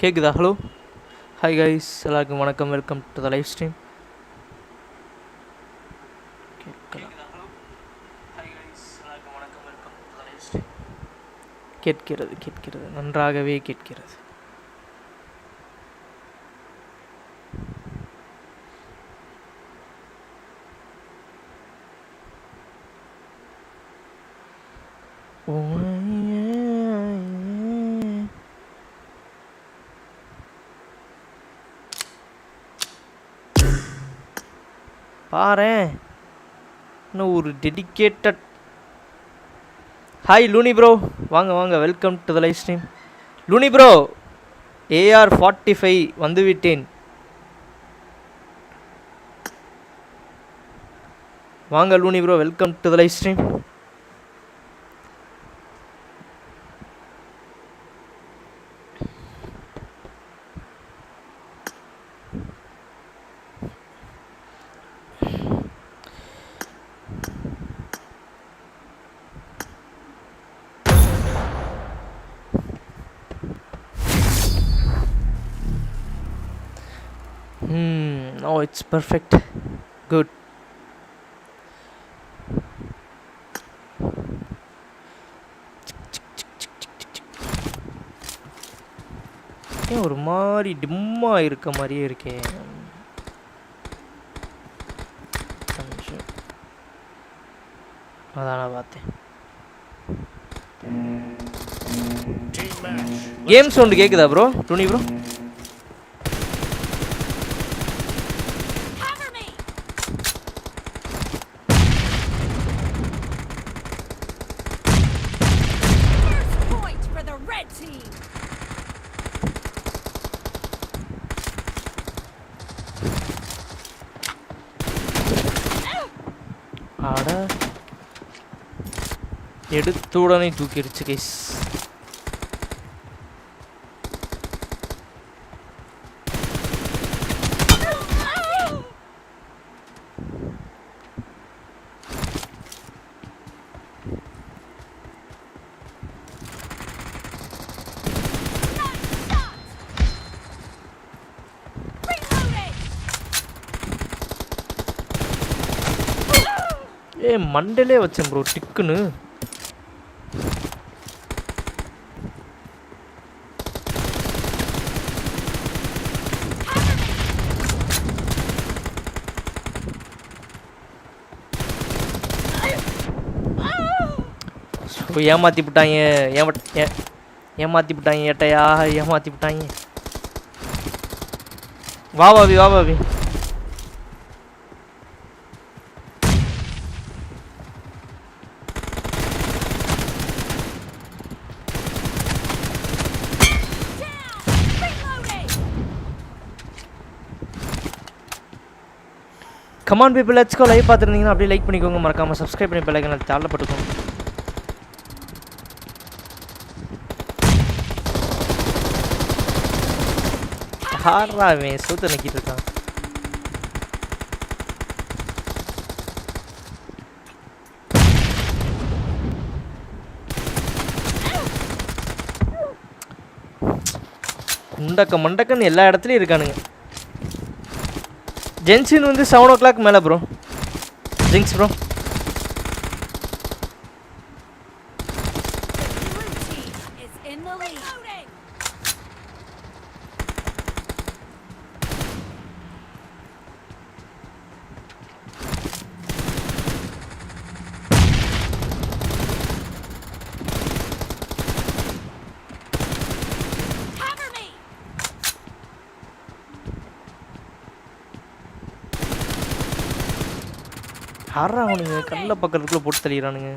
கேக்குதா? Hello hi guys, எல்லாருக்கும் வணக்கம். Welcome to the live stream. கேட்கிறது கேட்கிறது, நன்றாகவே கேட்கிறது. பாரேன், இன்னும் ஒரு டெடிக்கேட்டட். ஹாய் லூனி ப்ரோ, வாங்க வாங்க, welcome to the live stream. லூனி ப்ரோ, AR45 வந்துவிட்டேன். வாங்க லூனி bro, welcome to the live stream. Oh, it's perfect. Good. ஏன் ஒரு மாதிரி டிம்மா இருக்க மாதிரியே இருக்கே. அதான் நான் பார்த்தேன். கேம் சவுண்ட் கேக்குதா ப்ரோ? டூனி ப்ரோ, எடுத்த உடனே தூக்கிடுச்சு கைஸ். மண்டலே வச்சேன் ப்ரோ டிக்குன்னு. ஏமாத்தி விட்டாங்க, ஏமாத்தி விட்டாங்க, ஏட்டையா ஏமாத்தி விட்டாங்க. வா பாபி, வா Bobby. Come on people, let's go. Live பார்த்துருந்தீங்கன்னா அப்படியே லைக் பண்ணிக்கோங்க, மறக்காமல் சப்ஸ்கிரைப் பண்ணி பெல் ஐகானை தாழ போட்டுக்கோங்க. ஹாராவே சூத்த நிக்கிட்டு இருக்கான். முண்டக்க மண்டக்கன்னு எல்லா இடத்துலையும் இருக்கானுங்க. ஜென்ஷின் வந்து 7 o'clock மேலே ப்ரோ. ஜிங்ஸ் ப்ரோ, ஹாரானுங்க கல்ல பக்கத்துக்குள்ள போட்டு தள்ளிடுறானுங்க.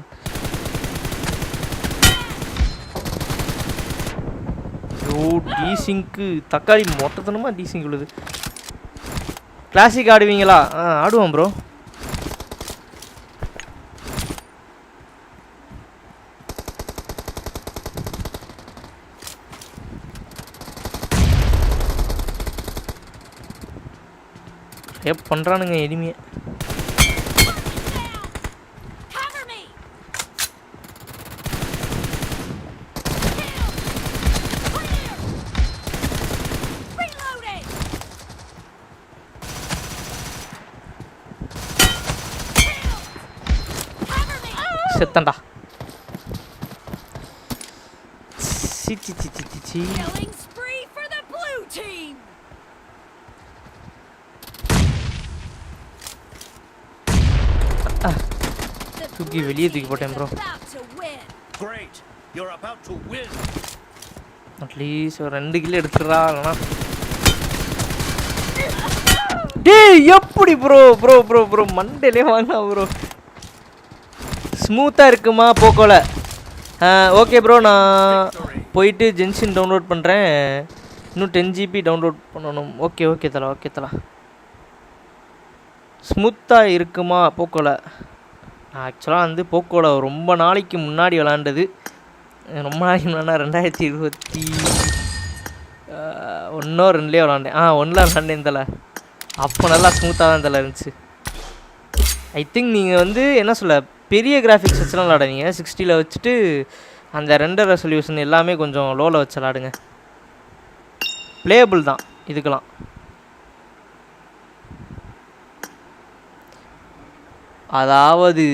ஓ டீசிங்க்கு தக்காளி மொட்டத்தனமா டீசிங்க் உள்ளது. கிளாசிக் ஆடுவீங்களா? ஆடுவோம் ப்ரோ. ரேப் பண்ணுறானுங்க எனிமையை. செத்தண்டா. சி சி சி சி சி. தூக்கி வெளியே தூக்கி போட்டேன் ப்ரோ. அட்லீஸ்ட் ஒரு 2 கில் எடுத்துடுறா. டேய் எப்படி ப்ரோ ப்ரோ ப்ரோ ப்ரோ மண்டேலே வாங்க ப்ரோ. ஸ்மூத்தாக இருக்குமா போக்கோல? ஓகே ப்ரோ, நான் போயிட்டு ஜென்ஷன் டவுன்லோட் பண்ணுறேன். இன்னும் 10 GB டவுன்லோட் பண்ணணும். ஓகே ஓகே தலா, ஓகே தலா. ஸ்மூத்தாக இருக்குமா போக்கோல? ஆக்சுவலாக வந்து போக்கோல ரொம்ப நாளைக்கு முன்னாடி விளாண்டது. ரொம்ப நாளைக்கு முன்னாடி 2021 2 விளாண்டேன். 1 விளாண்டேன் தலை. அப்போ நல்லா ஸ்மூத்தாக தான் தலை இருந்துச்சு. ஐ திங்க் நீங்கள் வந்து என்ன சொல்ல, பெரிய கிராஃபிக்ஸ் வச்சுலாம் விளாடுவீங்க. 60 வச்சுட்டு அந்த ரெண்டர் ரெசல்யூஷன் எல்லாமே கொஞ்சம் லோவில் வச்சு விளாடுங்க. பிளேபிள் தான் இதுக்கெல்லாம். அதாவது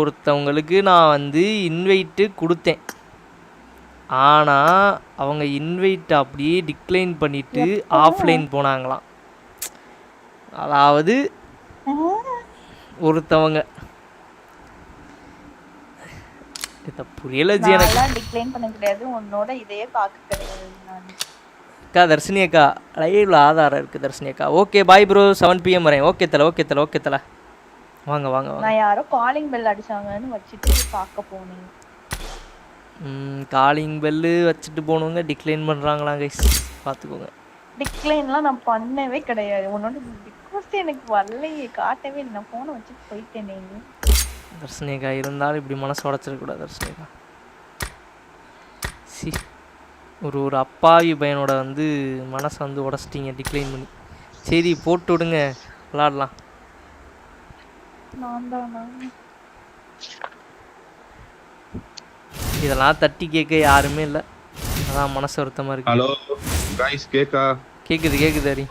ஒருத்தவங்களுக்கு நான் வந்து இன்வைட்டு கொடுத்தேன். ஆனால் அவங்க இன்வைட் அப்படியே டிக்ளைன் பண்ணிவிட்டு ஆஃப்லைன் போனாங்களாம். அதாவது ஒருத்தவங்க இத புரியல ஜி எனக்கு. நான் டிக்ளைன் பண்ண கிடையாது, உன்னோட இதையே பார்க்க கிடையாது நான். அக்கா தர்ஷினி அக்கா லைவ்ல ஆதாரம் இருக்குது தர்ஷினி அக்கா. ஓகே பாய் ப்ரோ, 7 PM வரேன். ஓகே தல, ஓகே தல, ஓகே தல. வாங்க வாங்க வாங்க. நான் யாரோ காலிங் பெல் அடிச்சாங்கன்னு வச்சிட்டு பார்க்க போனேன். காலிங் பெல் வச்சுட்டு போனவங்க டிக்ளைன் பண்ணுறாங்களா கைஸ், பார்த்துக்கோங்க. டிக்ளைன்லாம் நான் பண்ணவே கிடையாது. உன்னோட ரிக்வெஸ்ட் எனக்கு வரலையே, காட்டவே இல்லை. நான் ஃபோனை வச்சுட்டு போயிட்டேனே. தர்ஷினிகா இருந்தாலும் இப்படி மனசு உடச்சிடக்கூடாது தர்ஷினிகா. சி ஒரு அப்பாவி பையனோட வந்து மனசை வந்து உடச்சிட்டிங்க டிக்ளைன் பண்ணி. சரி போட்டு விடுங்க, விளாடலாம். இதெல்லாம் தட்டி கேட்க யாருமே இல்லை, அதான் மனசு வருத்தமாக இருக்கு. ஹலோ गाइस கேக்கா? கேக்குது கேக்குது ஹரி.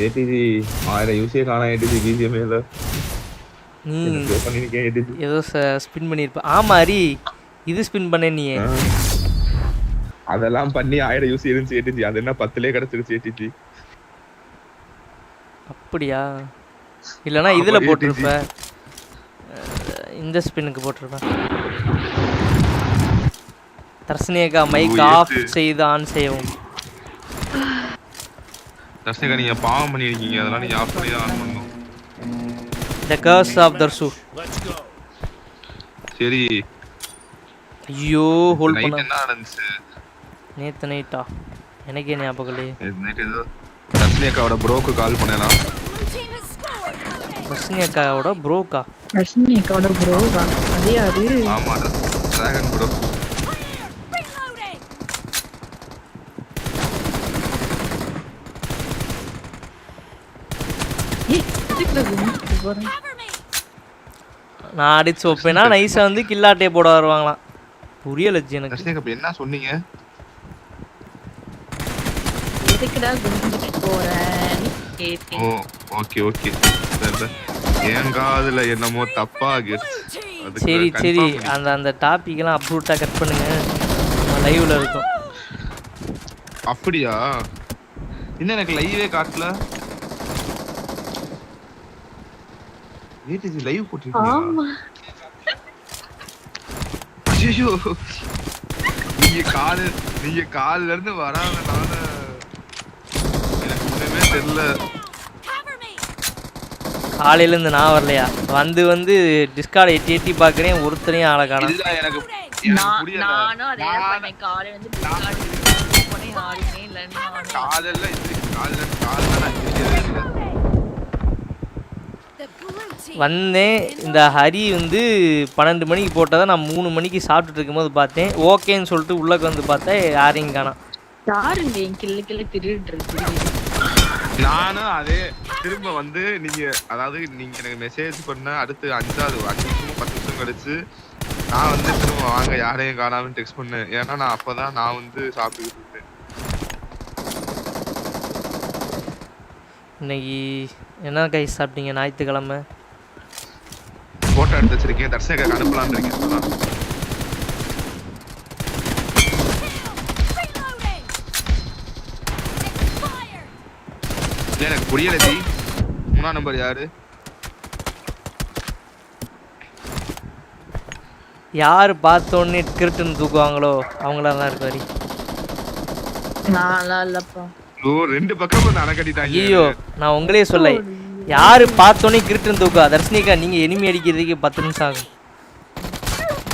ஏடிஜி 1000 யூசியே காணா. ஏடிஜி பிஜிஎம் இல்ல நீ பண்ணிருக்கேன். ஏடிஜி ஏதோ ஸ்பின் பண்ணிருப்ப. ஆமா ஹரி, இது ஸ்பின் பண்ண நீ. அதெல்லாம் பண்ணி 1000 யூசி இருந்துச்சு ஏடிஜி. அது என்ன 10லயே கிடைச்சிருச்சு ஏடிஜி. அப்படியா? இல்லனா இதுல போட்டுருப்ப, இந்த ஸ்பின்னுக்கு போட்டுருப்ப. தர்ஷினிகா மைக் ஆஃப் செய்து ஆன் செய்யவும். தர்ஷினிகா நீங்க பாவம் பண்ணிருக்கீங்க, அதெல்லாம் நீங்க ஆஃப் பண்ணி ஆன் பண்ணனும். The curse of Darsu. சரி ஐயோ ஹோல்ட் பண்ண. என்ன நடந்துச்சு நேத்து நைட்டா? எனக்கே ஞாபகம் இல்லையே. நைட் ஏதோ தர்ஷினிகாவோட ப்ரோக்கு கால் பண்ணேனா? தர்ஷினிகாவோட ப்ரோக்கா? தர்ஷினிகாவோட ப்ரோக்கா? அது யாரு? ஆமா டிராகன் ப்ரோ. நான் அடிச்சு வைப்பேனா நைஸா வந்து கில்லாட்டே போட வருவாங்களாம். புரியல ஜி எனக்கு. தர்ஷினிகா இப்ப என்ன சொன்னீங்க? எதுக்குடா கும்பிட்டு போறேன்னு கேட்டேன். ஓ ஓகே ஓகே. ஏன் காதுல என்னமோ தப்பா கேட்ச்சு. சரி சரி, அந்த டாபிக் எல்லாம் அப்ரூட்டா கட் பண்ணுங்க, லைவ்ல இருக்கும். அப்படியா? இன்னும் எனக்கு லைவே காட்டல. ஏடிஜி லைவ் போட்டுருக்கீங்க? ஆமா. ஐயோ நீங்க கால்ல இருந்து வராங்க. நானு எனக்கு ஒண்ணுமே தெரியல. காலையில இருந்து நான் வரலையா? வந்து டிஸ்கார்ட் எட்டி பாக்குறேன், ஒருத்தரையும் ஆளை காணோம். இதுதான் எனக்கு புரியல. நானும் அதே பண்ண. காலையில வந்து டிஸ்கார்ட் போனே யாருமே இல்லன்னு. காலையில வந்தேன். இந்த ஹரி வந்து 12 மணிக்கு போட்டதை நான் 3 மணிக்கு சாப்பிட்டுட்டு இருக்கும்போது பார்த்தேன். ஓகேன்னு சொல்லிட்டு உள்ளக்கு வந்து பார்த்தேன், யாரையும் காணோம். யாருங்க என் கிள்ள திருட்டு இருக்கு? நானும் அதே திரும்ப வந்து நீங்க எனக்கு மெசேஜ் பண்ண அடுத்து 5 நிமிஷம் 10 நிமிஷம் கழிச்சு நான் வந்து திரும்ப வாங்க யாரையும் காணாம டெக்ஸ்ட் பண்ணேன். ஏன்னா நான் அப்பதான் நான் வந்து சாப்பிட்டுக்கிட்டு இருந்தேன். இன்னைக்கு என்ன கைஸ் சாப்பிட்டீங்க? ஞாயிற்றுக்கிழமை போட்டோ கேமரா எடுத்து வச்சிருக்கேன். தர்ஷனுக்கு அனுப்பலாம்னு இருக்கேன். அதான். இல்ல எனக்கு புரியல ஜி. 3ஆம் நம்பர் யாரு? யார் பார்த்தோன்னே கிரிட்டுன்னு தூக்குவாங்களோ அவங்களா தான் இருக்காரு. நான்லாம் இல்லப்பா. ஓ 2 பக்கம் அணை கட்டிட்டாங்க. ஐயோ நான் உங்களே சொல்ல யாரு பார்த்தோன்னே கிரிட்டுன்னு தூக்கா. தர்ஷினிகா நீங்க எனிமி அடிக்கிறதுக்கு 10 நிமிஷம் ஆகும்.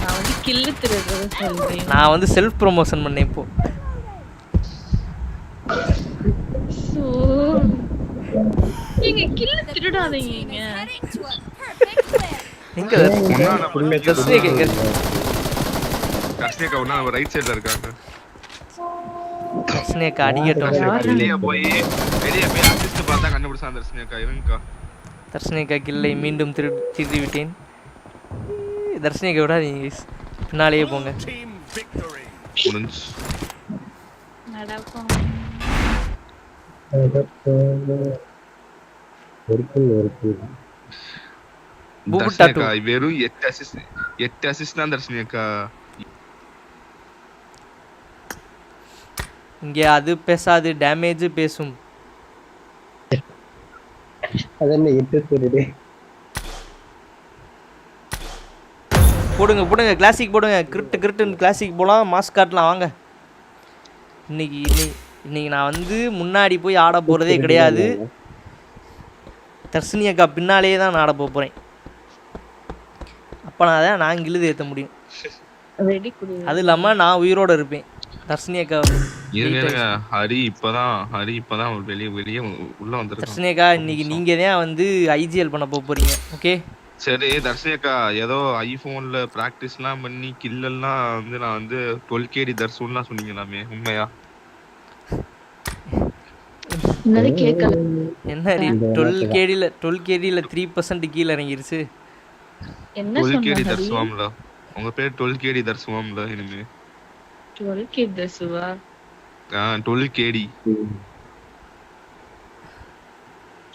நான் வந்து கில்லு திருடுறது சொல்றேன். நான் வந்து செல்ஃப் ப்ரொமோஷன் பண்ணேன் இப்போ. நீங்க கில்லு திருடாதீங்க. எங்க தர்ஷினிகா தர்ஷனிகா ஒண்ணா ரைட் சைடுல இருக்காங்க. தர்ஷினிகா அடிக்கட்டும். வெளியே போய் அசிஸ்ட் பார்த்தா கண்டுபிடிச்சான் தர்ஷனிகா. இருங்கக்கா. தர்ஷினிகா கில்லை மீண்டும் திருடி விட்டேன். தர்ஷினிகா விட நீங்க பின்னாலேயே போங்க. தர்ஷனிகா வெறும் 8 அசிஸ்ட் தான் தர்ஷனிகா. இங்க அது பேசாது டேமேஜ் பேசும். அதென்ன 8 சொல்லுது. போடுங்க கிளாசிக் போடுங்க. கிரிட்டுன்னு கிளாசிக் போலாம். மாஸ்க் காட்டலாம் வாங்க. இன்னைக்கு நான் வந்து முன்னாடி போய் ஆட போகிறதே கிடையாது. தர்ஷினி அக்கா பின்னாலேயே தான் நான் ஆட போகிறேன். அப்போ நான் கிழுது ஏற்ற முடியும். அது இல்லாமல் நான் உயிரோடு இருப்பேன். தர்ஷினி அக்கா ஹரி இப்பதான் வெளியே உள்ள வந்துருக்காங்க. தர்ஷினி அக்கா இன்னைக்கு நீங்கள் தான் வந்து ஐஜிஎல் பண்ண போகிறீங்க. ஓகே சரி தர்ஷினி அக்கா ஏதோ ஐஃபோன்ல பிராக்டிஸ்லாம் பண்ணி கில்லெல்லாம் வந்து நான் வந்து 12KD தர்ஷன்லாம் சொன்னீங்களாமே உண்மையா? என்ன 12KDல 3% கீழே இறங்கிருச்சு. 12KD தர்சுவாம்ல உங்க பேர் 12KD தர்சுவாம்ல இனிமே 12KD தர்சுவா 12KD.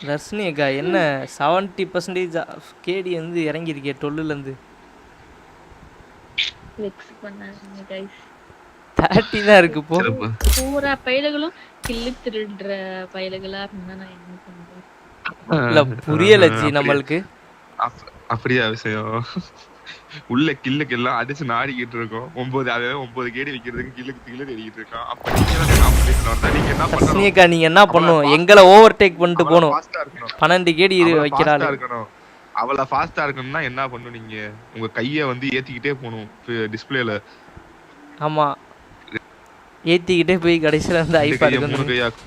தர்ஷினி அக்கா என்ன 70% கேடி வந்து இறங்கிருக்கே 12ல இருந்து. ஃப்ளெக்ஸ் பண்ணாதீங்க गाइस. 30 தான் இருக்கு போ. பூரா பையல்களும் கில்லு திருடுற பையல்களா இருந்தா நான் என்ன பண்றது? இல்ல புரியல ஜி நம்மளுக்கு. அப்படியா விஷயம்? உள்ள கில்லுக்கு எல்லாம் அடிச்சு நாடிக்கிட்டு இருக்கோம். 9 கேடி வைக்கிறதுக்கு கில்லுக்கு தேடிக்கிட்டு இருக்கான். அப்ப நீங்க என்ன பண்ணணும்? தர்ஷினி அக்கா நீங்க என்ன பண்ணணும்? எங்களை ஓவர்டேக் பண்ணிட்டு போணும். 12 கேடி வைக்கிறாள். அவளை ஃபாஸ்டா இருக்கணும்னா என்ன பண்ணணும்? நீங்க உங்க கையை வந்து ஏத்திக்கிட்டே போகணும் டிஸ்பிளேல. ஆமா ஏத்திக்கிட்டே போய் கடைசியில அந்த ஐபேட்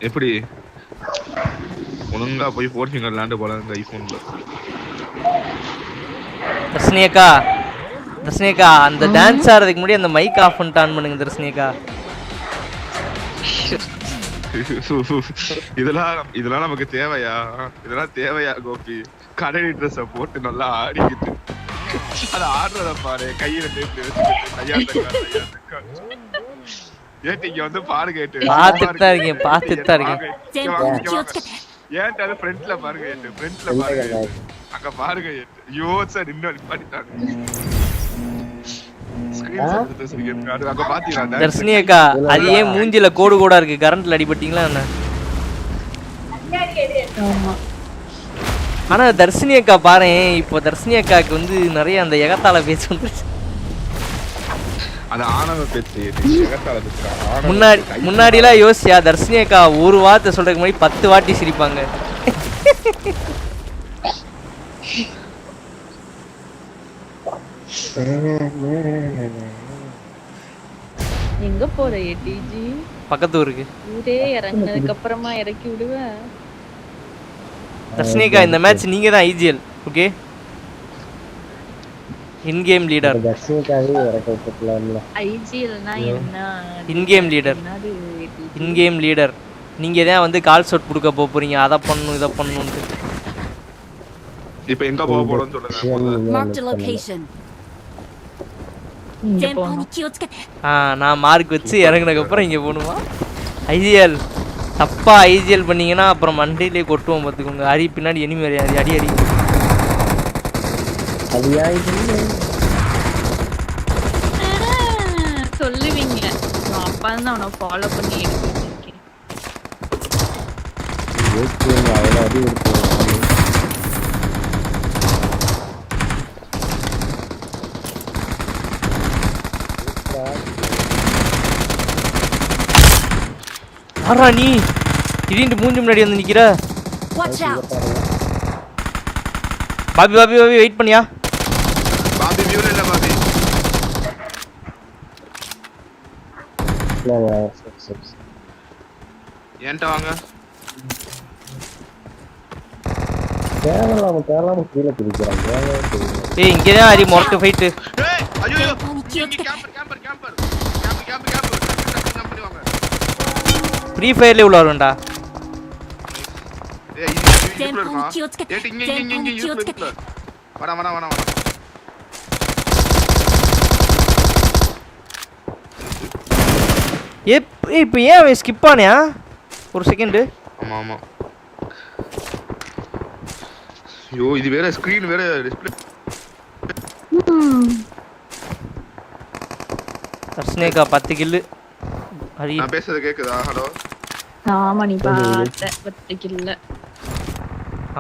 எப்படி ஒழுங்கா போய் 4 ஃபிங்கர் லேண்ட் போல இந்த ஐபோன்ல. தர்ஷினி அக்கா அந்த டான்ஸ் ஆடுறதுக்கு முன்னாடி அந்த மைக் ஆஃப் பண்ணிட்டு ஆன் பண்ணுங்க தர்ஷினி அக்கா. இதெல்லாம் நமக்கு தேவையா? இதெல்லாம் தேவையா கோபி? கடை ட்ரெஸ் போட்டு நல்லா ஆடிக்கிட்டு அத ஆடுறத பாரு. கையில நேத்து வச்சுக்கிட்டு ஏட்டிங்க வந்து பாருங்க. பாத்துட்டு தான் இருக்கேன். ஏன்டா அது ஃப்ரண்ட்ல பாருங்க. ஃப்ரண்ட்ல பாருங்க. அங்க பாருங்க. ஐயோ சார் இன்னும் பண்ணிட்டாங்க. தர்ஷினி அக்கா அது ஏன் மூஞ்சில கோடு இருக்கு? கரண்ட்ல அடிபட்டீங்களா என்ன? ஆனா தர்ஷினி அக்கா பாரு இப்போ தர்ஷினி அக்காக்கு வந்து நிறைய அந்த எகத்தால பேச்சு வந்துருச்சு. முன்னாடிலாம் யோசியா தர்ஷினி அக்கா ஒரு வார்த்தை சொல்றதுக்கு முன்னாடி 10 வாட்டி சிரிப்பாங்க. எங்க போற ஏடிஜி? பக்கத்து ஊருக்கு. ஊரே இறங்கினதுக்கு அப்புறமா இறக்கி விடுவேன். தர்ஷினி அக்கா இந்த மேட்ச் நீங்க தான் IGL. Okay in game leader. தர்ஷினிகாவே இறக்க போடலாம்ல. ஐஜிஎல்னா என்ன? இன் கேம் லீடர் நீங்க தான் வந்து கால் ஷாட் கொடுக்க போறீங்க. அத பண்ணனும் இத பண்ணனும்னு. இப்போ எங்க போக போறோம்னு சொல்லுங்க. மார்க் தி லொகேஷன். நான் மார்க் வச்சு இறங்குனதுக்கு அப்புறம் இங்க போணுமா? ஐஜிஎல் தப்பா ஐஜிஎல் பண்ணீங்கன்னா அப்புறம் மண்டையிலே கொட்டுவோம் பார்த்துக்கோங்க. அரி பின்னாடி எனிமி வரையாது. அடி அடி அது ஏன் இது? சொல்லுவீங்க. நான் அப்பா தான் அவனை ஃபாலோ பண்ணி எடுத்துருக்கேன். அவ்வளோ அடி இருக்கு. ஆறா நீ திடீர்னு மூஞ்சி முன்னாடி வந்து நிக்கிற. பாபி பாபி பாபி வெயிட் பண்ணியா? பாபி வியூல இல்ல பாபி. ஏன்டா வாங்க. கேரளாம கீழே பிடிக்கிறாங்க. ஏய் இங்கே தான் அரி மொரட்டு ஃபைட்டு. ஏய் ஐயோ கேம்பர் பண்ணி வாங்க. ஃப்ரீ ஃபயர்ல உள்ள வரண்டா. ஏய் இதுக்குள்ள இருக்கா? ஏய் இங்க இதுக்குள்ள. வர. இப்போ ஏன் அவன் ஸ்கிப் ஆனியா ஒரு செகண்ட்? ஆமா ஐயோ இது வேற ஸ்கிரீன் வேற டிஸ்ப்ளே. தர்ஷனேகா 10 கில். ஹரி நான் பேசுறது கேக்குதா? ஹலோ. ஆமா நீ பாத்த 10 கில்ல.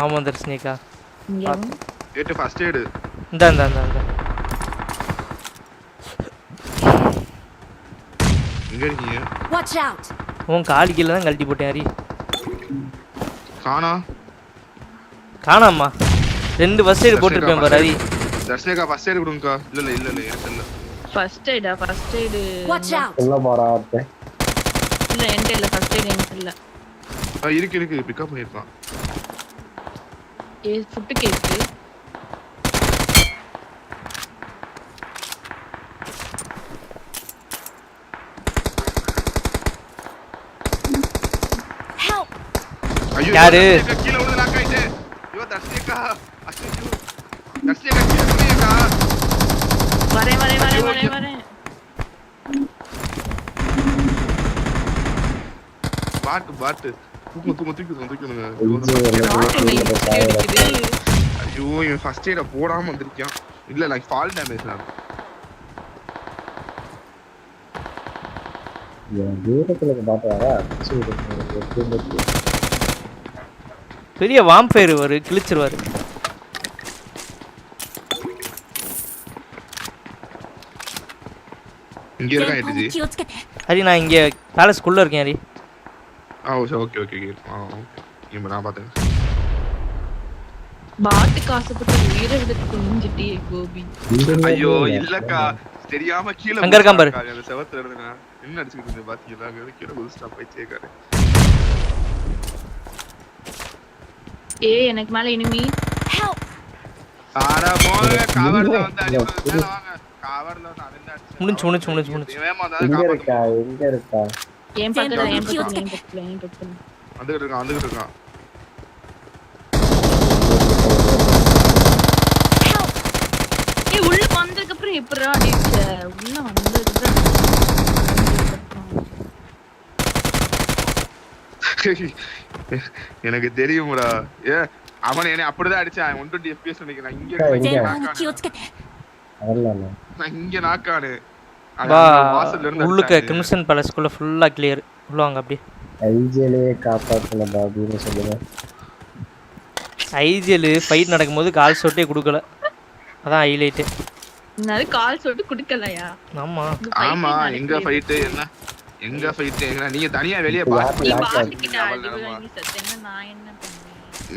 ஆமா தர்ஷனேகா. ஏட்டு ஃபர்ஸ்ட் எய்ட். இந்த எங்க இருக்கீங்க? Watch out. உன் காலி கீழ தான் கழட்டி போட்டேன் ஹரி. காணாமா 2 ஃபர்ஸ்ட் எய்ட் போட்டுருப்பேன் பாரு ஹரி. தர்ஷனேகா ஃபர்ஸ்ட் எய்ட் கொடுங்கக்கா. இல்ல எனக்கு இல்ல. First aid Watch out. உள்ள போறானே. இல்ல என்கிட்ட இல்ல ஃபர்ஸ்ட் எய்ட் எனக்கு இல்ல. இருக்கு பிக் அப் பண்ணிருக்கான். ஏ ஃபுட் கேக்கு. Help. ஐயோ யாரு? கீழ விழுந்து நாக் ஆயிட்டே. ஐயோ தர்ஷனேகா. தர்ஷனேகா கீழ விழுந்தேக்கா. வரேன். பாட்டு தூக்குங்க. ஐயோ இவன் ஃபர்ஸ்ட் எய்ட போடாம வந்திருக்கான். இல்ல லைக் ஃபால் டேமேஜ் நான். தூரத்துல பாத்தாரா? பெரிய வாம்பயர் வரு கிழிச்சிருவாரு. இங்க இருக்கா ஏடிஜி? ஹரி நான் இங்க பேலஸ்க்குள்ள இருக்கேன் ஹரி. ஓகே. இங்க நான் பார்த்தேன். பாட்டு காசுப்பட்டு உயிரை விட குனிஞ்சிட்டே கோபி. ஐயோ இல்லக்கா தெரியாம கீழ அங்க இருக்கான் பாரு. அந்த செவத்துல இருந்து நான் என்ன அடிச்சிட்டு இருந்தேன் பாத்தீங்களா? அங்க கீழ குதிச்சா போய் சேக்காரு. எனக்கு மேல இனிமி. ஆடா போங்க கவர்ல வந்து அடி மேல வாங்க. கவர்ல வந்து அவன் தான் அடிச்சு. முடிஞ்சு. வேமா தான் காப்பாத்து. எங்க இருக்கா? ஏன் பக்கத்துல வந்துகிட்டு இருக்கான். உள்ள வந்ததுக்கு அப்புறம் எப்பறா அடிச்ச? உள்ள வந்ததுக்கு எனக்கு தெரியும்டா. அவன் என்ன அப்படிதான் அடிச்சான். 120 FPS நினைக்கிறேன். இங்க நாக்கானு. உள்ளுக்கு கிரிம்சன் பேலஸ்க்குள்ள ஃபுல்லா கிளியர். உள்ள வாங்க அப்படியே. ஐஜிஎலே காப்பாத்தல பாபின்னு சொல்லுங்க. ஐஜிஎல் ஃபைட் நடக்கும்போது கால் ஷாட்டே கொடுக்கல. அதான் ஹைலைட். நான் கால் ஷாட் கொடுக்கலையா? ஆமா எங்க ஃபைட் என்ன? எங்க ஃபைட் எங்க? நீங்க தனியா வெளிய பாத்துக்கிட்ட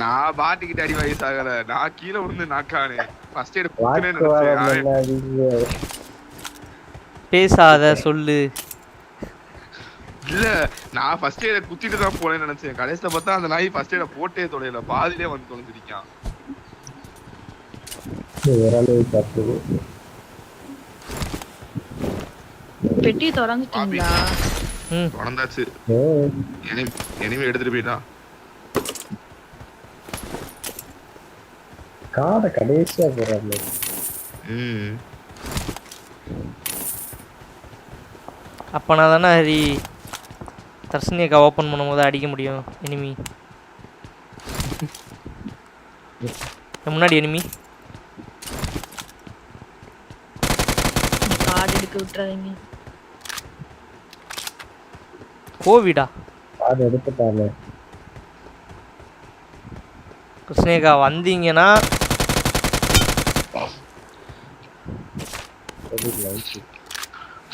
நான் பாட்டுக்கிட்ட அடி வாங்கி சாகல. நான் கீழ விழுந்து நாக்கானே. ஃபர்ஸ்ட் எய்ட் குத்துனே நினைச்சேன். பேசாத சொல்லு. இல்ல நான் ஃபர்ஸ்ட் எய்ட குத்திட்டு தான் போறேன்னு நினைச்சேன். கடைசில பார்த்தா அந்த நாய் ஃபர்ஸ்ட் எய்ட போட்டே தொலைல. பாதியிலே வந்து தொலைஞ்சிருக்கான். பெட்டி திறந்துட்டீங்களா? திறந்தாச்சு. எனிமே எடுத்துட்டு போயிட்டான். காட கடைசியா போறாங்க. அப்பனா தானே ஹரி தர்ஷினியக்கா ஓப்பன் பண்ணும்போது அடிக்க முடியும் எனிமி. முன்னாடி எனிமி. கார்டு எடுக்க விட்டுறாதீங்க. கோவிடா அது எடுத்துட்டாங்க. கிருஷ்ணேகா வந்தீங்கன்னா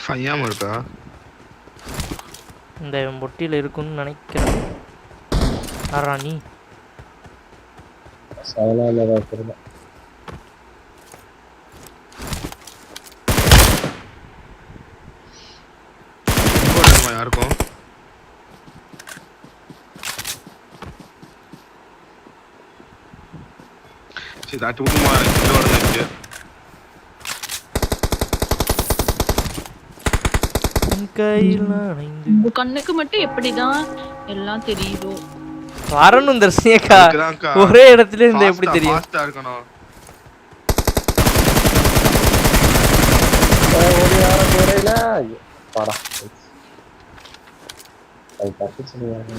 ஃபையாம இருக்கா? இந்த பொட்டியில் இருக்குன்னு நினைக்கிறேன். ஆறா நீ சைனால வச்சிருந்தேன். யாருக்கும் சரி தாட்டி விடுமா இருக்கு. உங்க கண்ணுக்கு மட்டும் எப்படிதான் எல்லாம் தெரியுதோ. வரணும் தர்ஷினியக்கா ஒரே இடத்துல இருந்து எப்படி தெரியும்? ஃபாஸ்டா இருக்கணும். ஒரு யாரும் குறையில பாடா அது தப்பு சொல்லுவாங்க.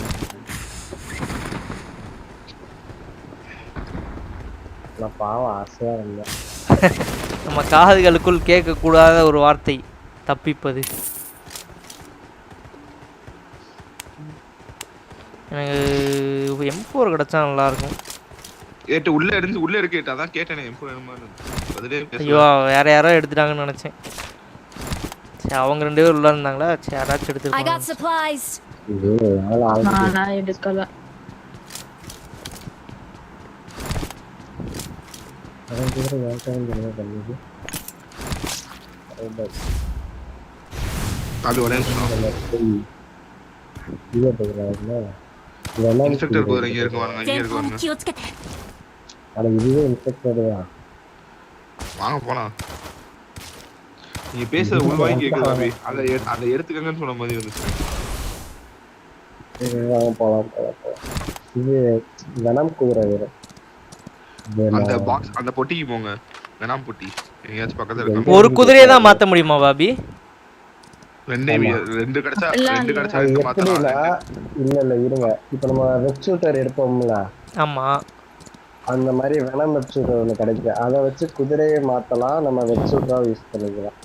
நான் பாவம் ஆசையா இருந்தேன். நம்ம காதுகளுக்குள் கேட்கக்கூடாத ஒரு வார்த்தை தப்பிப்பது. எனக்கு M4 கிடைச்சா நல்லா இருக்கும். ஏட்டு உள்ள இருக்கு அதான் கேட்டேனே M4 வேணுமான்னு. பதிலே பேசல. ஐயோ வேற யாரோ எடுத்துட்டாங்கன்னு நினைச்சேன். சரி அவங்க 2 பேரும் உள்ள இருந்தாங்களா? சரி யாராச்சும் எடுத்துருப்பாங்க. நானா எடுக்கல. அது ஒரே இன்ஸ்பெக்டர் போற இங்க இருக்கு வாங்க இங்க இருக்கு வாங்க. அட இதுவே இன்ஸ்பெக்டர் தான். வாங்க போலாம். நீங்க பேசுறது உள்வாங்கி கேக்குது பாபி. அத எடுத்துக்கங்கன்னு சொன்ன மாதிரி வந்துச்சு. வாங்க போலாம். இது வெனம் குதிரை வேற. அந்த பாக்ஸ் அந்த பொட்டிக்கு போங்க. வெனம் பொட்டி எங்கயாச்சும் பக்கத்துல இருக்கு. ஒரு குதிரையை தான் மாத்த முடியுமா பாபி? ரெண்டு கிடைச்சா ரெண்டு மாத்தலாம். இல்ல இருங்க. இப்போ நம்ம வெப் ஷூட்டர் எடுப்போம்ல. ஆமா. அந்த மாதிரி வெனம் வெப் ஷூட்டர் ஒன்று கிடைக்கும். அதை வச்சு குதிரையை மாத்தலாம். நம்ம வெப் ஷூட்டராக யூஸ் பண்ணிக்கலாம்.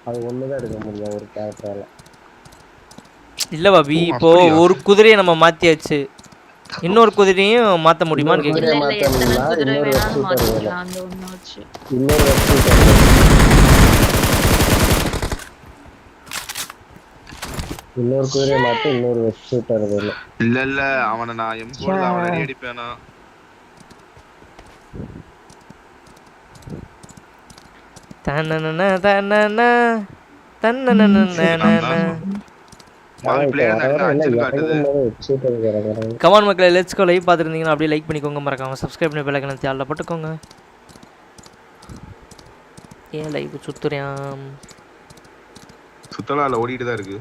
அது ஒண்ணுதான் எடுக்க முடியும் ஒரு கேரக்டரால. இல்ல பாபி இப்போ ஒரு குதிரையை நம்ம மாத்தியாச்சு. இன்னொரு குதிரையும் மாத்த முடியுமான்னு கேக்குறேன். இல்ல எத்தனை குதிரை வேணாலும் மாத்திக்கலாம் அந்த ஒண்ணு வச்சு. இன்னொரு வெப் ஷூட்டர் இன்னொரு குதிரையை மாத்தி இன்னொரு வெப் ஷூட்டர் வேணும். இல்ல அவனை நான் M4 அவனை அடிப்பேனா? தன்னன தன்னன தன்னன கமான் மக்களே லெட்ஸ் கோ. லைவ் பார்த்துருந்தீங்கன்னா அப்படியே லைக் பண்ணிக்கோங்க, மறக்காம சப்ஸ்கிரைப் பண்ணி பெல் ஐகானை ஆல்ல போட்டுக்கோங்க. ஏன் லைவ் சுத்துறேன்? சுத்தலால ஓடிட்டு தான் இருக்கு.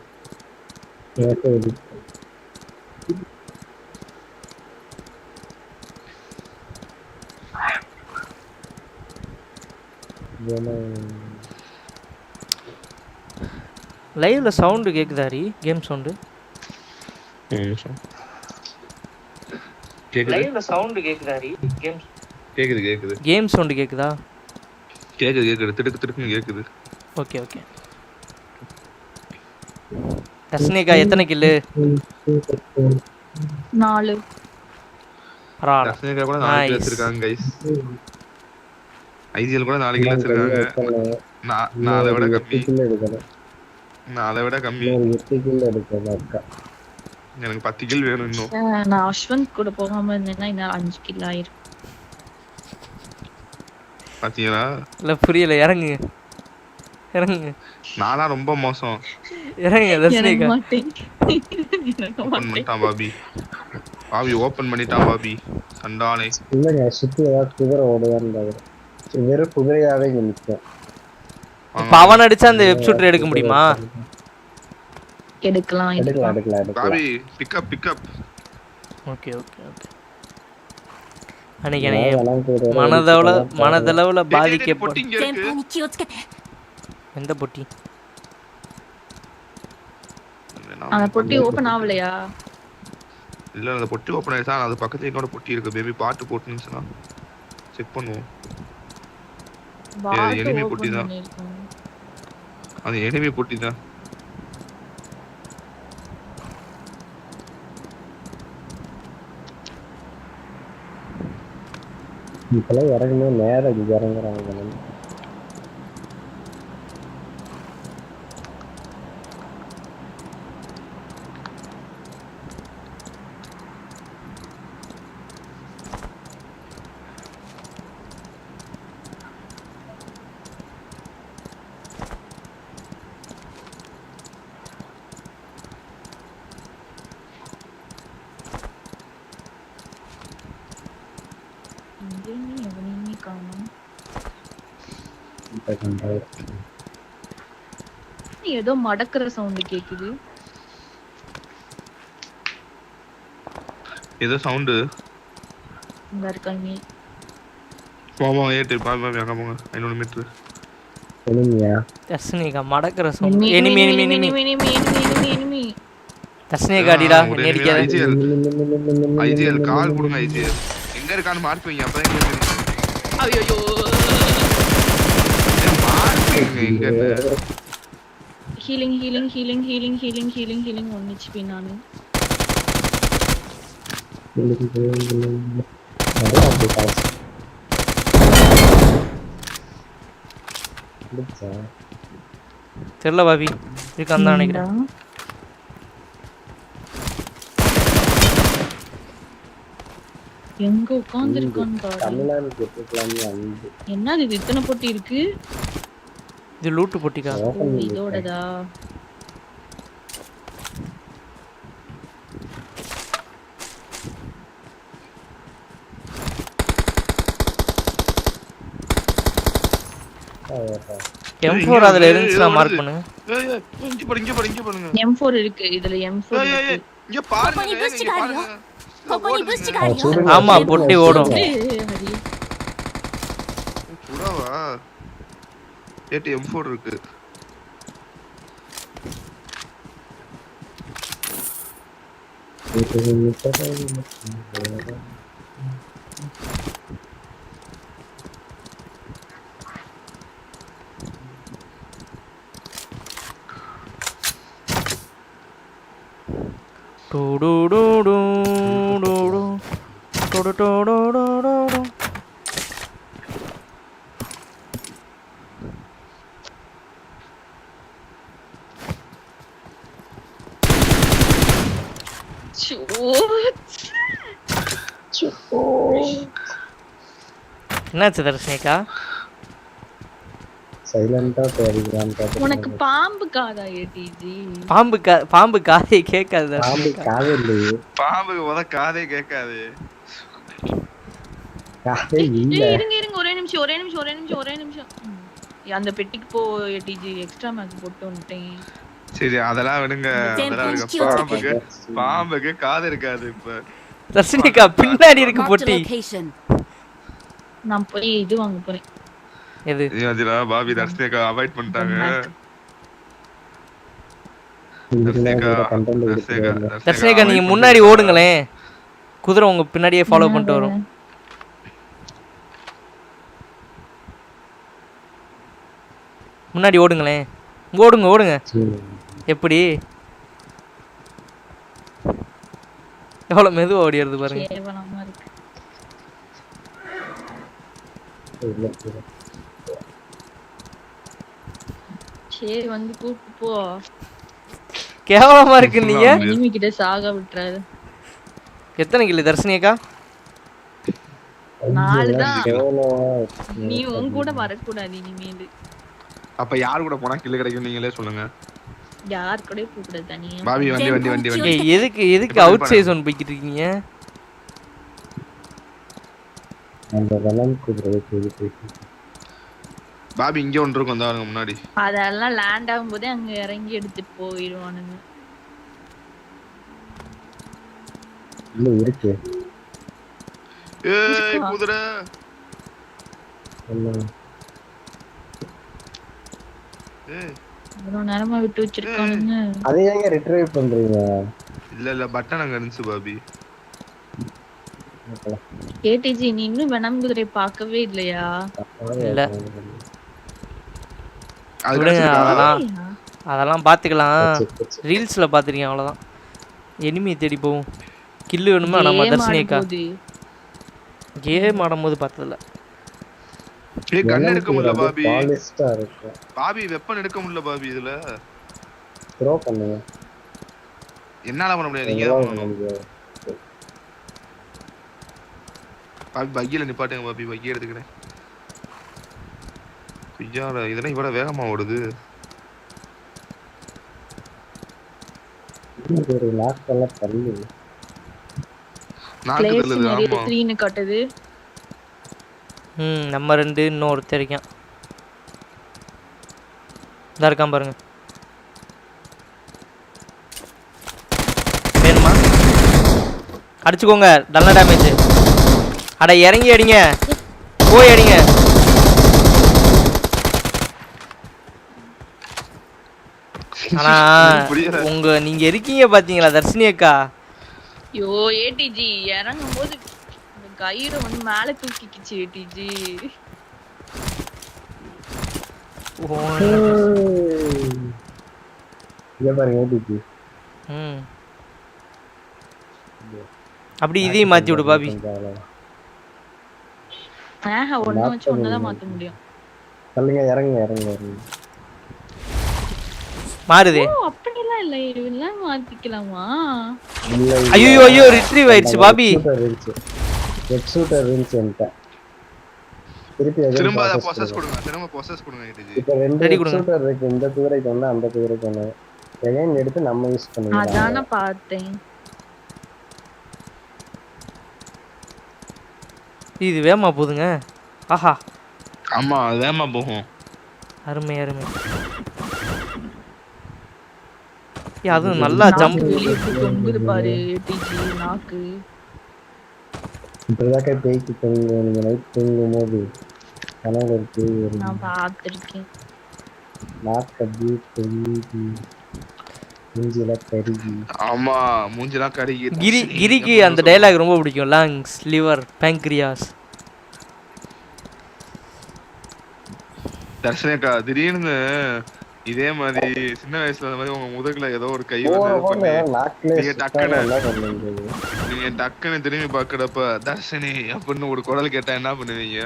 லைவ்ல சவுண்ட் கேக்குதாரி? கேம் சவுண்ட் லைவ்ல சவுண்ட் கேக்குதாரி? கேக்குது கேம் சவுண்ட் கேக்குதா? கேக்குது திடுக்குன்னு கேக்குது. ஓகே தர்ஷினிகா எத்தனை கில்லு? 4. தர்ஷினிகா கூட 4 கில் வச்சிருக்காங்க गाइस. ஐஜிஎல் கூட 4 கில் வச்சிருக்காங்க. நான் அதை விட கம்மி. 8 கில் எடுக்கணும் அக்கா. எனக்கு 10 கில் வேணும் இன்னும். நான் அஸ்வந்த் கூட போகாம இருந்தேன்னா இன்னும் 5 கில் ஆயிரும். பாத்தீங்களா? இல்ல புரியல. இறங்கு. நானா ரொம்ப மோசம். இறங்கு தர்ஷினிகா. ஓபன் பண்ணிட்டான் பாபி ஓபன் பண்ணிட்டான் பாபி. சண்டானே. இல்லங்க சுத்தி ஏதாவது குதிரை ஓடுதான்னு வெறும் குதிரையாவே நிற்கும். இப்ப அவன் அடிச்சா அந்த வெப் ஷூட்டர் எடுக்க முடியுமா? எடுக்கலாம். Bobby pickup. ஓகே அன்னைக்கு மனதளவுல பாதிக்கப்படும். எந்த பொட்டி? அந்த பொட்டி ஓபன் ஆவலையா? இல்ல அந்த பொட்டி ஓபன் ஆயிடுச்சா? அது பக்கத்துல இன்னொரு பொட்டி இருக்கு. பேபி பாட்டு போட்டுனுச்சுனா செக் பண்ணுவோம். பாட் எனிமி பொட்டி ஓபன் தான். பண்ணிருக்கோம். அது எனிமி பொட்டி தான். இப்பெல்லாம் இறங்கணும் நேரம் இங்க இறங்குறாங்க. ஏதோ மடக்குற சவுண்ட் கேக்குது. ஏதோ சவுண்ட் இங்க இருக்காங்க. மாமா ஏட்டு பாபா அங்க போங்க 500 மீட்டர். எனிமியா? தர்ஷனிகா மடக்குற sound. Enemy enemy enemy enemy. தர்ஷனிகா அடிடா என்ன அடிக்காத. ஐஜிஎல் கால் கொடுங்க. ஐஜிஎல் எங்க இருக்கான்னு மார்க் வைங்க. அப்பதான் எங்க தெரியும். ஐயோ மார்க் எங்க ஹீலிங் 1 HP நானு. தெரியல பாபி இருக்கான்னு தான் நினைக்கிறேன். எங்க உட்கார்ந்திருக்கான்னு பாரு. தமிழ்நாடு கேட்டுக்கலாம்னு வந்து என்னது இது இத்தனை பொட்டி இருக்கு? இது லூட்டு பொட்டிக்கா. இதோடதா? M4 அதுல இருந்துச்சுனா மார்க் பண்ணுங்க. இங்க பாருங்க. M4 இருக்கு இதுல. M4 இருக்கு. இங்க பாருங்க. இங்க பாருங்க. ஆமா பொட்டி ஓடும். சுடாவா? ஏடி M4 இருக்கு. To to to to to to to to to to. என்னாச்சு தர்ஷனிகா? சைலண்டா பேரிக்கிறான். உனக்கு பாம்பு காதா ஏடிஜி? பாம்பு காதே கேட்காது பாம்பு தர்ஷனிகா. காதே இல்லையே. பாம்புக்கு முத காதே கேட்காது. காதே இல்ல. இருங்க ஒரே நிமிஷம். அந்த பெட்டிக்கு போ ஏடிஜி. எக்ஸ்ட்ரா மேக் போட்டு வந்துட்டேன். சரி அதெல்லாம் விடுங்க. பாம்புக்கு காது இருக்காது. இப்ப தர்ஷனிகா பின்னாடி இருக்கு பொட்டி. நான் போய் இது வாங்க போறேன். எது? ஏஜிலா பாபி தர்ஷனிகா அவாய்ட் பண்ணிட்டாங்க. தர்ஷனிகா நீங்க முன்னாடி ஓடுங்களே. குதிரை உங்க பின்னாடியே ஃபாலோ பண்ணிட்டு வரும். முன்னாடி ஓடுங்களே. ஓடுங்க. எப்படி எவ்வளவு மெதுவா ஓடிடுது பாருங்க. கேவலமா இருக்கு. சரி வந்து கூப்பிட்டு போ. கேவலமா இருக்கு. நீங்க இனிமே கிட்ட சாக விட்டுறாரு. எத்தனை கிலோ தர்ஷனிகா? 4 தான். நீ உன் கூட வரக்கூடாது இனிமேல். அப்ப யார் கூட போனா கில்லு கிடைக்கும் நீங்களே சொல்லுங்க. யார் கூட போக கூடாது தனியா. பாபி வண்டி. எதுக்கு அவுட் சைஸ் ஒன் போய்கிட்டு இருக்கீங்க? அந்த வலம் குதிரை போயிட்டு. பாபி இங்க ஒன்று இருக்கும் வந்தாங்க முன்னாடி. அதெல்லாம் லேண்ட் ஆகும்போதே அங்க இறங்கி எடுத்துட்டு போயிடுவானுங்க. இல்ல இருக்கு. ஏய் குதிரை. என்ன? ஏய் இவ்வளவு நேரமா விட்டு வச்சிருக்கானுங்க. அதை ஏங்க ரிட்ரைவ் பண்றீங்க? இல்ல பட்டன் அங்க இருந்துச்சு பாபி. கேடிஜி நீ இன்னும் வெனம் குதிரை பார்க்கவே இல்லையா? இல்ல அது விடுங்க, கிடைச்சிருக்கா? அதெல்லாம் பார்த்துக்கலாம். ரீல்ஸில் பார்த்துருக்கேன் அவ்வளோதான். எனிமி தேடி போவோம். கில்லு வேணுமா நம்ம தர்ஷினிக்கா? கேம் ஆடும்போது பார்த்ததில்ல. கன் எடுக்க முடியல பாபி. பாலிஸ்டா இருக்கு பாபி வெப்பன் எடுக்க முடியல பாபி. இதுல த்ரோ பண்ணுங்க. என்னால பண்ண முடியாது. நீங்க தான் பண்ணணும் பாபி. பையில நிப்பாட்டுங்க பாபி. பையை எடுத்துக்கிறேன். ஐயா இதெல்லாம் இவ்வளோ வேகமா ஓடுது. ஒரு லாக் எல்லாம் தள்ளு. நாக்கு தள்ளுது. ஆமா 3 காட்டுது. நம்ம 2 இன்னும் ஒருத்தர் இருக்கான். இதா இருக்கான் பாருங்க. வேணுமா? அடிச்சுக்கோங்க. நல்ல டேமேஜ். அட இறங்கி அடிங்க. போய் அடிங்க. ஆனா நீங்க இருக்கீங்க பாத்தீங்களா தர்ஷினி அக்கா? ஐயோ ஏடிஜி இறங்கும் போது gyro வந்து மேல தூக்கிக்கிச்சு ஏடிஜி. இங்க பாருங்க ஏடிஜி. அப்படி இதையும் மாத்தி விடு பாபி. ஒண்ணு வச்சு ஒன்னதான் மாத்த முடியும். சொல்லுங்க இறங்க. மாறுதே. அப்படிலாம் இல்ல. இதெல்லாம் மாத்திக்கலாமா? ஐயோ ரிட்ரீவ் ஆயிடுச்சு பாபி. எக்ஸூட்டர் இருந்துச்சு என்கிட்ட. திரும்ப அத ப்ரோசஸ் கொடுங்க. திரும்ப ப்ரோசஸ் கொடுங்க ஏடிஜி. இப்போ ரெண்டு எக்ஸூட்டர் இருக்கு. இந்த குதிரைக்கு ஒண்ணு அந்த குதிரைக்கு ஒண்ணு. எகைன் எடுத்து நம்ம யூஸ் பண்ணுவோம். அதான பார்த்தேன். இது வேகமா போகுதுங்க. ஆஹா ஆமா வேகமா போகும். அருமை. அதுவும் நல்லா ஜம்ப் தொங்குது பாரு ஏடிஜி நாக்கு. இப்பதாக்க பேய்க்கு தொங்குங்க. நீங்க நைட் தூங்கும் போது கனவுல இருக்கு. நான் பார்த்திருக்கேன். நாக்கு அப்படியே தொங்கி மூஞ்சில கருகி. ஆமா மூஞ்சிலாம் கருகி. கிரிக்கு அந்த டயலாக் ரொம்ப பிடிக்கும். Lungs liver pancreas. தர்ஷனக்கா திடீர்னு இதே மாதிரி சின்ன வயசுல அந்த மாதிரி உங்க முதுகுல ஏதோ ஒரு கை வந்து நீங்க டக்குன்னு திரும்பி பாக்குறப்ப தர்ஷினி அப்படின்னு ஒரு குரல் கேட்டா என்ன பண்ணுவீங்க?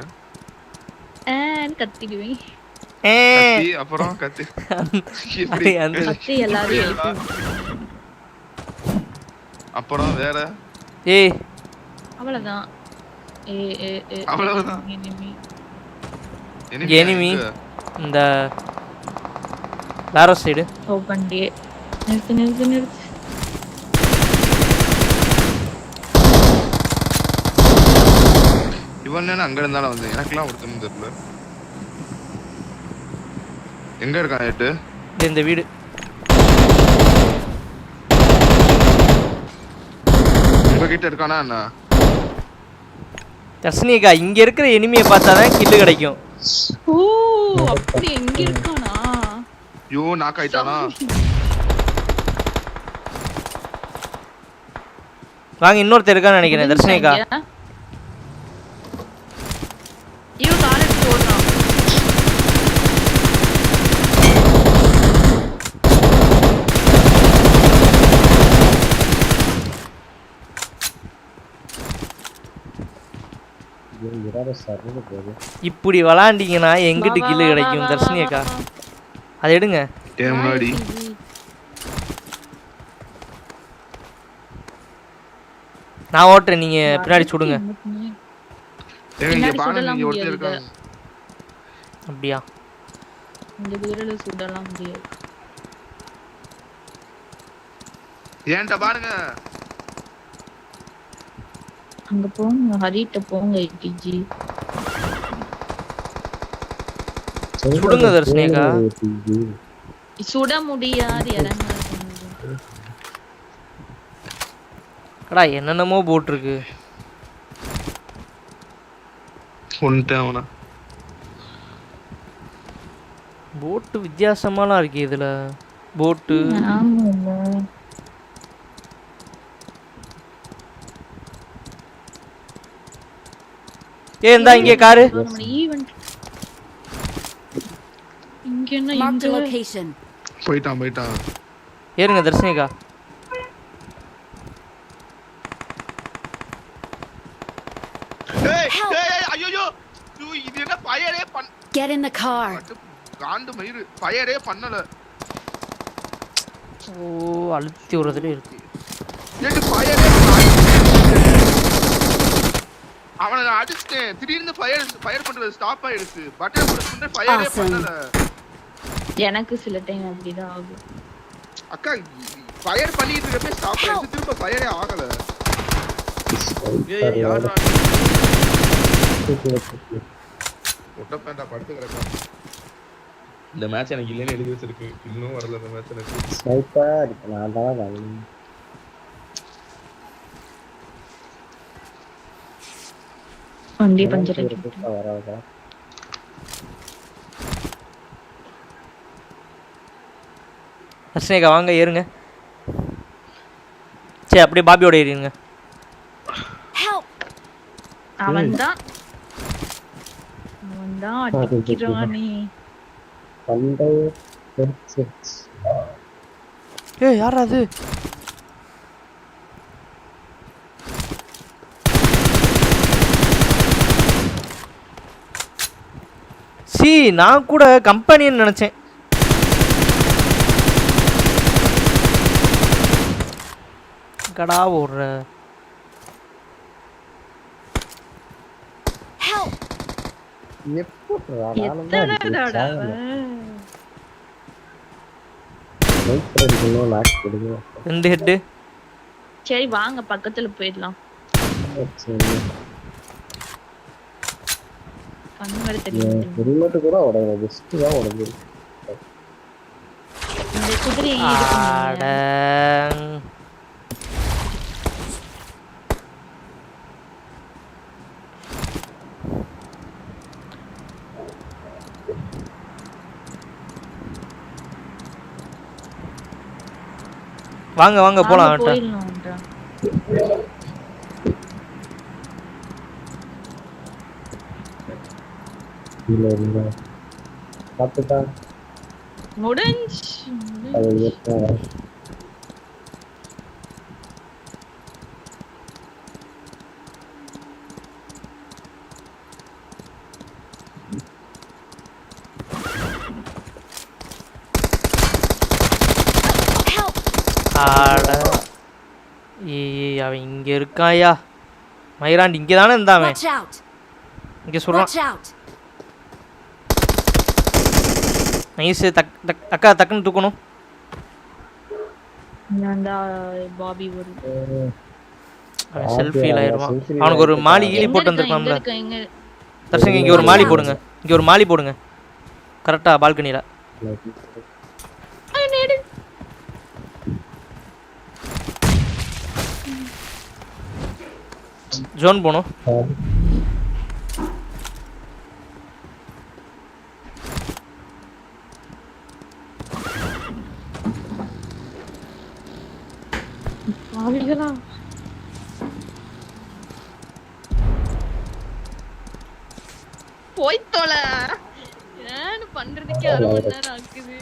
கத்திடுவேன். அப்புறம் கத்தி எல்லாரும் அப்புறம் வேற அவ்வளவுதான். அவ்வளவுதான். எனிமி இந்த லாரோ சைடு ஓபன் டே. நிறுத்து. இவன் என்ன அங்க இருந்தாலும் வந்து எனக்குலாம் ஒருத்தனும் தெரியல. எங்க இருக்கான் ஏட்டு? இந்த வீடு. உங்க கிட்ட இருக்கானா என்ன? தர்ஷினிகா இங்க இருக்கிற எனிமியை பார்த்தாதான் கில்லு கிடைக்கும். ஓ அப்படி எங்க இருக்கானா? யோ நாக் ஆயிட்டானா? வாங்க இன்னொருத்தர் இருக்கான்னு நினைக்கிறேன் தர்ஷினிகா. ஐயோ காரட் போடுறான். இப்படி விளாண்டிங்கன்னா எங்கிட்டு கில்லு கிடைக்கும் தர்ஷினிகா? அதை எடுங்க. முன்னாடி நான் ஓட்டுறேன், நீங்க பின்னாடி சுடுங்க. அப்படியா? இந்த குதிரையில சுடலாம் முடியாது. ஏன்டா பாருங்க அங்க போங்க, ஹரிட்ட போங்க. டிஜி சுடுங்க தர்ஷினிகா. சுட முடியாது இறங்க. கடா என்னென்னமோ போட்டிருக்கு. போட்டு வித்தியாசமாலாம் இருக்கு இதில் போட்டு. ஆமாம்ல. இந்தா இங்கே காரு. நம்ம ஈவென்ட் இங்க என்ன Marked a இங்க location. போயிட்டான். ஏறுங்க தர்ஷினிகா. ஐயோ இது என்ன ஃபயரே Get in the car. காண்டு மயிறு ஃபயரே பண்ணல. ஓ அழுத்தி விடுறதுல இருக்கு. ஏட்டு ஃபயரே அவனை நான் அடிச்சிட்டேன். திடீர்னு ஃபயர் பண்றது ஸ்டாப் ஆயிடுச்சு. பட்டன் பிரஸ் பண்ண ஃபயரே பண்ணல. எனக்கு சில டைம் அப்படிதான் ஆகும். அக்கா ஃபயர் பண்ணிட்டு இருக்கப்பே ஸ்டாப் ஆயிடுச்சு. திரும்ப ஃபயரே ஆகல. ஏய் யாரா ஒட்ட பேண்டா படுத்து கிடக்கா. இந்த மேட்ச் எனக்கு இல்லன்னு எழுதி வச்சிருக்கு. இன்னும் வரல இந்த மேட்ச் எனக்கு. ஸ்னைப்பர் நான் தான் வரணும். வண்டி பஞ்சர் வராதா தர்ஷினிகா வாங்க ஏறுங்க. சரி அப்படியே பாபியோட ஏறிடுங்க. அவன்தான் அடிக்கிறான் நீ. பண்டை பெர்செக்ஸ். யாரா அது? நான் கூட கம்பெனின்னு நினைச்சேன். கடா ஓடுற ரெண்டு ஹெட்டு. சரி வாங்க பக்கத்துல போயிடலாம். கண்ணு தெரியும். ஹெல்மெட் கூட உடையல, ஜஸ்ட் தான் உடைஞ்சு. இந்த குதிரையை இது பண்ணுங்க. வாங்க வாங்க போலாம். அவன் இங்க இருக்காயா? மயிராண்டி இங்க தானே இருந்தாவன். இங்க சொல்றான். நைஸ். அக்கா டக்குன்னு தூக்கணும். பாபி அவன் செல்ஃபியில் ஆயிடுவான். அவனுக்கு ஒரு மாலி ஈலி போட்டு வந்துருக்கான்ல. தர்ஷங்க இங்க ஒரு மாலி போடுங்க. இங்க ஒரு மாலி போடுங்க கரெக்டா பால்கனில. ஜோன் போணும். போய் தொலை. ஏன்னு பண்றதுக்கே 1/2 மணி நேரம் ஆகுது.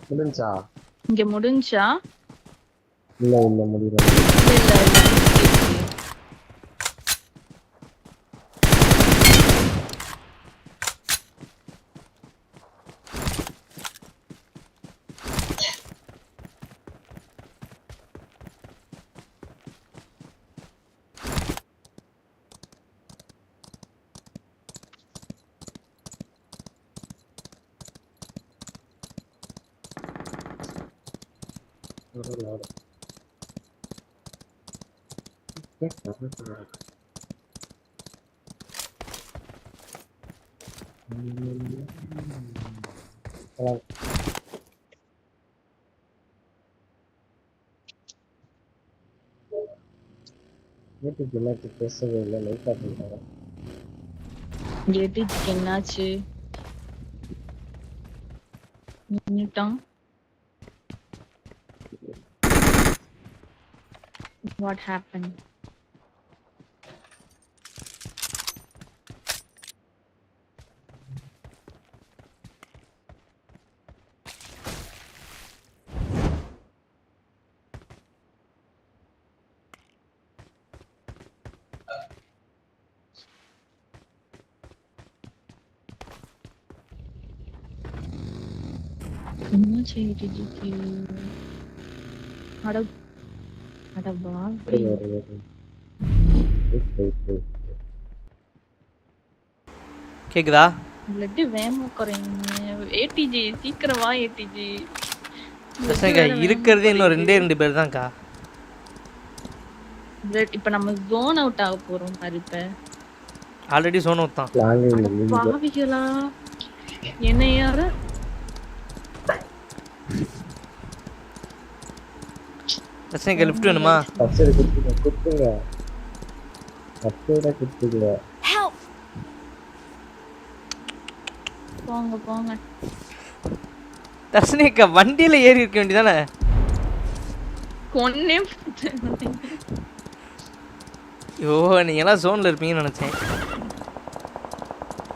முடிஞ்சா இங்க முடிஞ்சா? இல்ல முடியல. வீட்டுக்கு என்னாச்சு பேசவே இல்லை லைட்டா பண்ணிட்டாங்க. ஏடிஜிக்கு என்னாச்சு? நின்னுட்டான். What happened? என்னாச்சு ஏடிஜிக்கு? அட அடவா கேக்குதா? பிளட் வேகமா குறையுங்க. ஏடிஜி சீக்கிரம் வா ஏடிஜி. பிரச்சனைக்கா இருக்கிறதே இன்னும் 2 பேர் தான்க்கா. பிளட் இப்ப நம்ம ஜோன் அவுட் ஆக போறோம் பாரு. இப்ப ஆல்ரெடி சோன் அவுட் தான். பாவிகளா என்ன யார பிரச்சனைக்கா லிஃப்ட் வேணுமா? பச்சை குத்துங்க பச்சையில குத்துங்க. போங்க போங்க. தர்ஷினிக்கா வண்டியில ஏறி இருக்க வேண்டியதானே? கொன்னே ஐயோ நீங்க எல்லாம் ஜோன்ல இருப்பீங்கன்னு நினைச்சேன்.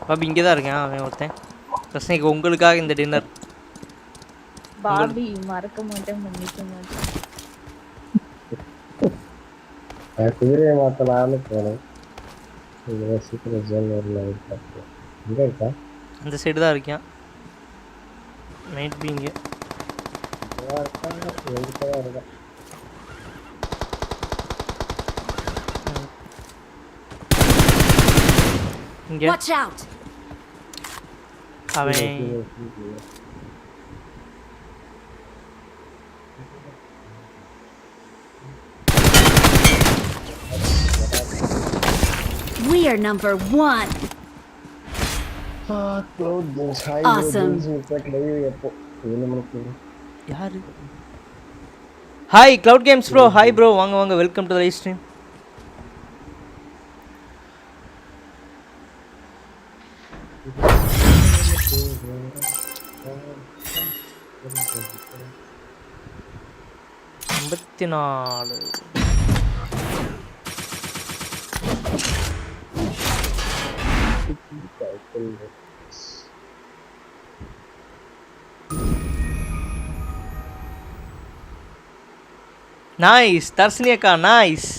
பாபி இங்கே தான் இருக்கேன். அவன் ஒருத்தன். தர்ஷினிக்கா உங்களுக்காக இந்த டின்னர். பாபி மறக்க மாட்டேன் மன்னிக்க மாட்டேன். குதிரையை மாத்தலாம்னு போனேன். சீக்கிரம் ஜோன் எங்க இருக்கா? அந்த சைடு தான் இருக்கேன். நைட் பீங்க இருக்கா. இங்க அவன் We are number 1. Awesome. யாரு? Hi cloud games bro. Hi bro, வாங்க வாங்க, welcome to the live stream. நாலு நைஸ் தர்ஷினி அக்கா, நைஸ்.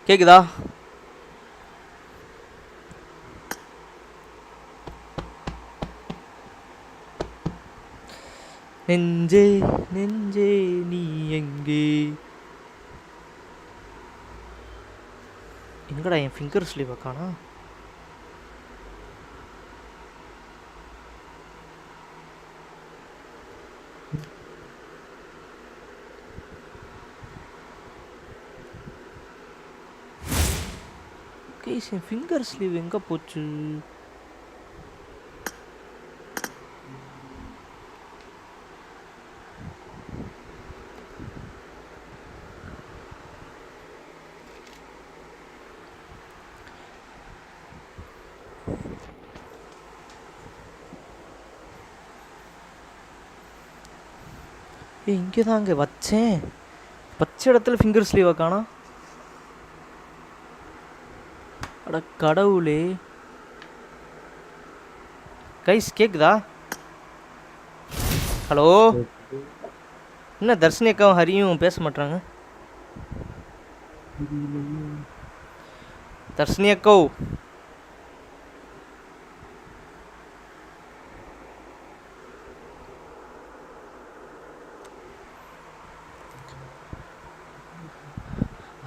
கேக்குதா? நெஞ்சே நெஞ்சே நீ எங்கே? எங்கடா என் ஃபிங்கர் ஸ்லீவ் காணா? கைஸ் என் ஃபிங்கர் ஸ்லீவ் எங்க போச்சு? இங்கே தான் அங்கே வச்சேன். வச்ச இடத்துல ஃபிங்கர் ஸ்லீவை காணா. அட கடவுளே. கைஸ் கேக்குதா? ஹலோ, என்ன தர்ஷினி அக்காவும் ஹரியும் பேச மாட்டாங்க? தர்ஷினி அக்கோ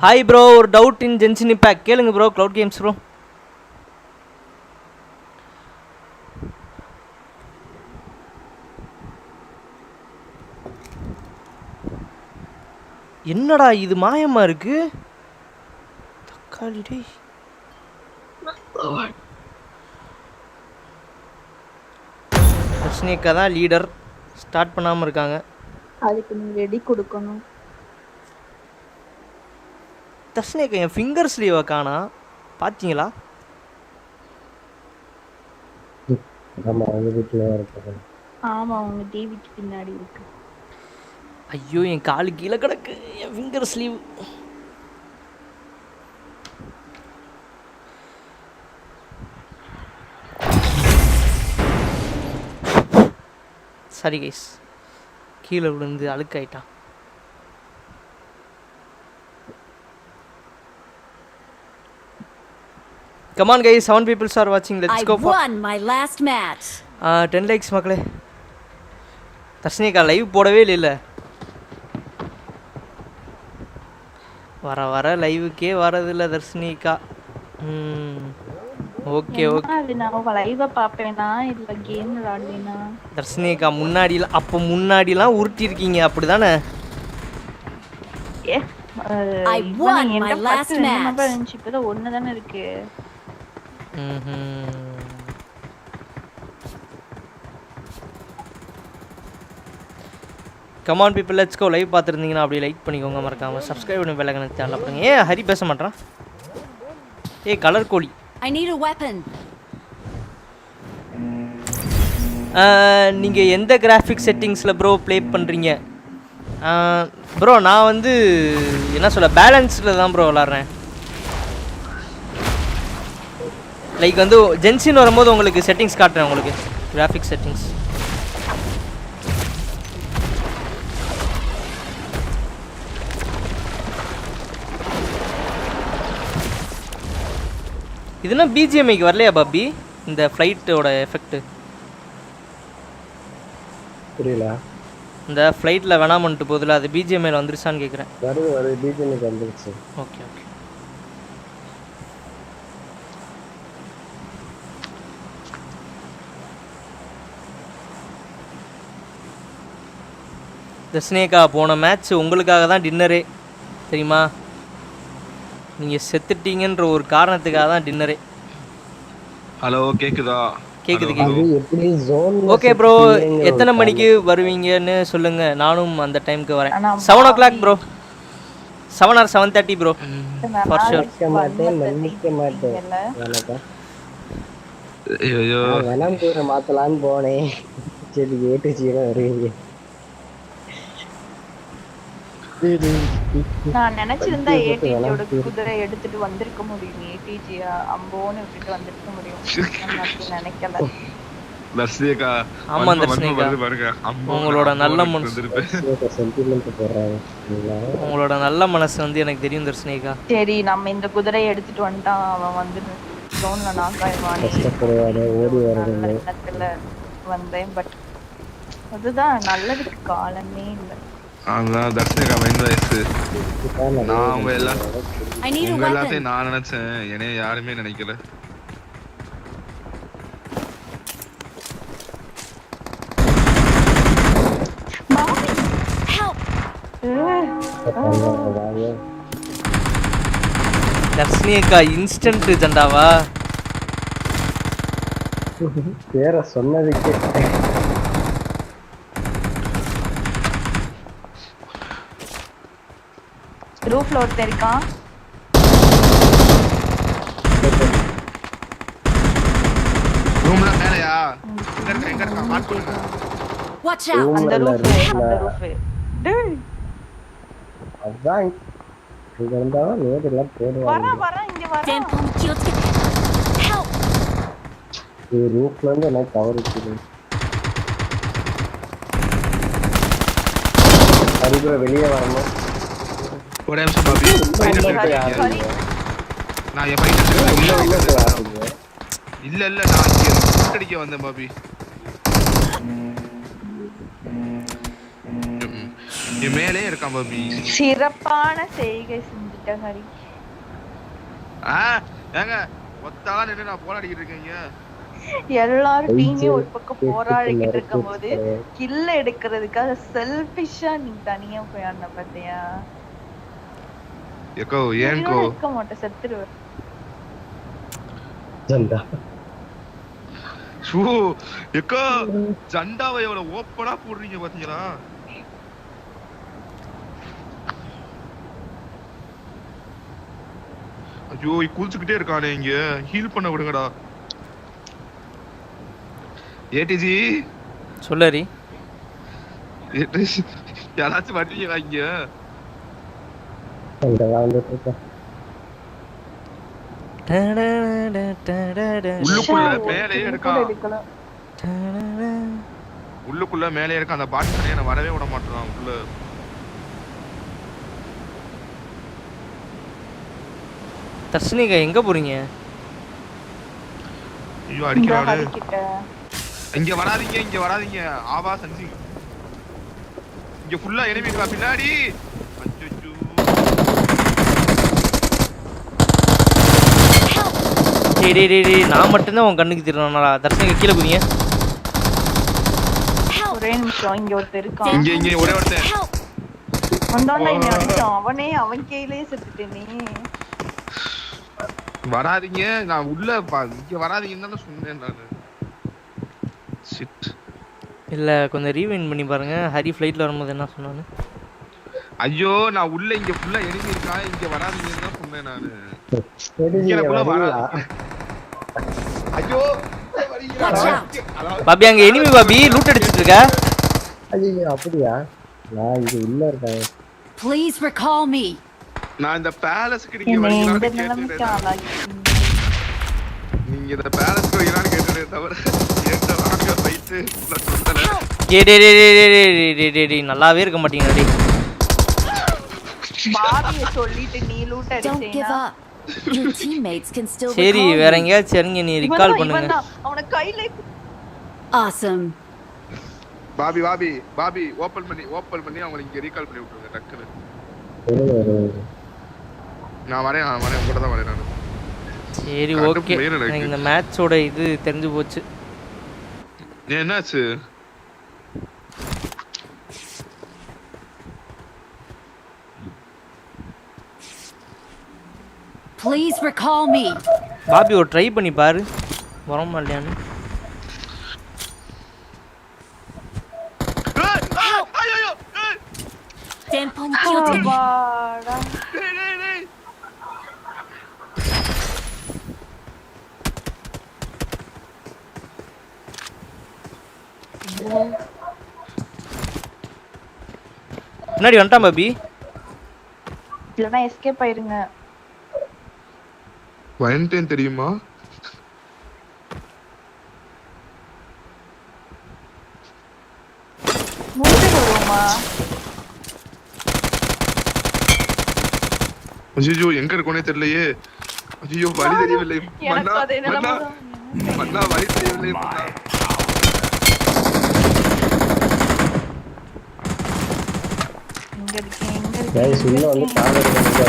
ஹாய் ப்ரோ, ஒரு டவுட் இன் ஜென்ஷன் இம்பேக்ட் கேளுங்க ப்ரோ. Cloud games bro. என்னடா இது மாயமா இருக்கு? தக்காளி டேய். தர்ஷினிகா தான் லீடர். ஸ்டார்ட் பண்ணாமல் இருக்காங்க. அதுக்கு நீ ரெடி கொடுக்கணும். தர்ஷினிகா என் ஃபிங்கர் ஸ்லீவை காணா, பார்த்தீங்களா? ஆமா அவங்க வீட்டுல இருக்காங்க. ஆமா அவங்க டிவிக்கு பின்னாடி இருக்கு. ஐயோ என் காலு கீழே கிடக்கு என் ஃபிங்கர் ஸ்லீவ். சரி கைஸ், கீழே விழுந்து அழுக்காயிட்டான். Come on guys, 7 people are watching. Let's go for won my last match. 10 likes மக்களே. தர்ஷினிகா லைவ் போடவே இல்லை. வர லைவுக்கே வரதில்லை தர்ஷினிகா. Okay okay. அது நான் லைவா பாப்பேனா இல்ல கேம் விளையாடுவேனா? தர்ஷினிகா முன்னாடிலாம் உருட்டி இருக்கீங்க அப்படிதானே? I won my last match. இப்பதான் ஒண்ணு தானே இருக்கு. Come on people, let's go. Live பார்த்துருந்தீங்கன்னா அப்படியே லைக் பண்ணிக்கோங்க, மறக்காம சப்ஸ்கிரைப் பண்ணி பெல் ஐகானை சேனல் பண்ணுங்க. ஏன் ஹரி பேச மாட்டான்? கலர் கோழி. I need a weapon. நீங்கள் எந்த கிராஃபிக் செட்டிங்ஸில் ப்ரோ ப்ளே பண்ணுறீங்க? ப்ரோ நான் வந்து என்ன சொல்ல பேலன்ஸில் தான் ப்ரோ விளாட்றேன். லைக் வந்து ஜென்ஷின் வரும்போது உங்களுக்கு செட்டிங்ஸ் காட்டுறேன், உங்களுக்கு கிராஃபிக் செட்டிங்ஸ். இதுனா பிஜிஎம்ஐக்கு வரலையா பாபி இந்த ஃப்ளைட்டோட எஃபெக்ட்? புரியல. இந்த ஃப்ளைட்டில் வேணாமன்ட்டு போதில்ல, அது பிஜிஎம்ஐயில் வந்துருச்சான்னு கேட்குறேன். வருது பிஜிஎம்ஐக்கு வந்துருச்சு. Okay okay. தர்ஷினிகா போன மேட்ச் உங்களுக்காக தான் டின்னரே தெரியுமா? நீங்கள் செத்துட்டீங்கன்ற ஒரு காரணத்துக்காக தான் டின்னரே. ஹலோ கேக்குதா? கேக்குது. எப்படி ஜோன்? ஓகே ப்ரோ, எத்தனை மணிக்கு வருவீங்கன்னு சொல்லுங்க, நானும் அந்த டைமுக்கு வரேன். 7 o'clock bro. 7 or 7:30 bro for sure. மன்னிக்க மாட்டேன். ஐயோ வேணாம் கூட மாத்தலான்னு போனேன். சரி ஏடிஜில வருவீங்க. நான் நினைச்சிருந்தா ஏடிஜியோட குதிரை எடுத்துட்டு வந்திருக்க முடியும். ஏடிஜி அம்போன்னு விட்டுட்டு வந்திருக்க முடியும். நான் நினைக்கல. தர்ஷினிகா ஆமா தர்ஷினிகா, உங்களோட நல்ல மனசு, உங்களோட நல்ல மனசு வந்து எனக்கு தெரியும் தர்ஷினிகா. சரி நம்ம இந்த குதிரையை எடுத்துட்டு வந்துட்டான், அவன் வந்து ஜோன்ல நாக்காய்வானே ஓடி வரதுல வந்தேன். பட் அதுதான் நல்லதுக்கு காலமே இல்லை. அதான் தர்ஷினிகா மைண்ட் வாய்ஸ். நான் உங்க எல்லாத்தையும் நான் நினைச்சேன், என்னைய யாருமே நினைக்கல. தர்ஷினிகா இன்ஸ்டன்ட் ஜெண்டாவா? பேரை சொன்னதுக்கே ரூஃப்ல ஒருத்தர் இருக்கான். ரூம்ல மேலயா? எங்க இருக்கா மார்க் பண்ணுங்க. Watch out. அந்த ரூஃப். டேய் அதான் இங்க இருந்தா நேரா எல்லாம் போடுவாங்க. வர இங்க வர. Help. இந்த ரூஃப்ல இருந்து நான் கவர் இருக்கு. அதுக்கு வெளியே வரணும். ஒரே நிமிஷம் பாபி. நான் என் பையன் இல்ல நான் இங்க அடிக்க வந்தேன் பாபி. மேலே இருக்கான் பாபி. சிறப்பான செய்கை செஞ்சுட்ட மாட்டிக்கிட்டேன் ஹரி. ஏங்க ஒத்தாளா நின்னு நான் போராடிக்கிட்டு இருக்கீங்க. எல்லாரும் டீமே ஒரு பக்கம் போராடிக்கிட்டு இருக்கும்போது கில்ல எடுக்கிறதுக்காக செல்ஃபிஷா நீ தனியா போய் ஆன பாத்தியா? ஏக்கோ ஏன்கோ இருக்க மாட்டேன் செத்துருவ. ஜண்டா ஷூ ஏக்கோ ஜண்டாவை எவ்வளவு ஓப்பனா போடுறீங்க பாத்தீங்களா? ஐயோ குளிச்சுக்கிட்டே இருக்கானே இங்க ஹீல் பண்ண விடுங்கடா. ஏடிஜி சொல்லரி யாராச்சும் வரீங்களா இங்க? உள்ளுக்குள்ள மேலே இருக்கான், உள்ளுக்குள்ள மேலே இருக்க அந்த பாட்டு என்ன வரவே விட மாட்டான் உள்ள. தர்ஷினிகா எங்க போறீங்க? ஐயோ அடிக்கிறானே. இங்க வராதீங்க, இங்க வராதீங்க. ஆவா சஞ்சி இங்க ஃபுல்லா எனிமி இருக்கா பின்னாடி. அச்சச்சோ டேய் நான் மட்டும் தான் உன் கண்ணுக்கு தெரியறனால தர்ஷினிகா கீழ குதிங்க. ஒரே நிமிஷம் இங்க ஒருத்தர் இருக்கான். இங்க ஒரே ஒருத்தன் வந்தானே என்ன அடிச்சான். அவன் கையிலே செத்துட்டேனே. வராதீங்க நான் உள்ள இங்க வராதீங்கன்னு தானே சொன்னேன் நானு. ஷிட் இல்ல கொஞ்சம் ரீவைண்ட் பண்ணி பாருங்க. ஹரி ஃளைட்ல வரும்போது என்ன சொன்னானு. ஐயோ நான் உள்ள இங்க ஃபுல்லா எனிமி இருக்கா, இங்க வராதீங்கன்னு தான் சொன்னேன் நானு. ஐயோ பாபி அங்க எனிமி பாபி லூட் அடிச்சிட்டு இருக்க. ஐயோ அப்படியா? நான் இங்க உள்ள இருக்கேன். Please recall me. நான் இந்த பேலஸ்க்கு நீங்க வரீங்களான்னு கேட்டேன். நீங்க இந்த பேலஸ்க்கு வரீங்களான்னு கேட்டேன் தவிர ஏன்டா வாங்க ஃபைட் சொல்லல. டேய் நல்லாவே இருக்க மாட்டீங்க டேய். பாபியை சொல்லிட்டு நீ loot Don't give அடிச்சேனா? up. Your teammates can still சரி recall வேற you. எங்கயாச்சும் இறங்கி நீ ரிகால் பண்ணுங்க. அவன கையில Awesome. பாபி ஓபன் பண்ணி அவங்களை இங்க ரீகால் பண்ணி விட்டுருங்க டக்குன்னு. நான் வரேன் உங்ககிட்ட தான் வரேன் நான். சரி ஓகே இந்த மேட்சோட இது தெரிஞ்சு போச்சு. என்னாச்சு? Please recall me. பாபி ஒரு ட்ரை பண்ணி பாரு வரமா இல்லையான்னு. Tempon killed me. பாடா முன்னாடி வந்துட்டான் பாபி. இல்லனா எஸ்கேப் ஆயிருங்க. வந்துட்டேன் தெரியுமா? மூணு வருமா? ஐயோ எங்க இருக்கோனே தெரியலையே. ஐயோ வழி தெரியவில்லை. எனக்கு அதே நிலைமை மன்னா வழி தெரியவில்லை மன்னா. எங்க இருக்கீங்க? गाइस உள்ள வந்து காவர் எடுங்க.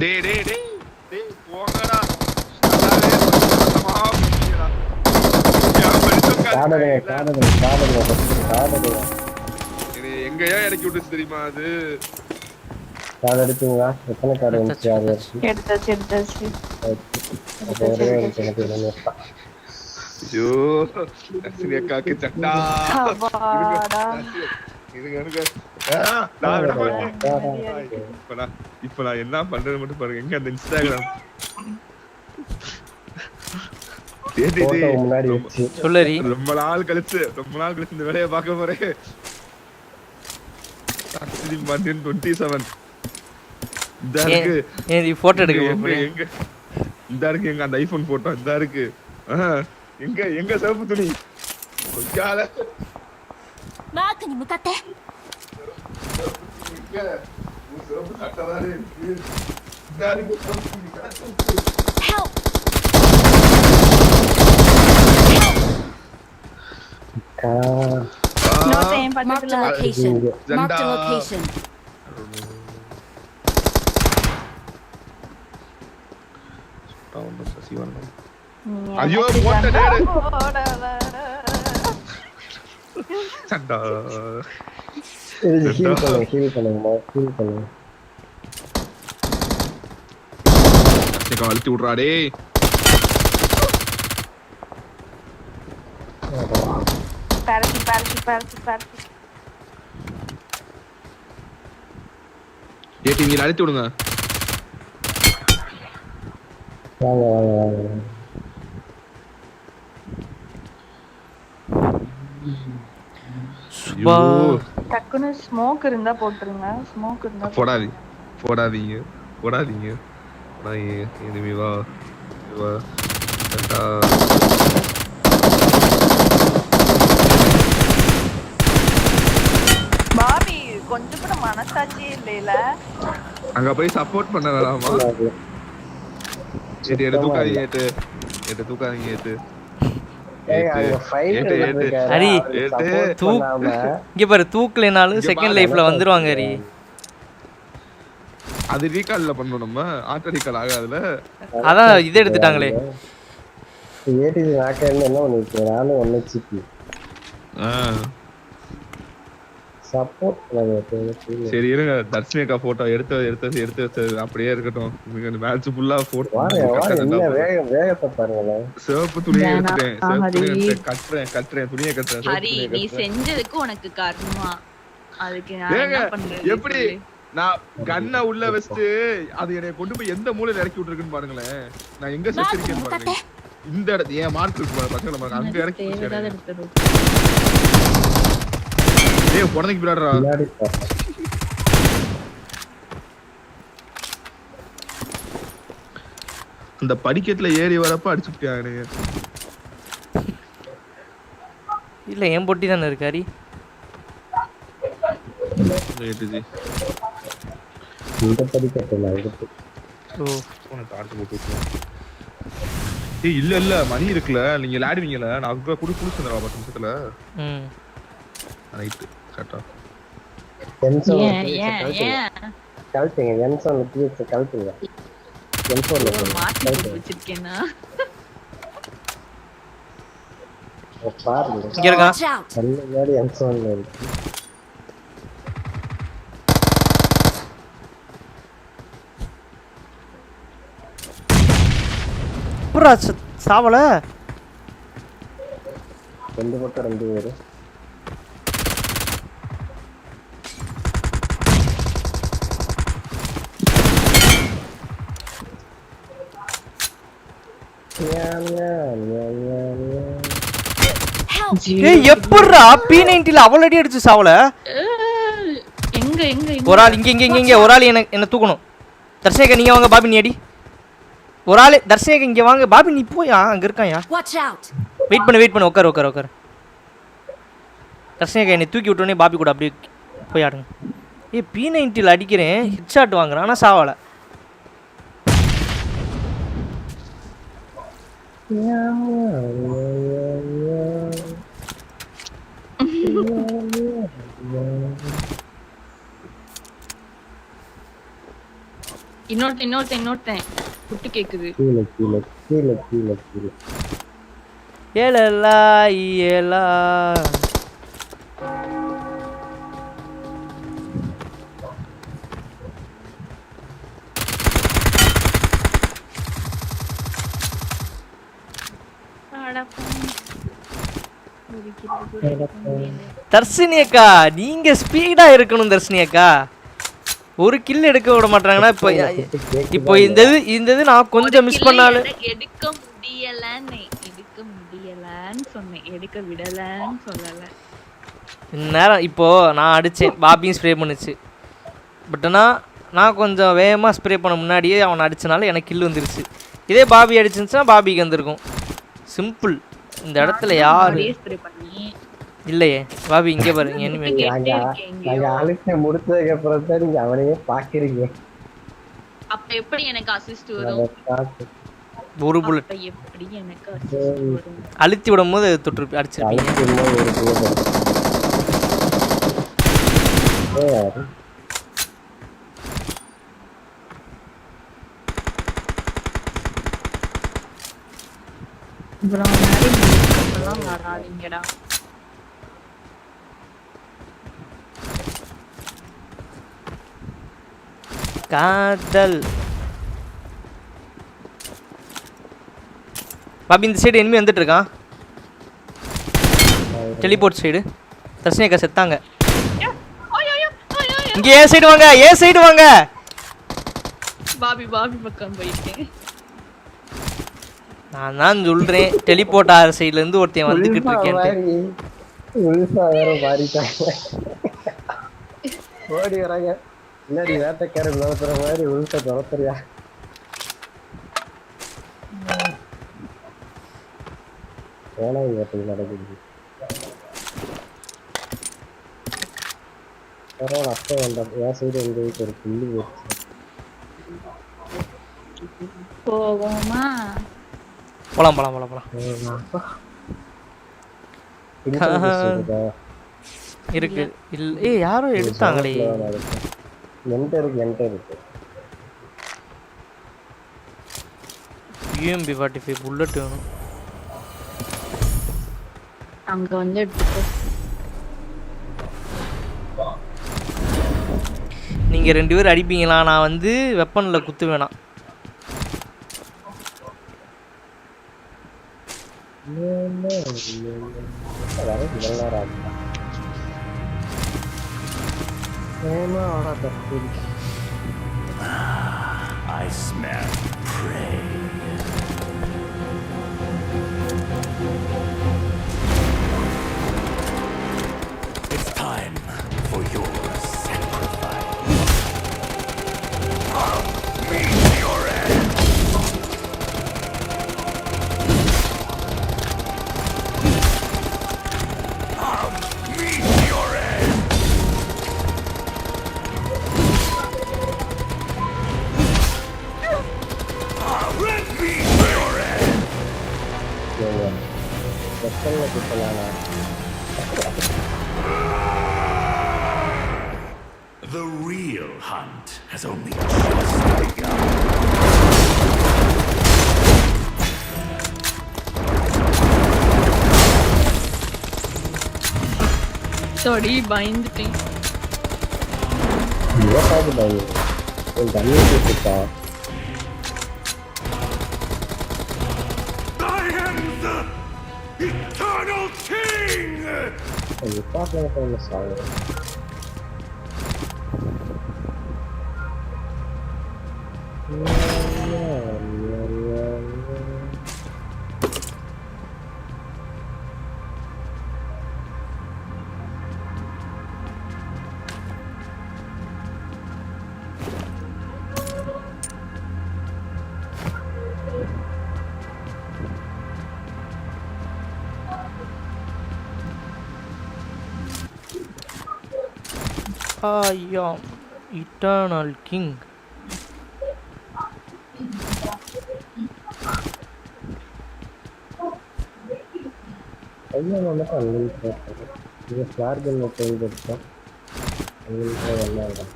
டேய் போங்கடா. காடுங்க. இது எங்கயா இறக்கி விட்டுச்சு தெரியுமா அது? காடு எடுத்தீங்களா? எத்தனை காடு வந்துச்சு? எடுத்தாச்சு. ஐயோ அக்காக்கு சட்டா இப்ப நான் என்ன பண்றது மட்டும் பாருங்க. எங்க அந்த இன்ஸ்டாகிராம் சொல்லரி ரொம்ப நாள் கழிச்சு இந்த வேலையை பார்க்க போறேன். 27 இந்த இருக்கு. ஏய் போட்டோ எடுக்க போறேன். எங்க இந்த இருக்கு எங்க அந்த ஐபோன் போட்டோ இந்த இருக்கு. எங்க சிவப்பு துணி கொஞ்சால மார்க் நீ முகத்தை சிவப்பு சட்டதாரி இந்த இருக்கு. help. No N Marked a பக்கத்துல location. Marked a Janda. location. ஐயோ எனக்கு போட்ட ஜண்டா நேரு போடல. சண்டா இது ஹீல் பண்ணுங்கம்மா ஹீல் பண்ணுங்க. அழுத்தி விட்றா டேய். பாரசி. ஏடி நீங்க அழுத்தி விடுங்க. வாங்க. சுபா. டக்குன்னு ஸ்மோக் இருந்தா போட்டுருங்க. ஸ்மோக் இருந்தா போடாதீங்க. இனிமே வா சண்டா. பாபி கொஞ்சம் கூட மனசாட்சியே இல்லைல. அங்க போய் சப்போர்ட் பண்ண வேணாமா? ஏடி எடுத்து தூக்காதீங்க ஏட்டு. ஹரி இங்க பாரு, தூக்கலைனாலும் செகண்ட் லைஃப்ல வந்துருவாங்க ஹரி. அது ரீகால்ல பண்ணணும், நம்ம ஆட்டோ ரீகால் ஆகாதுல. அதான் இது எடுத்துட்டாங்களே. ஏடிசி நாக்கன்னு என்ன பண்ணிருக்கேன் நானும் ஒன்னுச்சிக்கு சப்போர்ட் பண்ணுங்க. சரி இருங்க, தர்ஷினிகா போட்டோ எடுத்து அப்படியே இருக்கட்டும். இந்த மேட்ச் ஃபுல்லா போட்டோ என்ன வேகத்தை பாருங்களேன். சிவப்பு துணியை எடுத்துட்டேன். கட்டுறேன் துணியை கட்டுறேன். ஹரி நீ செஞ்சதுக்கு உனக்கு கர்மா. அதுக்கு நான் என்ன பண்றது? எப்படி நான் கண்ணை உள்ள வச்சுட்டு அது என்னைய கொண்டு போய் எந்த மூலையில இறக்கி விட்டுருக்குன்னு பாருங்களேன். நான் எங்க செஞ்சிருக்கேன்னு பாருங்க. இந்த இடத்துல என் மார்க் இருக்கு பசங்களை பாருங்க, அங்க இறக்கி விட்டுருக்கேன். ஏய் குழந்தைக்கு விளையாடுறா. அந்த படிக்கட்டுல ஏறி வரப்ப அடிச்சுட்டாங்க. இல்ல என் பொட்டி தானே இருக்காரி. இந்த படிக்கட்டுல இருக்கு. ஏய் இல்ல மணி இருக்குல, நீங்க விளையாடுவீங்கல, நான் அதுக்கு குடுக்குறேன் 10 நிமிஷத்துல. ரைட் கரெக்ட்டா. கல்ட்டிங்க என்சோன் டிஎக்ஸ் கல்ட்டிங்க. என்சோன்ல மாத்தி வச்சிருக்கேனா? பாருங்க இங்க இருக்கா? நல்ல மாதிரி என்சோன்ல இருக்கு. புரா சாவல. ரெண்டு பக்கம் 2 பேரு. ஏய் எப்பறா P90ல அவளடி அடிச்சு சாவல. எங்க ஒரு ஆள் இங்க ஒரு ஆள் என்ன தூக்கணும். தர்ஷேகா நீங்க வாங்க, பாபி நீ அடி. ஒரு ஆள் தர்ஷேகா இங்க வாங்க, பாபி நீ போயா, அங்க இருக்காயா. வெயிட் பண்ணு உட்கார். தர்ஷேகா என்னை தூக்கி விட்டோனே பாபி கூட அப்படியே போய் ஆடுங்க. ஏய் P90ல அடிக்கிறேன், ஹிட் ஷாட் வாங்குறேன், ஆனா சாவல. இன்னொருத்தன் குட்டு கேக்குது. கீழே ஏலலா ஏலா. தர்ஷினி அக்கா நீங்க ஸ்பீடா இருக்கணும். தர்ஷினி அக்கா ஒரு கில் எடுக்க விட மாட்டாங்கன்னா இப்போ இந்த இது நான் கொஞ்சம் மிஸ் பண்ணாலும் எடுக்க முடியலன்னு சொன்னேன், எடுக்க விடலன்னு சொல்லல. நேரம் இப்போ நான் அடிச்சேன், பாபியும் ஸ்ப்ரே பண்ணுச்சு. பட் ஆனால் நான் கொஞ்சம் வேகமாக ஸ்ப்ரே பண்ண முன்னாடியே அவனை அடிச்சனால எனக்கு கில் வந்துருச்சு. இதே பாபி அடிச்சுன்னா பாபிக்கு வந்திருக்கும். சிம்பிள். இந்த இடத்துல யாரு இல்லையே. பாபி இங்கே பாருங்க, அழுத்த முடிச்சதுக்கு அப்புறம் தான் நீங்க அவனையே பாக்குறீங்க. அப்ப எப்படி எனக்கு அசிஸ்ட் வரும்? ஒரு புல்லட் எப்படி எனக்கு அசிஸ்ட் வரும்? அழுத்தி விடும் போது தொட்டு அடிச்சிருப்பீங்க. யாரு bro மேரி வராதீங்கடா. காதல் பாபி இந்த சைடு எனிமி வந்துட்டு இருக்கான். டெலிபோர்ட் சைடு தர்ஷினி அக்கா செத்தாங்க. இங்க ஏ சைடு வாங்க, ஏ சைடு வாங்க. பாபி பக்கம் போயிட்டேன். நான் தான் சொல்றேன் டெலிபோர்ட் ஆகிற சைடுல இருந்து ஒருத்தன் வந்துகிட்டு இருக்கேன்ட்டு. உல்ஃபா வேற மாறிட்டாங்க. ஓடி வராங்க. முன்னாடி வேட்டைக்காரன் துரத்துற மாதிரி உல்ஃபா துரத்துறியா? ஏன்னா வேட்டை நடக்குது. பரவாயில்ல, அப்போ வேண்டாம். என் சைடு எங்க வீட்டு ஒரு புள்ளி போச்சு. போவோமா? போலாம். இருக்கு இல்ல ஏய் யாரோ எடுத்தாங்களே. என்கிட்ட இருக்கு UMP 45 புல்லட் வேணும். அங்க வந்து எடுத்துக்கோ. நீங்க 2 பேர் அடிப்பீங்களா? நான் வந்து வெப்பன்ல குத்து வேணாம். I smell prey. It's time for your sacrifice. Meet your end. Meet your end. Let me your end. The real hunt has only just begun. Sorry, பயந்துட்டேன். இவக்காவது பயம். என் தண்ணியை கொடுத்தா I am the eternal king. பார்க்க சாங்க. I am eternal king. ஐயா மட்டும் unlimited இது ஃபிளார் கன் டைம் எடுத்தோம். அன்லிமிட்டட் எல்லாம்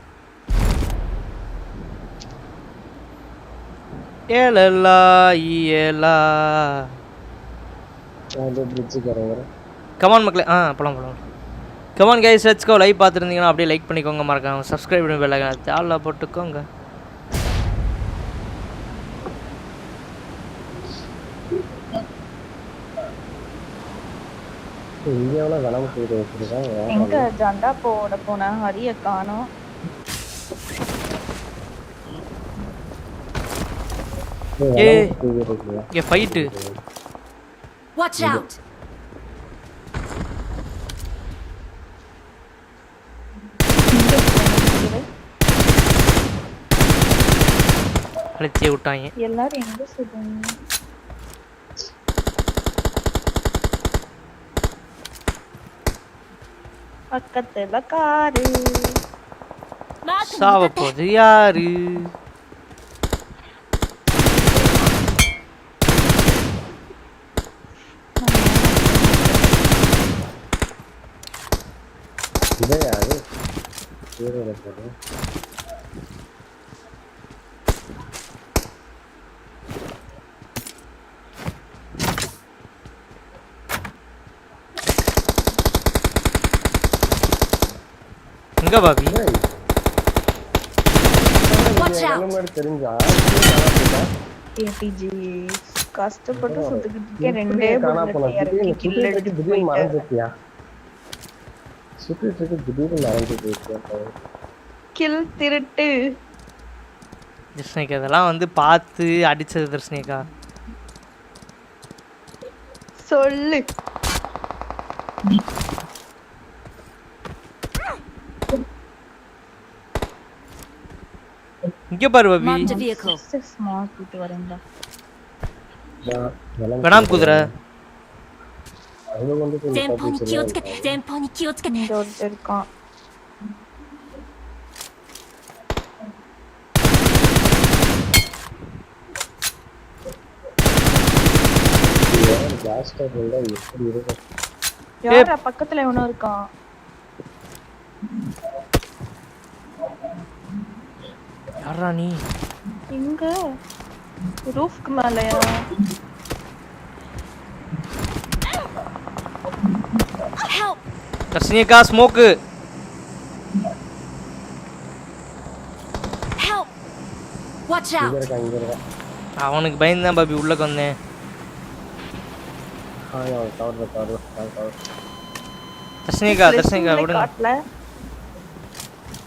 ஏலலா ஏலா. அது பிரிட்ஜ் கரங்கற. கமான் மக்களே. போலாம். Come on guys, let's go. Live பார்த்துருந்தீங்கன்னா அப்படியே லைக் பண்ணிக்கோங்க, மறக்காம சப்ஸ்கிரைப் பண்ணி பெல் ஐகானை ஆல்ல போட்டுக்கோங்க. இந்தியாவுல வனம் போயிட்டு வச்சிருக்காங்க. எங்க ஜண்டா போட போனா ஹரிய காணோம். இங்க ஃபைட். Watch out! அழைச்சி விட்டாங்க. எல்லாரும் எங்க சொல்றீங்க? பக்கத்துல காரு. சாவ போது யாரு? இது யாரு? ஹீரோல போடு. எங்க பாபி Watch out. என்ன மாதிரி தெரிஞ்சா ATG கஷ்டப்பட்டு சுத்திக்கிட்டு இருக்கேன். ரெண்டே காணா bullet போன இறக்கி kill திடீர்னு அடிச்சு திடீர்னு போயிட்டாரு. மறைஞ்சிட்டியா சுத்திட்டு இருக்கு திடீர்னு மறைஞ்சு போயிட்டியா கில் திருட்டு. தர்ஷனிகா இதெல்லாம் வந்து பார்த்து அடிச்சது தர்ஷனிகா. சொல்லு. இங்க பாரு Bobby. Marked a vehicle. Smart விட்டு வரேன்டா. வேணாம் குதிரை. அது வந்து前方に気をつけて、前方に気をつけて。 இங்க ஒருத்தர் இருக்கான். பிளாஸ்டர் உள்ள எப்படி இருக்கு யாரா பக்கத்துல எவனோ இருக்கான். யாரா நீ? எங்க ரூஃப்க்கு மேலயா? Help! தர்ஷனிகா ஸ்மோக்கு. Help! Watch இங்க out! இருக்கா இங்க இருக்கா அவனுக்கு பயந்து தான் பாபி உள்ளக்கு வந்தேன். கவர் தர்ஷனிகா தர்ஷனிகா விடுங்க. காட்ல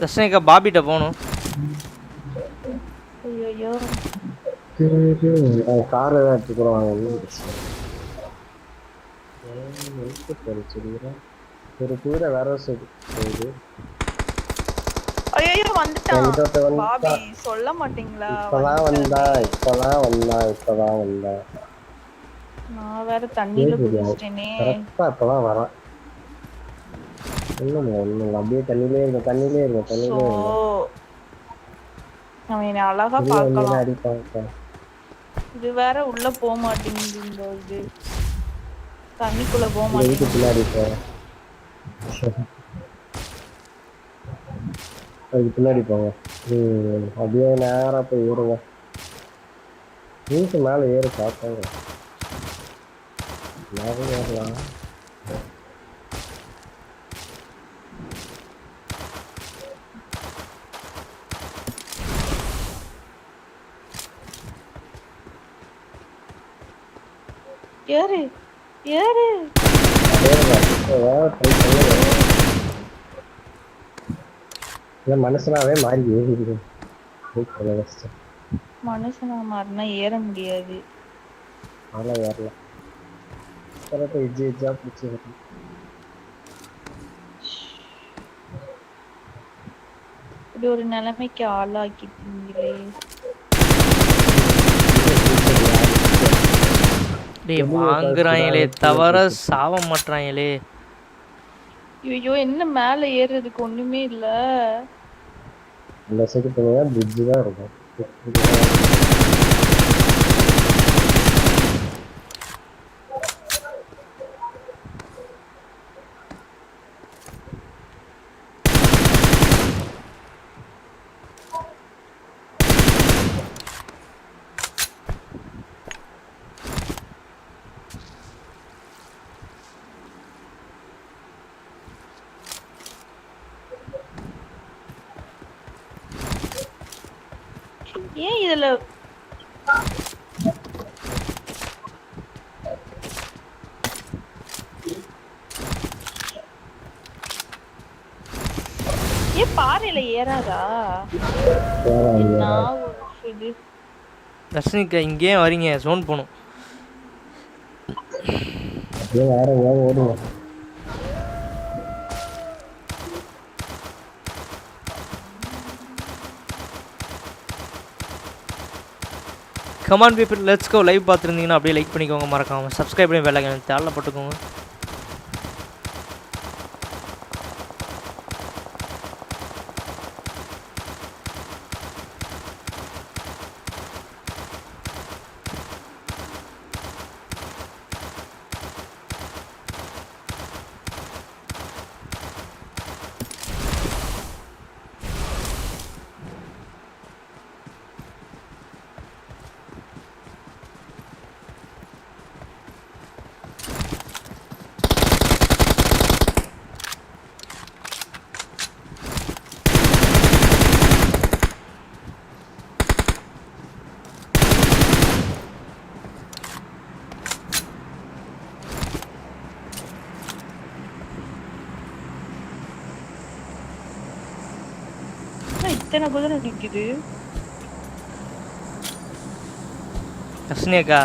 தர்ஷனிகா பாபிட்ட போகணும். ஐயோ கார் ஏதாவது எடுத்துக்கிறோம் ஒரு குதிரை வேற போகுது. ஐயோ வந்துட்டான். என்கிட்ட பாபி சொல்ல மாட்டீங்களா? இப்பதான் வந்தா நான் வேற தண்ணில குதிச்சிட்டேனே. கரெக்டா இப்பதான் வரான். ஒண்ணும் அப்படியே தண்ணிலே இருங்க சோ அவன் என்ன அழகா பார்க்கலாம். அடிப்பாங்க. இது வேற உள்ள போக மாட்டேங்குது. இந்த இது தண்ணிக்குள்ள போக இதுக்கு மாட்டேங்குது. பின்னாடி போறேன். அதுக்கு பின்னாடி போங்க. அப்படியே நேரா போய் ஏறுங்க. வீட்டு மேல ஏறு பார்த்தாங்க. மேலே ஏறலாம். ஏறு ஏறு. மனுஷனாவே மாறி ஏறிடுது. மனுஷனா மாறினா ஏற முடியாது. அதெல்லாம் ஏறலாம். கரெக்டா இஜ்ஜா பிடிச்சி வரணும். இப்படி ஒரு நிலைமைக்கு ஆளாக்கிட்டீங்களே. டேய் வாங்குறாங்களே தவிர சாவ மாட்டாங்களே. ஐயோ என்ன மேல ஏறுறதுக்கு ஒண்ணுமே இல்ல. அந்த சைடு போனா பிரிட்ஜ் தான் இருக்கும். ஏன் இதுல ஏன் பாறையில ஏறாதா? என்ன ஒரு இது. தர்ஷனிகா இங்கே வரீங்க ஜோன் போகணும். அப்படியே வேற எங்கேயாவது ஓடுங்க. Come on people let's go. Live பார்த்துருந்தீங்கன்னா அப்படியே லைக் பண்ணிக்கோங்க, மறக்காம சப்ஸ்கிரைப் பண்ணி வேலை தேவையில்ல போட்டுக்கோங்க. இத்தனை குதிரை நிக்குது. தர்ஷினி அக்கா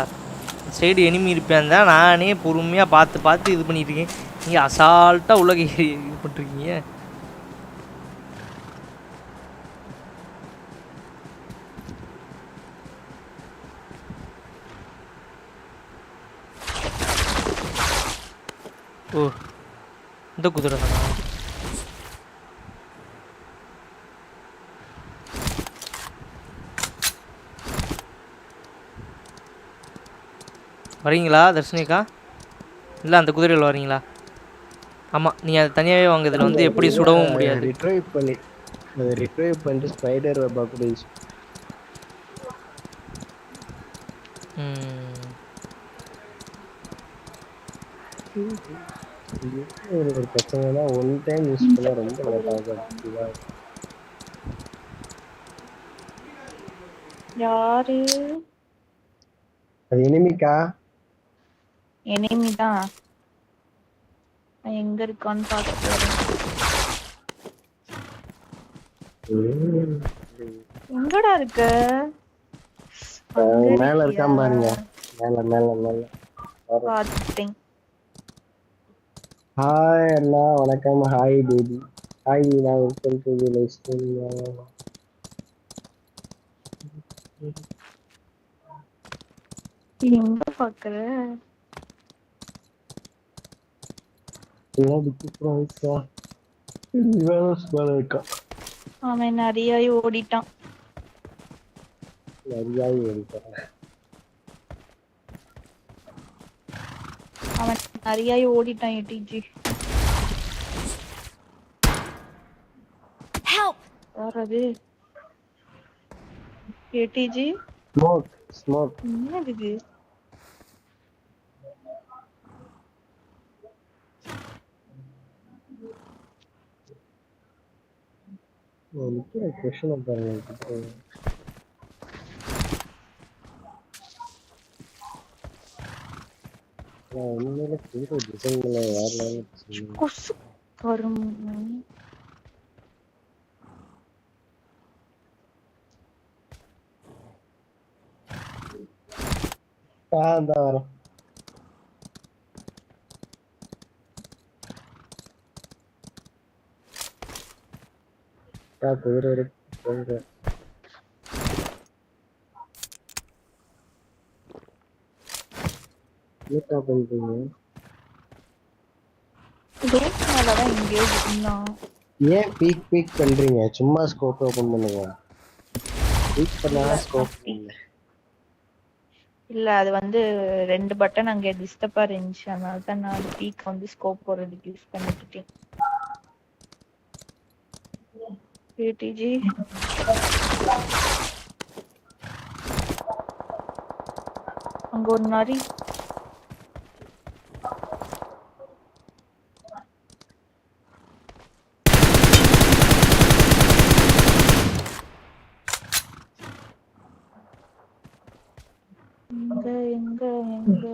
சைடு எனிமி இருப்பேன் தான் நானே பொறுமையாக பார்த்து பார்த்து இது பண்ணிட்டு இருக்கேன். நீங்கள் அசால்ட்டாக உள்ள இது பண்ணிருக்கீங்க. ஓ இந்த குதிரை தானா? வரீங்களா தர்ஷினிக்கா? இல்லை அந்த குதிரையில் வரீங்களா? ஆமாம் நீங்கள் அது தனியாகவே வாங்க. இதில் வந்து எப்படி சுடவும் முடியாது. ரிட்ரைவ் பண்ணி அதை ரிட்ரைவ் பண்ணிட்டு ஸ்பைடர் வெப்பா கூட யூஸ் ஒரு பிரச்சனைனா ஒன் டைம் யூஸ் பண்ணால் ரொம்ப லேட்டாக. யாரு? அது எனிமிக்கா? எனிமி தான். நான் எங்க இருக்கான்னு பார்க்க போறேன். எங்கடா இருக்க? மேல இருக்காம பாருங்க. மேல மேல மேல பார்த்துட்டேன். ஹாய் அண்ணா வணக்கம். Hi baby. ஹாய் நான் welcome to the live stream. எங்க பாக்குற? அவன் நிறைய ஓடிட்டான். அவன் நிறைய ஓடிட்டான். ADG Help! யாரது? ADG smoke smoke. என்னது இது? கொஸ்டின் பாருங்க. உண்மையில கீழே டிசைன்ல வேற கொசு வரும். அந்த வரும். குதிரை போங்க. என்ன பண்றீங்க? மேலதான் எங்கேயோ இருந்தான். ஏன் பீக் பீக் பண்றீங்க? சும்மா ஸ்கோப் ஓபன் பண்ணுங்க. பீக் பண்ணா ஸ்கோப் இல்ல அது வந்து 2 பட்டன் அங்க டிஸ்டர்பா இருந்துச்சு. அதனால தான் நான் பீக் வந்து ஸ்கோப் போடுறதுக்கு யூஸ் பண்ணிக்கிட்டேன். ஏடிஜி அங்க ஒரு நரி. எங்க எங்க எங்க?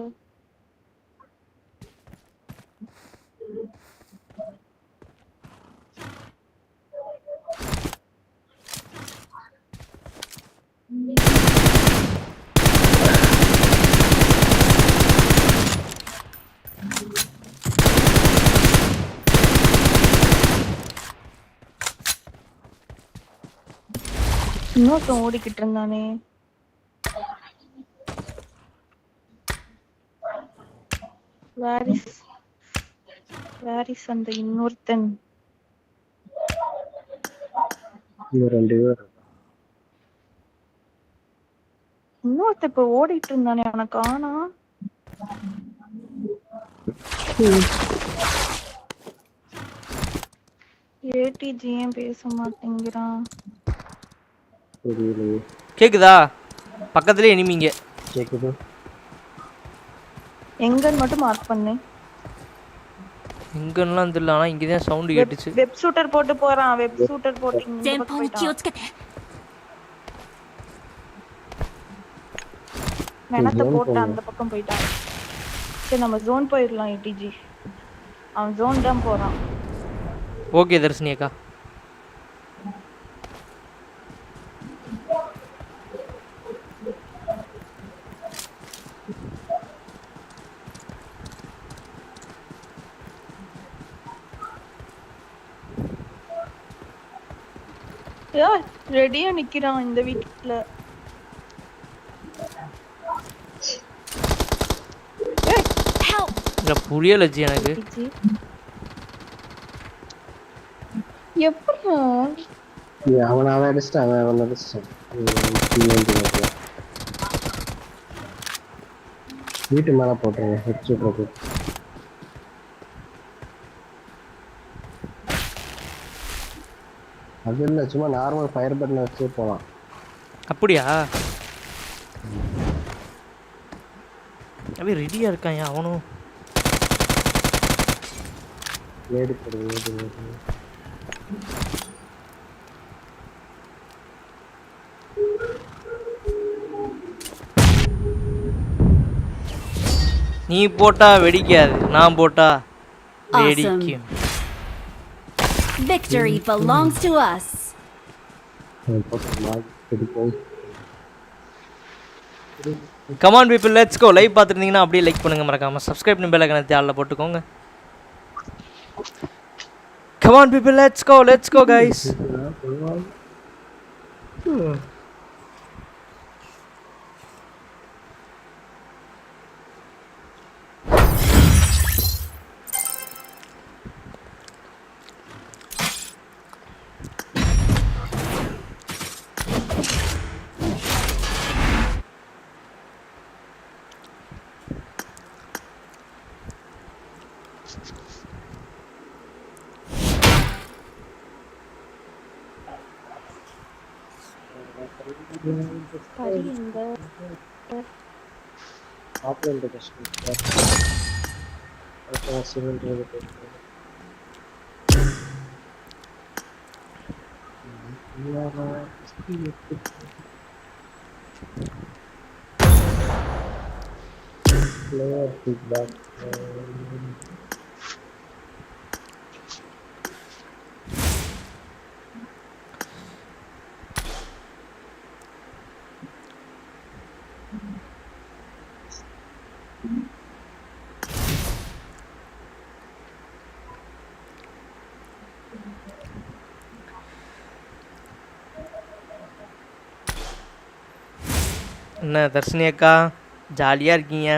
இன்னொருத்தன் ஓடிக்கிட்டு இருந்தானே. Where is அந்த இன்னொருத்தன்? இன்னொருத்த இப்ப ஓடிட்டு இருந்தானே அவனை காணா. ஏடிஜி ஏன் பேச மாட்டேங்கிறான்? கேக்குதா? பக்கத்துலயே எனிமிங்க. கேக்குது. எங்கன்னு மட்டும் மார்க் பண்ணு. எங்கன்னலாம் தெரியல. ஆனா இங்கதான் சவுண்ட் கேட்டுச்சு. வெப் ஷூட்டர் போட்டு போறான். வெப் ஷூட்டர் போட்டு இந்த 前 பக்கம் 方に気を போயிட்டான். つけて。 மெனத்த போட்டு அந்த பக்கம் போயிட்டான். சரி நம்ம ஜோன் போயிடலாம். ஏடிஜி அவன் ஜோன் தான் போறான். ஓகே தர்ஷினி அக்கா. ரெடியா நிக்கிறான் இந்த வீட்டுல. Help! இல்ல புரியல ஜி எனக்கு. எப்போ அவன் அடிச்சிட்டான். அவன் அடிச்சிட்டான். வீட்டு மேல போட்டுருங்க. Head shoot. அது இல்லை, சும்மா நார்மல் ஃபயர் பட்டனை வச்சு போகலாம். அப்படியா? அவன் ரெடியா இருக்கான் அவனும். லேடி போடுது. நீ போட்டா வெடிக்காது, நான் போட்டா வெடிக்கும். Victory belongs to us. Come on people, let's go. Live பார்த்துருந்தீங்கன்னா அப்படியே லைக் பண்ணுங்க, மறக்காம சப்ஸ்கிரைப் பண்ணி பெல் ஐகானை ஆல்ல போட்டுக்கோங்க. Come on people, let's go guys. என்ன தர்ஷினி அக்கா ஜாலியாக இருக்கீங்க?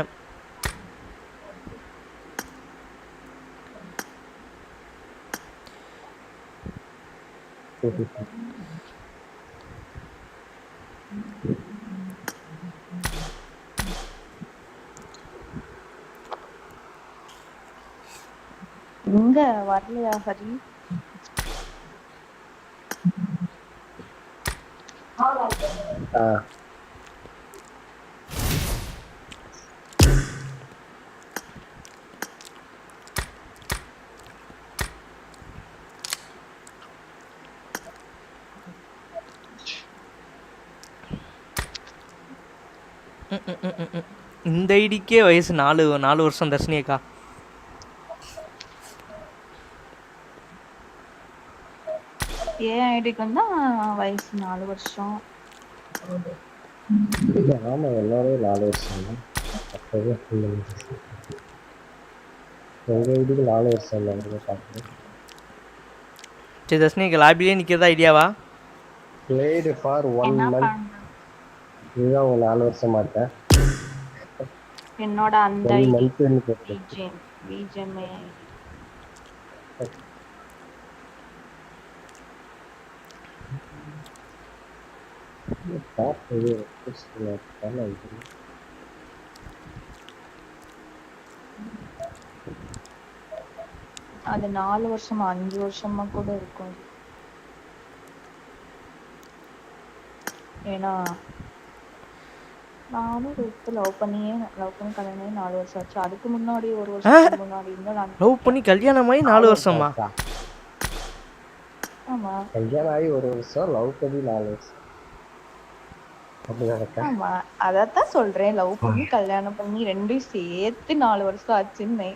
இங்க வரலையா ஹரி? இந்த ஐடிக்கே வயசு 4 வருஷம் தர்ஷினி அக்கா. ஏன் ஐடிக்கு வந்தா வயசு 4 வருஷம். ஆமா, எல்லாரும் 4 வருஷம் தான். எங்க ஐடிக்கு 4 வருஷம் இல்லை. சரி தர்ஷினி அக்கா லாபிலே நிற்கிறதா ஐடியாவா? Played for 1 month. இதுதான் உங்க 4 வருஷம் மாட்டேன். என்னோட அந்த Bgmi அது 4 வருஷமா 5 வருஷமா கூட இருக்கும். ஏன்னா நானும் லவ் பண்ணி கல்யாணம் 4 வருஷம் ஆச்சு. அதுக்கு முன்னாடி 1 வருஷத்துக்கு முன்னாடி லவ் பண்ணி கல்யாணம் ஆகி 4 வருஷமா? ஆமா, கல்யாணம் ஆகி 1 வருஷம், லவ் பண்ணி 4 வருஷம். ஆமா, அதத்தான் சொல்றேன். லவ் பண்ணி கல்யாணம் பண்ணி ரெண்டும் சேர்த்து 4 வருஷம் ஆச்சுன்னு.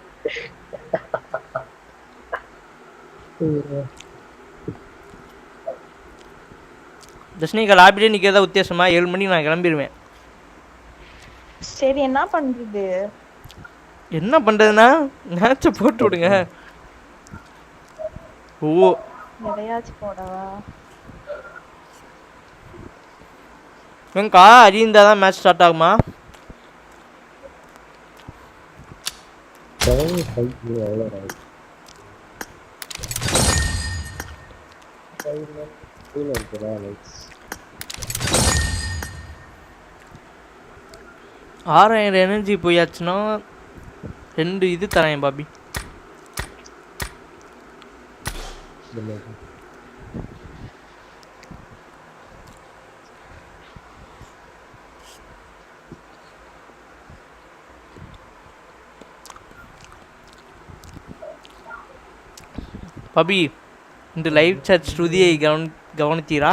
தர்ஷினிகா லாபிலே நிற்கிறதா உத்தேசமா? 7 மணிக்கு நான் கிளம்பிடுவேன். சரி, என்ன பண்றது? என்ன பண்றதுன்னா மேட்சை போட்டு விடுங்க. ஓ எதையாச்சும் போடவா? ஏங்கா அடி இருந்தால் தான் மேட்ச் ஸ்டார்ட் ஆகுமா? எவ்வளோ கீழே இருக்குதா? 6000 எனர்ஜி போயாச்சுன்னா 2 இது தரேன் பாபி. பாபி இந்த லைவ் சாட் ஸ்ருதியை கவனித்தீரா?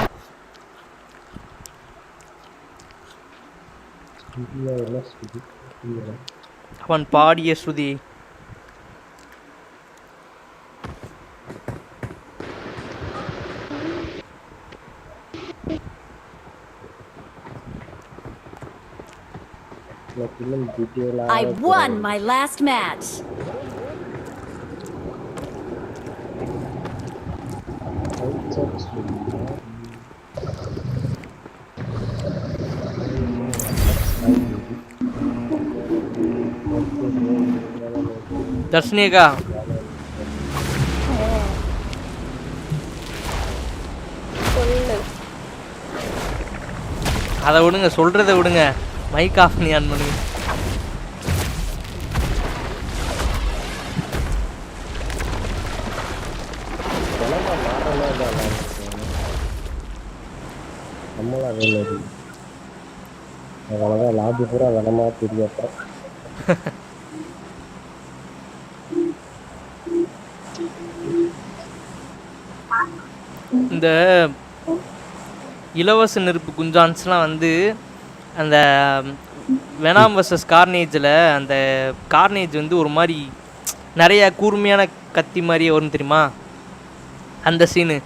அவன் பாடிய ஸ்ருதியை. I won my last match. தர்ஷினிகா அதை விடுங்க, சொல்றதை விடுங்க. மைக் ஆஃப் பண்ணி ஆன் பண்ணுங்க. அவ்வளோதான் லாபி பூரா வனமா தெரியப்ப. இந்த இலவச நெருப்பு குஞ்சான்ஸ்லாம் வந்து அந்த வெனாம் வர்சஸ் கார்னேஜில் அந்த கார்னேஜ் வந்து ஒரு மாதிரி நிறைய கூர்மையான கத்தி மாதிரியே வரும் தெரியுமா அந்த சீனு?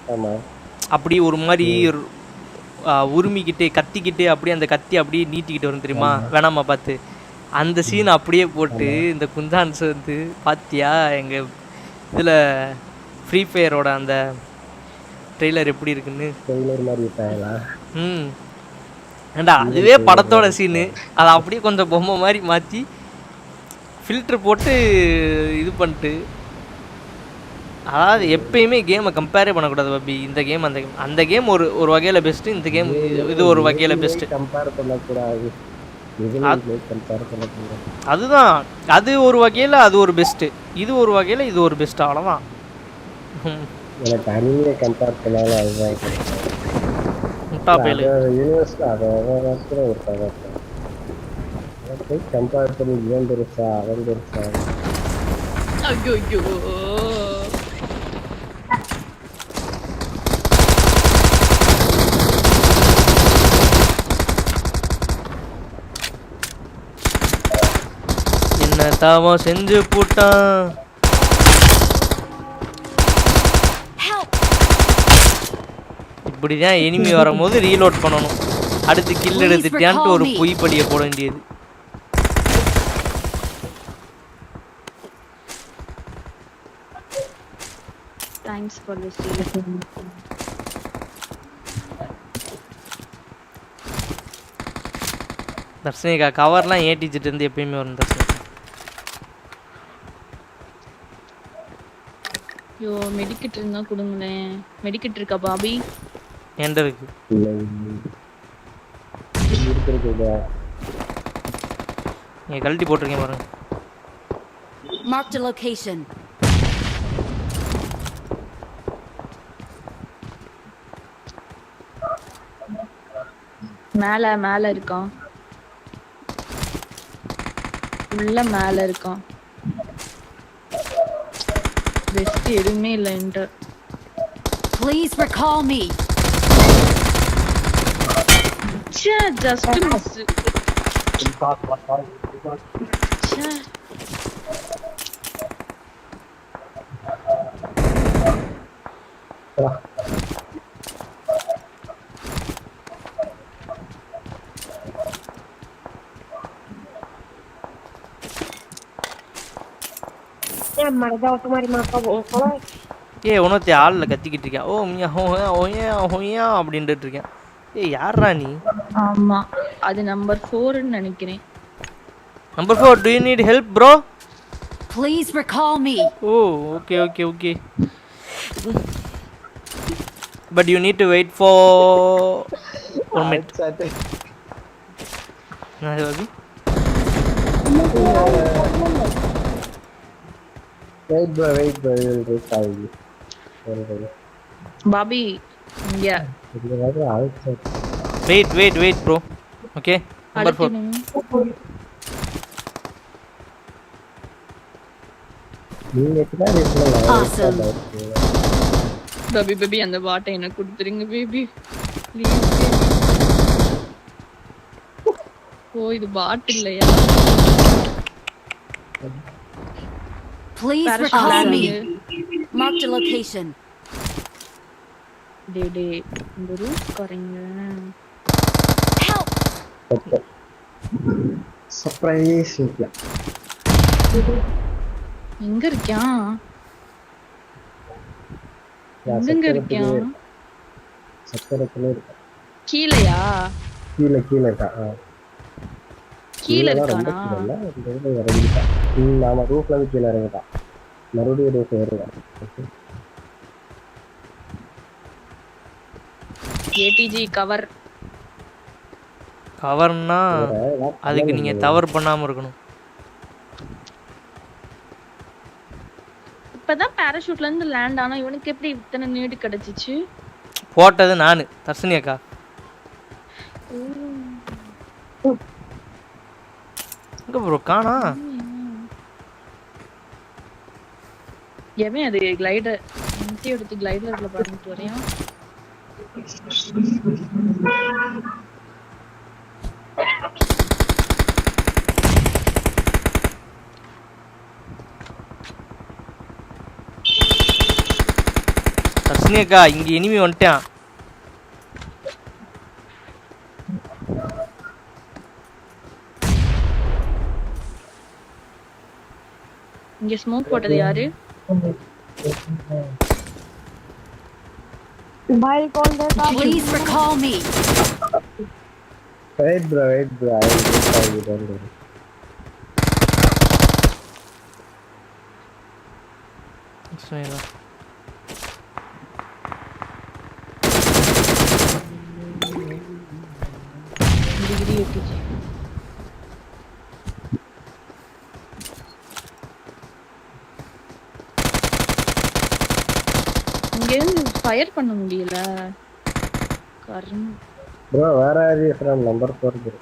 அப்படி ஒரு மாதிரி உருமிக்கிட்டே கத்திக்கிட்டே அப்படியே அந்த கத்தி அப்படியே நீட்டிக்கிட்டு வரும் தெரியுமா வேணாமா பார்த்து? அந்த சீன் அப்படியே போட்டு இந்த குந்தான்ஸ் வந்து பார்த்தியா எங்கள் இதில் ஃப்ரீ ஃபயரோட அந்த ட்ரெய்லர் எப்படி இருக்குன்னு? ஏண்டா அதுவே படத்தோட சீனு, அதை அப்படியே கொஞ்சம் பொம்மை மாதிரி மாற்றி ஃபில்ட்ரு போட்டு இது பண்ணிட்டு. அதாவது எப்பயுமே கேமை கம்பேரே பண்ணக்கூடாது பாபி. இந்த கேம் அந்த கேம், அந்த கேம் ஒரு வகையில் பெஸ்ட்டு, இந்த கேம் இது ஒரு வகையில் பெஸ்ட்டு. கம்பேர் பண்ணக்கூடாது. அதுதான், அது ஒரு வகையில் அது ஒரு பெஸ்ட்டு, இது ஒரு வகையில் இது ஒரு பெஸ்ட்டு, அவ்வளோதான். எனக்கு அனிமே கம்பேர் பண்ணாலும் அதுதான் முட்டா பேலு யூனிவர்ஸில் அதை ஒரு போய் கம்பேர் பண்ணி இவன் பெருசா அவன் பெருசா. ஐயோ என்ன தாவம் செஞ்சு போட்டான். இப்படிதான் எனிமி வரும்போது ரீலோட் பண்ணணும், அடுத்து கில் எடுத்துட்டான்ட்டு ஒரு பொய் படியை போட வேண்டியது. Thanks for this. தர்ஷினிகா கவர்லாம் ஏட்டிச்சிட்டு இருந்து எப்பயுமே வரும் தர்ஷினிகா. ஐயோ மெடிக்கெட் இருந்தா கொடுங்களேன். மெடிக்கெட் இருக்கா பாபி? என்கிட்ட இருக்கு. நீங்க கழட்டி போட்டிருக்கீங்க பாருங்க. Marked a location. மேல இருக்கான், உள்ள மேல இருக்கான். பெஸ்ட் எதுவுமே இல்ல என்கிட்ட. Please recall me. Just miss. ஏ உனத்தி ஆளில் கத்திக்கிட்டு இருக்கேன். ஓ மியா ஹோயா ஹோயா ஹோயா அப்படின்ட்டு இருக்கேன். ஏய் யாரா நீ? ஆமா அது நம்பர் 4 ன்னு நினைக்கிறேன். Number 4, do you need help bro? Please recall me. Oh, okay. But you need to wait for 1 minute. Nah, baby. Wait bro, you'll reach out. Bobby இங்க Wait bro. Okay. Number 4. Awesome. Baby அந்த பாட்டை எனக்கு கொடுத்துருங்க baby please. ஓ இது பாட் இல்லையா? Please recall me. Mark the location. டே இந்த root கரெங்க. Help. Surprise. எங்க இருக்கான்? எங்க இருக்கான்? சக்கரத்துல இருக்க. கீழயா? கீழ இருக்கா. கீழ இருக்கானா? இல்ல இறங்கிட்டான். நாம ரூஃப்ல இருந்து கீழ இறங்கிட்டான். மறுபடியும் ரூஃப் ஏறுவான். ATG cover. கவர்னா அதுக்கு நீங்க தவறு பண்ணாம இருக்கணும். இப்பதான் பாராசூட்ல இருந்து லேண்ட் ஆனா இவனுக்கு எப்படி இத்தனை நீடு கிடைச்சிச்சு? போட்டது நானு தர்ஷினி அக்கா. எங்க ப்ரோ காணா? ஏமே அது கிளைடர் இன்டி எடுத்து கிளைடர்ல பண்ணிட்டு வரையா? தர்ஷினி அக்கா இங்க இனிமே வந்துட்டான். இங்க ஸ்மோக் போட்டது யாரு? Please recall me. Wait bro, I will just tell you, don't worry. சரிடா. Degree ATG. இங்க ஃபயர் பண்ண முடியல. கர்ம. Bro, where are you from? Number 4 bro.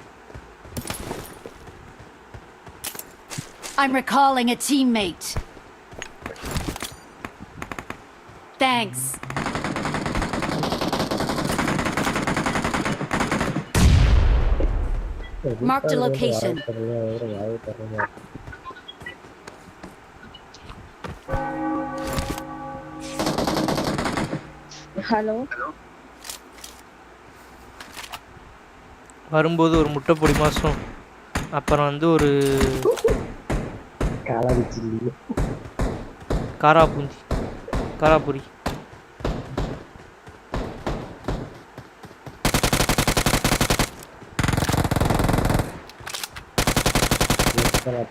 I'm recalling a teammate. Thanks. Mark the location. Hello. வரும்போது ஒரு முட்டை பொடி மாசம், அப்புறம் வந்து ஒரு காளான் சில்லி, காராபூந்தி, காராபுரி.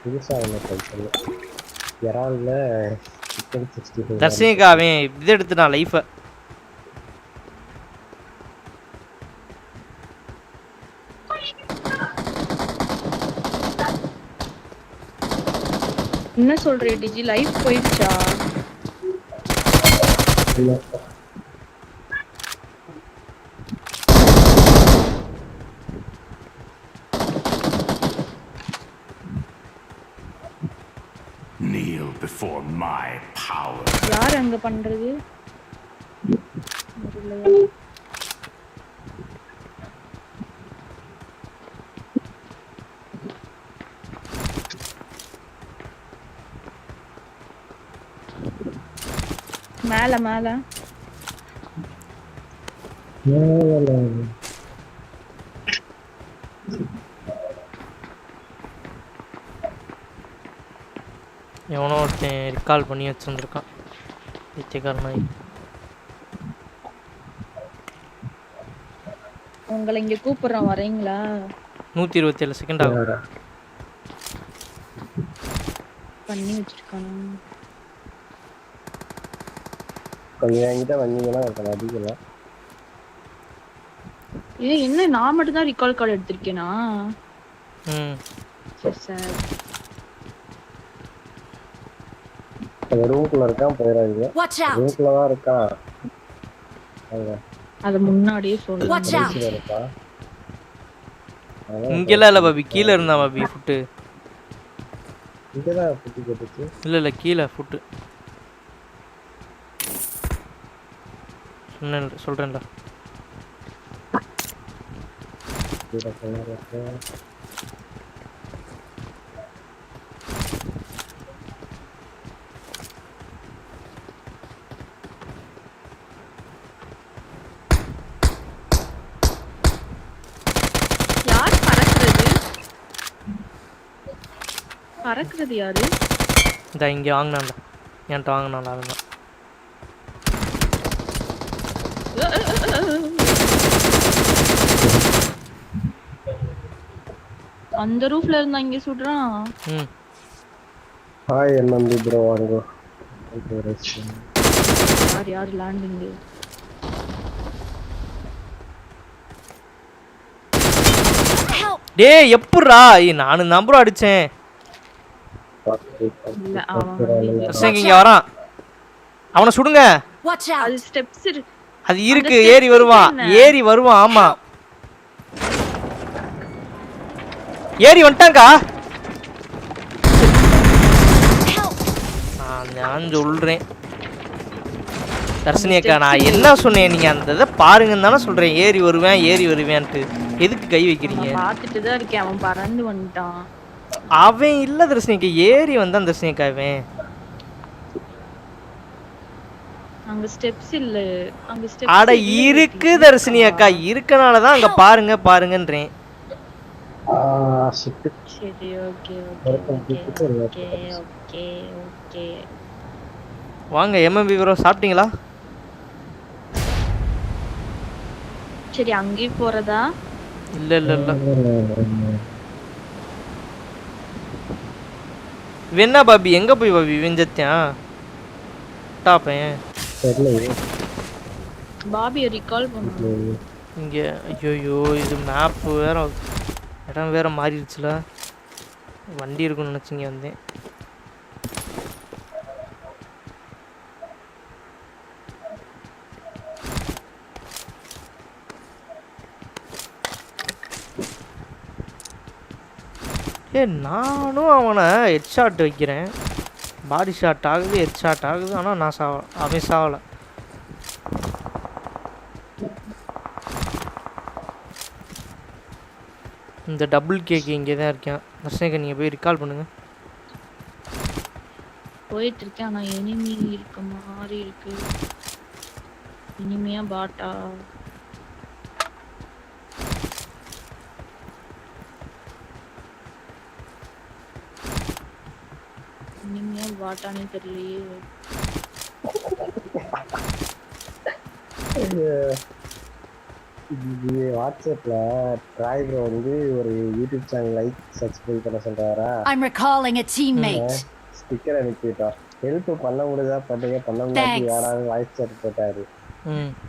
புதுசா ஒன்று ட்ரை பண்ணேன். இறால்ல சிக்கன் 65. தர்ஷினிகா அவன் இது எடுத்துட்டான் லைஃபை. என்ன சொல்றே டிஜி லைஃப் போயிடுச்சா? Kneel before my power. யார் அங்க பண்றது? மேல மேல எவனோ ஒருத்தன் ரிகால் பண்ணி வச்சுருந்துருக்கான் பிச்சைக்காரனாய். உங்களை இங்க கூப்பிடுறோம் வரீங்களா? 127 செகண்ட் ஆகும். பண்ணி வச்சிருக்கானு கொஞ்சம் என்கிட்ட வந்தீங்கன்னா எனக்கு அதிகலாம். என்ன நான் மட்டும் தான் ரிகால் கார்டு எடுத்திருக்கேனா? சரி அந்த ரூம்குள்ள இருக்கான் போயிடாதீங்க. ரூம்குள்ள தான் இருக்கான். அது முன்னாடியே சொல்லுங்க. இங்கெல்லாம் இல்ல பாபி, கீழ இருந்தா பாபி ஃபுட். இங்கதான் ஃபுட் கேட்டுச்சு. இல்ல கீழ ஃபுட். சொல்றேன்ல. பறக்கிறது யாரு? இந்த இங்க வாங்குனான்டா. என்கிட்ட வாங்குனான்டா அவன். அந்த ரூஃப்ல இருந்தா இங்க சுடுறான். ஹாய் எம்எம்பி ப்ரோ வாங்க. யார் லேண்டிங்? டேய் எப்பறா? நானு நம்பர் அடிச்சேன். இல்ல அவன் இங்க வரான். அவனை சுடுங்க. அது ஸ்டெப்ஸ் அது இருக்கு. ஏறி வருவான். ஆமா ஏறி வந்துட்டாங்கா. நான் சொல்றேன் தர்ஷினி அக்கா, நான் என்ன சொன்னேன்? நீங்க அந்த இதை பாருங்கன்னு தானே சொல்றேன். ஏறி வருவேன்ட்டு எதுக்கு கை வைக்கிறீங்க? பார்த்துட்டு தான் இருக்கேன். அவன் பறந்து வந்துட்டான். அவன் இல்ல தர்ஷினி அக்கா, ஏறி வந்தான் தர்ஷினி அக்கா. அவன் அங்க ஸ்டெப்ஸ் இல்ல. அங்க ஸ்டெப்ஸ் அட இருக்கு தர்ஷினி அக்கா. இருக்கனால தான் அங்க பாருங்கன்றேன். சரி ஓகே. வாங்க எம்எம்பி ப்ரோ, சாப்பிட்டீங்களா? சரி அங்கே போறதா? இல்ல வெண்ணா பாபி எங்க போய் பாபி வெஞ்சத்தான் டாப்பேன் பாபியை ரிகால் பண்ணு. இங்க ஐயோ இது மேப் வேற, இடம் வேற மாறிடுச்சுல. வண்டி இருக்குன்னு நினைச்சிங்க வந்தேன். நானும் அவனை ஹெட் ஷாட் வைக்கிறேன். பாடி ஷாட் ஆகுது, ஹெட் ஷாட் ஆகுது. ஆனால் நான் அவன் சாவலை. இந்த டபுள் கேக்கு இங்கே தான் இருக்கேன். தர்ஷனிகா நீங்கள் போய் ரிகால் பண்ணுங்க. போயிட்டு இருக்கேன். ஆனால் எனிமி இருக்க மாதிரி இருக்கு. இனிமையா பாட்டா? இனிமையா பாட்டானே தெரியலையே. வாட்ஸ்அப்ல ட்ராய் ப்ரோ வந்து ஒரு யூடியூப் சேனல் லைக் சப்ஸ்கிரைப் பண்ண சொல்றாரா? I'm recalling a teammate. Sticker அனுப்பிட்டோம். ஹெல்ப் பண்ண முடியுதா பண்ணுங்க, பண்ண முடியாது யாராவது வாய்ஸ் சாட் போட்டாரு.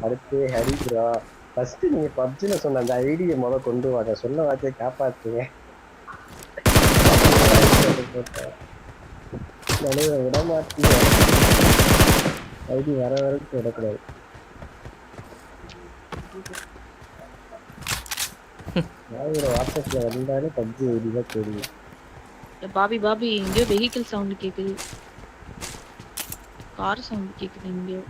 அடுத்து ஹரி ப்ரோ, ஃபர்ஸ்ட் நீங்க பப்ஜில சொன்ன அந்த ஐடியை கொண்டு வாங்க, சொன்ன வார்த்தையை காப்பாத்துங்க. விட மாட்டீங்க. ஐடி வர வரைக்கும் விடக்கூடாது. வாட்ஸ்அப்ல வந்தாலே பப்ஜி ஐடி தான் தெரியும். பாபி எங்கேயோ வெஹிக்கிள் சவுண்ட் கேக்குது. கார் சவுண்ட் கேக்குது எங்கேயோ.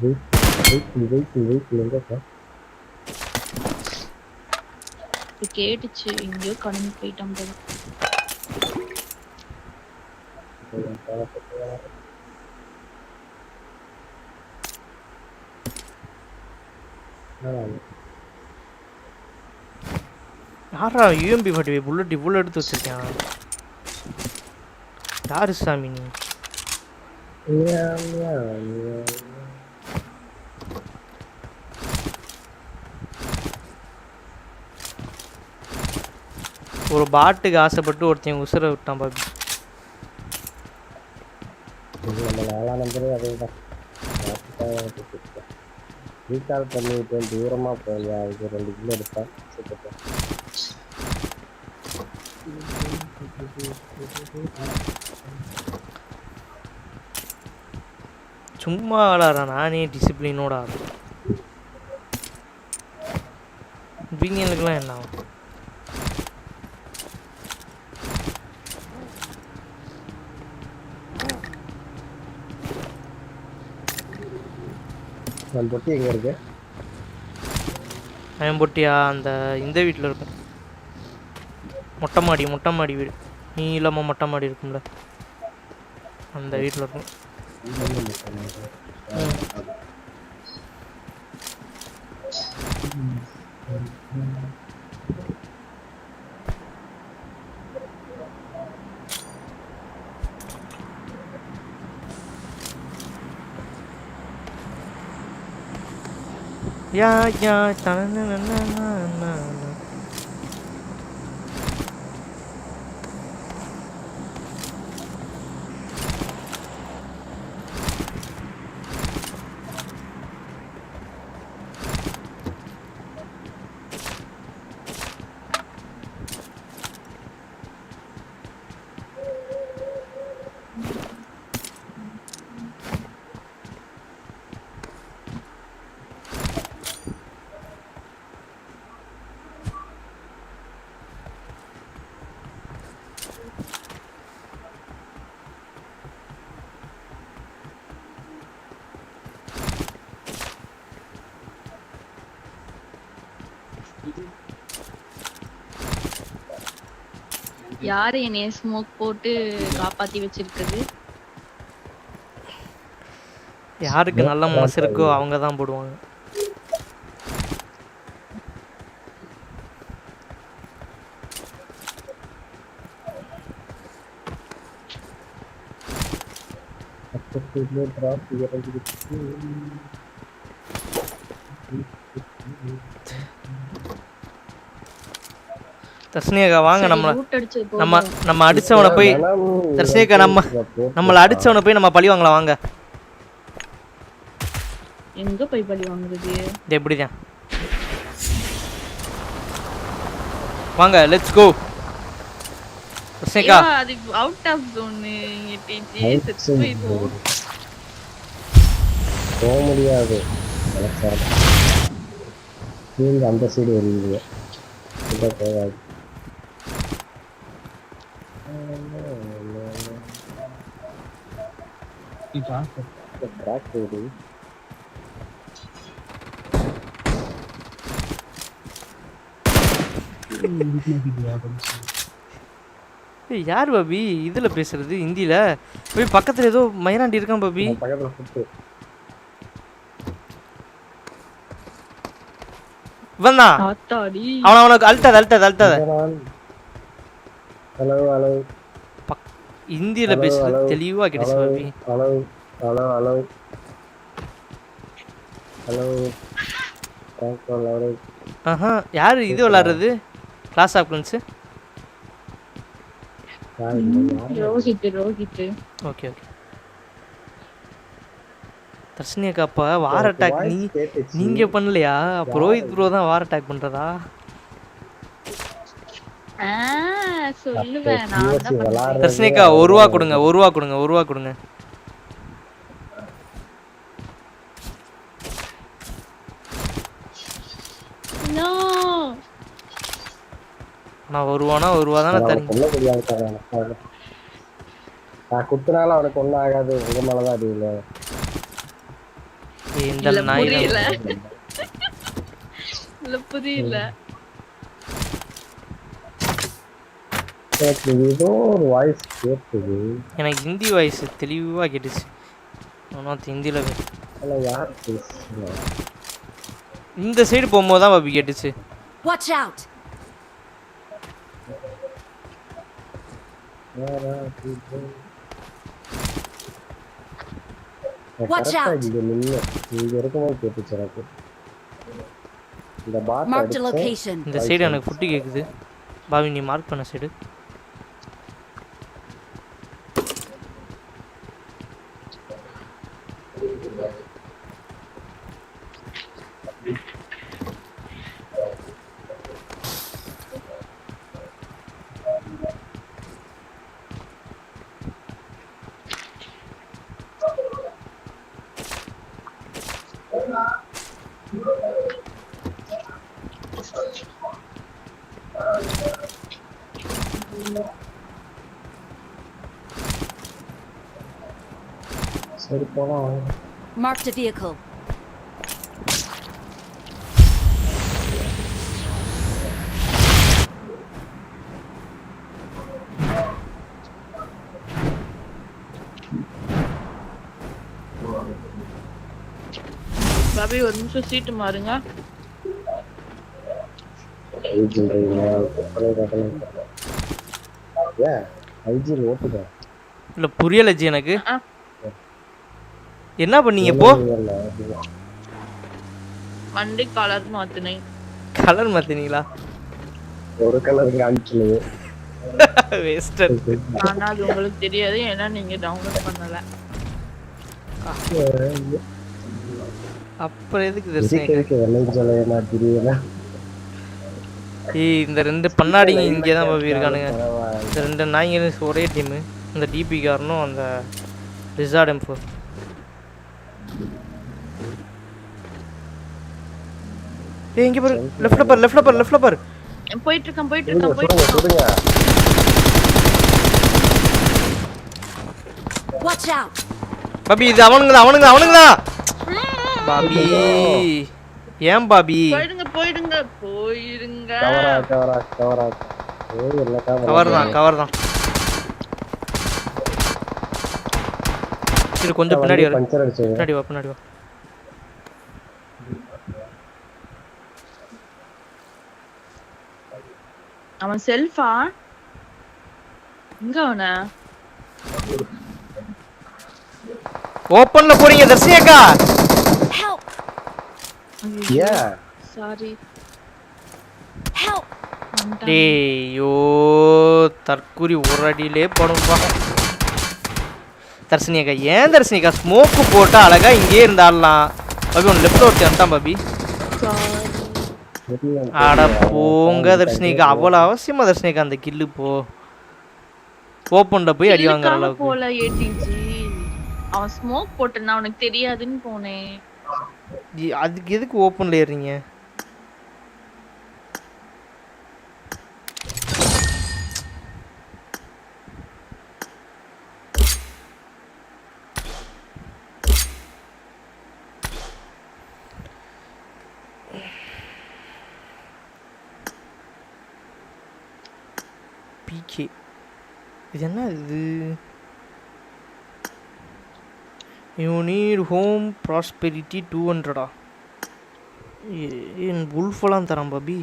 கேட்டுச்சு எங்கேயோ கடந்து போயிட்டான் போல. யாரா யூஎம்பி பாட்டி புல்லட் இவ்வளோ எடுத்து வச்சிருக்கேன்? யாரு சாமி நீ? ஒரு பாட்டுக்கு ஆசைப்பட்டு ஒருத்தன் உசுரை விட்டான் பாபி. நம்ம 4ஆம் நம்பரே அதேதான். ரீகால் பண்ணிவிட்டேன், தூரமா போயா, இது 2 கிலோ எடுத்தேன். சும்மா விளாட்றேன், நானே டிசிப்ளினோட ஆடுறேன். பிகினருக்குலாம் என்ன ஆகும்? நம்ம பொட்டி எங்க இருக்கு? அவன் பொட்டியா அந்த இந்த வீட்டில் இருக்கும். மொட்டை மாடி வீடு நீளமாக மொட்டை மாடி இருக்கும்ல, அந்த வீட்டில் இருக்கும். யா யா தனனனனனனன. யாரு என்னைய ஸ்மோக் போட்டு காப்பாத்தி வச்சிருக்குது? யாருக்கு நல்ல மனசு இருக்கோ அவங்க தான் போடுவாங்க. தர்ஷினியக்கா வாங்க, நம்ம அடிச்சவனை போய் தர்ஷினியக்கா நம்மளை அடிச்சவனை போய் நம்ம பழி வாங்கலாம் வாங்க. எங்க போய் பழி வாங்குறது? இது எப்படிதான் வாங்க, லெட்ஸ் கோ. தர்ஷினியக்கா அது அவுட் ஆஃப் ஜோன். இங்க டிஜி செத்து போயிடும். போக முடியாது. நீங்க அந்த சைடு வருவீங்க, இதை போகாது. யார் பாபி இதுல பேசுறது ஹிந்தில? போய் பக்கத்துல ஏதோ மயிராண்டி இருக்கான் பாபி. இவன்தா அவனுக்கு அல்ட்டாத. ஹலோ ஹலோ, ஹிந்தியில பேசுறது தெளிவா கிடைச்சு Bobby. Hello hello hello hello. ஆஹா, யாரு இது விளையாடுறது? Clash of clans. Rohit. Okay. தர்ஷினியக்கா அப்ப வார் அட்டாக் நீங்க பண்ணலையா? அப்ப ரோஹித் ப்ரோ தான் வார் அட்டாக் பண்றதா? சொல்லுவேன். தர்ஷினியக்கா ஒரு ரூபா கொடுங்க. நான் ஒரு ரூபா தானே தரீங்க. நான் குத்துனால அவனுக்கு ஒன்றும் ஆகாது, உங்க மேலதான் அடியில. இந்த நாய் புரியல. ஏதோ ஒரு வாய்ஸ் கேட்குது. எனக்கு ஹிந்தி வாய்ஸ் தெளிவா கேட்டுச்சு. ஆனால் ஹிந்தியில் யார் இந்த சைடு போகும்போது தான் பாபி கேட்டுச்சு. Watch out! Watch out! இங்க இருக்கும்போது கேட்டுச்சு எனக்கு. இந்த பாட் Marked a location. இந்த சைடு எனக்கு ஃபுட்டு கேக்குது. பாவி நீ மார்க் பண்ண சைடு. சரி போலாம். Marked a vehicle. பாபி ஒரு நிமிஷம் சீட்டு மாறுங்க. இல்லை புரியலை ஜி எனக்கு. என்ன பண்ணீங்க இப்போ? வண்டி கலர் மாத்தினேன். கலர் மாத்தினீங்களா? ஒரு கலருக்கு காமிச்சது வேஸ்டர். ஆனா அது உங்களுக்கு தெரியாது, ஏன்னா நீங்க டவுன்லோட் பண்ணல. அப்புறம் எதுக்கு தர்ஷினிக்கா? ஏய் இந்த 2 பண்ணாடிங்க இங்கே தான் பாபி இருக்கானுங்க. இந்த 2 நாய்ங்க ஒரே டீமு. இந்த டிபி காரனும் அந்த ரிசார்ட் M4. ஏய் இங்க பாரு, லெஃப்ட்ல பாரு. போயிட்டு இருக்கேன். Watch out. பாபி இது அவனுங்களா? பாபி ஏன் பாபி? போயிடுங்க. கவர் தான். இது கொஞ்சம் பின்னாடி வா. பின்னாடி வா. அவன் செல்ஃபா எங்க அவன ஓபன்ல போறீங்க தர்ஷினிக்கா? Help. சாரி. Help. டேயோ தற்குறி ஒரு அடியிலே படும்பா. தர்ஷினிக்கா ஏன் தர்ஷினிக்கா ஸ்மோக்கு போட்டா அழகா இங்கே இருந்தாடலாம். பாபி ஒன்று லெஃப்ட் ஒருத்தி வந்துட்டான் பாபி. அட போங்க தர்ஷினிக்கா, அவ்வளோ அவசியமா தர்ஷினிக்கா அந்த கில்லு போ. ஓப்பன்ல போய் அடி வாங்குற அளவுக்கு போல ஏடிஜி. அவன் ஸ்மோக் போட்டனா உனக்கு தெரியாதுன்னு போனேன். அதுக்கு எதுக்கு ஓப்பன்ல ஏறீங்க? பிகே இது என்ன இது? You need home prosperity 200. என் உல்ஃபெல்லாம் தரான் பாபி.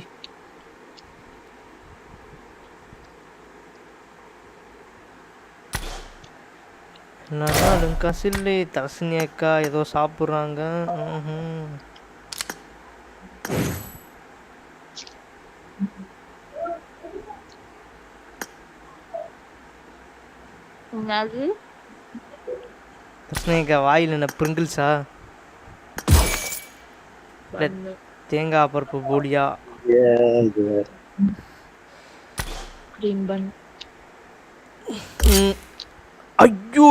என்னடா கசில்லே தர்ஷினிக்கா ஏதோ சாப்பிட்றாங்க. தர்ஷினிக்கா வாயில் என்ன பிரிங்கிள்ஸா? தேங்காய் பருப்பு போடியா? ஐயோ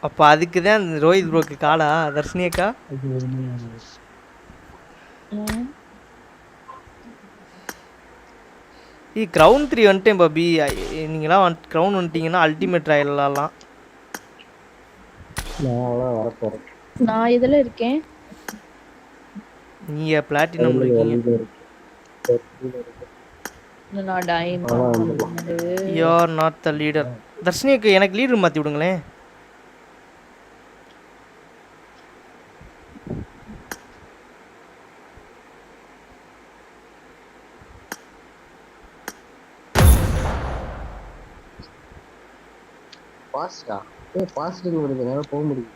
அப்போ அதுக்கு தான் ரோஹித் ப்ரோக்கு காலா தர்ஷினிக்கா? கிரவுண்ட் 3 வந்துட்டேன் பாபி. நீங்களாம் கிரவுண்ட் வந்துட்டீங்கன்னா அல்டிமேட் ட்ரையல் விளாடலாம். நான் இதில் இருக்கேன். நீங்கள் பிளாட்டினம் இருக்கீங்க. You are not the leader. தர்ஷினிக்கு எனக்கு லீடர் மாற்றி விடுங்களேன். பாஸ்டா பாஸ்ட்னு வருது என்னால போக முடியும்.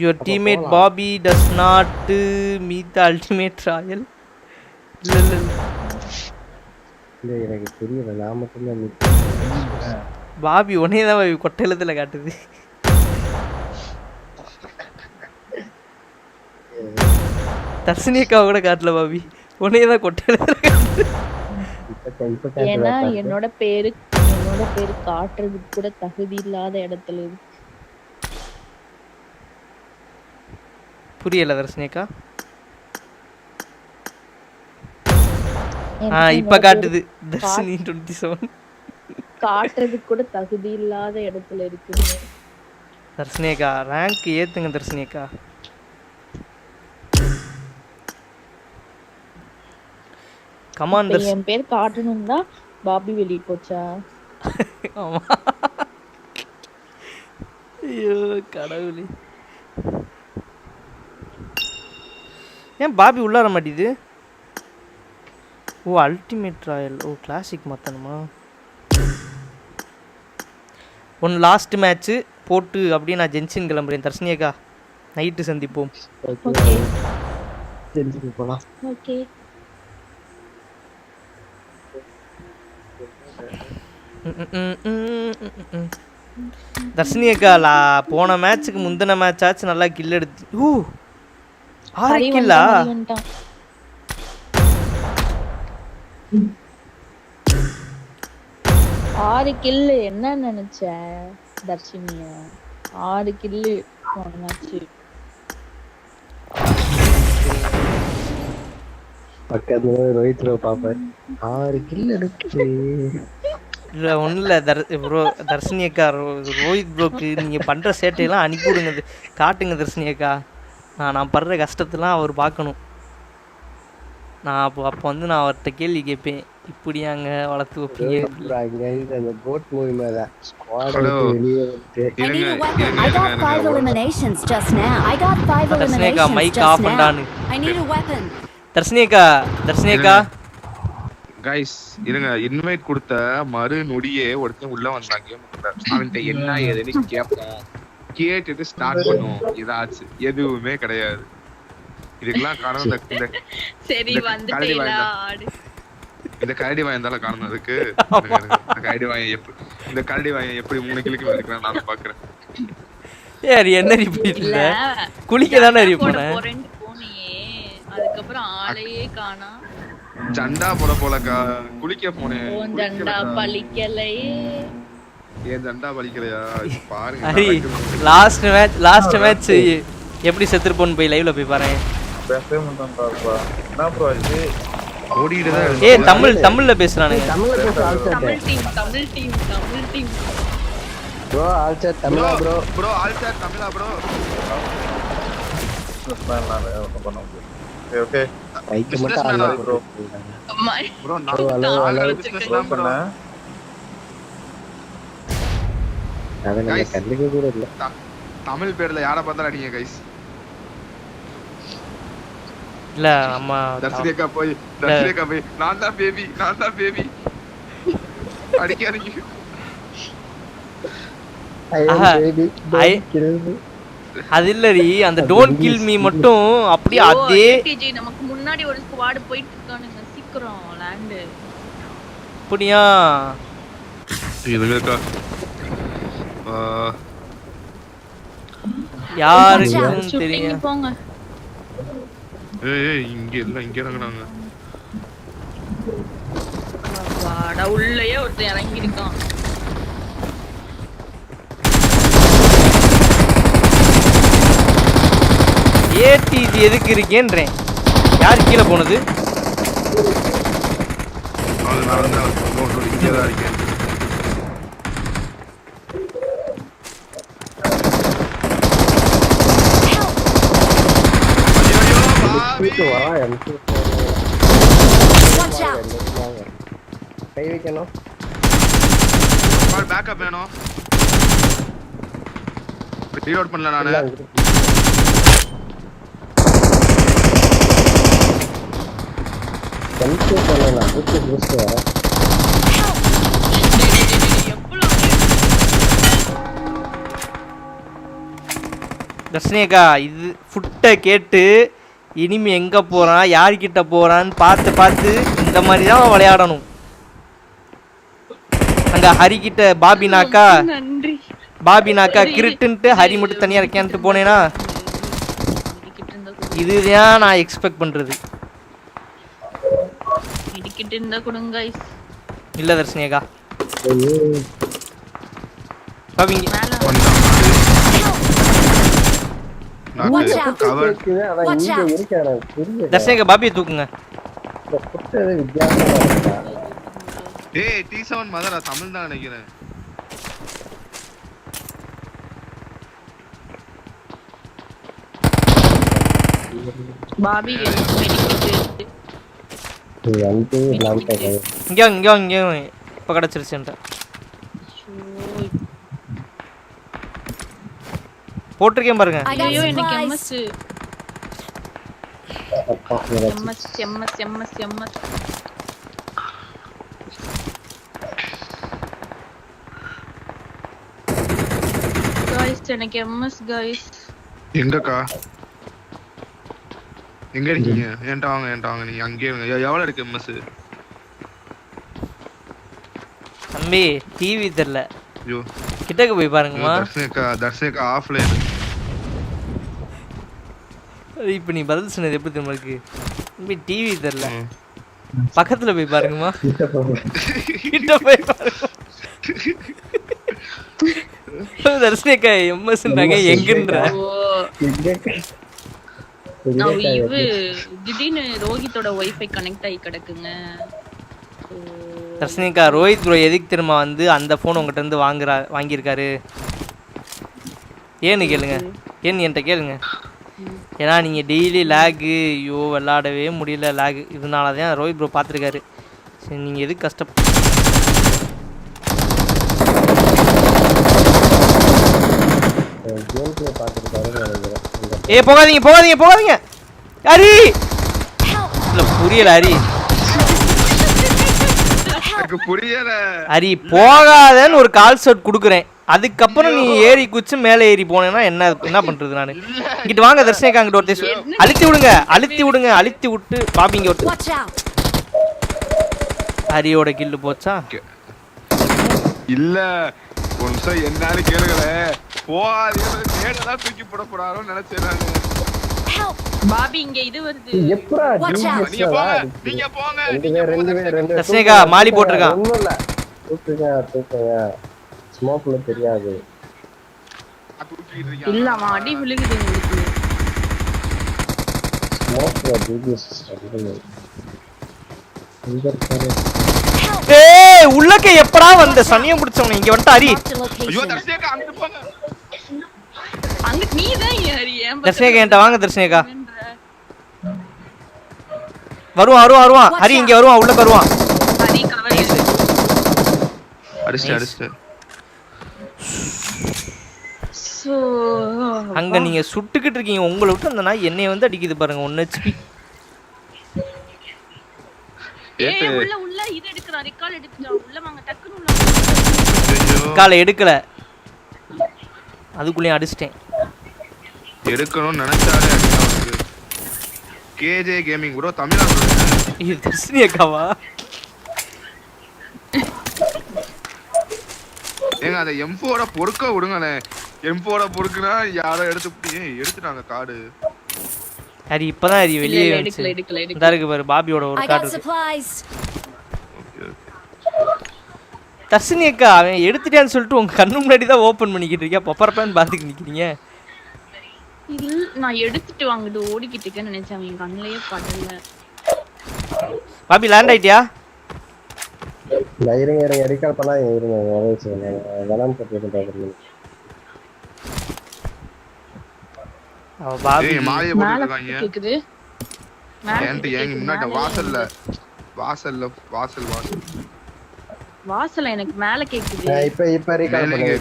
Your teammate Bobby does not meet the ultimate trial. இல்ல எனக்கு தெரியல, நான் மட்டும்தான் பாபி உடனே தான் பாபி கொட்டையிலத்துல காட்டுது. தர்ஷினியக்காவை கூட காட்டல பாபி, உடனே தான் கொட்டையிலத்துல காட்டுது. ஏன்னா என்னோட பேரு காட்டுறதுக்கு கூட தகுதி இல்லாத இடத்துல இருக்கு. புரியல தர்ஷினியக்கா. இப்ப காட்டுது தர்ஷினி 27 காட்டுறதுக்கு கூட தகுதி இல்லாத இடத்துல இருக்கு. தர்ஷினியக்கா ரேங்க் ஏத்துங்க தர்ஷினியக்கா. கமான் தர்ஷினி. என் பேர் காட்டணும்னா பாபி வெளியே போச்சா? ஆமா. ஐயோ கடவுளே, ஏன் பாபி உள்ள வர மாட்டேது? ஓ அல்டிமேட் ராயல், ஓ கிளாசிக் மாற்றணுமா? ஒன் லாஸ்ட் மேட்ச்சு போட்டு அப்படியே நான் ஜென்ஷன் கிளம்புறேன். தர்ஷினியக்கா நைட்டு சந்திப்போம். ஜென்ஷன் போலாம். ஓகே தர்ஷினியக்கா போன மேட்ச்சுக்கு முந்தின மேட்ச் ஆச்சு நல்லா கில் எடுத்து. ஓ 6 கில்லா? 6 கில்லு என்ன நினைச்ச தர்ஷினியா? 6 கில்லு போனாச்சு. பக்கத்துல ரோஹித்ரோ பாப்பேன் 6 கில் எடுத்து. இல்லை ஒன்றும் இல்லை ப்ரோ, தர்ஷினியக்கா ரோஹித் ப்ரோக்கு நீங்கள் பண்ணுற சேட்டையெல்லாம் அனுப்பி விடுங்க, காட்டுங்க தர்ஷினியக்கா. நான் படுற கஷ்டத்தெல்லாம் அவர் பார்க்கணும். நான் அப்போ வந்து நான் அவர்கிட்ட கேள்வி கேட்பேன், இப்படியாங்க வளர்த்து வைப்பீங்க. அந்த கோட் மூவி மேல ஸ்குவாட் வெளியே வந்து I got 5 eliminations just now. தர்ஷினியக்கா மைக் ஆஃப் பண்ணானு. I need a weapon. தர்ஷினியக்கா கைஸ் இருங்க, இன்வைட் கொடுத்த மறு நொடியே ஒருத்தன் உள்ள வந்தாங்க. அவன்கிட்ட என்ன ஏதுன்னு கேட்போம், கேட்டுட்டு ஸ்டார்ட் பண்ணுவோம். ஏதாச்சும் எதுவுமே கிடையாது. இதுக்கெல்லாம் காரணம் சரி வந்துட்டேடா ஆடு. இந்த கரடி வாயந்தால காரணம் அதுக்கு. இந்த கரடி வாயம் எப்படி 3 கிலோக்கு எடுக்கிறான் நான் பாக்குறேன். யார் என்ன ரிப்பீட் இல்ல, குளிக்க தானே ரிப்பீட் போனியே, அதுக்கப்புறம் ஆளையே காணா. ஜண்டா போலக்கா குளிக்க போனேன். ஜண்டா பலிக்கலையே. ஏன் ஜண்டா பலிக்கலையா? பாருங்க லாஸ்ட் மேட்ச் எப்படி செத்துருப்போன்னு போய் லைவ்ல போய் பாருங்க. ஏய் தமிழ்ல பேசுறானுங்க. Tamil team bro all chat தமிழா ப்ரோ ஆல் சாட் தமிழா ப்ரோ. ஓகே மைக் மட்டும் ஆன் ப்ரோ. ப்ரோ நான் பிசினஸ் ப்ரோ. அதனால கண்டுக்க கூட இல்ல. தமிழ் பேர்ல யாரை பார்த்தாலும் அடிங்க கைஸ். இல்ல அம்மா தர்ஷினியக்கா போய் நான் தான் பேபி அடிக்காதீங்க. அது இல்லரி, அந்த டோன்ட் கில் மீ மட்டும் அப்படியே அதே. டிஜி நமக்கு முன்னாடி ஒரு ஸ்குவாட் போயிட்டு இருக்கானுங்க, சீக்கிரம் லேண்ட். அப்படியா? இதுலக்கா யாருக்கு தெரியும்? போங்க. ஏய் இங்க இறங்குறாங்க. வாடா உள்ளேயே ஒருத்தன் இறங்கி இருக்கான். ஏடிஜி எதுக்கு இருக்கேன்றேன். யார் கீழே போனது? அது நான் தான் இங்கே தான் இருக்கேன். கை வைக்கணும். பேக்கப் வேணும். ரீலோட் பண்ணல நானு. கன்ஃபியூஸ் பண்ணலாம். புடிச்சு புடிச்சு தர்ஷினியக்கா இது ஃபுட்டை கேட்டு இனிமே எங்கே போகிறான் யார்கிட்ட போகிறான்னு பார்த்து பார்த்து இந்த மாதிரி தான் விளையாடணும். அங்கே ஹரிக்கிட்ட நன்றி. பாபினாக்கா கிரிட்டுன்ட்டு ஹரி மட்டும் தனியாக இருக்கான்ட்டு போனேன்னா இதுதான் நான் எக்ஸ்பெக்ட் பண்ணுறது. இடிக்கிட்டு இருந்தா கொடுங்க guys. இல்லை தர்ஷினியக்கா பாபிங்க தர்ஷினியக்கா பாபியை தூக்குங்க. ஏய் T7 மதரா தமிழ் தான் நினைக்கிறேன். பாபி இங்கே இப்போ கிடச்சிருச்சுன்ட்டு போட்டிருக்கேன் பாருங்க. ஐயோ எனக்கு MS MS MS MS MS guys எனக்கு எம்எஸ் गाइस. எங்கக்கா எங்க இருக்கீங்க? ஏன்டா வாங்க நீங்க அங்கேயே இருங்க. எவ்வளவு இருக்கு எம்எஸ்? தம்பி டிவி தெரியல. ஐயோ கிட்டக்கு போய் பாருங்கம்மா. தர்ஷனிகா ஆஃப்லைன். இப்போ நீ பதில் சொன்னது எப்படி தெரியுமா இருக்கு? தம்பி டிவி தெரியல பக்கத்துல போய் பாருங்கம்மா. கிட்ட போய் பாருங்க. தர்ஷனிகா எம்எஸ்ன்றாங்க எங்கன்ற திடீர்னு ரோஹித்தோட வைஃபை கனெக்ட் ஆகி கிடக்குங்க. தர்ஷனிகா ரோஹித் ப்ரோ எதுக்கு திரும்ப வந்து அந்த ஃபோன் உங்கள்கிட்ட இருந்து வாங்கியிருக்காரு ஏன்னு கேளுங்க. ஏன்னு என்கிட்ட கேளுங்க. ஏன்னா நீங்கள் டெய்லி லேகு ஐயோ விளாடவே முடியல லேகு இதனால தான் ரோஹித் ப்ரோ பார்த்துருக்காரு. சரி நீங்கள் எதுக்கு கஷ்டப்பட்டு போகாதீங்க ஹரி. இல்ல புரியல ஹரி. புரியல ஹரி போகாதன்னு ஒரு கால் ஷாட் கொடுக்குறேன். அதுக்கப்புறம் நீ ஏறி குச்சி மேலே ஏறி போனேன்னா என்ன பண்றது? நான் இங்கிட்டு வாங்க தர்ஷனிகா அங்கிட்ட ஒருத்தர் அழுத்தி விட்டு பாபிங்க ஒருத்தர். ஹரியோட கில்லு போச்சா? இல்ல ஒரு நிமிஷம் என்னால கேளுங்களே. போகாதீங்க தூக்கி போட போறாரோன்னு நினைச்சேன். பாபி இங்க இது வருது. நீங்க போங்க. தர்ஷனிகா மாலி போட்டிருக்கான். ஸ்மோக்ல தெரியாது. இல்லமா அடி விழுகுது உங்களுக்கு. ஸ்மோக்ல டிபிஎஸ் ஏய் உள்ளக்க எப்படா வந்த சனியம் பிடிச்சவனே இங்க வந்து ஹரி. ஐயோ தர்ஷனிகா அங்க போங்க. அங்க நீ தான் ஹரி. தர்ஷனிகா என்கிட்ட வாங்க தர்ஷனிகா. வருவான் ஹரி இங்க வருவான் உள்ளக்க வருவான். ஹரி கவர் இருக்கு. அடிச்சு அங்க நீங்க சுட்டுக்கிட்டு இருக்கீங்க. உங்களை விட்டு அந்த நாய் என்னைய வந்து அடிக்குது பாருங்க. 1 HP. உள்ள இது எடுக்கறா ரெக்கால் எடுத்துடா. உள்ள வாங்க டக்குனு உள்ள. காலை எடுக்கல. அதுக்குள்ளே அடிச்சிட்டேன். எடுக்கணும்னு நினைச்சாலே அடிச்சு. KJ gaming bro Tamil Nadu. இது தர்ஷனிகாவா? ஏங்க அந்த M4 பொறுக்க விடுங்களே. M4 பொறுக்குனா யாரோ எடுத்துட்டாங்க கார்டு. ஹரி இப்பதான் ஹரி வெளியே வந்துச்சு. இதா இருக்கு பாரு பாபியோட ஒரு கார்டு இருக்கு. தர்ஷனிகா அவன் எடுத்துட்டான்னு சொல்லிட்டு உங்க கண்ணு முன்னாடி தான் ஓபன் பண்ணிக்கிட்டு இருக்கியா? பப்பரப்பான்னு பார்த்துட்டு நிக்கிறீங்க. இல்ல நான் எடுத்துட்டு வாங்கிட்டு ஓடிக்கிட்டு இருக்கேன்னு நினைச்சேன். அவன் கண்ணிலேயே படல. பாபி லேண்ட் ஆயிட்டியா? இருங்க ரெடிகால் பண்ணா இருங்க வேணாம் போட்டுருக்கேன். பாபி மாலிய போட்டுருக்காங்க. கேக்குது ஏன்டி ஏங்க முன்னாடி வாசல் எனக்கு மேல கேக்குது. இப்ப ரீகால் பண்ணுங்க.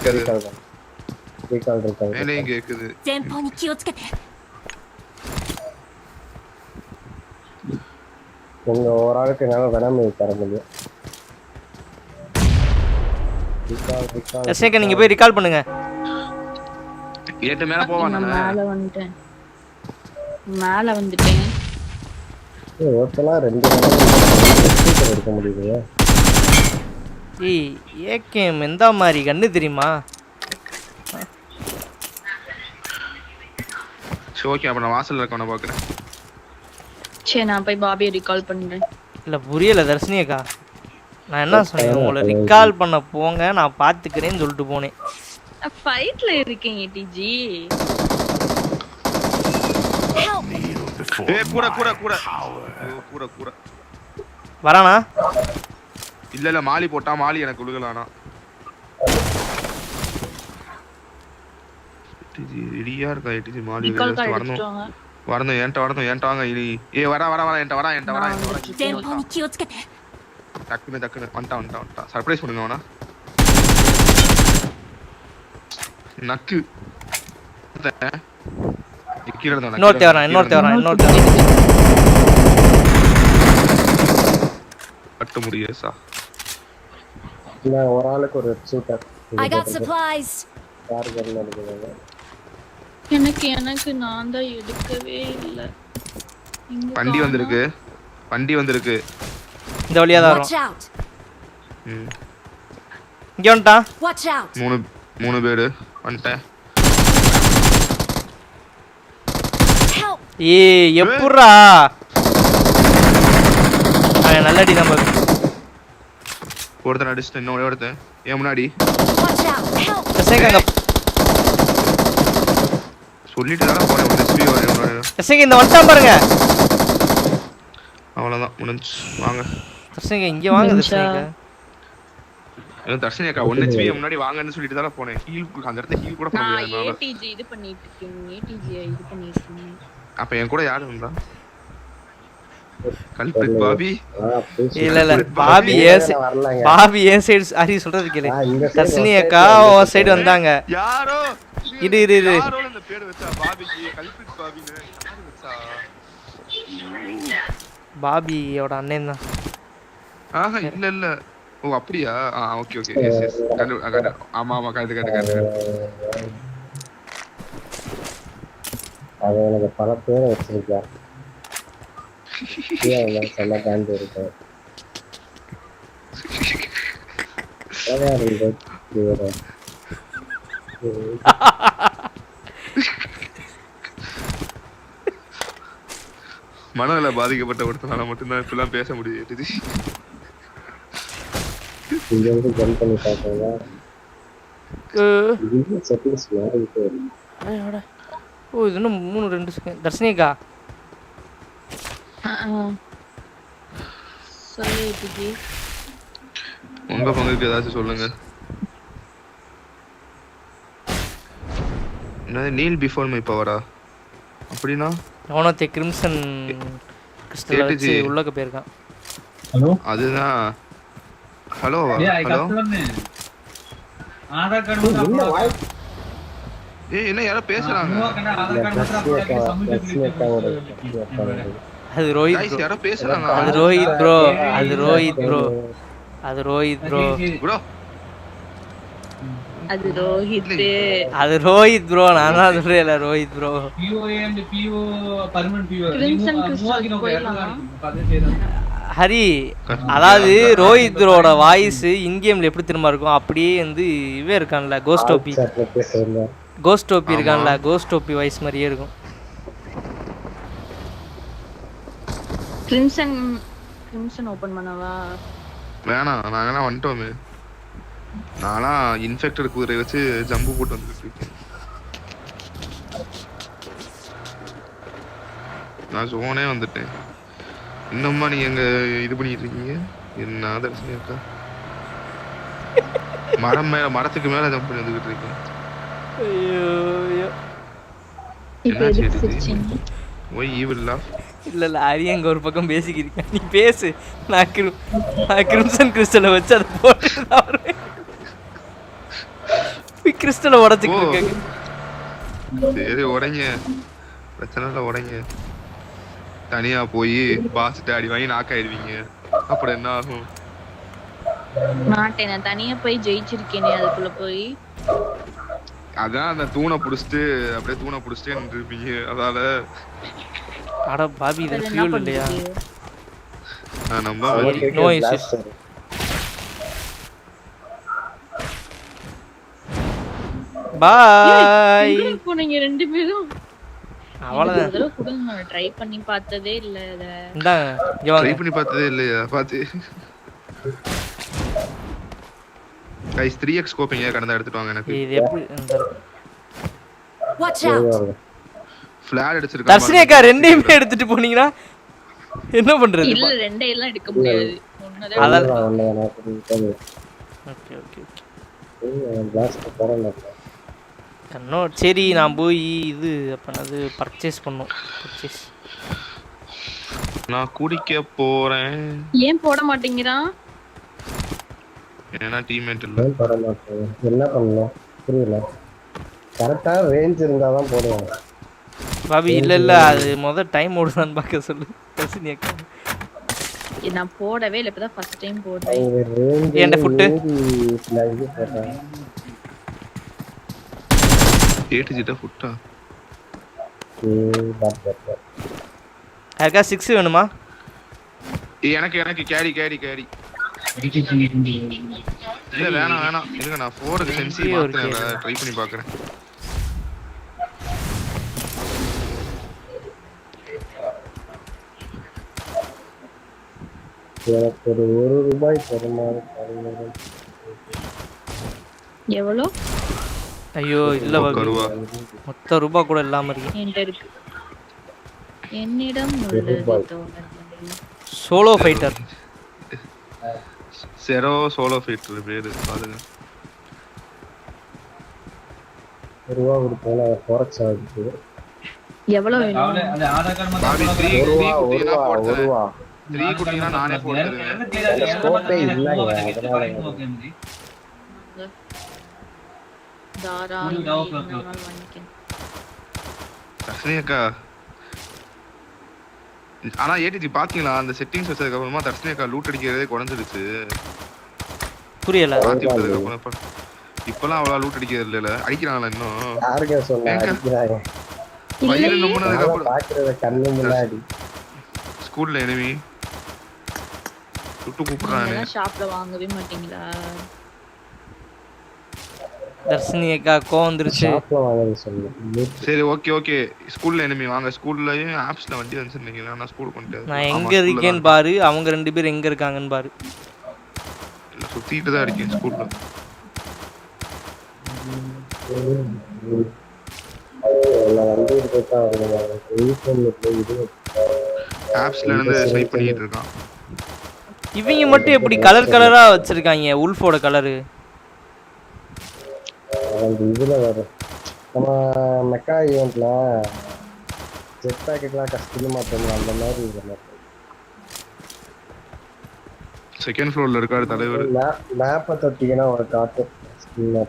ரீகால் மேலே கேக்குது. டெம்போனி கியோட்சுகேட்டே. உங்க ஒரு ஆளுக்கு என்னால வேணாம் தர முடியும். தர்ஷனிகா நீங்க போய் ரீகால் பண்ணுங்க. ஏட்ட மேல போவானே. மேல வந்துட்டேன். மேல வந்துட்டேன். ஓட்டலாம் 2 தடவை எடுக்க முடியுது. ஏய் ஏகேம் எந்த மாதிரி கண்ணு தெரியுமா? ஓகே அப்ப நான் வாசல்ல இருக்கவன பாக்குறேன். சரி நான் போய் பாபியை ரிகால் பண்றேன். இல்லை புரியலை தர்ஷினி அக்கா. நான் என்ன சொன்னேன், உங்களை ரிகால் பண்ண போங்க நான் பார்த்துக்கிறேன்னு சொல்லிட்டு போனேன். ஃபைட்ல இருக்கேன் ஏடிஜி. ஏய் கூட கூட கூட கூட கூட வரானா? இல்ல மாலி போட்டா மாலி எனக்கு உழுகலானா. ஏடிஜி ரெடியா இருக்கா? ஏடிஜி மாலி வரணும் வரணும் ஏன்ட்ட வாங்க. ஏய் வர என்கிட்ட வரா. டக்குன்னு வந்துட்டான். சர்ப்ரைஸ் பண்ணுங்க அவனா. நக்கு இன்னொருத்த வரான். கட்ட முடியசா. நான் ஒரு ஆளுக்கு ஒரு சூட்டர். I got supplies. சார்ஜர்ல இருக்குது. எனக்கு நான் தான் எடுக்கவே இல்ல. வண்டி வந்திருக்கு. இந்த வழியா தான் Watch வரும். out. இங்க வந்துட்டான். Watch out. 3 பேரு வந்துட்டேன். Help. ஏய் எப்புறா அவன் நல்லடி நம்ம ஒருத்தன் அடிச்சுட்டு இன்னும் ஒருத்தன் ஏன் முன்னாடி Watch out. Help. எசேங்க சொல்லிட்டு தான் போனேன். ஒரு ஸ்பீ வரேன். எசேங்க இந்த வந்துட்டான் பாருங்க. அவ்வளவுதான் முடிஞ்சு. வாங்க எசேங்க இங்க வாங்க எசேங்க. தர்ஷினி அக்கா 1 HP முன்னாடி வாங்கன்னு சொல்லிட்டு தான் போனேன். ஹீல் அந்த இடத்துல ஹீல் கூட பண்ண முடியாது. நான் ஏடிஜி இது பண்ணிட்டு இருக்கேன். அப்ப என் கூட யாரு இருந்தா? கல்பிட் பாபி. இல்ல பாபி ஏன் சைடு சாரி சொல்றது கேளு. தர்ஷினி அக்கா ஓ சைடு வந்தாங்க. யாரோ இது யாரோ அந்த பேர் வச்சா பாபிக்கு கல்பிட் பாபின்னு யாரு வச்சா? பாபியோட அண்ணன் தான். ஆஹா இல்ல ஓ அப்படியா? ஓகே எஸ் ஆமா கரெக்ட். அது எனக்கு பல பேரை வச்சிருக்கா. சொல்ல காண்டி இருக்கேன். மனநல பாதிக்கப்பட்ட ஒருத்தனால மட்டும்தான் இப்பெல்லாம் பேச முடியுது. இங்க வந்து ஜம்ப் பண்ணி பார்த்தாங்க. இது செட்டிங்ஸ் மாறிட்டே இருக்கு. ஓ இது இன்னும் 2 செகண்ட். தர்ஷினி அக்கா சொல்லு ஏடிஜி. உங்க பங்குக்கு ஏதாச்சும் சொல்லுங்க. என்ன நீல் பிஃபோர் மை பவரா? அப்படினா அவனோட கிரிம்சன் கிறிஸ்டல் வச்சு உள்ளக்க போயிருக்கான். ஹலோ அதுதான். ஹலோ ஆதார் கார்டு வந்து ஏய் என்ன யாரோ பேசுறாங்க. அது ரோஹித் गाइस யாரோ பேசுறாங்க. அது ரோஹித் ப்ரோ அது ரோஹித் ப்ரோ நான் தான் சொல்றேன்ல Rohit bro. PO and PO permanent PO crimson crystal போயிடலாம். ஹரி அதாவது ரோஹித் ப்ரோட வாய்ஸ் இன் கேம்ல எப்படி திரும்ப இருக்கும் அப்படியே வந்து இவே இருக்கான்ல கோஸ்டோபி இருக்கான்ல கோஸ்டோபி வாய்ஸ் மாதிரியே இருக்கும். கிரிம்சன் ஓபன் பண்ணவா? வேணாம் நாங்க வந்துட்டோமே. நானா இன்ஃபெக்டட் குதிரை வச்சு ஜம்பு போட்டு வந்துட்டு இருக்கேன். நான் ஜோனே வந்துட்டேன். இன்னும்மா நீங்க எங்க இது பண்ணிட்டு இருக்கீங்க? என்ன தர்ஷினி அக்கா மரத்துக்கு மேல ஜம்ப் பண்ணி வந்துகிட்டு இருக்கேன். Why evil laugh. இல்ல ஹரி அங்க ஒரு பக்கம் பேசிக்கிருக்கேன். நீ பேசு. நான் கிரிம்சன் கிறிஸ்டலை வச்சு அதை போட்டு கிறிஸ்டலை உடச்சிக்கிட்டு இருக்கேன். சரி உடைங்க, பிரச்சனை இல்லை உடைங்க. தனியா போய் பாசிட்டு அடி வாங்கி நாக்காயிடுவீங்க. அப்புறம் என்ன ஆகும்? மாட்டேன், நான் தனியா போய் ஜெயிச்சிருக்கேனே அதுக்குள்ள போய். அதான் அந்த தூணை புடிச்சிட்டு அப்படியே தூணை புடிச்சிட்டே நின்றுருப்பீங்க அதால அட பாபி இது ஃபியூல் இல்லையா நம்ம நோ இஷ்யூ பாய் போனீங்க ரெண்டு பேரும் அவ்வளவுதான் தடவை கொடுங்க நான் ட்ரை பண்ணி பார்த்ததே இல்ல இத இந்தாங்க இங்க வாங்க ட்ரை பண்ணி பார்த்ததே இல்லையா பாத்து கைஸ் 3x ஸ்கோப்பிங்க கடந்து எடுத்துட்டு வாங்க எனக்கு இது எப்படி Watch out! ஃபிளாட் அடிச்சிருக்கேன் தர்ஷினி அக்கா ரெண்டையுமே எடுத்துட்டு போனீங்கன்னா என்ன பண்றது இல்ல ரெண்டே எல்லாம் எடுக்க முடியாது ஒண்ணதே அதான் ஓகே ஓகே கண்ணோ சரி நான் போய் இது அப்பனது பர்ச்சேஸ் பண்ணோம் பர்ச்சேஸ் நான் குடிக்க போறேன் ஏன் போட மாட்டேங்கிறான் ஏன்னா டீம்மேட் இல்ல என்ன பண்ணணும் புரியல கரெக்டா ரேஞ்ச் இருந்தாதான் போடுவாங்க பாபி இல்ல அது முத டைம் ஓடுதான்னு பார்க்க சொல்லு தர்ஷினி அக்கா நான் போடவே இல்ல இப்பதான் ஃபர்ஸ்ட் டைம் போடுறேன் என்ன ஃபுட் ஏடிஜிட்ட ஃபுட்டா யாருக்கா 6 வேணுமா எனக்கு கேரி இல்ல வேணாம் இருங்க நான் 4க்கு சென்சி மாத்துறேன் ட்ரை பண்ணி பார்க்கறேன் எனக்கு ஒரு ₹1 தருமாறு எவ்வளவு ஐயோ இல்ல பாபி மொத்த ரூபாய் கூட இல்லாம இருக்கு என்கிட்ட இருக்கு என்னிடம் உள்ளது தோழர்களே solo fighter zero solo fighter பேரு பாருங்க ₹1 கொடுத்தா ஃபோரக்ஸ் ஆகுது எவ்வளவு வேணும் அந்த ஆதார் கார்டு பாபி மட்டும் 3 குட்டினா போடுறேன் ₹1 3 குட்டினா நானே போடுறேன் தாராளமா நான் வாங்கிக்கிறேன் தர்ஷினி அக்கா ஆனா ஏடிஜி பாத்தீங்களா அந்த செட்டிங்ஸ் வச்சதுக்கு அப்புறமா தர்ஷினி அக்கா லூட் அடிக்கிறதே குறைஞ்சிருச்சு புரியல மாத்தி விட்டதுக்கு அப்புறம் இப்பெல்லாம் அவ்வளவு லூட் அடிக்கிறது இல்ல அடிக்கிறாங்களா இன்னும் யாருங்க சொன்னாங்க பையன் நம்பினதுக்கு அப்புறம் பாக்குறத கண்ணு முன்னாடி ஸ்கூல்ல எனிமி சுட்டு கூப்பிடுறானே நீங்க ஷாப்ல வாங்கவே மாட்டீங்களா தர்ஷினி அக்கா கோவம் வந்துருச்சு ஷாப்ல வாங்குறது சொல்லு சரி ஓகே ஸ்கூல்ல எனிமி வாங்க ஸ்கூல்லயும் ஆப்ஸ்ல வண்டி வந்துருந்தீங்க நான் ஸ்கூல் கொண்டு நான் எங்க இருக்கேன்னு பாரு அவங்க ரெண்டு பேரும் எங்க இருக்காங்கன்னு பாரு இல்ல சுத்திட்டு தான் இருக்கேன் ஸ்கூல்ல ஆப்ஸ்ல இருந்து ஸ்வைப் பண்ணிட்டு இருக்கான் இவங்க மட்டும் எப்படி கலர் கலரா வச்சிருக்காங்க உல்ஃபோட கலரு இதுல வரும் நம்ம மெக்கா ஈவெண்ட்ல ஜெட் பேக்கெட்லாம் கஷ்டமா மாத்தணும் அந்த மாதிரி இதெல்லாம் செகண்ட் ஃப்ளோர்ல இருக்காரு தலைவர் மேப்பை தொட்டிங்கன்னா ஒரு காட்டு ஸ்கிரீன்ல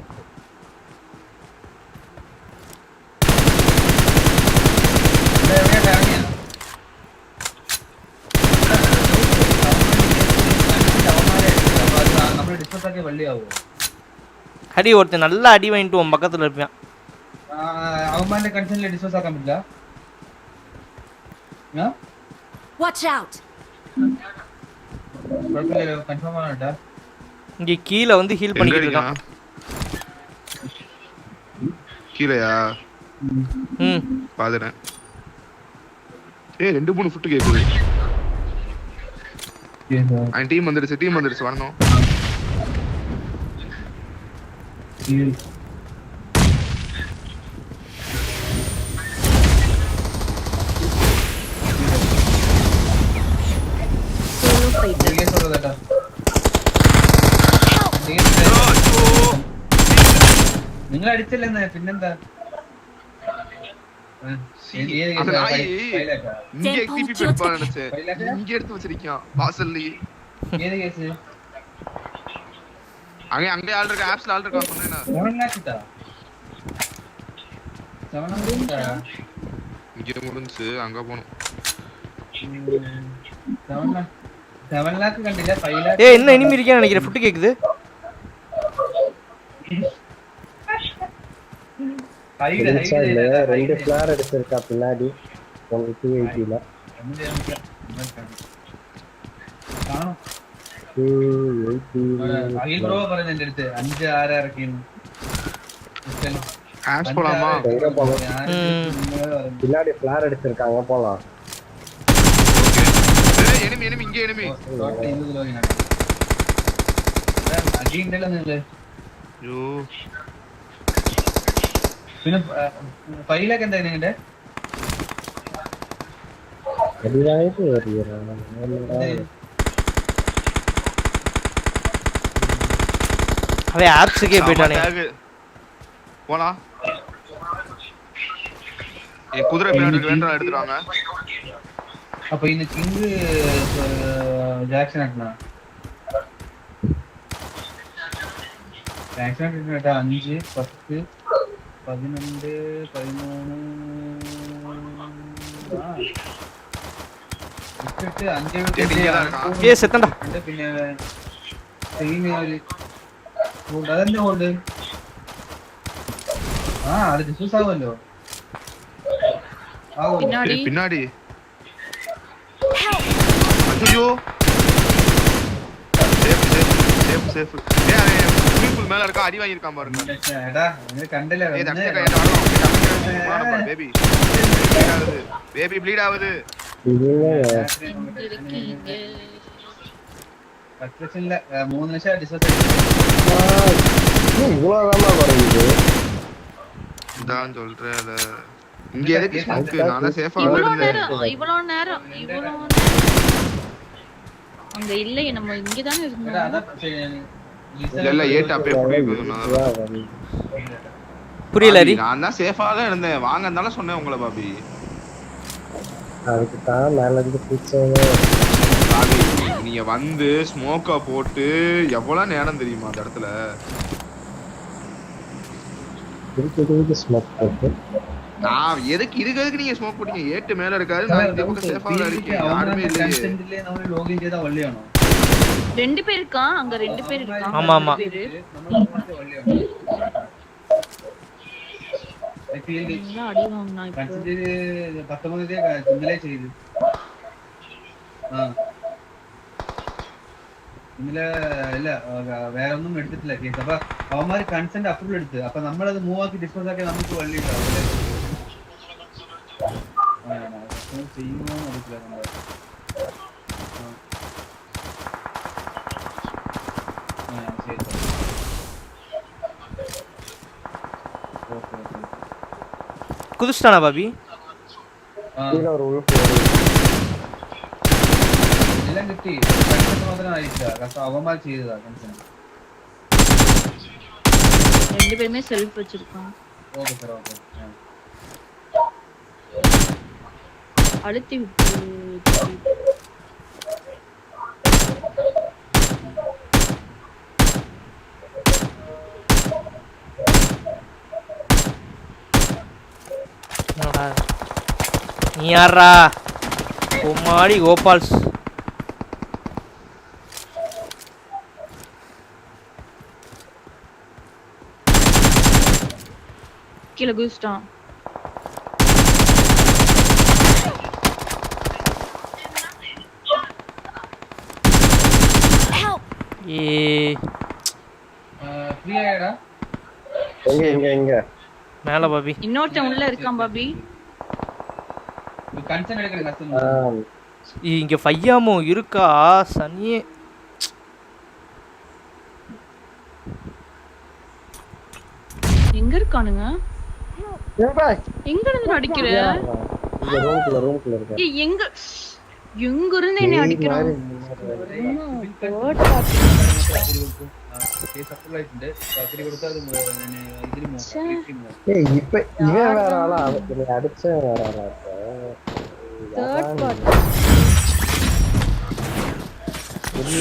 அடி ஒருத்தன் நல்லா அடி வாங்கிட்டு உன் பக்கத்துல இருப்பான் அவமான கன்சர்ன்ல டிஸ்போஸ் ஆக முடியல Watch out! கன்ஃபார்ம் ஆனடா இங்க கீழ வந்து ஹீல் பண்ணிட்டு இருக்கான் கீழயா பாத்துறேன் ஏய் 2-3 ஃபுட் கேக்குது அந்த டீம் வந்துருச்சு வரணும் നിങ്ങൾ അടിച്ചല്ലേ പിന്നെന്താ இங்க எக்டிபி பெட்பா நினைச்சேன் இங்க எடுத்து வச்சிருக்கான் வாசல்லயே ஏது கேஸ் அங்க ஆள் இருக்க ஆப்ஸ்ல ஆள் இருக்கா சொன்னேனா உனக்கு இங்க முடிஞ்சு அங்க போணும் 7 lakh கண்டில 5 lakh ஏய் என்ன எனிமி இருக்கேன்னு நினைக்கிறேன் ஃபுட் கேக்குது தெரிஞ்சா இல்ல 2 ஃபிளார் எடுத்திருக்கா பின்னாடி 280ல. കാണും 280 അഖിൽ ബ്രോ പറഞ്ഞു എന്റെ അടുത്ത് 5 6 ഇറക്കിയെന്ന്. ஆஷ் போலாமா? எங்க போலாம்? பின்னாடி ஃபிளார் எடுத்திருக்காங்க போலாம். ஏய் enemy இங்க enemy. അടിയുണ്ടല്ലോ നിങ്ങള്. യോ പിന്നെ ഫൈലൊക്കെ എന്താ നിങ്ങളുടെ? அடிவாயிட்டு ஏறிறான். அவன் ஆப்ஸுக்கே போயிட்டானே. போலாம். குதிரை பின்னாடி வேண்டா எடுத்துறாங்க. அப்ப இந்த கிங் ஜாக்சன் அண்ணா ஜாக்சன் அண்ணா 5 10 11 13 ஏ செத்தண்டா. പിന്നെ അതെന്താ ഹോൾഡ്? അത് ഡിസ്യൂസ് ആവുമല്ലോ. பின்னாடி ஐயோ சேஃப் பீப்பிள் மேல இருக்க அடி வாங்கி இருக்கான் பாருங்க. എടാ നിങ്ങൾ കണ്ടില്ല பேபி ப்ளீட் ஆகுது. இல்ல 3 நிமிஷம் டிஸ்யூஸ் இவ்வளவுதாமா குறையுது. இதான் சொல்றேன். இங்க எதுக்கு ஸ்மோக்? நான் சேஃபா இவ்வளவு இருந்தேன். நேரம் அங்க இல்ல, நம்ம இங்க தான இருந்தோம். இல்ல ஏட் அப்படியே புடிக்குது. புரியல ரி. நான் தான் சேஃபா தான் இருந்தேன். வாங்கறதால சொன்னேன் உங்களை பாபி. அதுக்கு தான் மேல இருந்து பிடிச்சேன். பாபி நீங்க வந்து ஸ்மோக்க போட்டு எவ்வளவு நேரம் தெரியுமா அந்த இடத்துல? இதுக்கு ஸ்மோக் போட்டு நான் எதுக்கு நீங்க ஸ்மோக் போட்டீங்க? ஏட்டு மேல இருக்காரு. நான் இந்த பக்கம் சேஃபா இருக்கேன். யாருமே இல்ல. கன்சென்ட்லயே நம்ம லாகின் செய்தா வள்ளியானோ. 2 பேர் இருக்கான் அங்க, 2 பேர் இருக்காங்க. ஆமா ஆமா. அடி வாங்குனா இப்போ. கன்சென்ட் 19 சிங்கிளே செய்து. ഇന്നലെ ഇല്ല വേറെ ഒന്നും എടുത്തിട്ടില്ല കേസ്. അപ്പൊ അവന്മാര് കൺസെന്റ് അപ്രൂവൽ എടുത്ത്, അപ്പൊ നമ്മളത് മൂവ് ആക്കി ഡിസ്പോസ് ആക്കി നമുക്ക് വള്ളി ചെയ്യുമോ അറിയത്തില്ല. നമ്മൾ ശരി குதிச்சிட்டானா பாபி? ஒரு உழுப்பு എല്ലാം കിട്ടി. കൺസെന്റ് മാത്രം ആയിട്ടില്ല. അവന്മാർ ചെയ്തതാ കൺസെന്റ്. 2 பேருமே செல்ஃப் வச்சிருக்கான். Okay sir okay. அழுத்தி விட்டு நீ யாரா? குமாரி கோபால்ஸ். கீழே குதிச்சிட்டான். ஃப்ரீயாடா. எங்க மேல பாபி. இன்னொருத்தன் உள்ள இருக்கான் பாபி. கன்சென்ட் எடுக்கிற கஷ்டம். இங்க ஃபையாமோ இருக்கா சனியே? எங்க இருக்கானுங்க? எங்க இருந்து அடிக்கிற? இந்த ரூம்க்குள்ள இருக்க. ஏய் எங்க இருந்து என்ன அடிக்கிறான்? കേസ് അപ്രൂവൽ ആയിട്ടുണ്ട്. പത്തിരി കൊടുത്താൽ இப்ப இவன் வேற ஆளா? அடிச்ச வேற ஆளா?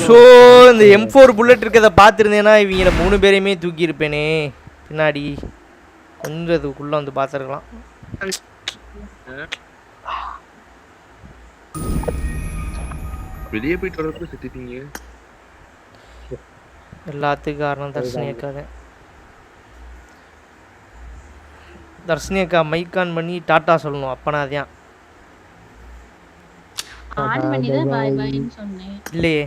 ஷோ இந்த M4 புல்லட் இருக்கதை பார்த்துருந்தேன்னா இவங்கள 3 பேரையுமே தூக்கி இருப்பேனே பின்னாடி. கொஞ்சம் இதுக்குள்ள வந்து பார்த்துருக்கலாம். வெளியே போயிட்டு வரப்ப சுத்திட்டீங்க. எல்லாத்துக்கும் காரணம் தர்ஷினி இருக்காது. தர்ஷினி அக்கா மைக் ஆன் பண்ணி டாட்டா சொல்லணும். அப்பனா அதான் ஆன் பண்ணி தான் பை பைன்னு சொன்னேன். இல்லையே.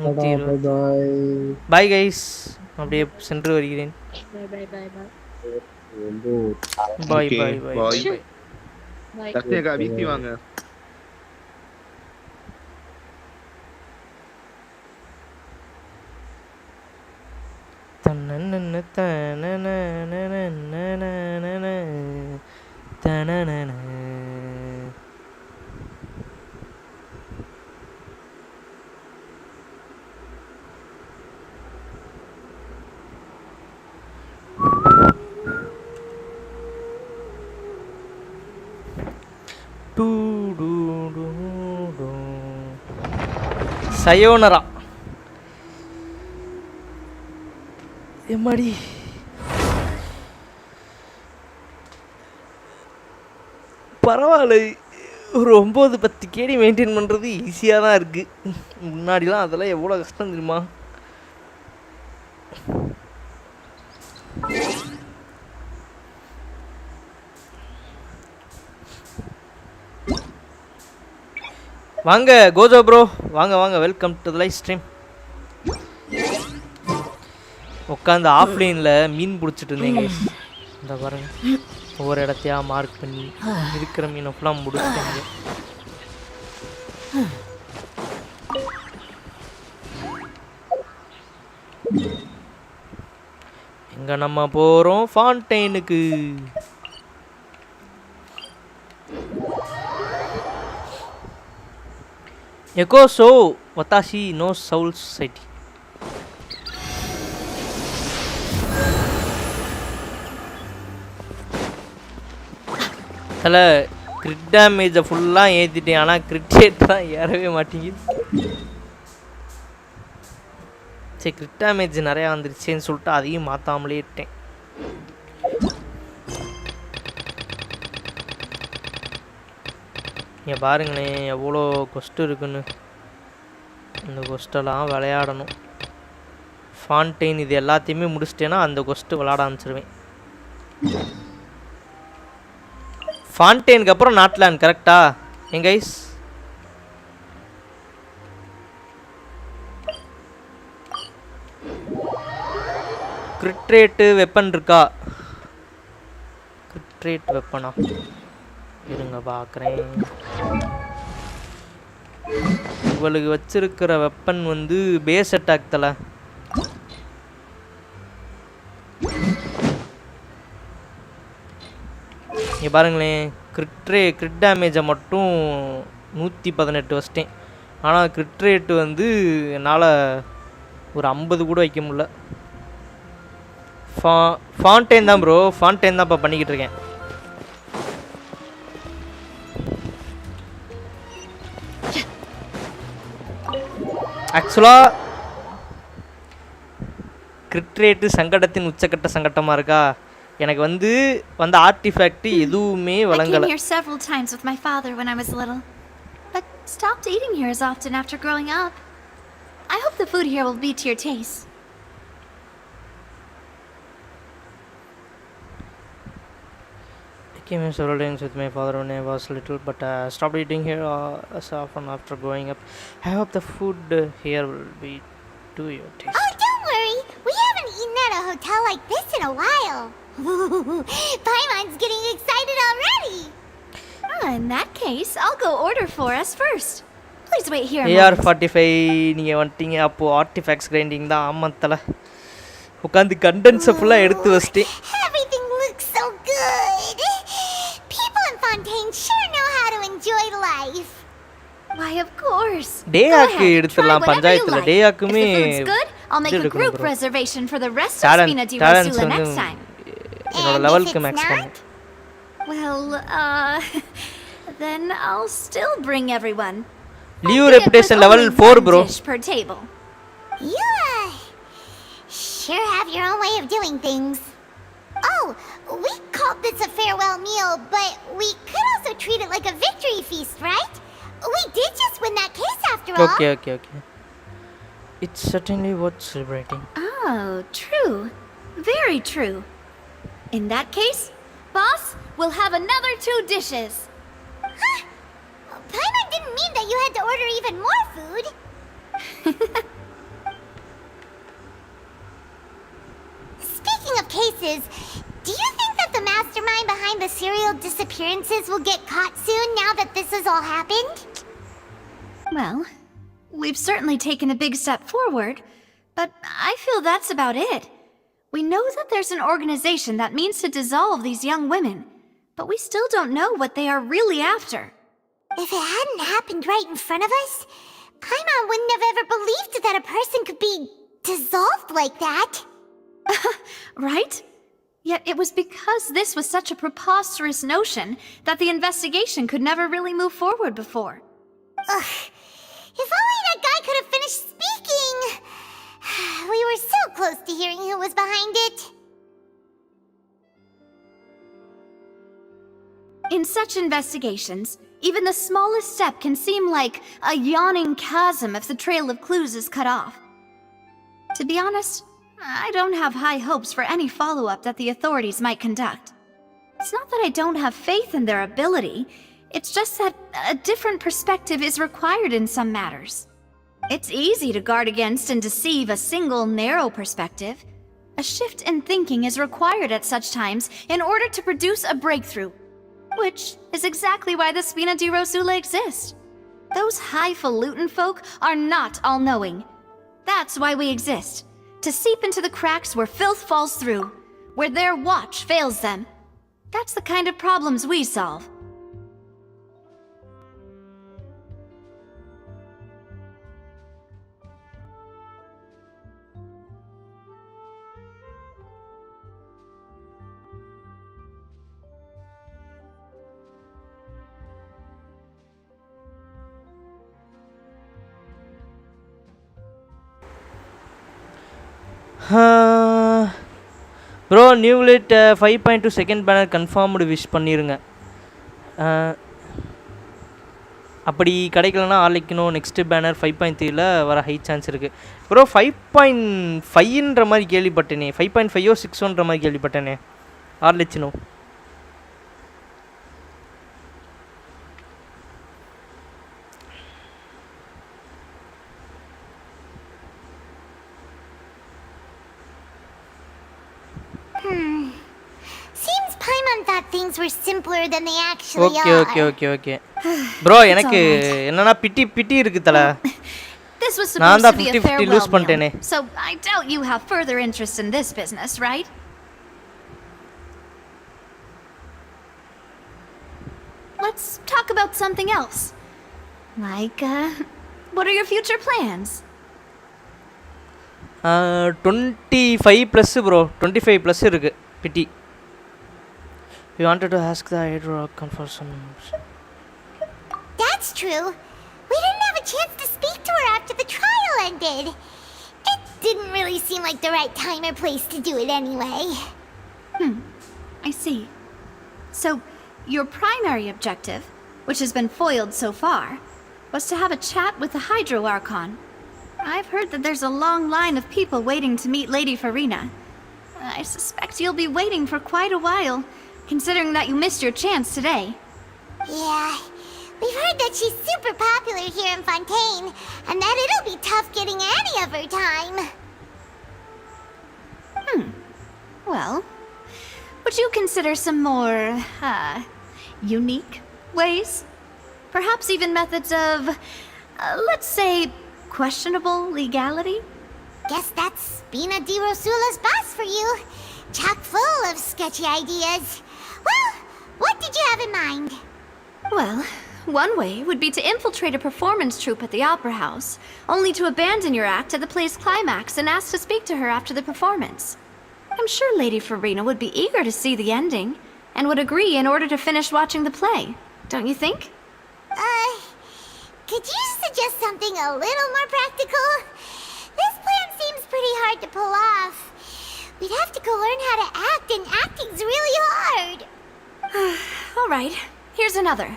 120. பாய். பாய் கைஸ், அப்படியே சென்று வருகிறேன். Bye bye bye bye bye Okay, bye bye bye. Bye. Bye. தர்ஷினிகா வீசி வாங்க. தன்னன்னன்ன தனனனனனனனனனன தனனன. டூ டூ டூ டூ. சயோனரா. எம்மாடி பரவாயில்ல. ஒரு 9-10 கேடி மெயின்டைன் பண்ணுறது ஈஸியாக தான் இருக்குது. முன்னாடிலாம் அதெல்லாம் எவ்வளோ கஷ்டம் தெரியுமா? வாங்க கோஜோ ப்ரோ, வாங்க வாங்க, welcome to the live stream. உட்காந்து ஆஃப்லைனில் மீன் பிடிச்சிட்டு இருந்தீங்க. இந்த பாருங்க, ஒவ்வொரு இடத்தையா மார்க் பண்ணி இருக்கிற மீனை ஃபுல்லாக முடிச்சிட்டீங்க. எங்கே நம்ம போகிறோம்? ஃபான்டைனுக்கு. எக்கோ ஷோ வத்தாஷி நோ சவுல் சொசைட்டி. அதில் கிரிட் டேமேஜை ஃபுல்லாக ஏற்றிட்டேன், ஆனால் கிரிட் ரேட் தான் ஏறவே மாட்டேங்குது. சரி, கிரிட் டேமேஜ் நிறையா வந்துருச்சேன்னு சொல்லிட்டு அதையும் மாற்றாமலே விட்டேன். இங்கே பாருங்களேன் எவ்வளோ கொஸ்ட்டு இருக்குன்னு. இந்த கொஸ்டெல்லாம் விளையாடணும். ஃபான்டைன் இது எல்லாத்தையுமே முடிச்சிட்டேன்னா அந்த கொஸ்ட்டு விளையாட ஆரம்பிச்சிருவேன். ஃபான்டைனுக்கு அப்புறம் நாட்லேண்ட் கரெக்டா எங்க கைஸ்? கிரிட்ரேட்டு வெப்பன் இருக்கா? கிரிட்ரேட் வெப்பனா இருங்க பார்க்குறேன். இவளுக்கு வச்சிருக்கிற வெப்பன் வந்து பேஸ் அட்டாக் தலை. இங்கே பாருங்களேன், கிரிட் டேமேஜை மட்டும் 118 வச்சிட்டேன். ஆனால் கிரிட் ரேட்டு வந்து என்னால் ஒரு 50 கூட வைக்க முடியல. ஃபான்டைன் தான் ப்ரோ, ஃபான்டைன் தான் இப்போ பண்ணிக்கிட்டு இருக்கேன். ஆக்சுவலாக கிரிட் ரேட்டு சங்கடத்தின் உச்சக்கட்ட சங்கட்டமாக இருக்கா. எனக்கு வந்து வந்த ஆர்டிஃபேக்ட் எதுவுமே I came வழங்கலை. here several times with my father when I was little, but stopped eating here as often after growing up. I hope the food here will be to your taste. I came here several times with my father when I was little, but stopped eating here as often after growing up. I hope the food here will be to your taste. Oh, don't worry. We haven't eaten at a hotel like this in a while. Paimon's getting excited already. In that case, I'll go order for us first. Please wait here a moment. AR-45 நீங்கள் வந்துட்டீங்க. அப்போது artefacts grinding தான். ஆமாத்தல உட்காந்து கண்டென்ஸை ஃபுல்லாக எடுத்து வச்சிட்டேன். Everything looks so good. People in Fontaine sure know how to enjoy life. Why, of course. டேயாக்கு எடுத்துடலாம் பஞ்சாயத்தில். டேயாக்குமே If the food's good, I'll make a எடுக்கணும் group bro. reservation for the rest of Talent- Spina di talents Rosula வந்து next time. என்னோட And லெவலுக்கு if it's maths not? பண்ணேன். Well, then I'll still bring everyone. Leo Albeit reputation with level only 4 one bro. dish per table. You sure have your own way of doing things. Oh, we called this a farewell meal, but we could also treat it like a victory feast, right? We did just win that case after all. Okay. It's certainly worth celebrating. Oh, true. Very true. In that case, boss, we'll have another 2 dishes. Huh? Paimon didn't mean that you had to order even more food. Speaking of cases, do you think that the mastermind behind the serial disappearances will get caught soon now that this has all happened? Well, we've certainly taken a big step forward, but I feel that's about it. We know that there's an organization that means to dissolve these young women, but we still don't know what they are really after. If it hadn't happened right in front of us, Paimon wouldn't have ever believed that a person could be dissolved like that. Right? Yet it was because this was such a preposterous notion that the investigation could never really move forward before. Ugh. If only that guy could have finished speaking! We were so close to hearing who was behind it. In such investigations, even the smallest step can seem like a yawning chasm if the trail of clues is cut off. To be honest, I don't have high hopes for any follow-up that the authorities might conduct. It's not that I don't have faith in their ability, it's just that a different perspective is required in some matters. It's easy to guard against and deceive a single narrow perspective. A shift in thinking is required at such times in order to produce a breakthrough, which is exactly why the Spina di Rosula exist. Those highfalutin folk are not all-knowing. That's why we exist, to seep into the cracks where filth falls through, where their watch fails them. That's the kind of problems we solve. Bro Neuvillette 5.2 second banner confirmed wish பண்ணிடுங்க. அப்படி கிடைக்கலன்னா ஆளைக்கணும். Next banner 5.3ல வர high chance இருக்குது. Bro 5.5ன்ற மாதிரி கேள்விப்பட்டேனே. 5.5ஓ 6ன்ற மாதிரி கேள்விப்பட்டேனே. Arlecchino Seems Paimon thought things were simpler than they actually are. Okay bro எனக்கு என்னன்னா பிட்டி இருக்கு தல. This was supposed to be a farewell பண்ணிட்டேனே. So I doubt you have further interest in this business, right? Let's talk about something else. Like, what are your future plans? 25 plus bro. 25 plus இருக்கு பிட்டி. We wanted to ask the hydro for some. That's true. We didn't have a chance to speak to her after the trial ended. It didn't really seem like the right time or place to do it anyway. I see. So, your primary objective, which has been foiled so far, was to have a chat with the Hydro Archon. I've heard that there's a long line of people waiting to meet Lady Farina. I suspect you'll be waiting for quite a while, considering that you missed your chance today. Yeah, we've heard that she's super popular here in Fontaine, and that it'll be tough getting any of her time. Well, would you consider some more, unique ways? Perhaps even methods of, let's say, questionable legality? Guess that's Spina di Rosula's boss for you. Chock full of sketchy ideas. Well, what did you have in mind? Well, one way would be to infiltrate a performance troupe at the Opera House, only to abandon your act at the play's climax and ask to speak to her after the performance. I'm sure Lady Farina would be eager to see the ending, and would agree in order to finish watching the play. Don't you think? Could you suggest something a little more practical? This plan seems pretty hard to pull off. We'd have to go learn how to act, and acting's really hard. All right, here's another.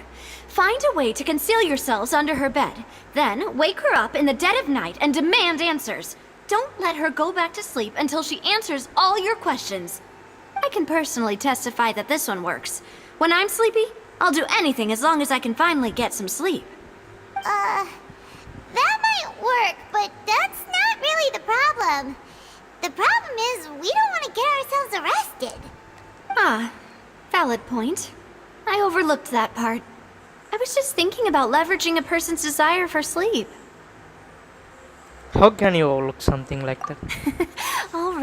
Find a way to conceal yourselves under her bed. Then wake her up in the dead of night and demand answers. Don't let her go back to sleep until she answers all your questions. I can personally testify that this one works. When I'm sleepy, I'll do anything as long as I can finally get some sleep. That might work, but that's not really the problem. The problem is we don't want to get ourselves arrested. Ah, valid point. I overlooked that part. I was just thinking about leveraging a person's desire for sleep. How can you overlook something like that? All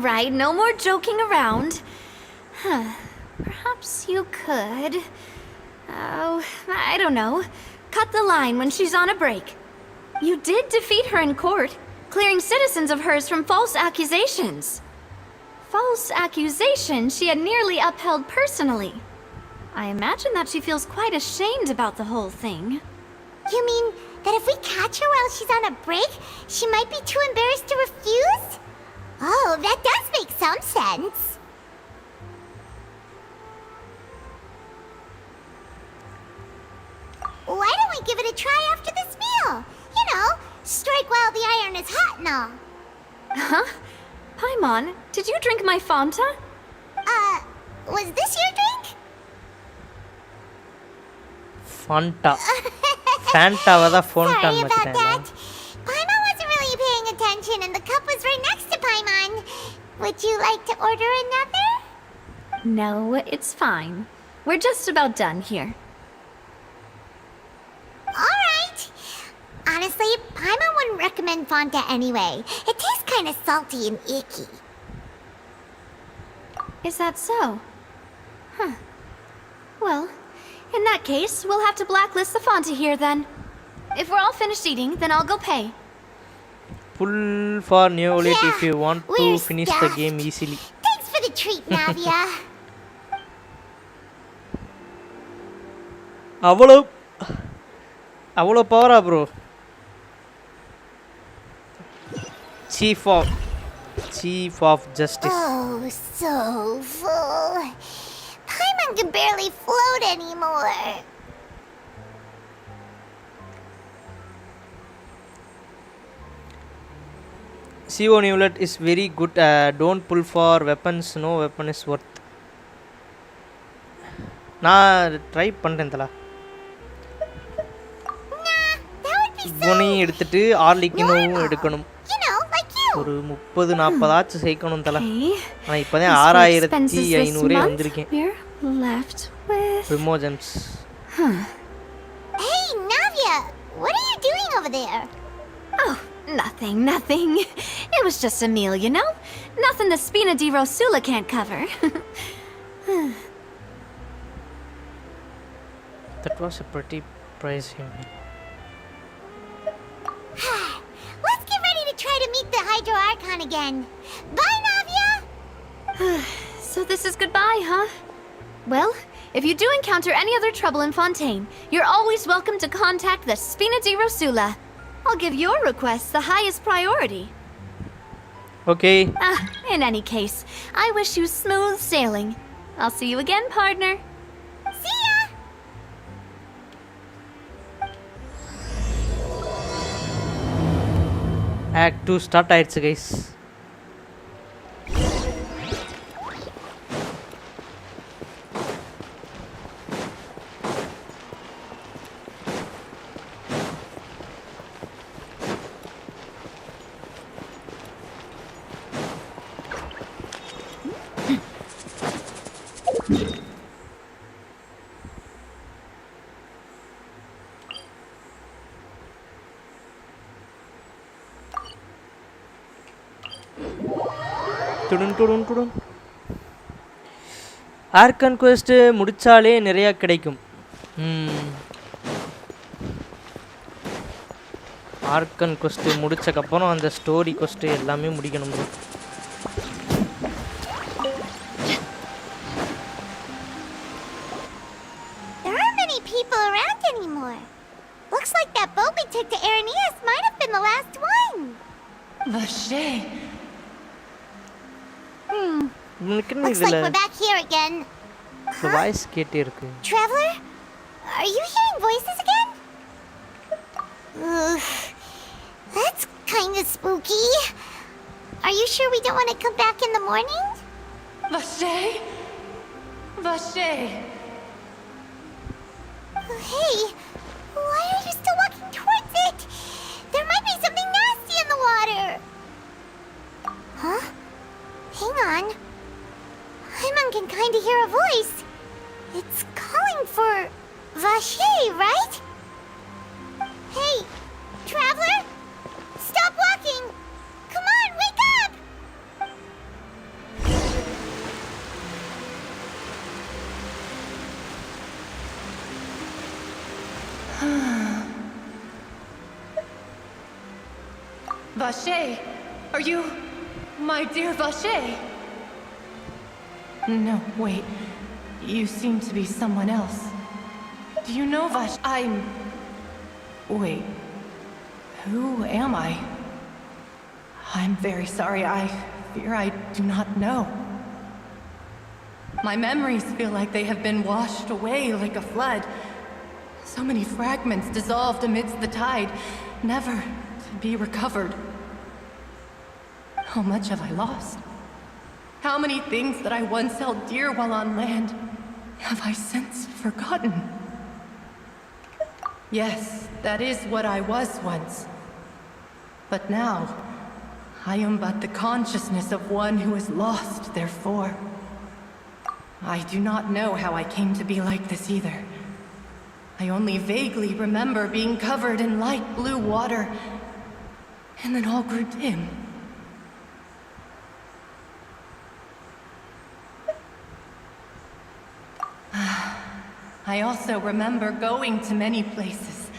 right, no more joking around. Perhaps you could... Oh, I don't know. Cut the line when she's on a break. You did defeat her in court, clearing citizens of hers from false accusations. False accusations she had nearly upheld personally. I imagine that she feels quite ashamed about the whole thing. You mean that if we catch her while she's on a break, she might be too embarrassed to refuse? Oh, that does make some sense. Why don't we give it a try after this meal? You know, strike while the iron is hot and all. Huh? Paimon, did you drink my Fanta? Was this your drink? Fanta. Fanta vada Fanta Sorry about machitan. that. Paimon wasn't really paying attention and the cup was right next to Paimon. Would you like to order another? No, it's fine. We're just about done here. Alright. Honestly, Paimon wouldn't recommend Fanta anyway. It tastes kind of salty and icky. Is that so? Huh. Well, in that case, we'll have to blacklist the Fanta here then. If we're all finished eating, then I'll go pay. Pull for Neolit Yeah, if you want to we're finish the stuffed. game easily. Thanks for the treat, Navia. அவ்வளோ பவரா bro? Chief of Justice. Oh, so full. Paimon can barely float anymore. CO Newlet is very good. Don't pull for weapons. No weapon is worth. நான் try பண்ணுறேன் தலா. இவனையும் எடுத்துட்டு ஆர்லிக்கினோவும் எடுக்கணும். ஒரு 30-40 ஆச்சு சேர்க்கணும் தலா. ஆனால் இப்போ தான் 6500 வந்திருக்கேன். Primogems. Hey, Navia! What are you doing over there? Oh, nothing. It was just a meal, you know? Nothing the Spina di Rosula can't cover. That was a pretty price him. Let's get ready to try to meet the Hydro Archon again. Bye, Navia! So this is goodbye, huh? Well, if you do encounter any other trouble in Fontaine, you're always welcome to contact the Spina di Rosula. I'll give your request the highest priority. Okay. In any case, I wish you smooth sailing. I'll see you again, partner. See ya! Act 2 start ஆயிடுச்சு guys. டுடுன் organ quest முடிச்சாலே நிறைய கிடைக்கும். Organ quest முடிச்சக்கப்புறம் அந்த story quest எல்லாமே முடிக்கணும். There aren't many people around anymore. Looks like that boat we took to Araneas might have been the last one. Vache. Looks like we're back here again. The voice கேட்டே இருக்கு. Traveler? Are you hearing voices again? That's kind of spooky. Are you sure we don't want to come back in the morning? Vashay? Vashay! Hey, why are you still walking towards it? There might be something nasty in the water. Huh? Hang on. Hyman can kind of hear a voice. It's calling for Vashay, right? Hey, traveler? Stop walking! Come on, wake up! Vashay, are you my dear Vashay? No, wait. You seem to be someone else. Do you know Vash? Wait. Who am I? I'm very sorry. I fear I do not know. My memories feel like they have been washed away like a flood. So many fragments dissolved amidst the tide, never to be recovered. How much have I lost? How many things that I once held dear while on land have I since forgotten? Yes, that is what I was once. But now, I am but the consciousness of one who is lost, therefore. I do not know how I came to be like this either. I only vaguely remember being covered in light blue water, and then all grew dim. I also remember going to many places.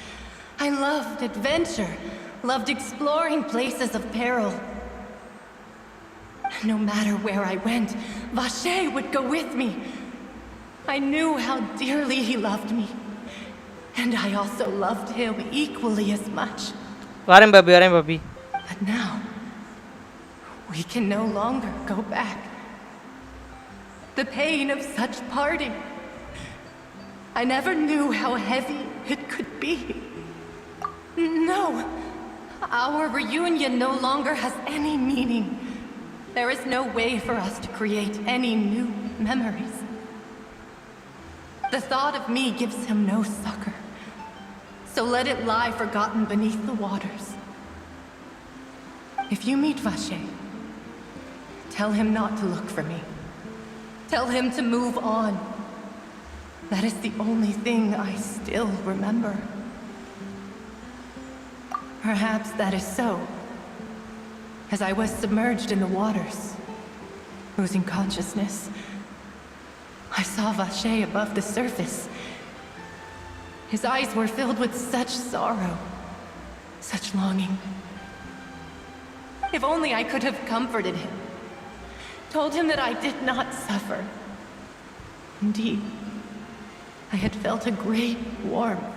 I loved adventure, loved exploring places of peril. No matter where I went, Vashay would go with me. I knew how dearly he loved me. And I also loved him equally as much. Varem baby. But now, we can no longer go back. The pain of such parting. I never knew how heavy it could be. No, our reunion no longer has any meaning. There is no way for us to create any new memories. The thought of me gives him no succor. So let it lie forgotten beneath the waters. If you meet Vashay, tell him not to look for me. Tell him to move on. That is the only thing I still remember. Perhaps that is so. As I was submerged in the waters, losing consciousness, I saw Vashay above the surface. His eyes were filled with such sorrow, such longing. If only I could have comforted him, told him that I did not suffer. Indeed, I had felt a great warmth.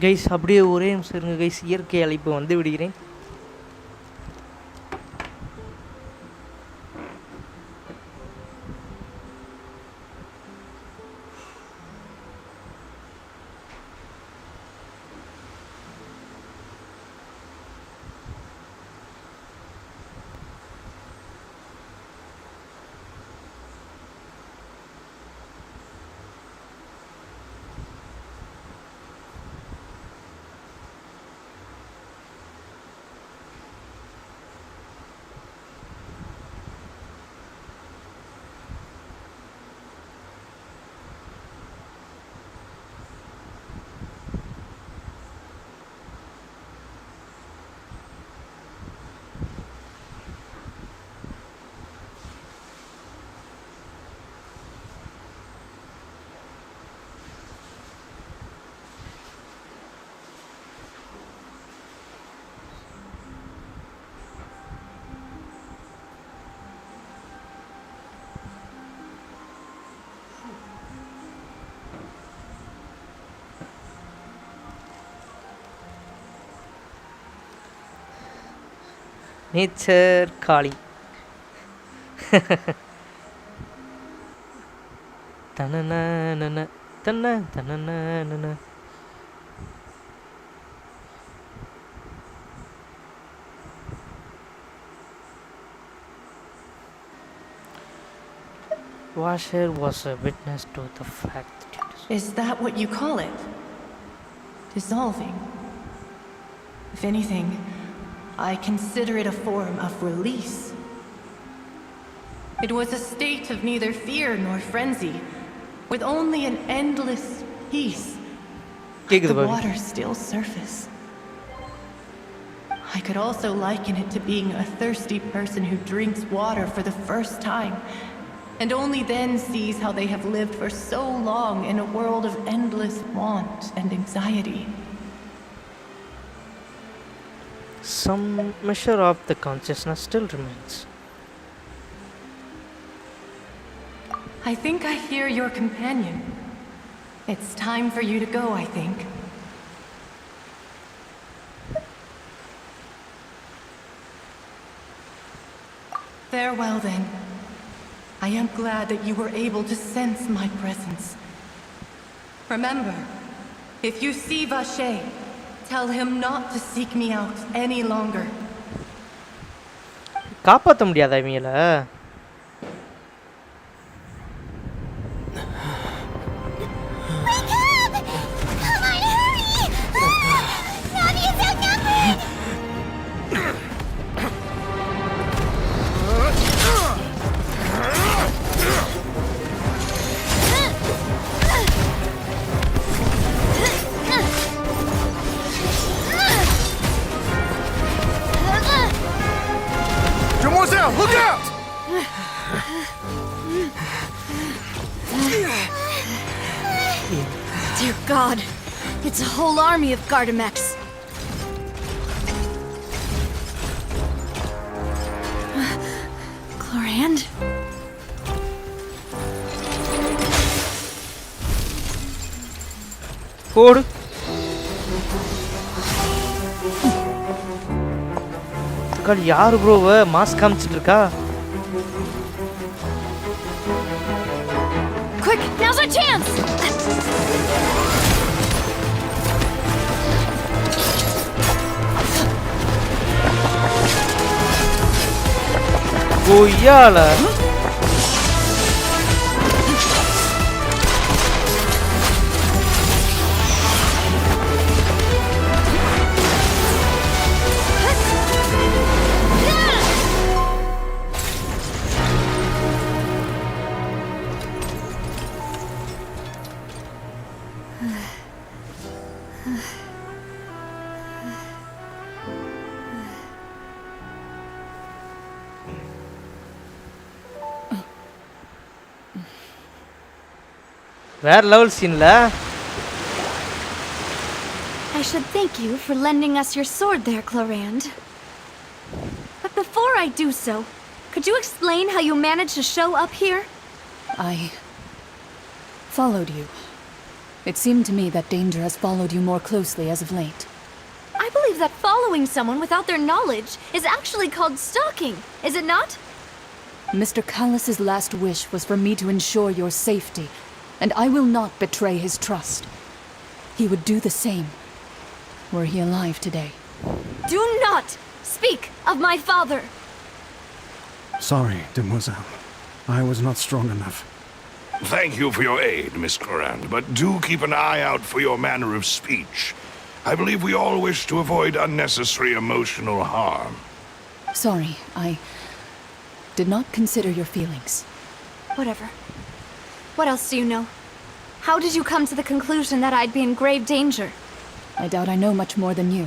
Guys அப்படியே ஒரே நிமிஷம் இருங்க guys, இயற்கை அழைப்பு வந்து விடுகிறேன். Nature காளி தனன தன்ன தனன. Washer was a witness to the fact that Is that what you call it? Dissolving? If anything, I consider it a form of release. It was a state of neither fear nor frenzy, with only an endless peace. The water still surface. I could also liken it to being a thirsty person who drinks water for the first time, and only then sees how they have lived for so long in a world of endless want and anxiety. some measure of the consciousness still remains. I think I hear your companion. It's time for you to go, I think. Farewell, then. I am glad that you were able to sense my presence. Remember, if you see Vache, tell him not to seek me out any longer. காப்பாற்ற முடியாதா இவங்கள? Look out! Dear God, it's a whole army of Gardamex. Chlorand? போடு. யாரு ப்ரோவ mask காமிச்சிட்டு இருக்கா? Quick, now's our chance. கொய்யால வேற level சீன்ல. I should thank you for lending us your sword there, Chlorand. But before I do so, could you explain how you managed to show up here? I followed you. It seemed to me that danger has followed you more closely as of late. I believe that following someone without their knowledge is actually called stalking, is it not? Mr. Callus's last wish was for me to ensure your safety, and I will not betray his trust. He would do the same, were he alive today. Do not speak of my father! Sorry, demoiselle. I was not strong enough. Thank you for your aid, Miss Clorand, but do keep an eye out for your manner of speech. I believe we all wish to avoid unnecessary emotional harm. Sorry, I did not consider your feelings. Whatever. What else do you know? How did you come to the conclusion that I'd be in grave danger? I doubt I know much more than you,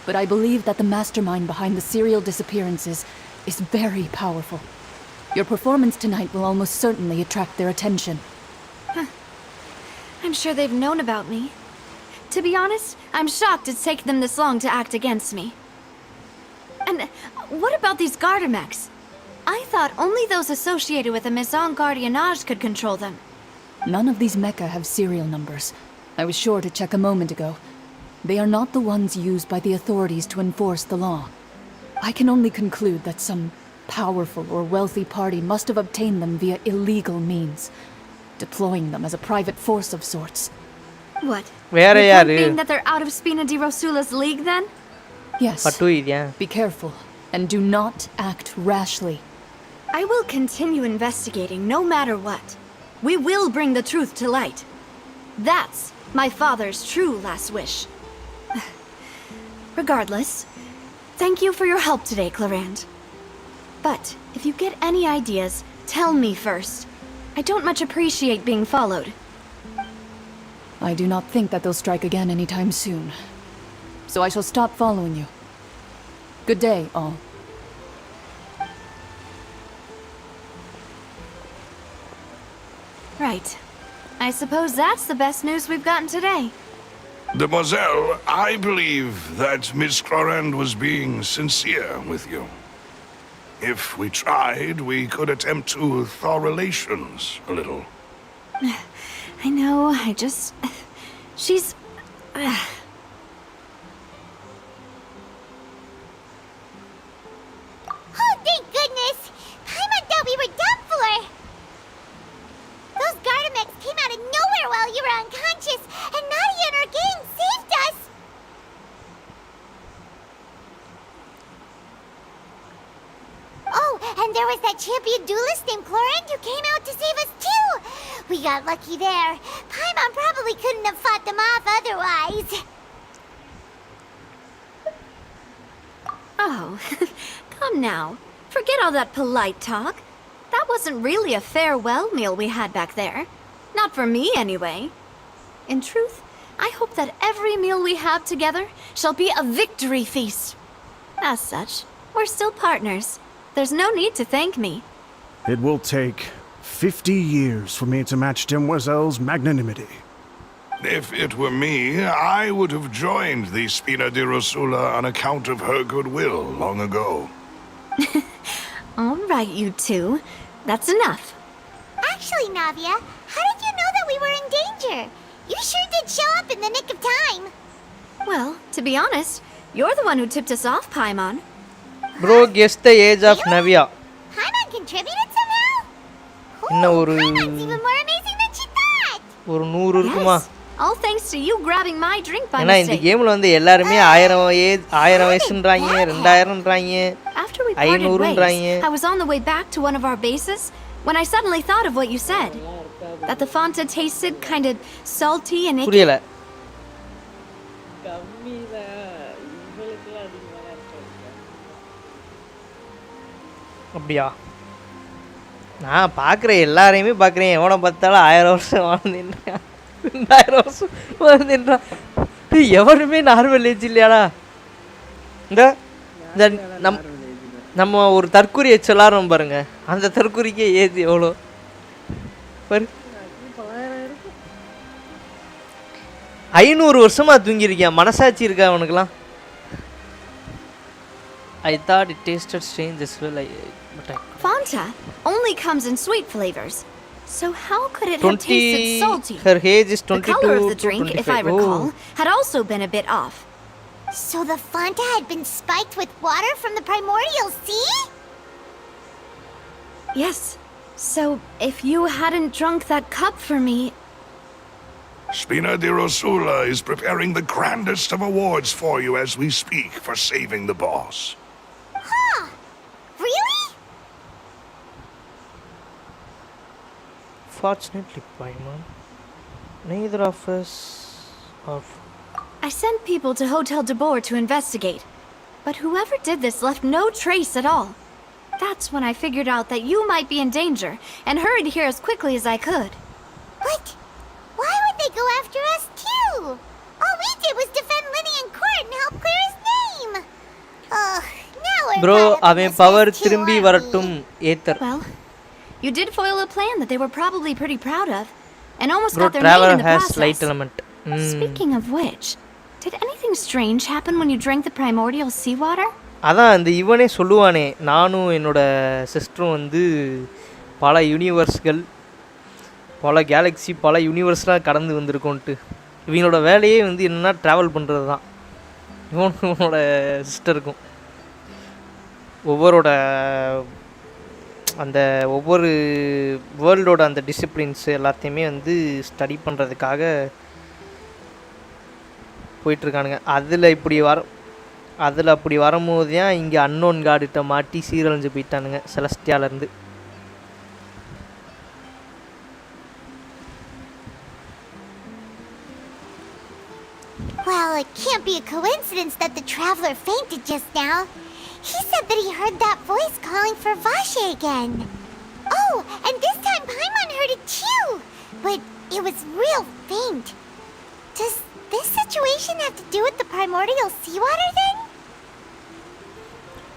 but I believe that the mastermind behind the serial disappearances is very powerful. Your performance tonight will almost certainly attract their attention. I'm sure they've known about me. To be honest, I'm shocked it's taken them this long to act against me. And what about these Gardamex? I thought only those associated with the Maison Gardiennage could control them. None of these mecha have serial numbers. I was sure to check a moment ago. They are not the ones used by the authorities to enforce the law. I can only conclude that some powerful or wealthy party must have obtained them via illegal means, deploying them as a private force of sorts. What? வேற Your யாரு? point being that they're out of Spina di Rosula's league then? Yes. பட்டு Idhaya? Be careful and do not act rashly. I will continue investigating no matter what. We will bring the truth to light. That's my father's true last wish. Regardless, thank you for your help today, Clarand. But if you get any ideas, tell me first. I don't much appreciate being followed. I do not think that they'll strike again anytime soon. So I shall stop following you. Good day, all. Right. I suppose that's the best news we've gotten today. Demoiselle, I believe that Miss Clarand was being sincere with you. If we tried, we could attempt to thaw relations a little. I know, she's... Oh, thank goodness! Paimon thought we were done for! Those Gardamex came out of nowhere while you were unconscious, and Nadia and her gang saved us! Oh, and there was that champion duelist named Clarand who came out to save us too! We got lucky there. Paimon probably couldn't have fought them off otherwise. Oh, come now. Forget all that polite talk. That wasn't really a farewell meal we had back there. Not for me, anyway. In truth, I hope that every meal we have together shall be a victory feast. As such, we're still partners. There's no need to thank me. It will take 50 years for me to match Demoiselle's magnanimity. If it were me, I would have joined the Spina di Rosula on account of her goodwill long ago. All right, you two. That's enough. Actually, Navia, how did you know that we were in danger? You sure did show up in the nick of time. Well, to be honest, you're the one who tipped us off, Paimon. Bro, guess the age of Navia. Paimon contributed somehow? Paimon's even more amazing than she thought. ஒரு 100 இருக்குமா? All thanks to you grabbing my drink by ஏன்னா இந்த mistake. கேம்ல வந்து எல்லாரும் 1000 வயசுன்றாங்க 2000ன்றாங்க After we parted 500ன்றாங்க ways, I was on the way back to one of our bases when I suddenly thought of what you said. That the Fanta tasted kind of salty and icky. புரியல அப்படியா நான் பார்க்குறேன் எல்லாரையுமே பார்க்குறேன் எவனை பார்த்தாலும் 1000 வருஷம் வாழ்ந்துன்றான் 2000 வருஷம் வாழ்ந்துன்றான் எவருமே நார்மல் ஏஜ் இல்லையாடா இந்த நம்ம ஒரு தற்கொலை சொல்லாரோம் பாருங்க அந்த தற்கொலைக்கே ஏஜ் எவ்வளோ பாரு 500 வருஷமா தூங்கியிருக்கேன் மனசாட்சி இருக்கா அவனுக்குலாம் I thought it tasted strange as well. Fanta only comes in sweet flavors. So how could it have tasted salty? Her age is 22 The color of the drink, to 25. if I recall, had also been a bit off. So the Fanta had been spiked with water from the primordial sea? Yes. So if you hadn't drunk that cup for me... Spina di Rosula is preparing the grandest of awards for you as we speak for saving the boss. Huh. Really? Fortunately, Paimon, neither of us are... I sent people to Hotel de Boer to investigate. But whoever did this left no trace at all. That's when I figured out that you might be in danger and hurried here as quickly as I could. What? Why would they go after us too? All we did was defend Linny in court and help clear his name. Ugh, now we're Bro, அவன் power திரும்பி வரட்டும் Ather. Well, you did foil a plan that they were probably pretty proud of and almost Bro, got their name in the has process. light element. Speaking of which, did anything strange happen when you drank the primordial seawater? அதான் அந்த இவனே சொல்லுவானே நானும் என்னோட சிஸ்டரும் வந்து பல யூனிவர்ஸ்கள் பல Galaxy பல யூனிவர்ஸ்லாம் கடந்து வந்திருக்கோன்ட்டு இவனோட வேலையே வந்து என்னென்னா ட்ராவல் பண்ணுறது தான் இவனோட சிஸ்டருக்கும் ஒவ்வொரு வேர்ல்டோட அந்த டிசிப்ளின்ஸு எல்லாத்தையுமே வந்து ஸ்டடி பண்ணுறதுக்காக போயிட்டுருக்கானுங்க அதில் அப்படி வரும்போது தான் இங்கே அன்னோன் கார்டுகிட்ட மாட்டி சீரழிஞ்சு போயிட்டானுங்க செலஸ்டியாலேருந்து it can't be a coincidence that the traveler fainted just now. He said that he heard that voice calling for Vashe again. Oh, and this time Paimon heard it too, but it was real faint. Does this situation have to do with the primordial seawater then?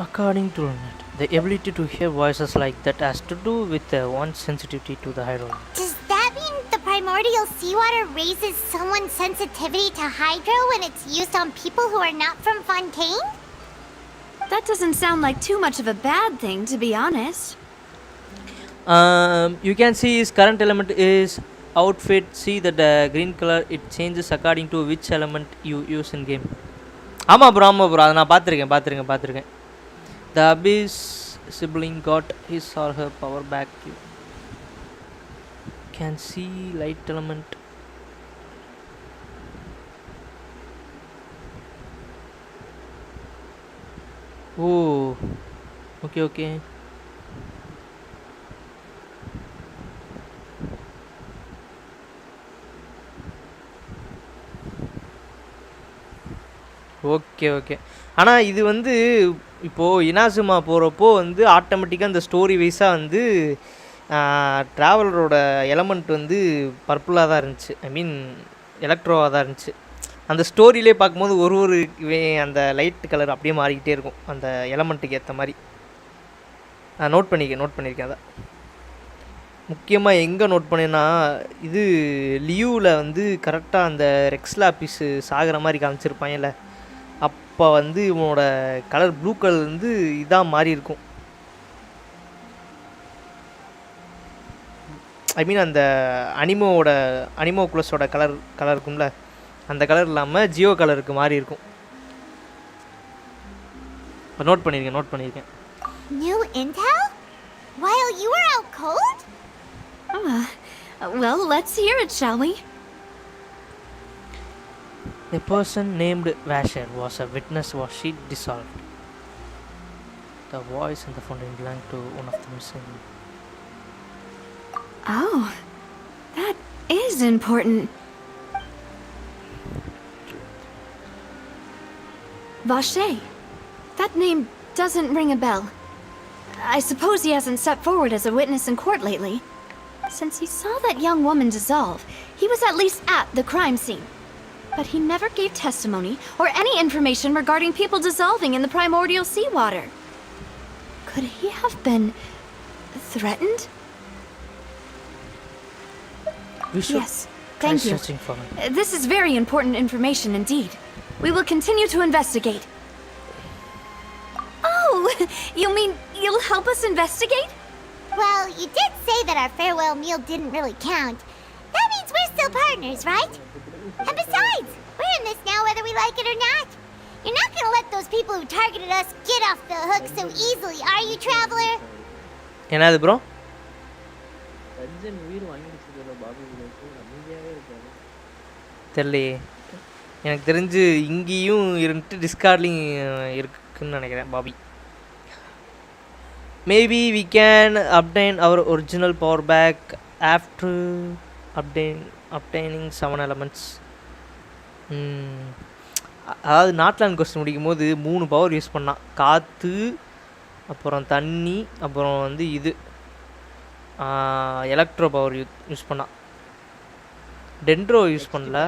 According to Net, the ability to hear voices like that has to do with one's sensitivity to the hydro. Does that mean the primordial seawater raises someone's sensitivity to hydro when it's used on people who are not from Fontaine? That doesn't sound like too much of a bad thing, to be honest. You can see his current element is outfit. See that green color, it changes according to which element you use in game. ஆமா bro அதை நான் பார்த்துருக்கேன். The Abyss sibling got his or her power back. You can see light element. Oh, okay. Okay ஆனால் இது வந்து இப்போது இனாசுமா போகிறப்போ வந்து ஆட்டோமேட்டிக்காக இந்த ஸ்டோரி வைஸாக வந்து ட்ராவலரோட எலமெண்ட் வந்து பர்பிளாக தான் இருந்துச்சு, ஐ மீன் எலக்ட்ரோவாக தான் இருந்துச்சு. அந்த ஸ்டோரியிலே பார்க்கும்போது ஒரு அந்த லைட் கலர் அப்படியே மாறிக்கிட்டே இருக்கும் அந்த எலமெண்ட்டுக்கு ஏற்ற மாதிரி. நான் நோட் பண்ணியிருக்கேன். அதை முக்கியமாக எங்கே நோட் பண்ணேன்னா, இது லியூவில் வந்து கரெக்டாக அந்த ரெக்ஸ்லாபிஸு சாகிற மாதிரி காமிச்சிருப்பாங்கல்ல, அப்போ வந்து இவனோட கலர் ப்ளூ கலர் வந்து இதாக மாறி இருக்கும். ஐ மீன் அந்த அனிமோ குளஸோட கலர் இருக்கும்ல, அந்த கலர் இல்லாமல் ஜியோ கலருக்கு மாறி இருக்கும். நோட் பண்ணியிருக்கேன். New intel? While you were out cold? Well, let's hear it, shall we? A person named Vasher was a witness. Was she dissolved? The voice in the fountain belonged to one of the missing. Oh, that is important. Vashe. That name doesn't ring a bell. I suppose he hasn't stepped forward as a witness in court lately. Since he saw that young woman dissolve, he was at least at the crime scene. But he never gave testimony or any information regarding people dissolving in the primordial seawater. Could he have been threatened? Yes, thank you. This is very important information indeed. We will continue to investigate. Oh, you mean you'll help us investigate? Well, you did say that our farewell meal didn't really count. That means we're still partners, right? And besides, we're in this now whether we like it or not. You're not gonna let those people who targeted us get off the hook so easily, are you, Traveler? என்னது bro? தெரியலையே, எனக்கு தெரிஞ்சு இங்கேயும் இருந்துட்டு டிஸ்கார்ட்லையும் இருக்குன்னு நினைக்கிறேன் Bobby. Maybe we can obtain our original power back after obtaining 7 elements. அதாவது நாட்லாண்ட் question முடிக்கும் போது 3 பவர் யூஸ் பண்ணான். காற்று, அப்புறம் தண்ணி, அப்புறம் வந்து இது எலக்ட்ரோ பவர் யூஸ் பண்ணான். டென்ட்ரோ யூஸ் பண்ணல.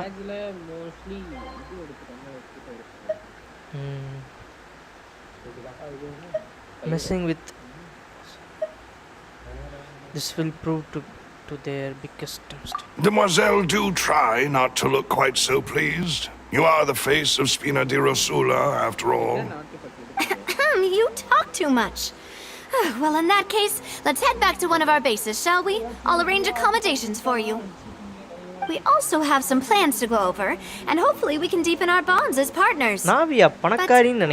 Messing with this will prove to their biggest mistake. Demoiselle, do try not to look quite so pleased. You are the face of Spina di Rosula, after all. You talk too much. Well, in that case, let's head back to one of our bases, shall we? I'll arrange accommodations for you. We also have some plans to go over, and hopefully we can deepen our bonds as partners. But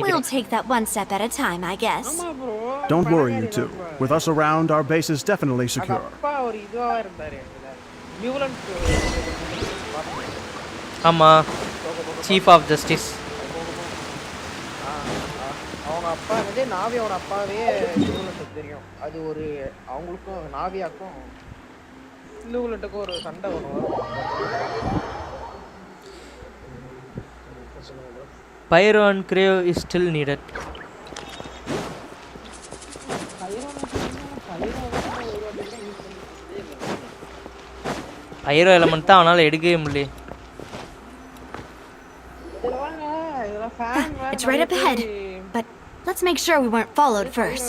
we'll take that one step at a time, I guess. Don't worry, you two. With us around, our base is definitely secure. ஆமா, Chief of Justice. அவங்க அப்பா வந்து நாவியோட அப்பாவே தெரியும். அது ஒரு அவங்களுக்கும் நாவியாக்கும் லூலட்டுக்கும் ஒரு சண்டை வரும். Pyro and Cryo is still needed. Pyro element தான் அவனால எடுக்கவே முடியல. It's right up ahead, but let's make sure we weren't followed first.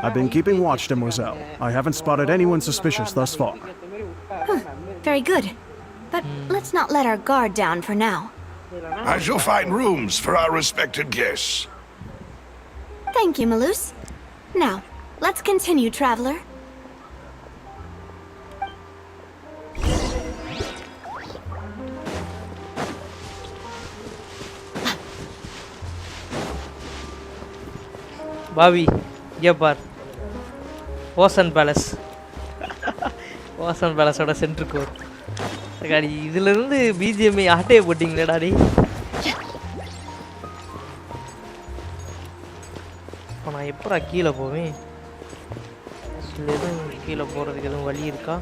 I've been keeping watch, Demoiselle. I haven't spotted anyone suspicious thus far. Very good. But let's not let our guard down for now. I shall find rooms for our respected guests. Thank you, Malus. Now, let's continue, traveler. பாவி இங்கே பார் ocean palace ocean பேலஸோட centre core daddy இதுலேருந்து BGMI ஆட்டையை போட்டிங்களே daddy இப்போ நான் எப்படா கீழே போவேன் எதுவும் கீழே போகிறதுக்கு எதுவும் வழி இருக்கா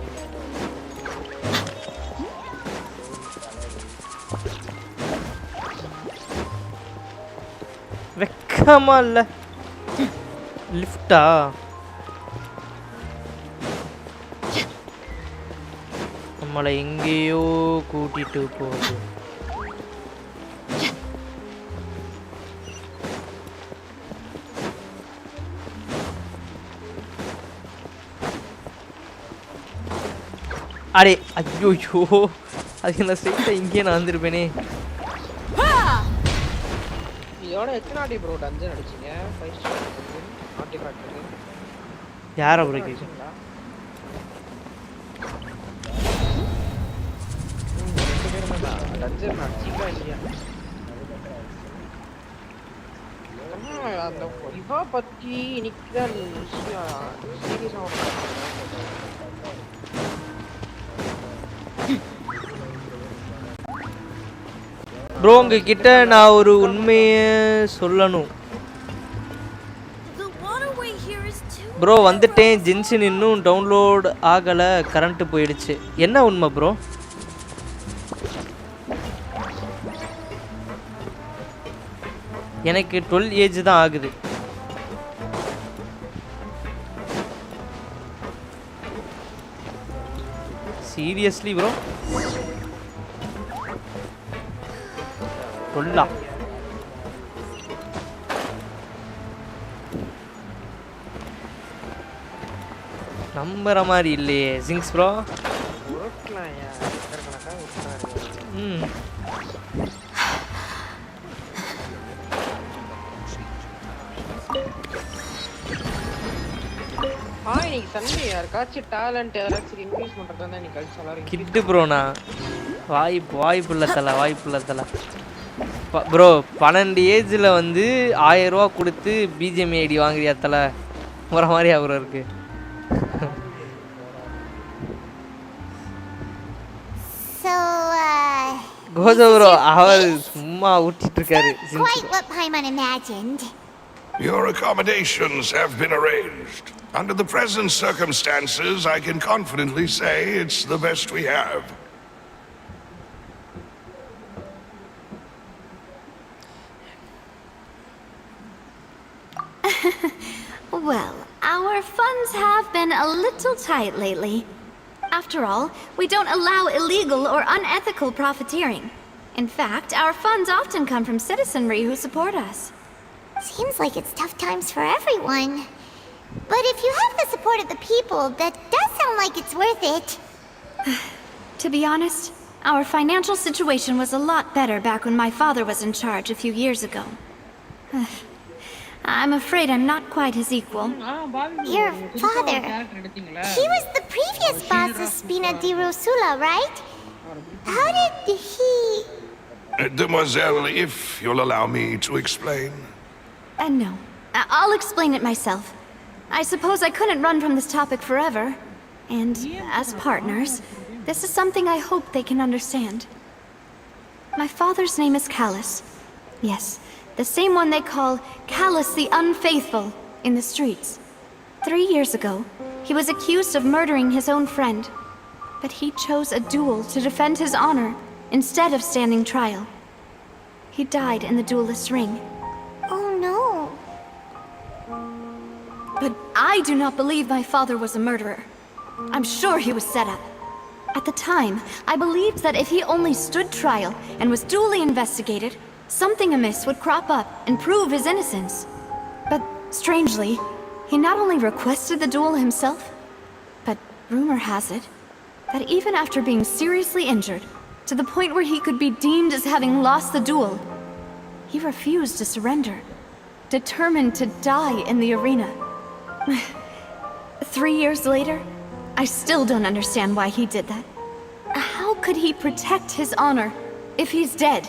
வெக்கமா இல்லை லிஃப்டா நம்மளை எங்கேயோ கூட்டிட்டு போகுது அடே ஐயோ அதுக்கு நான் ஸ்ட்ரெயிட்டாக இங்கேயே நான் வந்துருப்பேனே இதோட எத்தனை ஆட்டி ப்ரோ டஞ்சன் அடிச்சீங்க 5 ஸ்டார் ஆர்டிஃபேக்ட் யார் ப்ரோ கேக்குறீங்க டஞ்சன் அடிச்சீங்களா இல்லையா அந்த இவா பத்தி இன்னைக்கு தான் சீரியஸாக ப்ரோ உங்ககிட்ட நான் ஒரு உண்மையை சொல்லணும் ப்ரோ வந்துட்டேன் ஜென்ஷன் இன்னும் டவுன்லோட் ஆகலை கரண்ட்டு போயிடுச்சு என்ன உண்மை ப்ரோ எனக்கு 12 ஏஜ் தான் ஆகுது சீரியஸ்லி ப்ரோ சொல்லா நம்புற மாதிரி இல்லையே சிங்ஸ் ப்ரோ ம் இன்னைக்கு சண்டே யாருக்காச்சும் டேலண்ட் யாராச்சும் இன்க்ரீஸ் பண்றதா நீ கழிச்சு எல்லாரும் கிட்டு ப்ரோனா வாய்ப்புள்ள தலை ப்ரோ 12 ஏஜில் வந்து 1000 ரூபா கொடுத்து பிஜிஎம்ஐ ஐடி வாங்குறியா தலை போகிற மாதிரி அவரை இருக்கு கோஜோ ப்ரோ அவர் சும்மா ஊட்டிட்டு இருக்காரு Quite what Paimon imagined. Your accommodations have been arranged. Under the present circumstances, I can confidently say it's the best we have. Well, our funds have been a little tight lately. After all, we don't allow illegal or unethical profiteering. In fact, our funds often come from citizenry who support us. Seems like it's tough times for everyone. But if you have the support of the people, that does sound like it's worth it. To be honest, our financial situation was a lot better back when my father was in charge a few years ago. I'm afraid I'm not quite his equal. Your father? He was the previous boss of Spina di Rosula, right? How did he... Demoiselle, if you'll allow me to explain. No. I'll explain it myself. I suppose I couldn't run from this topic forever. And as partners, this is something I hope they can understand. My father's name is Callus. Yes, the same one they call Callus the Unfaithful in the streets. 3 years ago, he was accused of murdering his own friend. But he chose a duel to defend his honor instead of standing trial. He died in the duelist's ring. Oh no. But I do not believe my father was a murderer. I'm sure he was set up. At the time, I believed that if he only stood trial and was duly investigated, something amiss would crop up and prove his innocence. But strangely, he not only requested the duel himself, but rumor has it that even after being seriously injured, to the point where he could be deemed as having lost the duel, he refused to surrender, determined to die in the arena. 3 years later, I still don't understand why he did that. How could he protect his honor if he's dead?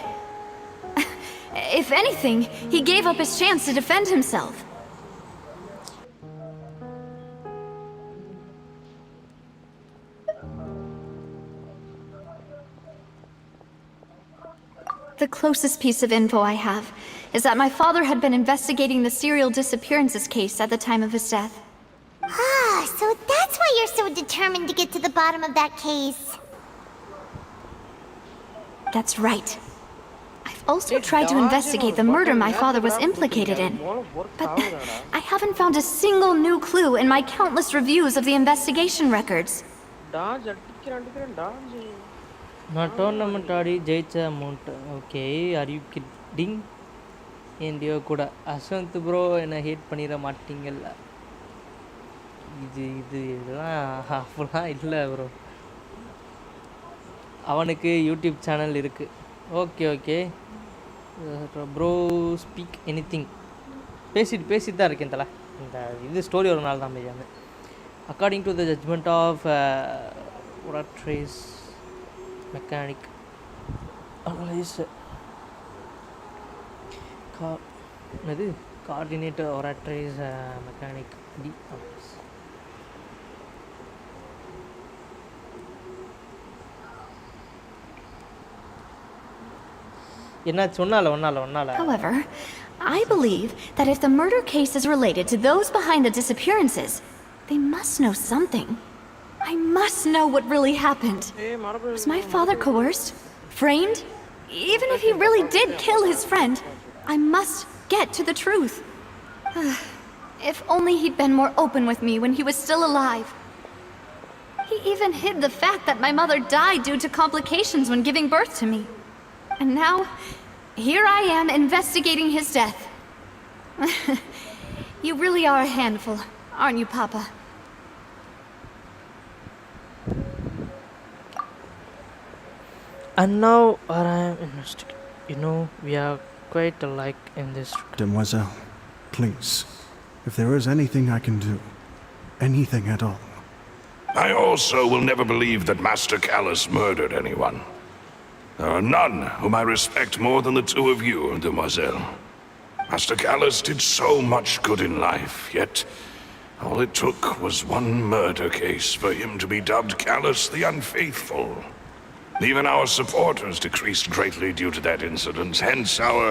If anything, he gave up his chance to defend himself. The closest piece of info I have is that my father had been investigating the serial disappearances case at the time of his death. Ah, so that's why you're so determined to get to the bottom of that case. That's right. I've also tried to investigate the murder my father was implicated in, but I haven't found a single new clue in my countless reviews of the investigation records. நான் tournament ஆடி ஜெயிச்ச amount. Okay, are you kidding? என்டியோ கூட Ashwanth bro என்னை had பண்ணிட மாட்டீங்கல்ல? இதெல்லாம் அப்படிலாம் இல்லை ப்ரோ. அவனுக்கு யூடியூப் சேனல் இருக்குது. Okay bro, speak anything. பேசிட்டு தான் இருக்கேன் தலை. இந்த ஸ்டோரி ஒரு நாள் தான் மெய்யாமல். According to the judgement of Oratrice mechanic analyze coordinator or trace mechanic D. However, I believe that if the murder case is related to those behind the disappearances, they must know something. I must know what really happened. Was my father coerced? Framed? Even if he really did kill his friend, I must get to the truth. If only he'd been more open with me when he was still alive. He even hid the fact that my mother died due to complications when giving birth to me. And now, here I am investigating his death. You really are a handful, aren't you, Papa? And now I am investigating. You know, we are quite alike in this. Demoiselle, please, if there is anything I can do, anything at all. I also will never believe that Master Callus murdered anyone. There are none whom I respect more than the two of you, Demoiselle. Master Callus did so much good in life, yet all it took was one murder case for him to be dubbed Callus the Unfaithful. Even our supporters decreased greatly due to that incident, hence our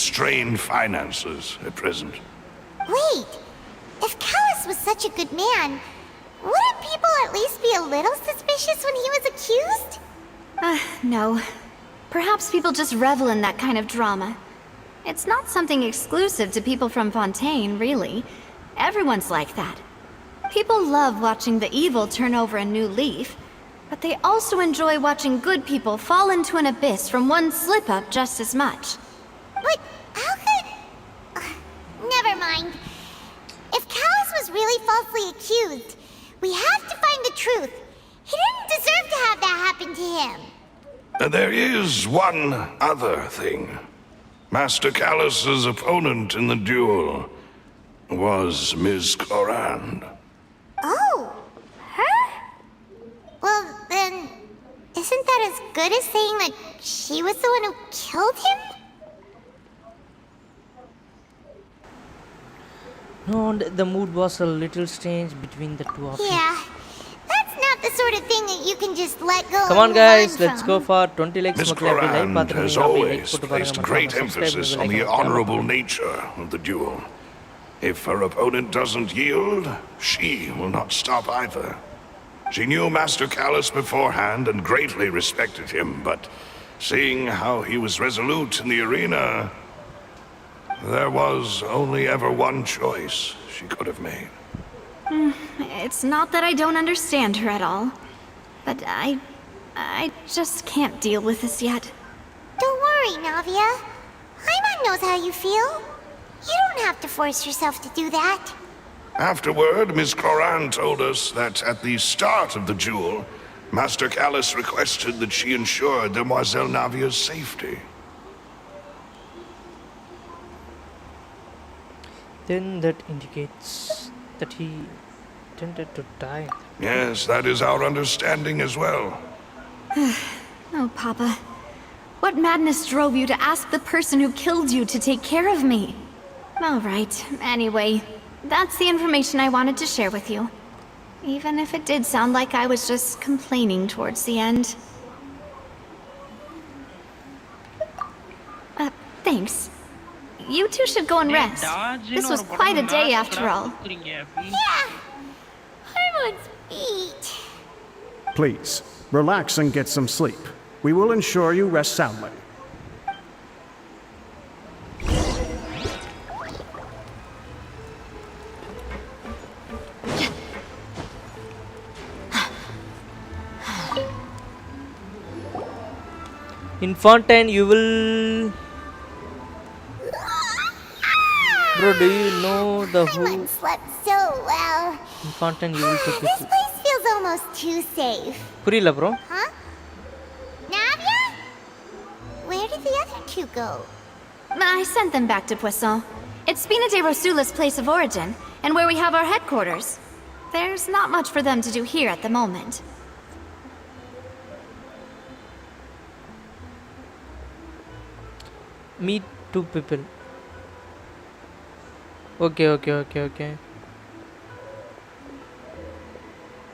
strained finances at present. Wait, if Callus was such a good man, wouldn't people at least be a little suspicious when he was accused? No. Perhaps people just revel in that kind of drama. It's not something exclusive to people from Fontaine, really. Everyone's like that. People love watching the evil turn over a new leaf, but they also enjoy watching good people fall into an abyss from one slip-up just as much. But how could... never mind. If Callus was really falsely accused, we have to find the truth. He didn't deserve to have that happen to him. There is one other thing. Master Callus's opponent in the duel was Ms. Clorand. Oh, her? Well, then, isn't that as good as saying that she was the one who killed him? No, the mood was a little strange between the two of you. Yeah, that's not the sort of thing that you can just let go. Come on, guys, let's go for 20 likes. Ms. Clorand has always placed great emphasis on the honorable nature of the duel. If her opponent doesn't yield, she will not stop either. She knew Master Callus beforehand and greatly respected him, but Seeing how he was resolute in the arena, there was only ever one choice she could have made. It's not that I don't understand her at all, but I just can't deal with this yet. Don't worry, Navia. Paimon knows how you feel. You don't have to force yourself to do that. Afterward, Miss Cloran told us that at the start of the duel, Master Callus requested that she ensure Demoiselle Navia's safety. Then that indicates that he intended to die. Yes, that is our understanding as well. Oh, Papa. What madness drove you to ask the person who killed you to take care of me? All right, anyway, that's the information I wanted to share with you. Even if it did sound like I was just complaining towards the end. Thanks. You two should go and rest. This was quite a day after all. Yeah. Paimon's beat. Please, relax and get some sleep. We will ensure you rest soundly. In Fontaine, you will... Bro, do you know the who? Paimon slept so well. In Fontaine, you will take This it. place feels almost too safe. Purila, bro. Huh? Navia? Where did the other two go? I sent them back to Poisson. It's Spina de Rosula's place of origin, and where we have our headquarters. There's not much for them to do here at the moment. Meet two people. Okay.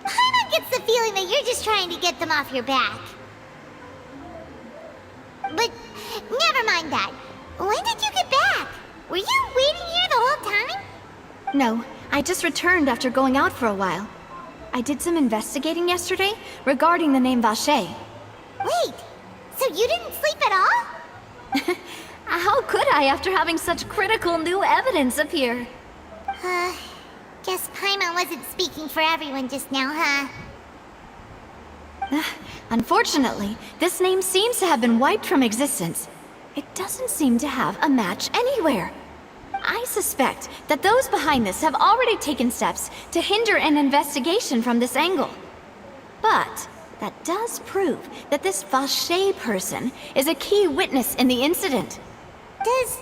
Paimon gets the feeling that you're just trying to get them off your back. But never mind that. When did you get back? Were you waiting here the whole time? No, I just returned after going out for a while. I did some investigating yesterday regarding the name Vache. Wait, so you didn't sleep at all? How could I after having such critical new evidence appear? Guess Paimon wasn't speaking for everyone just now, huh? Unfortunately, this name seems to have been wiped from existence. It doesn't seem to have a match anywhere. I suspect that those behind this have already taken steps to hinder an investigation from this angle. But that does prove that this Vache person is a key witness in the incident. Does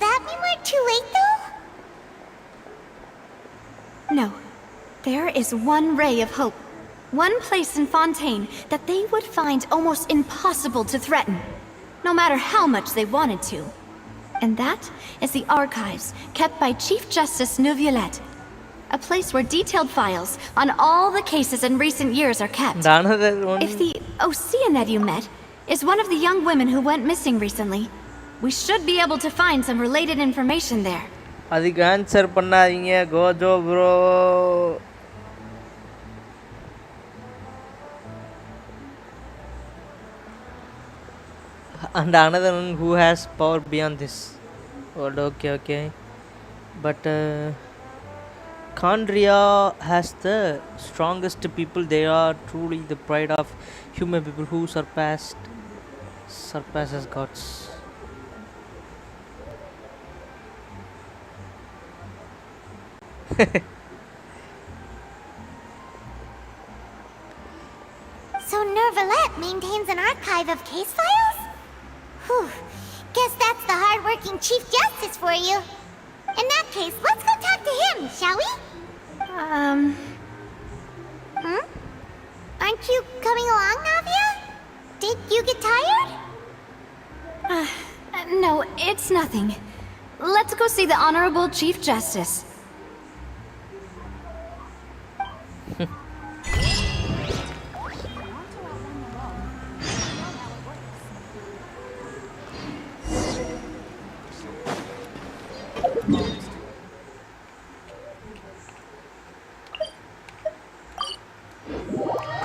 that mean we're too late, though? No. There is one ray of hope. One place in Fontaine that they would find almost impossible to threaten, no matter how much they wanted to. And that is the archives kept by Chief Justice Neuvillette. A place where detailed files on all the cases in recent years are kept. If the Oceanid you met is one of the young women who went missing recently, we should be able to find some related information there. அதுக்கு answer பண்ணாதீங்க Gojo bro. And another one who has power beyond this world. Okay. But Kandria has the strongest people. They are truly the pride of human people who surpasses gods. So Neuvillette maintains an archive of case files? Whew. Guess that's the hard-working Chief Justice for you. In that case, let's go talk to him, shall we? Aren't you coming along, Navia? Did you get tired? No, it's nothing. Let's go see the Honorable Chief Justice.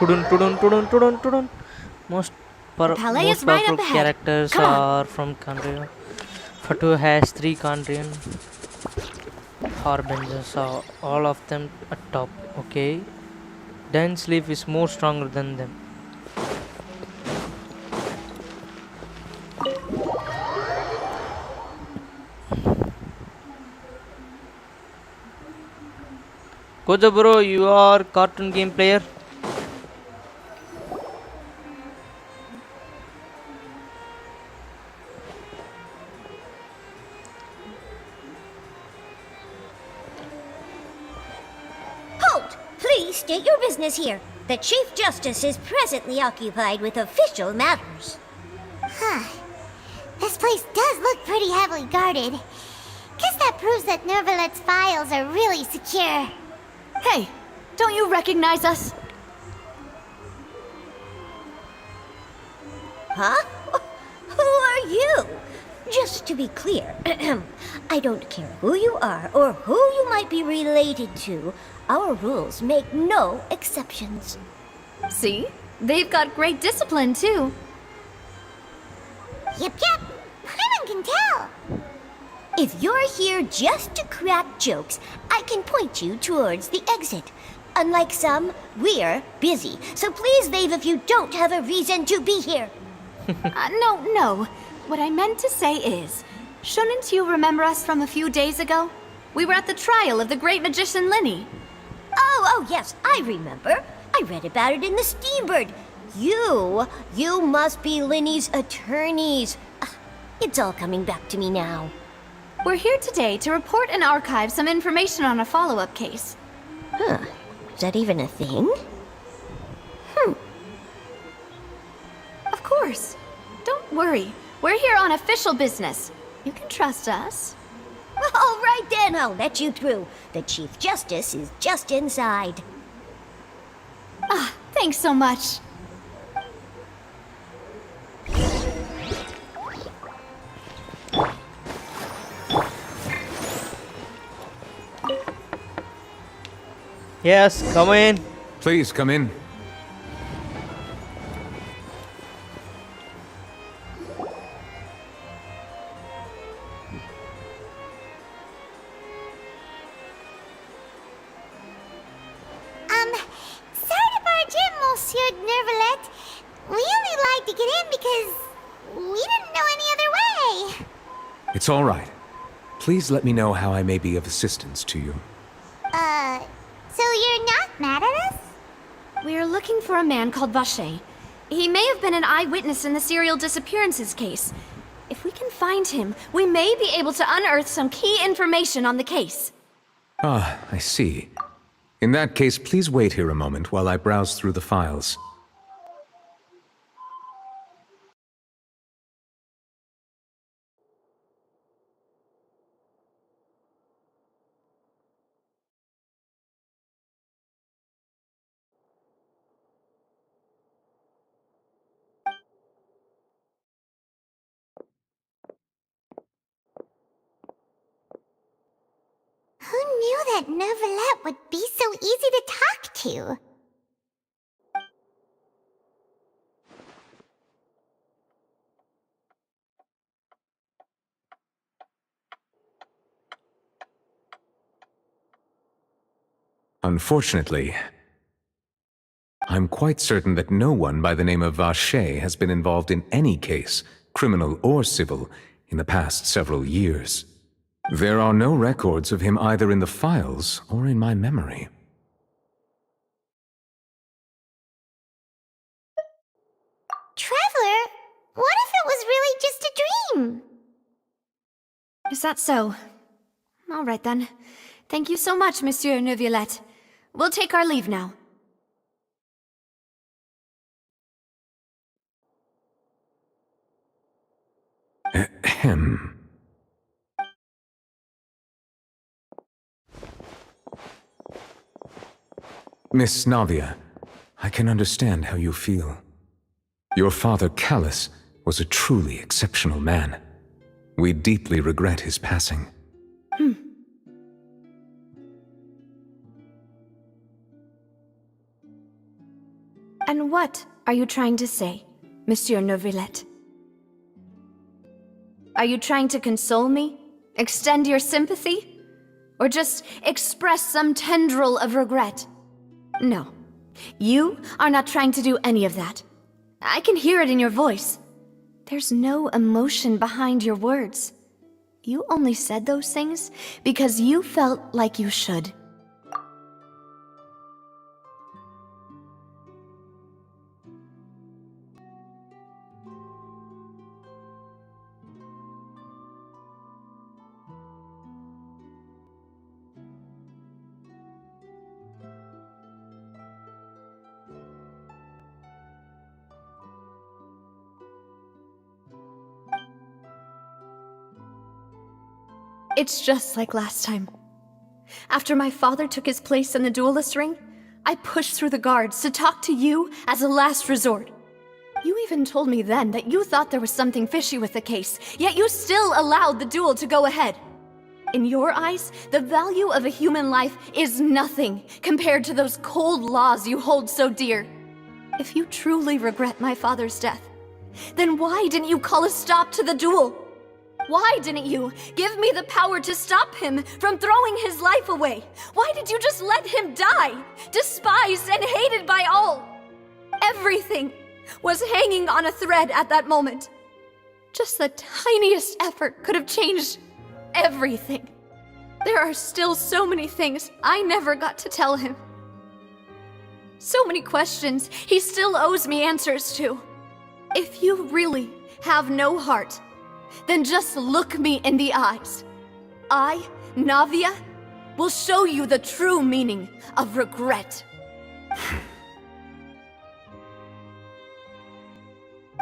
Tudun. Most The palais most is right powerful up ahead. characters Come on. are from Kandrian. Fatu has 3 Kandrian harbingers, so all of them at top. Okay. Dense leaf is more stronger than them. Kojo bro, you are cartoon game player? Halt! Please state your business here. The Chief Justice is presently occupied with official matters. Huh. This place does look pretty heavily guarded. Guess that proves that Nervalet's files are really secure. Hey, don't you recognize us? Huh? Who are you? Just to be clear, I don't care who you are or who you might be related to. Our rules make no exceptions. See? They've got great discipline, too. Yep. Paimon can tell. If you're here just to crack jokes, I can point you towards the exit. Unlike some, we're busy, so please leave if you don't have a reason to be here. No. What I meant to say is, shouldn't you remember us from a few days ago? We were at the trial of the great magician Linny. Oh, yes, I remember. I read about it in the Steambird. You must be Linny's attorneys. It's all coming back to me now. We're here today to report and archive some information on a follow-up case. Huh. Is that even a thing? Of course. Don't worry. We're here on official business. You can trust us. All right then, I'll let you through. The Chief Justice is just inside. Thanks so much. Yes, come in. Please come in. Sorry to barge in, Monsieur Nervalet. We only lied to get in because we didn't know any other way. It's all right. Please let me know how I may be of assistance to you. So you're not mad at us? We're looking for a man called Vache. He may have been an eyewitness in the serial disappearances case. If we can find him, we may be able to unearth some key information on the case. Ah, I see. In that case, please wait here a moment while I browse through the files. Who knew that Nervalet would be so easy to talk to? Unfortunately, I'm quite certain that no one by the name of Vache has been involved in any case, criminal or civil, in the past several years. There are no records of him either in the files or in my memory. Traveler, what if it was really just a dream? Is that so? All right then. Thank you so much, Monsieur Neuvillette. We'll take our leave now. Ahem. Miss Navia, I can understand how you feel. Your father, Callus, was a truly exceptional man. We deeply regret his passing. And what are you trying to say? Monsieur Neuvillette? Are you trying to console me? Extend your sympathy? Or just express some tendril of regret? No. You are not trying to do any of that. I can hear it in your voice. There's no emotion behind your words. You only said those things because you felt like you should. It's just like last time. After my father took his place in the duelist ring, I pushed through the guards to talk to you as a last resort. You even told me then that you thought there was something fishy with the case, yet you still allowed the duel to go ahead. In your eyes, the value of a human life is nothing compared to those cold laws you hold so dear. If you truly regret my father's death, then why didn't you call a stop to the duel? Why didn't you give me the power to stop him from throwing his life away? Why did you just let him die, despised and hated by all? Everything was hanging on a thread at that moment. Just the tiniest effort could have changed everything. There are still so many things I never got to tell him. So many questions he still owes me answers to. If you really have no heart, then just look me in the eyes. I, Navia, will show you the true meaning of regret.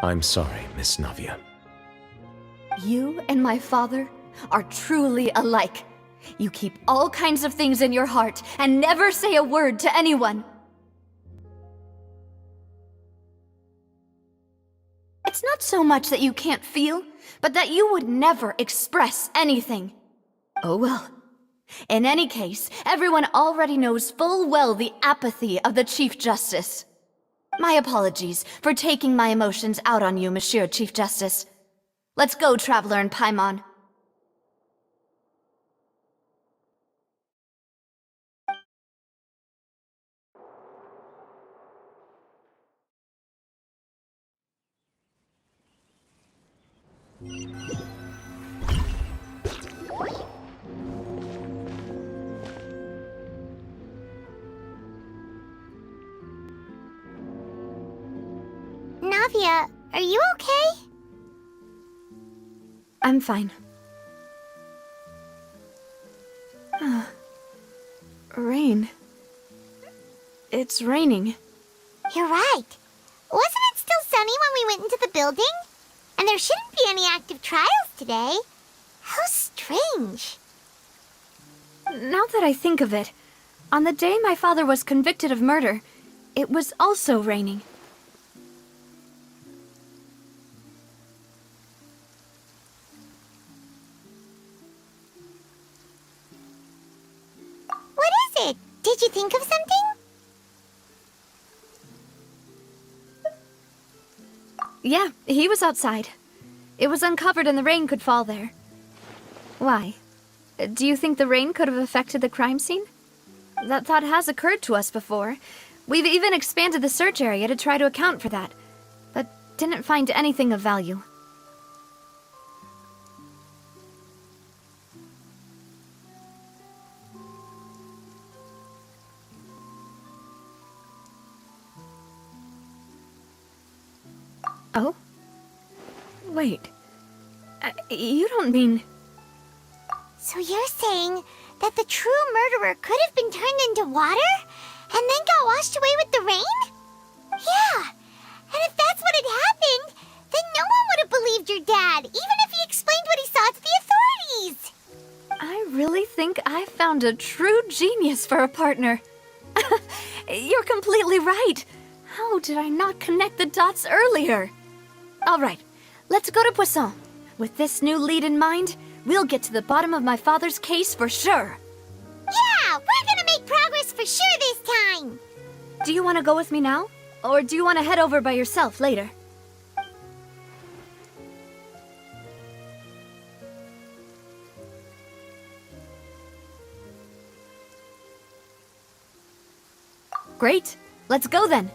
I'm sorry, Miss Navia. You and my father are truly alike. You keep all kinds of things in your heart and never say a word to anyone. It's not so much that you can't feel, but that you would never express anything. Oh well. In any case, everyone already knows full well the apathy of the Chief Justice. My apologies for taking my emotions out on you, Monsieur Chief Justice. Let's go, Traveler and Paimon. Navia, are you okay? I'm fine. Rain. It's raining. You're right. Wasn't it still sunny when we went into the building? And there shouldn't be any active trials today. How strange. Now that I think of it, on the day my father was convicted of murder, it was also raining. What is it? Did you think of something? Yeah, he was outside. It was uncovered and the rain could fall there. Why? Do you think the rain could have affected the crime scene? That thought has occurred to us before. We've even expanded the search area to try to account for that, but didn't find anything of value. Oh? Wait. You don't mean... So you're saying that the true murderer could have been turned into water and then got washed away with the rain? Yeah. And if that's what had happened, then no one would have believed your dad, even if he explained what he saw to the authorities. I really think I found a true genius for a partner. You're completely right. How did I not connect the dots earlier? All right, let's go to Poisson. With this new lead in mind, we'll get to the bottom of my father's case for sure. Yeah, we're gonna make progress for sure this time. Do you want to go with me now? Or do you want to head over by yourself later? Great. Let's go then.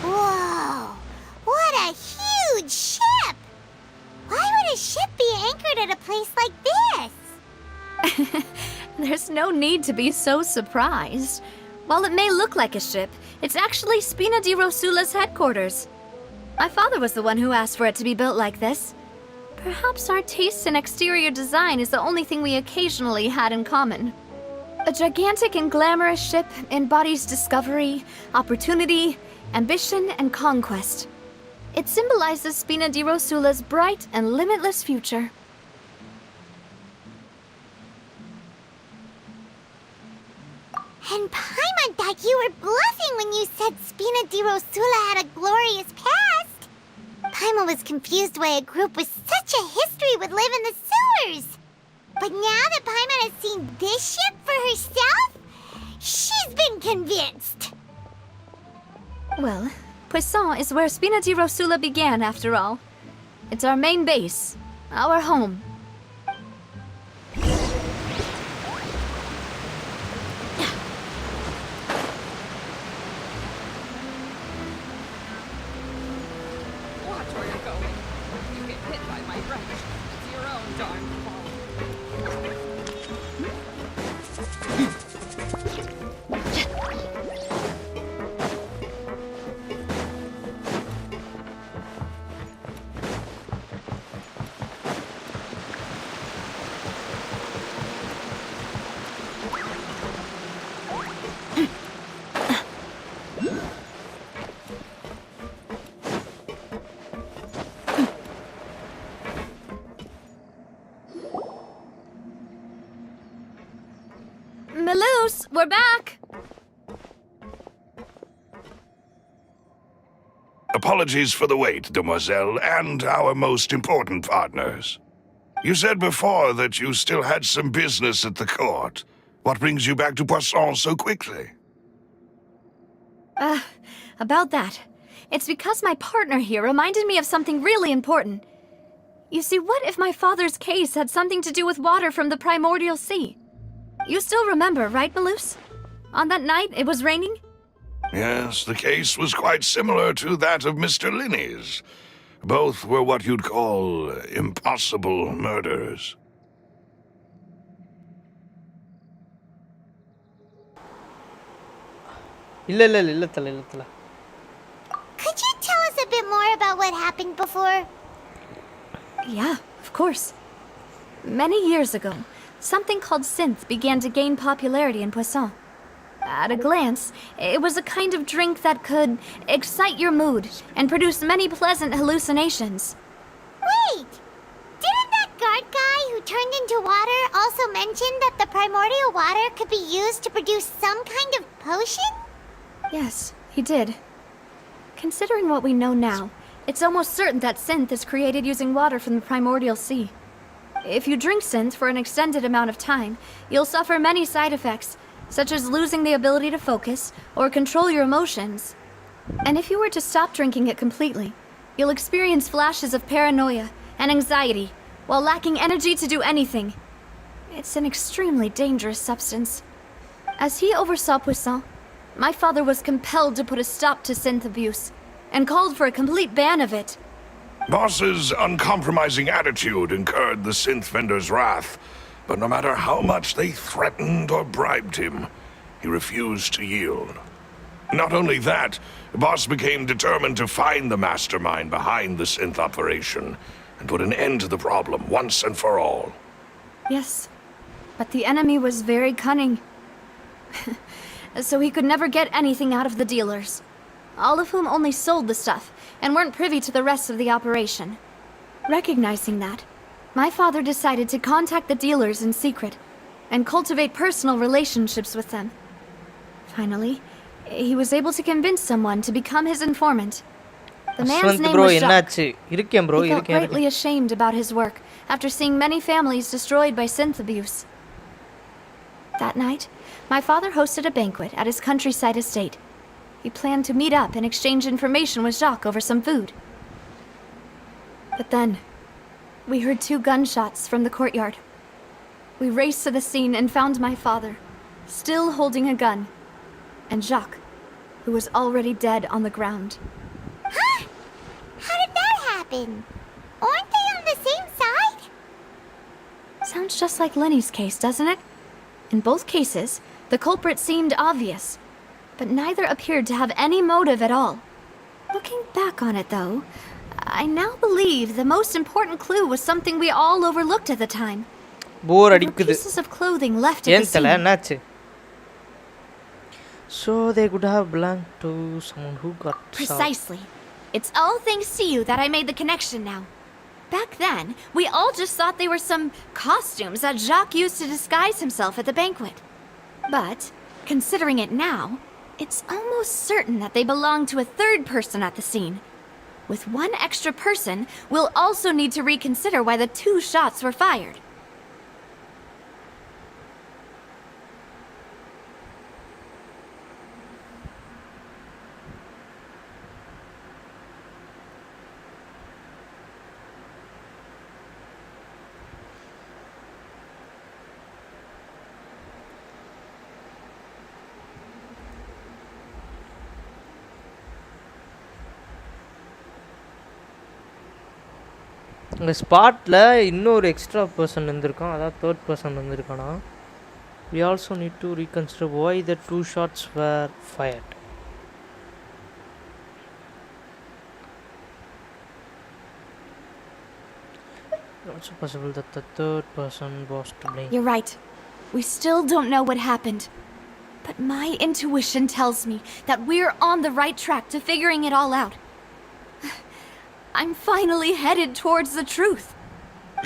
Whoa! What a huge ship! Why would a ship be anchored at a place like this? There's no need to be so surprised. While it may look like a ship, it's actually Spina di Rosula's headquarters. My father was the one who asked for it to be built like this. Perhaps our taste in exterior design is the only thing we occasionally had in common. A gigantic and glamorous ship embodies discovery, opportunity, ambition, and conquest. It symbolizes Spina di Rosula's bright and limitless future. And Paimon thought you were bluffing when you said Spina di Rosula had a glorious past. Paimon was confused why a group with such a history would live in the sewers. But now that Paimon has seen this ship for herself, she's been convinced. Well, Poisson is where Spina di Rosula began, after all. It's our main base, our home. Watch where you're going. If you get hit by my wrench, it's your own darn fault. Melus, we're back! Apologies for the wait, demoiselle, and our most important partners. You said before that you still had some business at the court. What brings you back to Poisson so quickly? About that. It's because my partner here reminded me of something really important. You see, what if my father's case had something to do with water from the primordial sea? You still remember, right, Melus? On that night, it was raining? Yes, the case was quite similar to that of Mr. Linney's. Both were what you'd call impossible murders. இல்ல தல. Could you tell us a bit more about what happened before? Yeah, of course. Many years ago, something called synth began to gain popularity in Poisson. At a glance, it was a kind of drink that could excite your mood and produce many pleasant hallucinations. Wait! Didn't that guard guy who turned into water also mention that the primordial water could be used to produce some kind of potion? Yes, he did. Considering what we know now, It's almost certain that synth is created using water from the primordial sea. If you drink synth for an extended amount of time, you'll suffer many side effects, such as losing the ability to focus or control your emotions. And if you were to stop drinking it completely, you'll experience flashes of paranoia and anxiety while lacking energy to do anything. It's an extremely dangerous substance. As he oversaw Puissant, my father was compelled to put a stop to synth abuse and called for a complete ban of it. Boss's uncompromising attitude incurred the synth vendor's wrath, but no matter how much they threatened or bribed him, he refused to yield. Not only that, Boss became determined to find the mastermind behind the synth operation and put an end to the problem once and for all. Yes, but the enemy was very cunning. So he could never get anything out of the dealers, all of whom only sold the stuff and weren't privy to the rest of the operation. Recognizing that, my father decided to contact the dealers in secret and cultivate personal relationships with them. Finally, he was able to convince someone to become his informant. The man's name was Jacques. He felt greatly ashamed about his work after seeing many families destroyed by synth abuse. That night, my father hosted a banquet at his countryside estate. He planned to meet up and exchange information with Jacques over some food. But then, we heard 2 gunshots from the courtyard. We raced to the scene and found my father, still holding a gun, and Jacques, who was already dead on the ground. Huh? How did that happen? Aren't they on the same side? Sounds just like Lenny's case, doesn't it? In both cases, the culprit seemed obvious, but neither appeared to have any motive at all. Looking back on it, though, I now believe the most important clue was something we all overlooked at the time. There were pieces of clothing left at the scene. So they could have belonged to someone who got shot. Precisely. It's all thanks to you that I made the connection now. Back then, we all just thought they were some costumes that Jacques used to disguise himself at the banquet. But, considering it now, it's almost certain that they belong to a third person at the scene. With one extra person, we'll also need to reconsider why the 2 shots were fired. இந்த ஸ்பாட்டில் இன்னொரு extra person இருந்திருக்கான், அதாவது 3rd person வந்திருக்கானா. We also need to reconsider why the 2 shots were fired. It's also possible that the 3rd person was to blame. You're right. We still don't know what happened. But my intuition tells me that we're on the right track to figuring it all out. I'm finally headed towards the truth.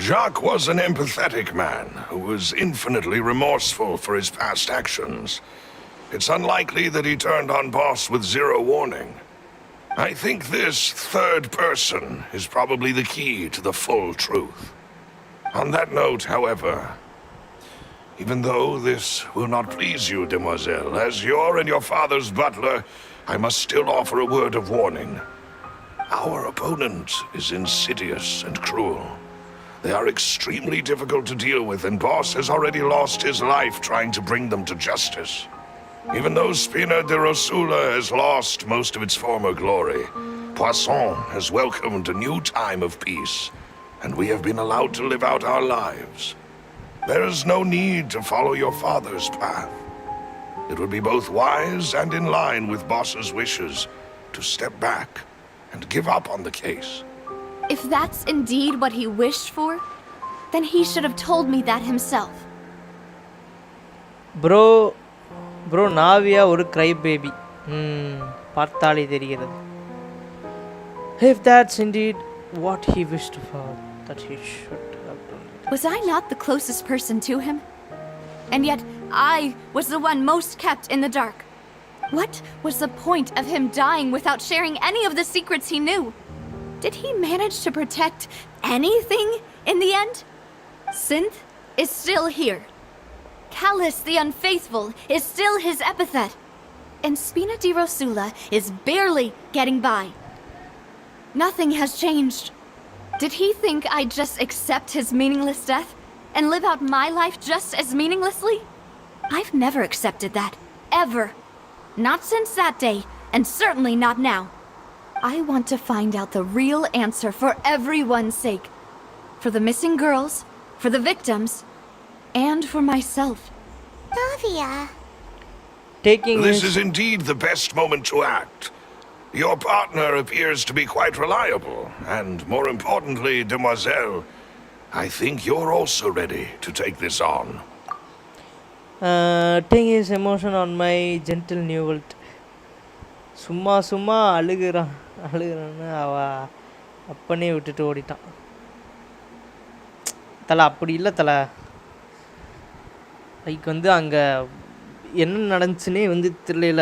Jacques was an empathetic man who was infinitely remorseful for his past actions. It's unlikely that he turned on Boss with 0 warning. I think this 3rd person is probably the key to the full truth. On that note, however, even though this will not please you, demoiselle, as your and your father's butler, I must still offer a word of warning. Our opponent is insidious and cruel. They are extremely difficult to deal with, and Boss has already lost his life trying to bring them to justice. Even though Spina de Rosula has lost most of its former glory, Poisson has welcomed a new time of peace, and we have been allowed to live out our lives. There is no need to follow your father's path. It would be both wise and in line with Boss's wishes to step back and give up on the case. If that's indeed what he wished for, then he should have told me that himself. Bro, Navia ஒரு cry baby. பார்த்தாலே தெரிகிறது. If that's indeed what he wished for, that he should have done it. Was I not the closest person to him? And yet, I was the one most kept in the dark. What was the point of him dying without sharing any of the secrets he knew? Did he manage to protect anything in the end? Synth is still here. Callus the Unfaithful is still his epithet. And Spina di Rosula is barely getting by. Nothing has changed. Did he think I'd just accept his meaningless death and live out my life just as meaninglessly? I've never accepted that. Ever. Not since that day, and certainly not now. I want to find out the real answer for everyone's sake. For the missing girls, for the victims, and for myself. Navia. This is indeed the best moment to act. Your partner appears to be quite reliable, and more importantly, Demoiselle, I think you're also ready to take this on. Taking his emotion on my gentle new world. சும்மா அழுகிறான்னு அவ அப்பனே விட்டுட்டு ஓடிட்டான். தலை அப்படி இல்லை தலை. Like வந்து அங்கே என்ன நடந்துச்சுன்னே வந்து தெரியல.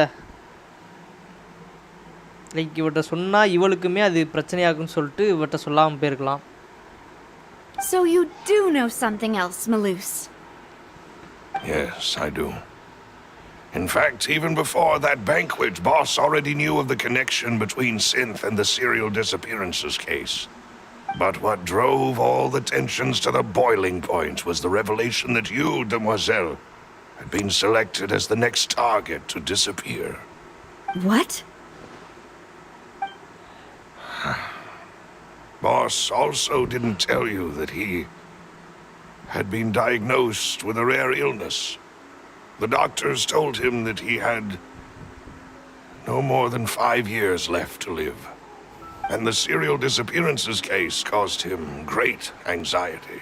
லைக் இவட்ட சொன்னால் இவளுக்குமே அது பிரச்சனையாகுன்னு சொல்லிட்டு இவட்ட சொல்லாமல் போயிருக்கலாம். So you do know something else, Malus? Yes, I do. In fact, even before that banquet, Boss already knew of the connection between Synth and the serial disappearances case. But what drove all the tensions to the boiling point was the revelation that you, Demoiselle, had been selected as the next target to disappear. What? Boss also didn't tell you that he had been diagnosed with a rare illness. The doctors told him that he had no more than 5 years left to live. And the serial disappearances case caused him great anxiety.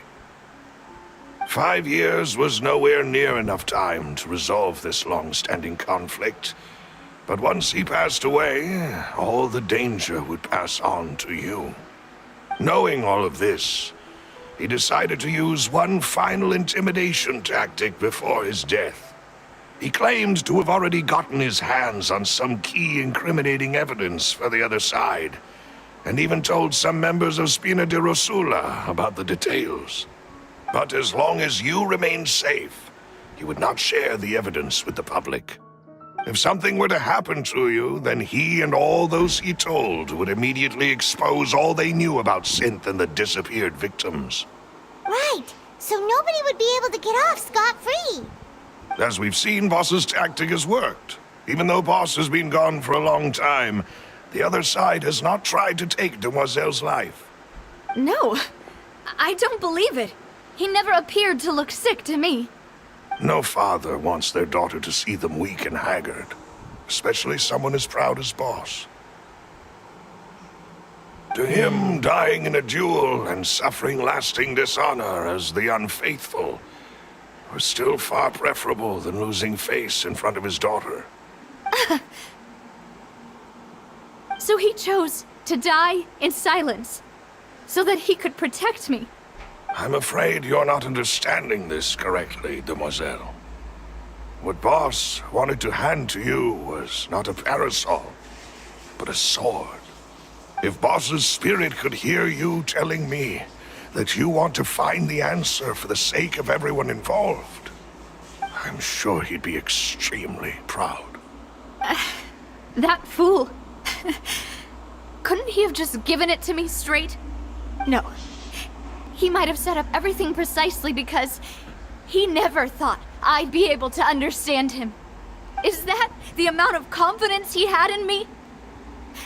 5 years was nowhere near enough time to resolve this long-standing conflict. But once he passed away, all the danger would pass on to you. Knowing all of this, he decided to use one final intimidation tactic before his death. He claimed to have already gotten his hands on some key incriminating evidence for the other side, and even told some members of Spina di Rosula about the details. But as long as you remained safe, he would not share the evidence with the public. If something were to happen to you, then he and all those he told would immediately expose all they knew about Synth and the disappeared victims. Right, so nobody would be able to get off scot-free. As we've seen, Boss's tactic has worked. Even though Boss has been gone for a long time, the other side has not tried to take Demoiselle's life. No, I don't believe it. He never appeared to look sick to me. No father wants their daughter to see them weak and haggard, especially someone as proud as Boss. To him, dying in a duel and suffering lasting dishonor as the Unfaithful was still far preferable than losing face in front of his daughter. So he chose to die in silence, so that he could protect me. I'm afraid you're not understanding this correctly, Demoiselle. What Boss wanted to hand to you was not a parasol, but a sword. If Boss's spirit could hear you telling me that you want to find the answer for the sake of everyone involved, I'm sure he'd be extremely proud. That fool. Couldn't he have just given it to me straight? No. He might have set up everything precisely because he never thought I'd be able to understand him. Is that the amount of confidence he had in me?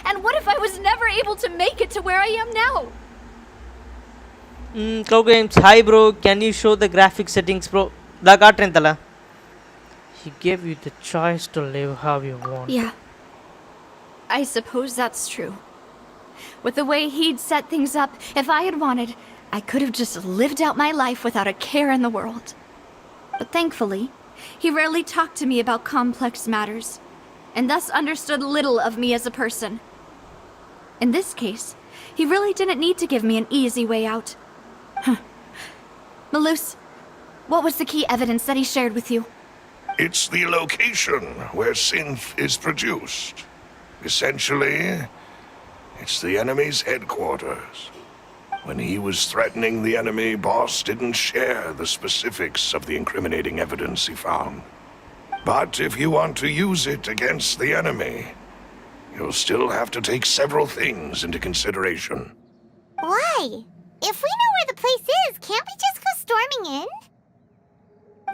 And what if I was never able to make it to where I am now? Cloud Games, hi bro, can you show the graphic settings bro? Da kaatren thala. He gave you the choice to live how you want. Yeah. I suppose that's true. With the way he'd set things up, if I had wanted, I could have just lived out my life without a care in the world. But thankfully, he rarely talked to me about complex matters, and thus understood little of me as a person. In this case, he really didn't need to give me an easy way out. Malus, what was the key evidence that he shared with you? It's the location where Synth is produced. Essentially, It's the enemy's headquarters. When he was threatening the enemy, Boss didn't share the specifics of the incriminating evidence he found. But if you want to use it against the enemy, you'll still have to take several things into consideration. Why? If we know where the place is, can't we just go storming in?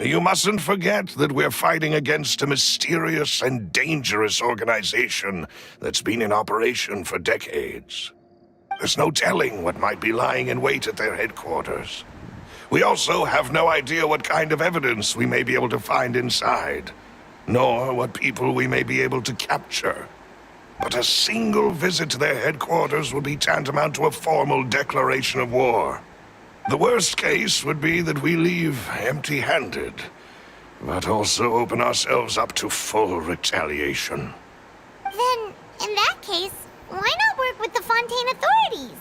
You mustn't forget that we're fighting against a mysterious and dangerous organization that's been in operation for decades. There's no telling what might be lying in wait at their headquarters. We also have no idea what kind of evidence we may be able to find inside, nor what people we may be able to capture. But a single visit to their headquarters would be tantamount to a formal declaration of war. The worst case would be that we leave empty-handed, but also open ourselves up to full retaliation. Then, in that case, why not work with the Fontaine authorities?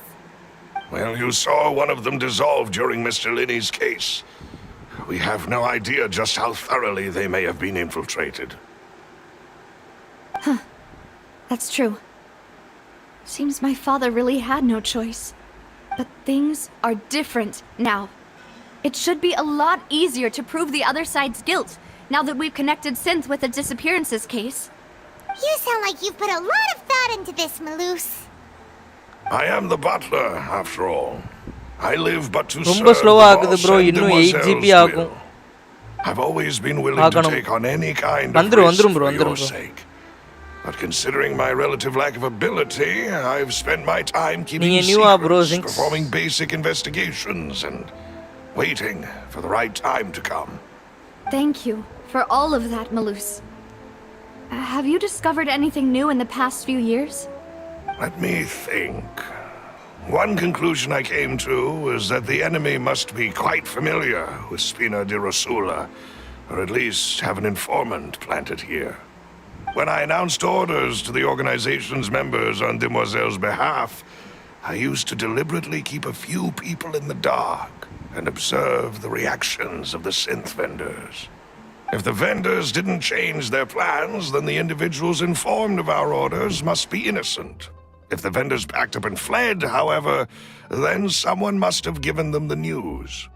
Well, you saw one of them dissolve during Mr. Linney's case. We have no idea just how thoroughly they may have been infiltrated. Huh. That's true. Seems my father really had no choice. But things are different now. It should be a lot easier to prove the other side's guilt, now that we've connected Synth with the disappearances case. You sound like you've put a lot of thought into this, Malus. I am the butler, after all. I live but to ரொம்ப serve slow the ஆகுது boss bro and இன்னும் 8 GB Demoiselle's ஆகும் will. I've always been willing to take on any kind of வந்துரும் risk வந்துரும் bro for வந்துரும் your bro sake. But considering my relative lack of ability, I've spent my time keeping நீங்க நியூவா bro secrets, Zinx performing basic investigations, and waiting for the right time to come. Thank you for all of that, Malus. Have you discovered anything new in the past few years? Let me think. One conclusion I came to is that the enemy must be quite familiar with Spina di Rosula, or at least have an informant planted here. When I announced orders to the organization's members on Demoiselle's behalf, I used to deliberately keep a few people in the dark and observe the reactions of the synth vendors. If the vendors didn't change their plans, then the individuals informed of our orders must be innocent. If the vendors packed up and fled, however, then someone must have given them the news.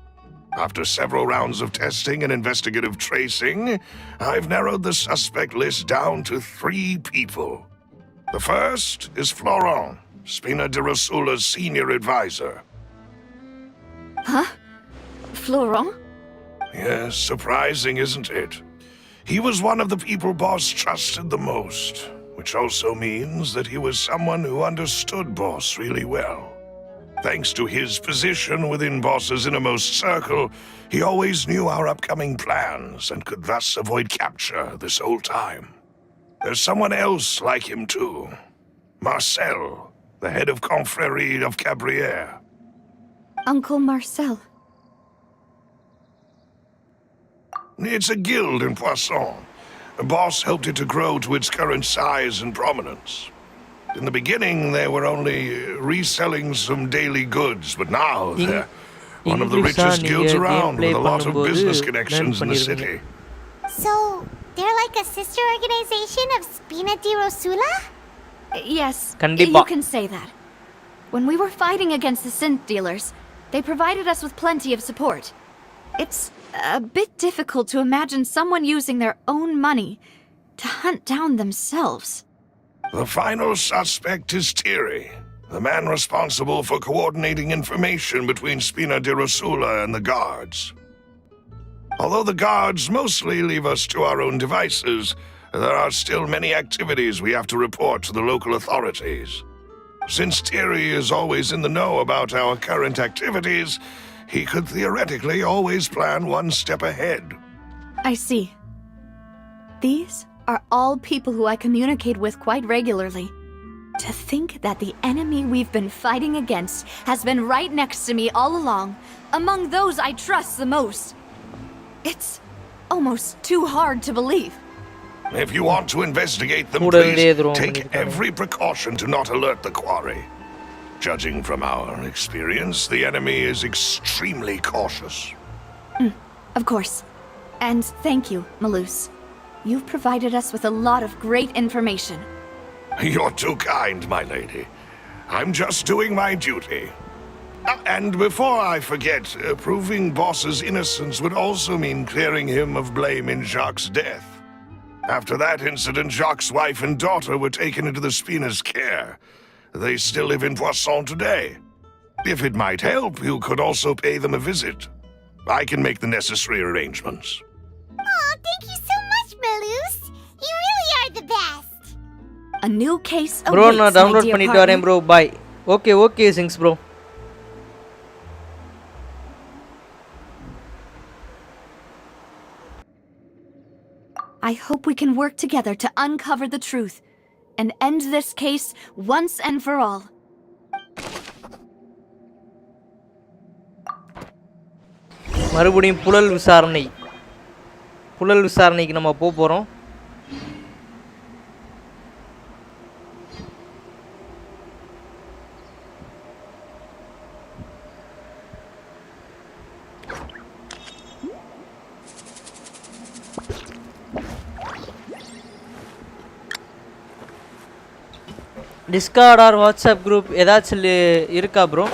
After several rounds of testing and investigative tracing, I've narrowed the suspect list down to 3 people. The first is Florent, Spina di Rosula's senior advisor. Huh? Florent? Yes, surprising, isn't it? He was one of the people Boss trusted the most, which also means that he was someone who understood Boss really well. Thanks to his position within Boss's innermost circle, he always knew our upcoming plans and could thus avoid capture this whole time. There's someone else like him too. Marcel, the head of Confrérie of Cabrières. Uncle Marcel. It's a guild in Poisson. Boss helped it to grow to its current size and prominence. In the beginning, they were only reselling some daily goods, but now they're one of the richest guilds around with a lot of business connections in the city. So, they're like a sister organization of Spina di Rosula? Yes, கண்டிப்பா. you can say that. When we were fighting against the synth dealers, they provided us with plenty of support. It's a bit difficult to imagine someone using their own money to hunt down themselves. The final suspect is Thierry, the man responsible for coordinating information between Spina di Rosula and the guards. Although the guards mostly leave us to our own devices, there are still many activities we have to report to the local authorities. Since Thierry is always in the know about our current activities, he could theoretically always plan one step ahead. I see. These are all people who I communicate with quite regularly. To think that the enemy we've been fighting against has been right next to me all along, among those I trust the most. It's almost too hard to believe. If you want to investigate them, Udalle please drone take பண்ணிருக்காங்க. every precaution to not alert the quarry. Judging from our experience, the enemy is extremely cautious. Of course. And thank you, Malus. You've provided us with a lot of great information. You're too kind, my lady. I'm just doing my duty. And before I forget, proving Boss's innocence would also mean clearing him of blame in Jacques' death. After that incident, Jacques' wife and daughter were taken into the Spina's care. They still live in Poisson today. If it might help, you could also pay them a visit. I can make the necessary arrangements. Oh, thank you so much, Malus. You really are the best. A new case awaits, Bro, நான் my download dear பண்ணிட்டு partner. வரேன் bro. Bye. Okay, thanks bro. I hope we can work together to uncover the truth and end this case once and for all. மறுபடியும் புலல் விசாரணைக்கு நம்ம போறோம். Discord or WhatsApp group ஏதாச்சும் இருக்கா bro?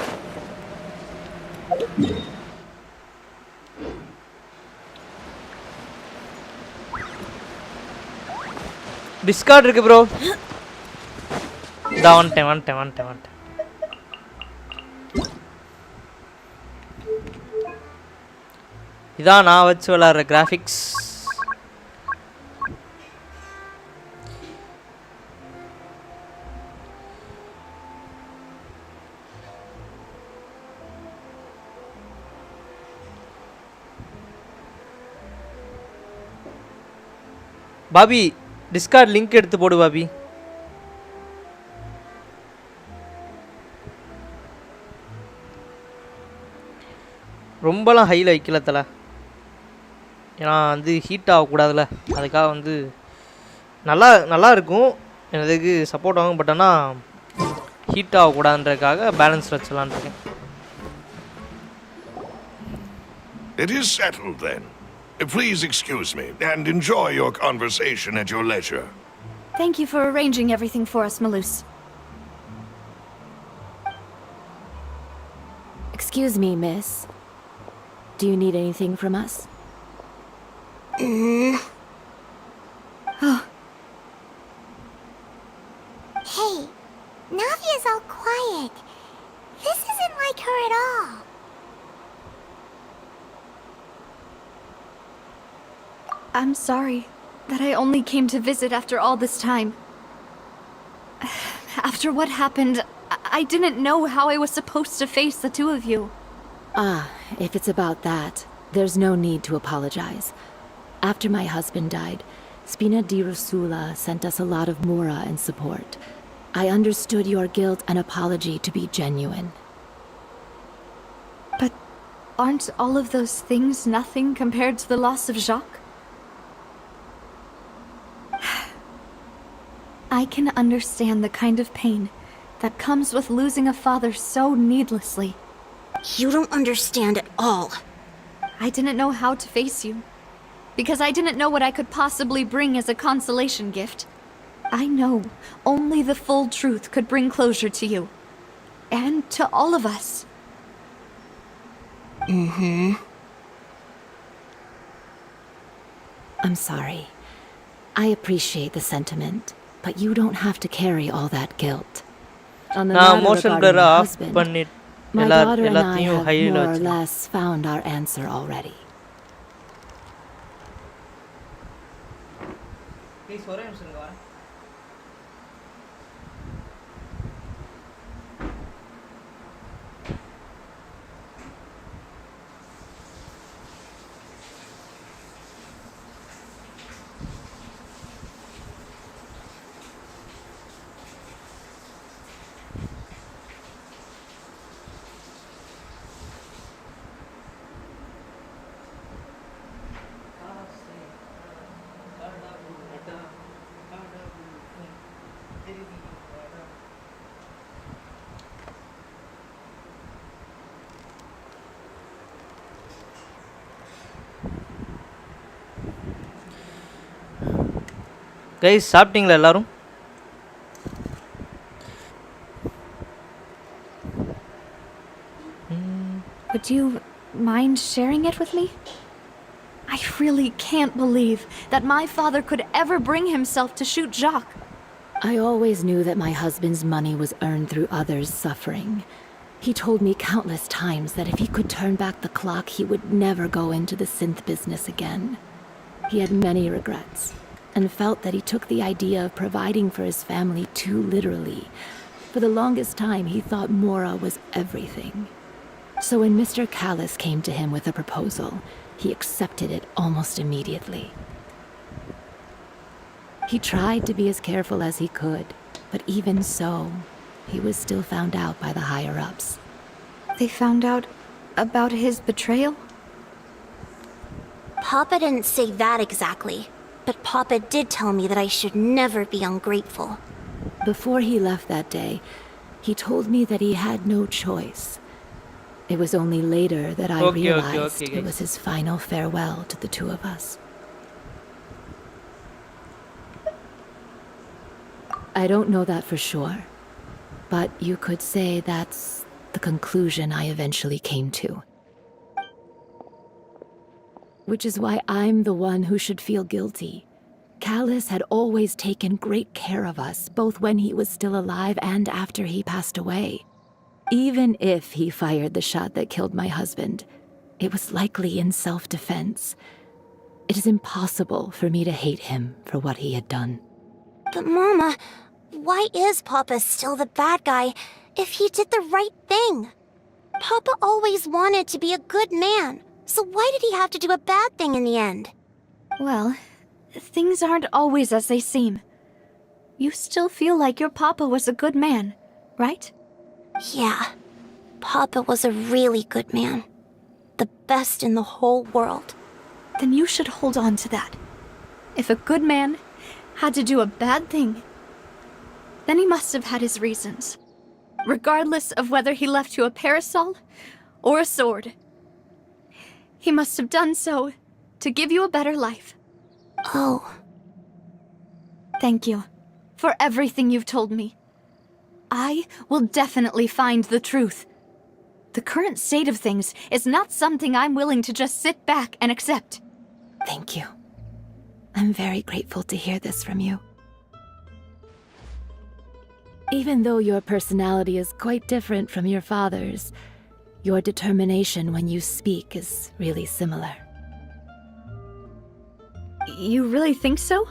Discord இருக்கு bro. வந்துட்டேன். இதான் நான் வச்சு விளையாடுற கிராஃபிக்ஸ். பாபி டிஸ்கார்ட் லிங்க் எடுத்து போடு பாபி. ரொம்பலாம் ஹையில் வைக்கல தலை, ஏன்னா வந்து ஹீட் ஆகக்கூடாதுல்ல, அதுக்காக வந்து நல்லா இருக்கும் எனக்கு சப்போர்ட் ஆகும். பட் ஆனால் ஹீட் ஆகக்கூடாதுன்றதுக்காக பேலன்ஸ் வச்சலான்னு இருக்கேன். It is settled then. Please excuse me and enjoy your conversation at your leisure. Thank you for arranging everything for us, Malus. Excuse me, miss. Do you need anything from us? Hey, Navia's all quiet. This isn't like her at all. I'm sorry that I only came to visit after all this time. After what happened, I didn't know how I was supposed to face the two of you. Ah, if it's about that, there's no need to apologize. After my husband died, Spina di Rosula sent us a lot of mura and support. I understood your guilt and apology to be genuine. But aren't all of those things nothing compared to the loss of Jacques? I can understand the kind of pain that comes with losing a father so needlessly. You don't understand at all. I didn't know how to face you, because I didn't know what I could possibly bring as a consolation gift. I know only the full truth could bring closure to you, and to all of us. I'm sorry. I appreciate the sentiment, but you don't have to carry all that guilt. On the நான் matter motion regarding blur my of husband, பண்ணி my daughter and I எல்லாத்தையும் have ஹையில் more or வச்சு. less found our answer already. Please ஒரே நிமிஷம் இருங்க வரேன். Guys சாப்பிட்டீங்களா எல்லாரும்? Would you mind sharing it with me? I really can't believe that my father could ever bring himself to shoot Jacques. I always knew that my husband's money was earned through others' suffering. He told me countless times that if he could turn back the clock, he would never go into the synth business again. He had many regrets, and felt that he took the idea of providing for his family too literally. For the longest time, he thought Mora was everything. So when Mr. Callis came to him with a proposal, he accepted it almost immediately. He tried to be as careful as he could, but even so, he was still found out by the higher-ups. They found out about his betrayal? Papa didn't say that exactly, but Papa did tell me that I should never be ungrateful. Before he left that day, he told me that he had no choice. It was only later that I realized it was his final farewell to the two of us. I don't know that for sure, but you could say that's the conclusion I eventually came to. Which is why I'm the one who should feel guilty. Callis had always taken great care of us, both when he was still alive and after he passed away. Even if he fired the shot that killed my husband, it was likely in self-defense. It is impossible for me to hate him for what he had done. But Mama, why is Papa still the bad guy if he did the right thing? Papa always wanted to be a good man, so why did he have to do a bad thing in the end? Well, things aren't always as they seem. You still feel like your papa was a good man, right? Yeah, Papa was a really good man. The best in the whole world. Then you should hold on to that. If a good man had to do a bad thing, then he must have had his reasons. Regardless of whether he left you a parasol or a sword. He must have done so to give you a better life. Oh. Thank you for everything you've told me. I will definitely find the truth. The current state of things is not something I'm willing to just sit back and accept. Thank you. I'm very grateful to hear this from you. Even though your personality is quite different from your father's, your determination when you speak is really similar. You really think so?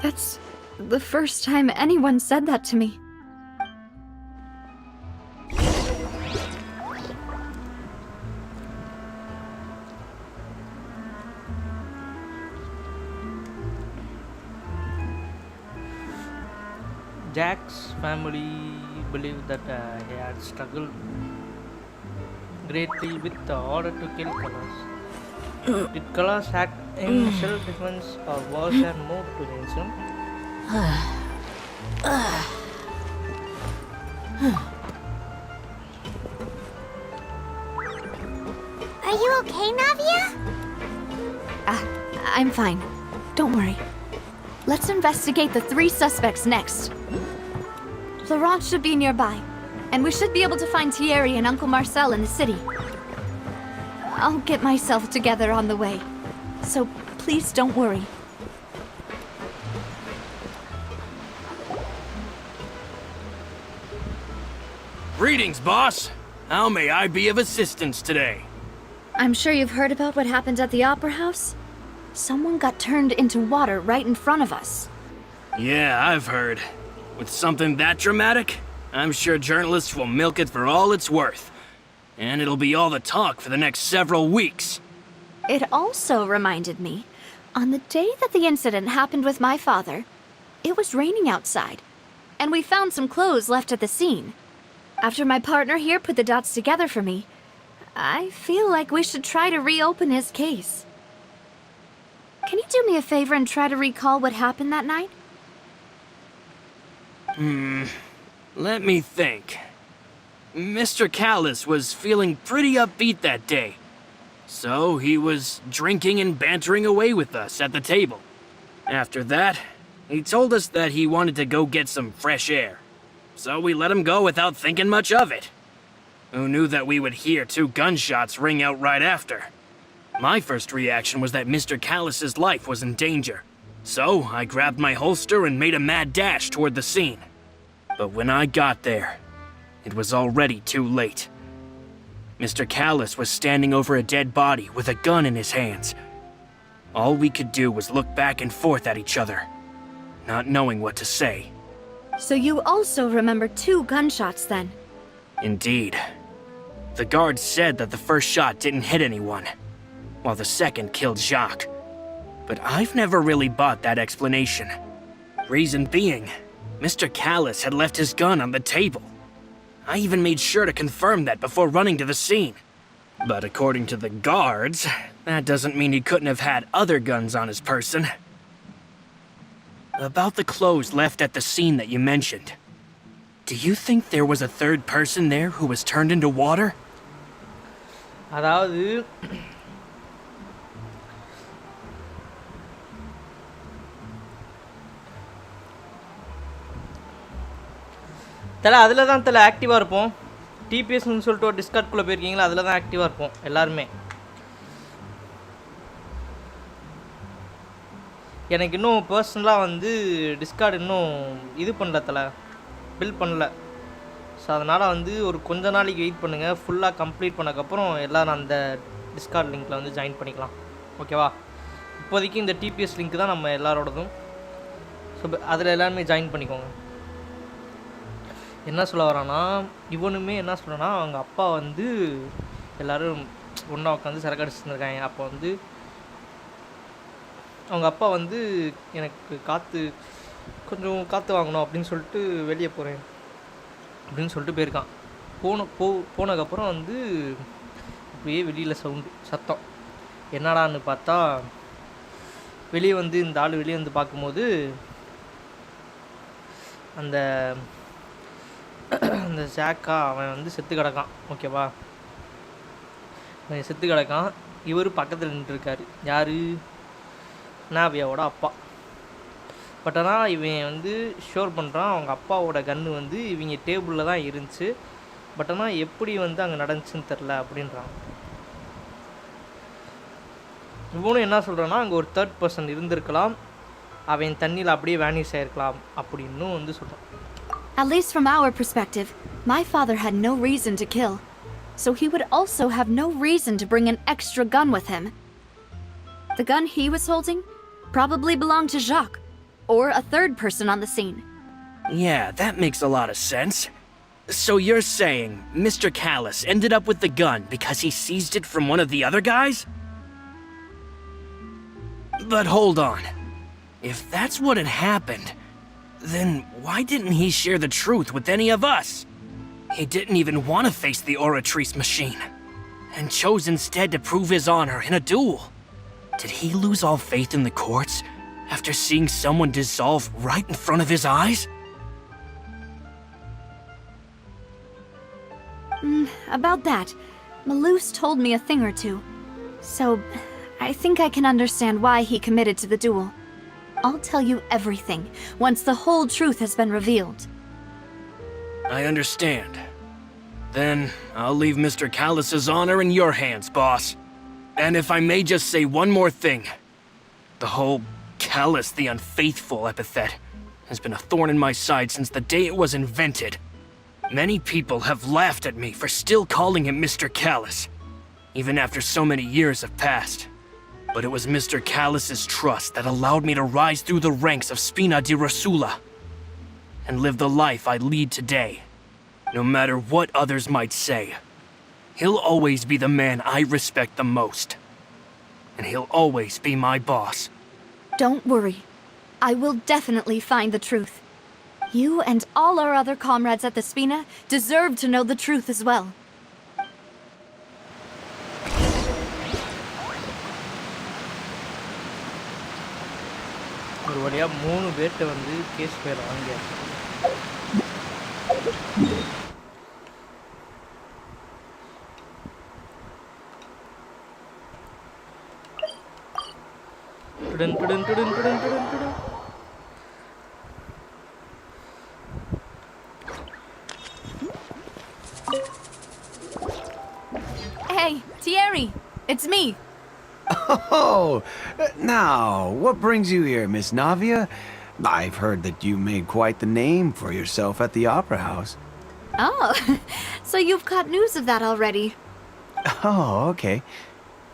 That's the first time anyone said that to me. Jack's family believed that he had struggled greatly with the order to kill Colossus. Did Colossus act in self-defense or was there more to the incident? Are you okay, Navia? I'm fine. Don't worry. Let's investigate the 3 suspects next. Laurent should be nearby, and we should be able to find Thierry and Uncle Marcel in the city. I'll get myself together on the way, so please don't worry. Greetings, boss. How may I be of assistance today? I'm sure you've heard about what happened at the Opera House? Someone got turned into water right in front of us. Yeah, I've heard. With something that dramatic, I'm sure journalists will milk it for all it's worth. And it'll be all the talk for the next several weeks. It also reminded me, on the day that the incident happened with my father, it was raining outside, and we found some clothes left at the scene. After my partner here put the dots together for me, I feel like we should try to reopen his case. Can you do me a favor and try to recall what happened that night? Let me think. Mr. Callis was feeling pretty upbeat that day. So he was drinking and bantering away with us at the table. After that, he told us that he wanted to go get some fresh air. So we let him go without thinking much of it. Who knew that we would hear 2 gunshots ring out right after? My first reaction was that Mr. Callus's life was in danger. So I grabbed my holster and made a mad dash toward the scene. But when I got there, it was already too late. Mr. Callus was standing over a dead body with a gun in his hands. All we could do was look back and forth at each other, not knowing what to say. So you also remember 2 gunshots then? Indeed. The guard said that the first shot didn't hit anyone, while the second killed Jacques. But I've never really bought that explanation. Reason being, Mr. Callus had left his gun on the table. I even made sure to confirm that before running to the scene. But according to the guards, that doesn't mean he couldn't have had other guns on his person. About the clothes left at the scene that you mentioned, do you think there was a third person there who was turned into water? அதாவது தலை அதில் தான் தலை ஆக்டிவாக இருப்போம். டிபிஎஸ்ன்னு சொல்லிட்டு ஒரு டிஸ்கார்ட்குள்ளே போயிருக்கீங்களா, அதில் தான் ஆக்டிவாக இருப்போம் எல்லாருமே. எனக்கு இன்னும் பர்சனலாக வந்து டிஸ்கார்டு இன்னும் இது பண்ணல தலை, பில் பண்ணல. ஸோ அதனால் வந்து ஒரு கொஞ்ச நாளைக்கு வெயிட் பண்ணுங்கள். ஃபுல்லாக கம்ப்ளீட் பண்ணக்கப்புறம் எல்லோரும் அந்த டிஸ்கார்ட் லிங்க்கில் வந்து ஜாயின் பண்ணிக்கலாம். ஓகேவா? இப்போதைக்கு இந்த டிபிஎஸ் லிங்க் தான் நம்ம எல்லாரோடதும். ஸோ அதில் எல்லாருமே ஜாயின் பண்ணிக்கோங்க. என்ன சொல்ல வரான்னா, இவனுமே என்ன சொல்கிறேன்னா, அவங்க அப்பா வந்து எல்லோரும் ஒன்றா உட்காந்து சரக்கு அடிச்சுருந்துருக்காங்க. அப்போ வந்து அவங்க அப்பா வந்து எனக்கு கொஞ்சம் காற்று வாங்கணும் அப்படின்னு சொல்லிட்டு வெளியே போகிறேன் அப்படின்னு சொல்லிட்டு போயிருக்கான். போனதுக்கப்புறம் வந்து அப்படியே வெளியில் சத்தம் என்னடான்னு பார்த்தா, வெளியே வந்து இந்த ஆள் வெளியே வந்து பார்க்கும்போது அந்த ஜாக்கா அவன் வந்து செத்து கிடக்கான். ஓகேவா? அவன் செத்து கிடக்கான். இவர் பக்கத்தில் நின்றுருக்காரு. யார்? நாவியாவோட அப்பா. பட் ஆனால் இவன் வந்து ஷோர் பண்ணுறான் அவங்க அப்பாவோட கன்று வந்து இவங்க டேபிளில் தான் இருந்துச்சு. பட் ஆனால் எப்படி வந்து அங்கே நடந்துச்சுன்னு தெரில அப்படின்றான். இவனும் என்ன சொல்கிறான்னா, அங்கே ஒரு தேர்ட் பர்சன் இருந்திருக்கலாம், அவன் தண்ணியில் அப்படியே வேனிஷ் ஆகிருக்கலாம் அப்படின்னும் வந்து சொல்கிறான். At least from our perspective, my father had no reason to kill. So he would also have no reason to bring an extra gun with him. The gun he was holding probably belonged to Jacques, or a third person on the scene. Yeah, that makes a lot of sense. So you're saying Mr. Callus ended up with the gun because he seized it from one of the other guys? But hold on. If that's what had happened, then why didn't he share the truth with any of us? He didn't even want to face the Oratrice machine, and chose instead to prove his honor in a duel. Did he lose all faith in the courts after seeing someone dissolve right in front of his eyes? About that, Maloose told me a thing or two. So, I think I can understand why he committed to the duel. I'll tell you everything once the whole truth has been revealed. I understand. Then I'll leave Mr. Callus's honor in your hands, boss. And if I may just say one more thing, the whole Callus the Unfaithful epithet has been a thorn in my side since the day it was invented. Many people have laughed at me for still calling him Mr. Callus, even after so many years have passed. But it was Mr. Callus's trust that allowed me to rise through the ranks of Spina di Rosula and live the life I lead today. No matter what others might say, he'll always be the man I respect the most. And he'll always be my boss. Don't worry. I will definitely find the truth. You and all our other comrades at the Spina deserve to know the truth as well. ஒரு வழியாக 3 பேர்கிட்ட வந்து case பேர் வாங்கியாச்சு. டுடன் டுடன் டுடன் டுடன் டுடன் டுடன். Thierry, it's me. Oh, now, what brings you here, Miss Navia? I've heard that you made quite the name for yourself at the Opera House. Oh, so you've caught news of that already. Oh, okay.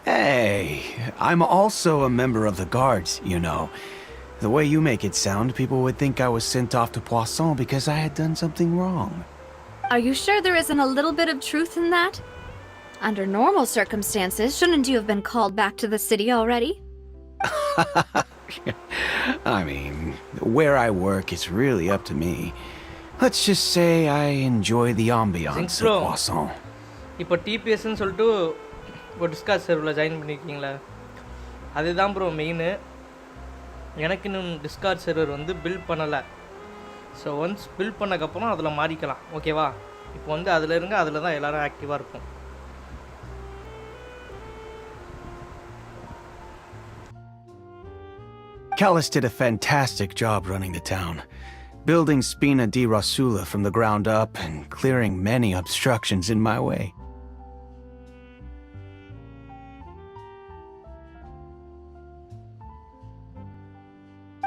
Hey, I'm also a member of the guards, you know. The way you make it sound, people would think I was sent off to Poisson because I had done something wrong. Are you sure there isn't a little bit of truth in that? Under normal circumstances, shouldn't you have been called back to the city already? I mean, where I work is really up to me. Let's just say I enjoy the ambiance of Poisson. இப்போ டிபிஎஸ்ன்னு சொல்லிட்டு ஒரு Discord சர்வரில் join பண்ணியிருக்கீங்களா? அதுதான் bro main. எனக்கு இன்னும் Discord server வந்து build பண்ணலை. ஸோ ஒன்ஸ் பில்ட் பண்ணக்கப்புறம் அதில் மாறிக்கலாம். ஓகேவா? இப்போ வந்து அதில் இருங்க, அதில் தான் எல்லோரும் ஆக்டிவாக இருக்கும். Callis did a fantastic job running the town, building Spina di Rasula from the ground up and clearing many obstructions in my way.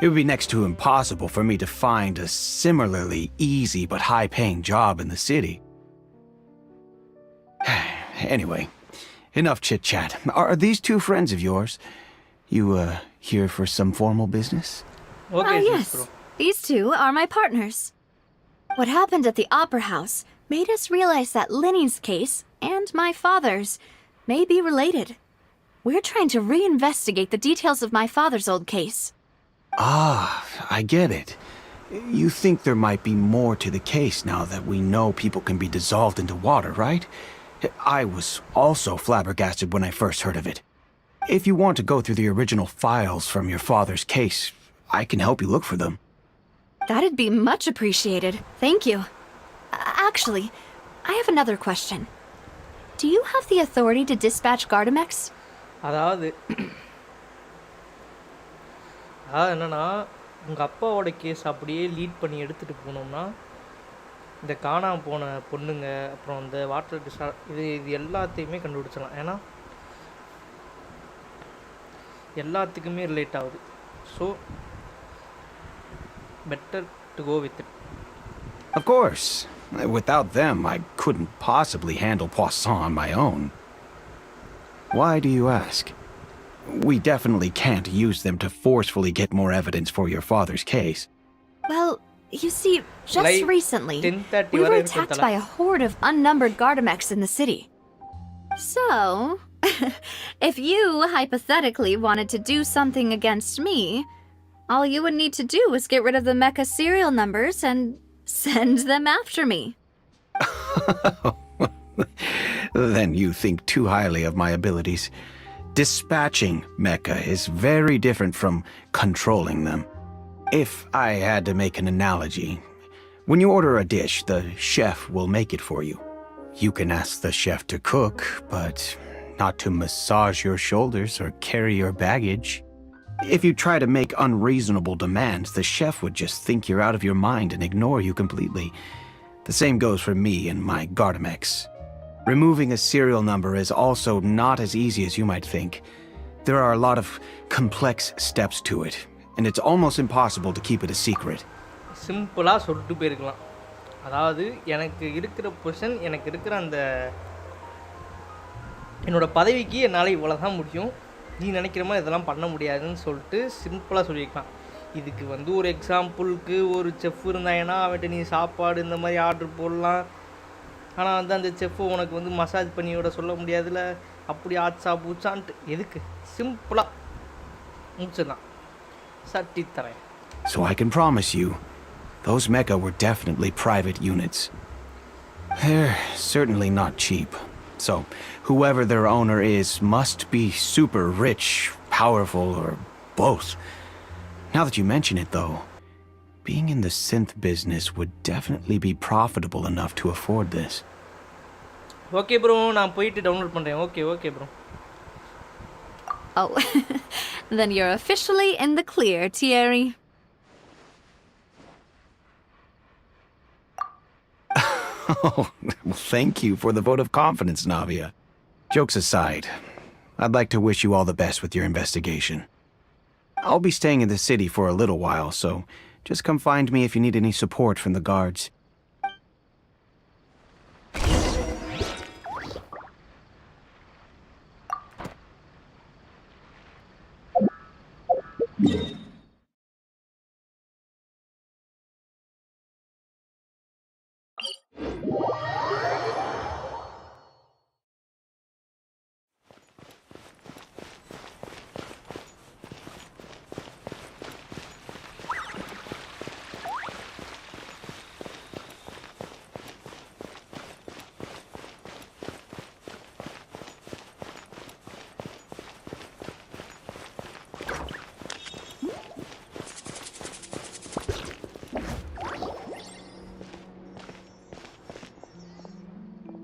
It would be next to impossible for me to find a similarly easy but high-paying job in the city. Anyway, enough chit-chat. Are these two friends of yours? You, here for some formal business? Okay, yes. These two are my partners. What happened at the Opera House made us realize that Linny's case and my father's may be related. We're trying to reinvestigate the details of my father's old case. Ah, I get it. You think there might be more to the case now that we know people can be dissolved into water, right? I was also flabbergasted when I first heard of it. If you want to go through the original files from your father's case, I can help you look for them. That'd be much appreciated. Thank you. Actually, I have another question. Do you have the authority to dispatch Gardamex? அதாவது என்னன்னா, உங்கள் அப்பாவோட case அப்படியே lead பண்ணி எடுத்துகிட்டு போனோம்னா இந்த காணாமல் போன பொண்ணுங்க, அப்புறம் இந்த வாட்டர் இது எல்லாத்தையுமே கண்டுபிடிச்சிடலாம். ஏன்னா எல்லாத்துக்குமே ரிலேட் ஆகுது. So better to go with it. Of course. Without them, I couldn't possibly handle Poisson on my own. Why do you ask? We definitely can't use them to forcefully get more evidence for your father's case. Well, you see, just recently, we were attacked by a horde of unnumbered Gardamex in the city. So, if you hypothetically wanted to do something against me, all you would need to do is get rid of the mecha serial numbers and send them after me. Then you think too highly of my abilities. Dispatching mecha is very different from controlling them. If I had to make an analogy, when you order a dish, the chef will make it for you. You can ask the chef to cook, but not to massage your shoulders or carry your baggage. If you try to make unreasonable demands, the chef would just think you're out of your mind and ignore you completely. The same goes for me and my Gardamex. Removing a serial number is also not as easy as you might think. There are a lot of complex steps to it, and it's almost impossible to keep it a secret. சிம்பிளாக சொல்லிட்டு போயிருக்கலாம். அதாவது எனக்கு இருக்கிற position, எனக்கு இருக்கிற அந்த என்னோட பதவிக்கு என்னால் இவ்வளோ தான் முடியும், நீ நினைக்கிற மாதிரி இதெல்லாம் பண்ண முடியாதுன்னு சொல்லிட்டு சிம்பிளாக சொல்லியிருக்கலாம். இதுக்கு வந்து ஒரு எக்ஸாம்பிளுக்கு ஒரு செஃப் இருந்தாங்கன்னா அவன்கிட்ட நீ சாப்பாடு இந்த மாதிரி ஆர்டர் போடலாம். ஆனால் வந்து அந்த செஃப்பு உனக்கு வந்து மசாஜ் பண்ணியோட சொல்ல முடியாதுல்ல, அப்படி ஆச்சா பூச்சான்ட்டு. எதுக்கு சிம்பிளாக முடிச்சிடலாம். சட்டி தரேன். So I can promise you, those mecha were definitely private units. They're certainly not cheap. So whoever their owner is must be super rich, powerful, or both. Now that you mention it though, being in the synth business would definitely be profitable enough to afford this. Okay bro, நான் போயிட்டு download பண்றேன். Okay bro. Oh, then you're officially in the clear, Thierry. Oh, well, thank you for the vote of confidence, Navia. Jokes aside, I'd like to wish you all the best with your investigation. I'll be staying in the city for a little while, so just come find me if you need any support from the guards.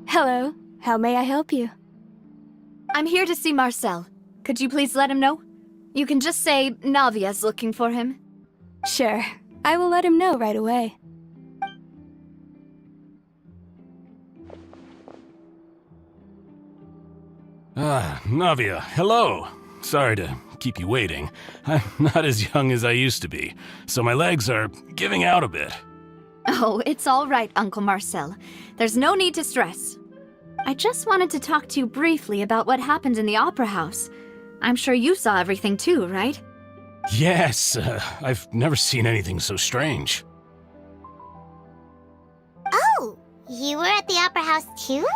Hello. How may I help you? I'm here to see Marcel. Could you please let him know? You can just say Navia's looking for him. Sure. I will let him know right away. Navia, hello. Sorry to keep you waiting. I'm not as young as I used to be, so my legs are giving out a bit. Oh, it's all right, Uncle Marcel. There's no need to stress. I just wanted to talk to you briefly about what happened in the Opera House. I'm sure you saw everything too, right? Yes, I've never seen anything so strange. Oh, you were at the Opera House too?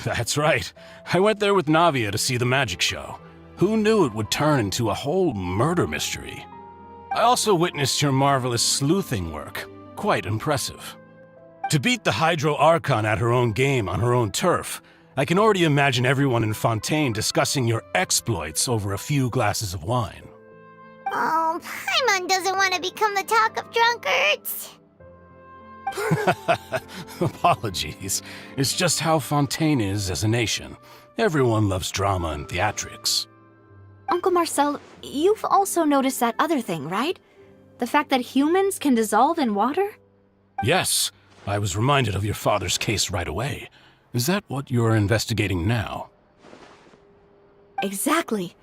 That's right. I went there with Navia to see the magic show. Who knew it would turn into a whole murder mystery? I also witnessed your marvelous sleuthing work. Quite impressive. To beat the Hydro Archon at her own game on her own turf, I can already imagine everyone in Fontaine discussing your exploits over a few glasses of wine. Oh, Paimon doesn't want to become the talk of drunkards. Apologies. It's just how Fontaine is as a nation. Everyone loves drama and theatrics. Uncle Marcel, you've also noticed that other thing, right? The fact that humans can dissolve in water? Yes, I was reminded of your father's case right away. Is that what you're investigating now? Exactly.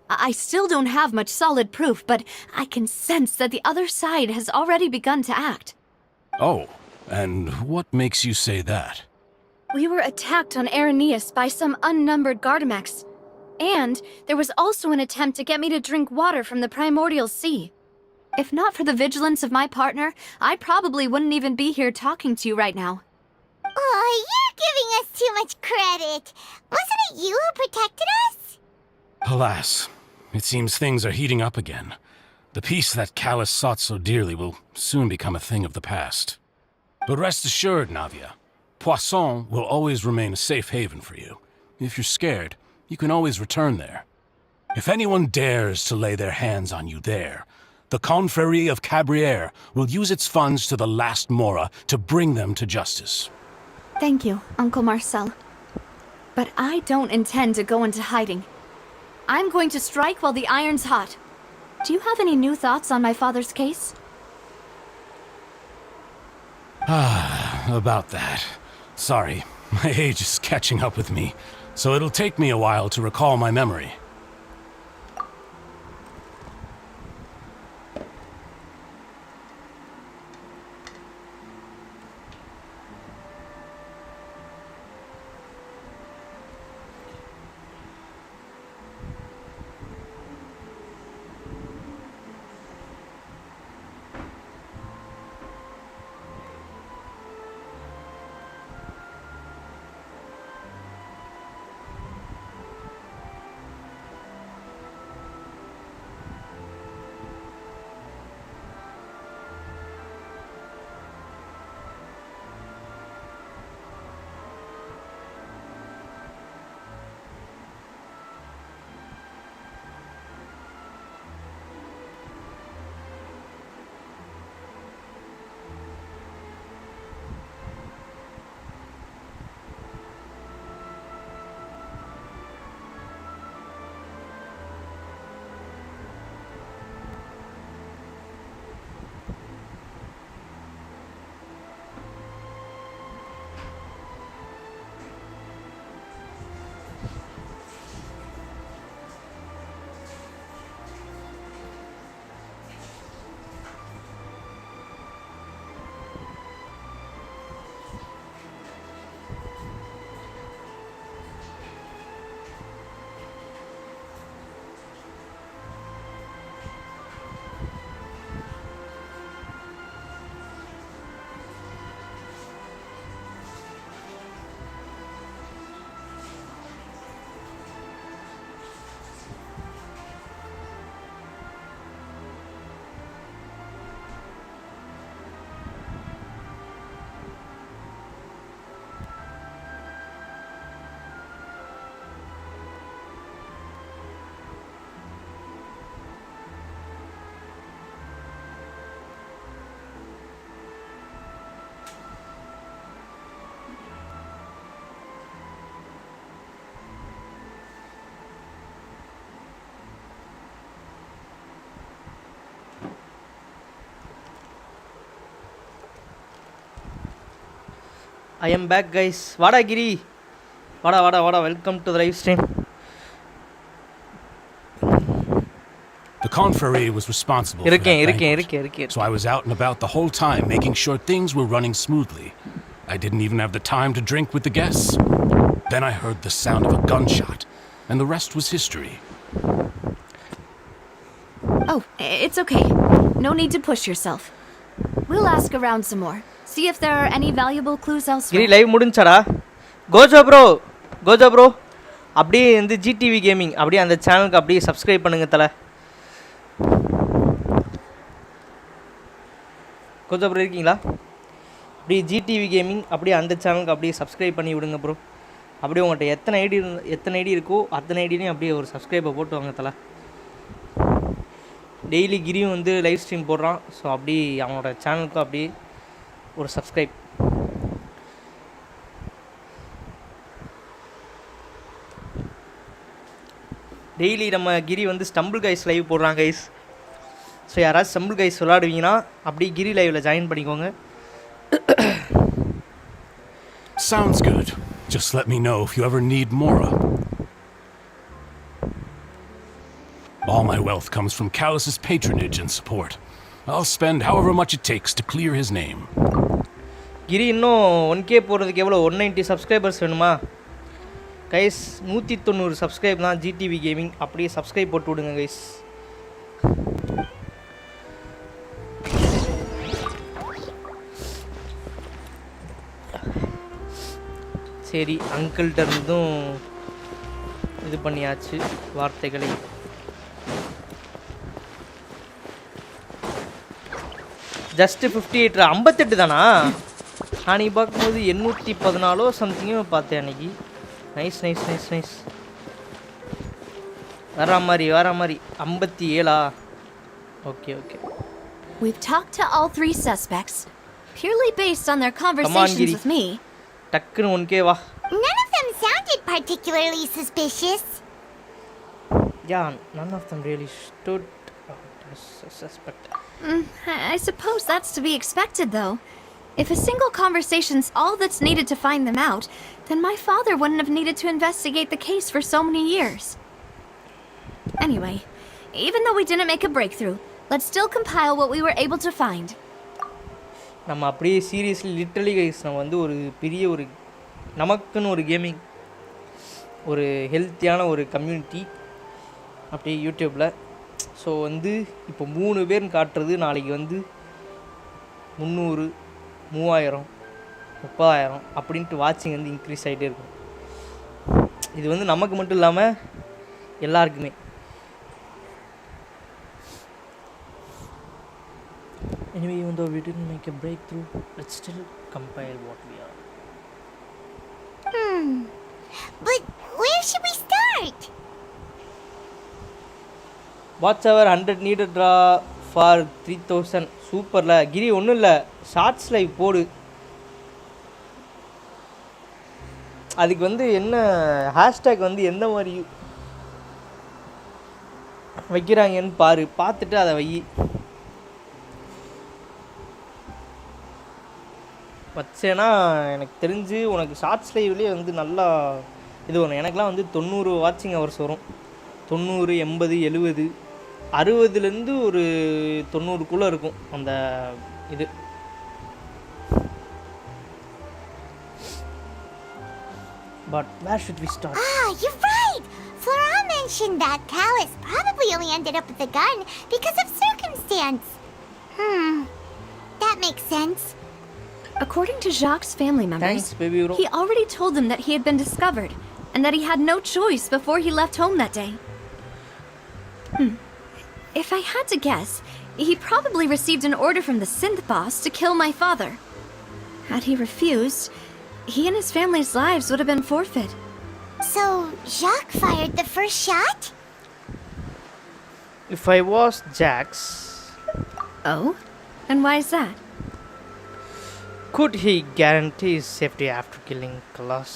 I still don't have much solid proof, but I can sense that the other side has already begun to act. Oh, and what makes you say that? We were attacked on Araneus by some unnumbered Gardamex. And there was also an attempt to get me to drink water from the primordial sea. If not for the vigilance of my partner, I probably wouldn't even be here talking to you right now. Oh, you're giving us too much credit. Wasn't it you who protected us? Alas, it seems things are heating up again. The peace that Callus sought so dearly will soon become a thing of the past. But rest assured, Navia, Poisson will always remain a safe haven for you. If you're scared, you can always return there. If anyone dares to lay their hands on you there, the Confrérie of Cabrières will use its funds to the last Mora to bring them to justice. Thank you, Uncle Marcel. But I don't intend to go into hiding. I'm going to strike while the iron's hot. Do you have any new thoughts on my father's case? About that. Sorry, my age is catching up with me, so it'll take me a while to recall my memory. I am back, guys. வாடா கிரி, வாடா வாடா வாடா. Welcome to the live stream. The confrérie was responsible for that banquet, so I was out and about the whole time making sure things were running smoothly. I didn't even have the time to drink with the guests. Then I heard the sound of a gunshot, and the rest was history. Oh, it's okay. No need to push yourself. We'll ask around some more. See if there are any valuable clues elsewhere. Giri live முடிஞ்சடா. Gojo bro அப்படியே வந்து GTV gaming அப்படியே அந்த சேனலுக்கு அப்படியே subscribe பண்ணுங்க தல. Gojo bro இருக்கீங்களா? அப்படியே ஜிடிவி கேமிங் அப்படியே அந்த சேனலுக்கு அப்படியே சப்ஸ்கிரைப் பண்ணி விடுங்க ப்ரோ. அப்படியே உங்கள்கிட்ட எத்தனை ஐடி இருக்கோ அத்தனை ஐடிலையும் அப்படியே ஒரு சப்ஸ்கிரைபை போட்டு வாங்க தல. டெய்லி கிரியும் வந்து லைவ் ஸ்ட்ரீம் போடுறான். ஸோ அப்படி அவனோட சேனலுக்கும் அப்படியே ஒரு சப்ஸ்கிரைப். டெய்லி நம்ம கிரி வந்து ஸ்டம்பிள் கைஸ் லைவ் போடுறாங்க கைஸ். ஸோ யாராவது ஸ்டம்பிள் கைஸ் விளாடுவீங்கன்னா அப்படியே கிரி லைவில் ஜாயின் பண்ணிக்கோங்க. Sounds good. Just let me know if you ever need Mora. All my wealth comes from Callus's patronage and support. I'll spend however much it takes to clear his name. கிரி இன்னும் 1K போகிறதுக்கு எவ்வளோ 190 subscribers வேணுமா guys? 190 subscribe தான் GTV gaming. அப்படியே subscribe போட்டு விடுங்க guys. சரி, அங்கிள்கிட்ட இருந்தும் இது பண்ணியாச்சு வார்த்தைகளை. ஜஸ்ட் 58 58 தானா? நான் நீ பார்க்கும்போது 814 சம்திங்கோ பார்த்தேன் அன்னைக்கு. Nice nice nice nice. வர மாதிரி 57. Okay okay. We've talked to all 3 suspects purely based on their conversations with me. டக்குன்னு 1K வா. None of them sounded particularly suspicious. Yeah, none of them really stood out as a suspect. I suppose that's to be expected, though. If a single conversation's all that's needed to find them out, then my father wouldn't have needed to investigate the case for so many years. Anyway, even though we didn't make a breakthrough, let's still compile what we were able to find. நம்ம அப்படியே seriously literally guys நம்ம வந்து ஒரு பெரிய ஒரு நமக்குன்னு ஒரு gaming ஒரு ஹெல்த்தியான ஒரு கம்யூனிட்டி அப்படியே யூடியூப்பில். ஸோ வந்து இப்போ 3 பேர்னு காட்டுறது நாளைக்கு வந்து 300 3000 30,000 அப்படின்ட்டு வாட்சிங் வந்து இன்க்ரீஸ் ஆகிட்டே இருக்கும். இது வந்து நமக்கு மட்டும் இல்லாமல் எல்லாருக்குமே. Anyway, even though we didn't make a breakthrough, let's still compile what we are. But where should we start? Whatever 100 needed draw for 3000. சூப்பர்ல கிரி. ஒன்றும் இல்லை, ஷார்ட்ஸ் லைவ் போடு. அதுக்கு வந்து என்ன ஹேஷ்டேக் வந்து எந்த மாதிரி வைக்கிறாங்கன்னு பாரு, பார்த்துட்டு அதை வை. வச்சேன்னா எனக்கு தெரிஞ்சு உனக்கு ஷார்ட்ஸ் லைவ்லேயே வந்து நல்லா இது வரும். எனக்குலாம் வந்து 90 வாட்சிங் ஹவர்ஸ் வரும். 90 80 70 60லேருந்து ஒரு 90க்குள்ளே இருக்கும் அந்த இது. But where should we start? You're right! Flora mentioned that Callus probably only ended up with the gun because of circumstance. That makes sense. According to Jacques' family members, Thanks, baby bro. he already told them that he had been discovered and that he had no choice before he left home that day. If I had to guess, he probably received an order from the synth boss to kill my father. Had he refused, he and his family's lives would have been forfeit. So, Jacques fired the first shot? If I was Jax... Oh? And why is that? Could he guarantee his safety after killing Kalas?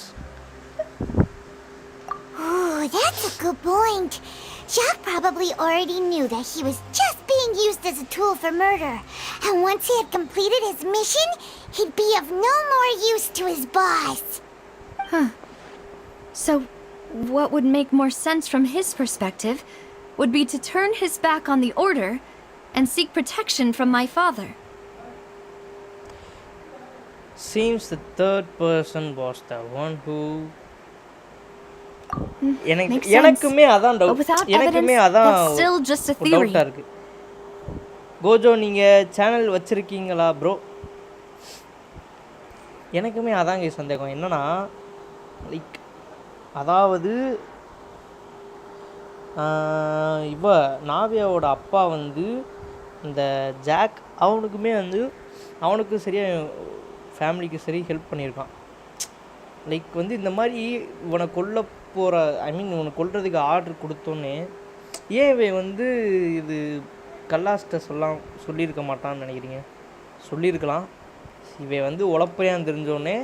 Ooh, that's a good point. Jacques probably already knew that he was just being being used as a tool for murder. And once he had completed his mission, he'd be of no more use to his boss. Huh. So, what would make more sense from his perspective would be to turn his back on the Order and seek protection from my father. Seems the third person was the one who எனக்குமே அதான் doubt எனக்குமே அதான் டவுட்டா இருக்கு Gojo நீங்க channel வச்சிருக்கீங்களா bro எனக்குமே அதாங்க சந்தேகம் என்னன்னா லைக் அதாவது இவ நாவியாவோட அப்பா வந்து இந்த ஜாக் அவனுக்குமே வந்து அவனுக்கு சரியா ஃபேமிலிக்கு சரி ஹெல்ப் பண்ணியிருக்கான் லைக் வந்து இந்த மாதிரி இவனை கொல்ல போகிற ஐ மீன் இவனை கொல்றதுக்கு ஆர்டர் கொடுத்தோன்னே ஏன் இவன் வந்து இது கல்லாஸ்ட்ட சொல்லியிருக்க மாட்டான்னு நினைக்கிறீங்க சொல்லியிருக்கலாம் இவன் வந்து உழப்பையான்னு தெரிஞ்சோடனே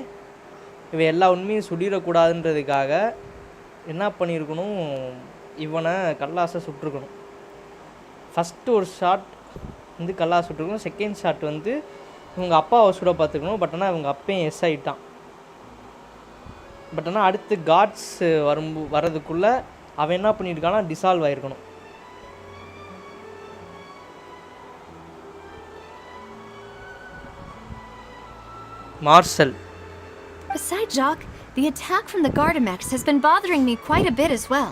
இவன் எல்லா உண்மையும் சொல்லிடக்கூடாதுன்றதுக்காக என்ன பண்ணியிருக்கணும் இவனை கல்லாசை சுட்டிருக்கணும் ஃபஸ்ட்டு ஒரு ஷாட் வந்து கல்லாசை சுட்டிருக்கணும் செகண்ட் ஷாட் வந்து இவங்க அப்பாவை சுட பார்த்துக்கணும் பட் ஆனால் இவங்க அப்பையும் எஸ் ஆகிட்டான் பட் ஆனால் அடுத்து காட்ஸ் வர்றதுக்குள்ளே அவன் என்ன பண்ணியிருக்கானா டிசால்வ் ஆகிருக்கணும் மார்சல் Besides, Jock, the attack from the Gardamex has been bothering me quite a bit as well.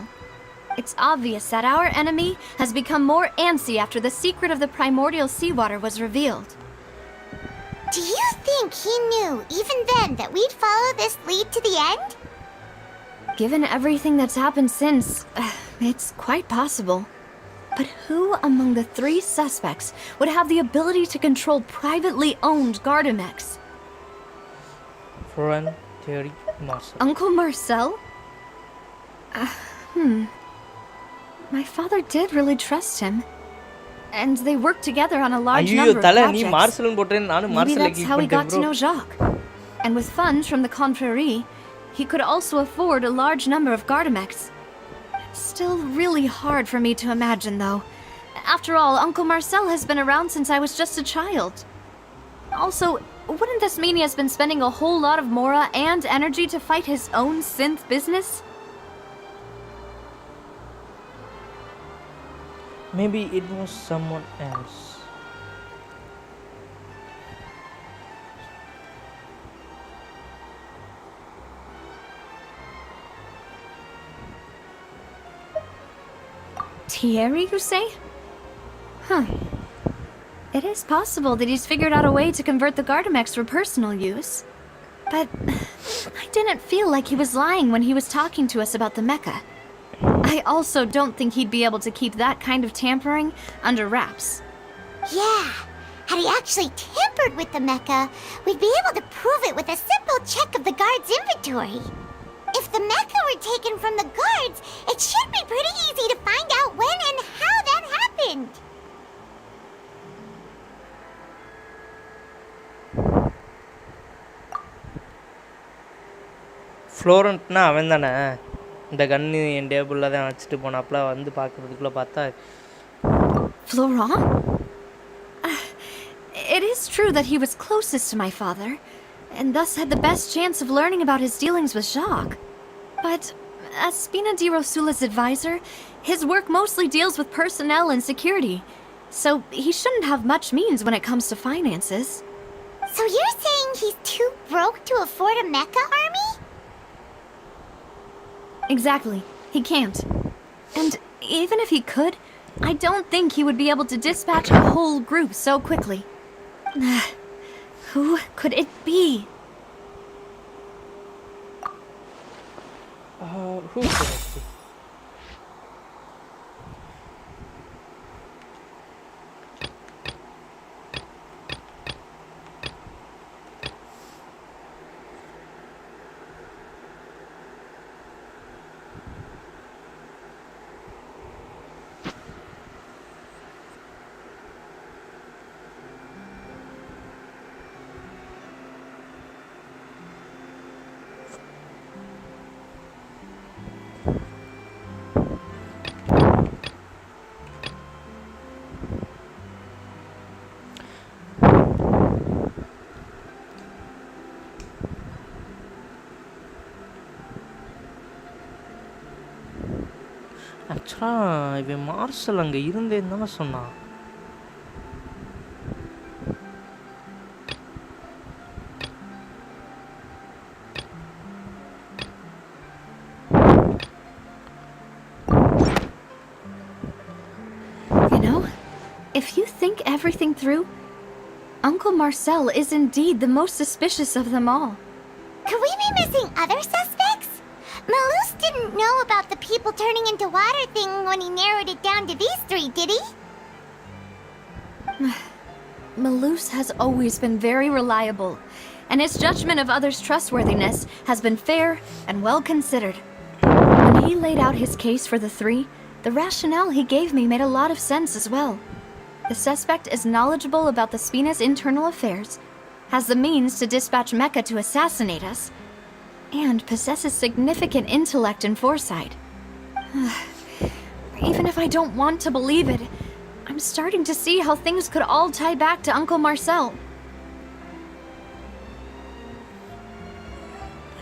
It's obvious that our enemy has become more antsy after the secret of the primordial seawater was revealed. Do you think he knew, even then, that we'd follow this lead to the end? Given everything that's happened since, it's quite possible. But who among the three suspects would have the ability to control privately owned Gardamex? Friend Terry Marcel. Uncle Marcel? My father did really trust him. And they worked together on a large number of projects. Maybe that's how he got to know Jacques. And with funds from the Confrérie, he could also afford a large number of Gardamex. Still really hard for me to imagine, though. After all, Uncle Marcel has been around since I was just a child. Also, wouldn't this mean he has been spending a whole lot of mora and energy to fight his own synth business? Maybe it was someone else. Thierry, you say? Huh. It is possible that he's figured out a way to convert the Gardamex for personal use. But I didn't feel like he was lying when he was talking to us about the mecha. I also don't think he'd be able to keep that kind of tampering under wraps. Yeah, had he actually tampered with the mecha, we'd be able to prove it with a simple check of the guard's inventory. If the mecha were taken from the guards, it should be pretty easy to find out when and how that happened. ஃப்ளோரண்ட்னா அவன் தானே இந்த கன்று என் டேபிளில் தான் வச்சுட்டு போனாப்புல வந்து பார்க்குறதுக்குள்ளே பார்த்தா Florent? It is true that he was closest to my father, and thus had the best chance of learning about his dealings with Jacques. But as Spina di Rosula's advisor, his work mostly deals with personnel and security, so he shouldn't have much means when it comes to finances. So you're saying he's too broke to afford a mecha army? Exactly. He can't. And even if he could, I don't think he would be able to dispatch a whole group so quickly. Who could it be? Who could it be? ஆக்சுவலாக இவன் marshal அங்கே இருந்தேன்னு தானே சொன்னான். You know, if you think everything through, Uncle Marcel is indeed the most suspicious of them all. Could we be missing other suspects? Malus didn't know about the people turning into water thing when he narrowed it down to these three, did he? Malus has always been very reliable, and his judgment of others' trustworthiness has been fair and well considered. When he laid out his case for the three, the rationale he gave me made a lot of sense as well. The suspect is knowledgeable about the Spina's internal affairs, has the means to dispatch Mecha to assassinate us, and possesses significant intellect and foresight. Even if I don't want to believe it, I'm starting to see how things could all tie back to Uncle Marcel.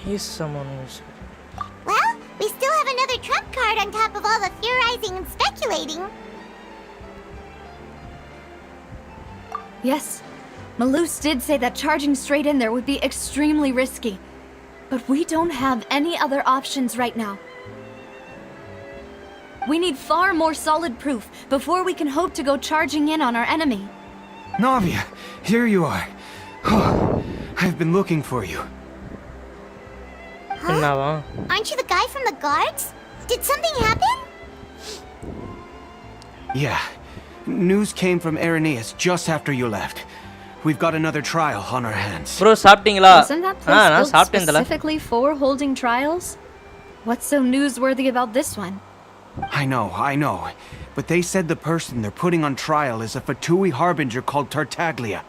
He's someone who's... Well, we still have another trump card on top of all the theorizing and speculating. Yes, Malus did say that charging straight in there would be extremely risky. But we don't have any other options right now. We need far more solid proof before we can hope to go charging in on our enemy. Navia, here you are. I've been looking for you. Aren't you the guy from the guards? Did something happen? Yeah. News came from Irenaeus just after you left. We've got another trial on our hands. Bro, சாப்பிட்டீங்களா? Isn't that place built specifically for holding trials? What's so newsworthy about this one? I know. But they said the person they're putting on trial is a Fatui harbinger called Tartaglia.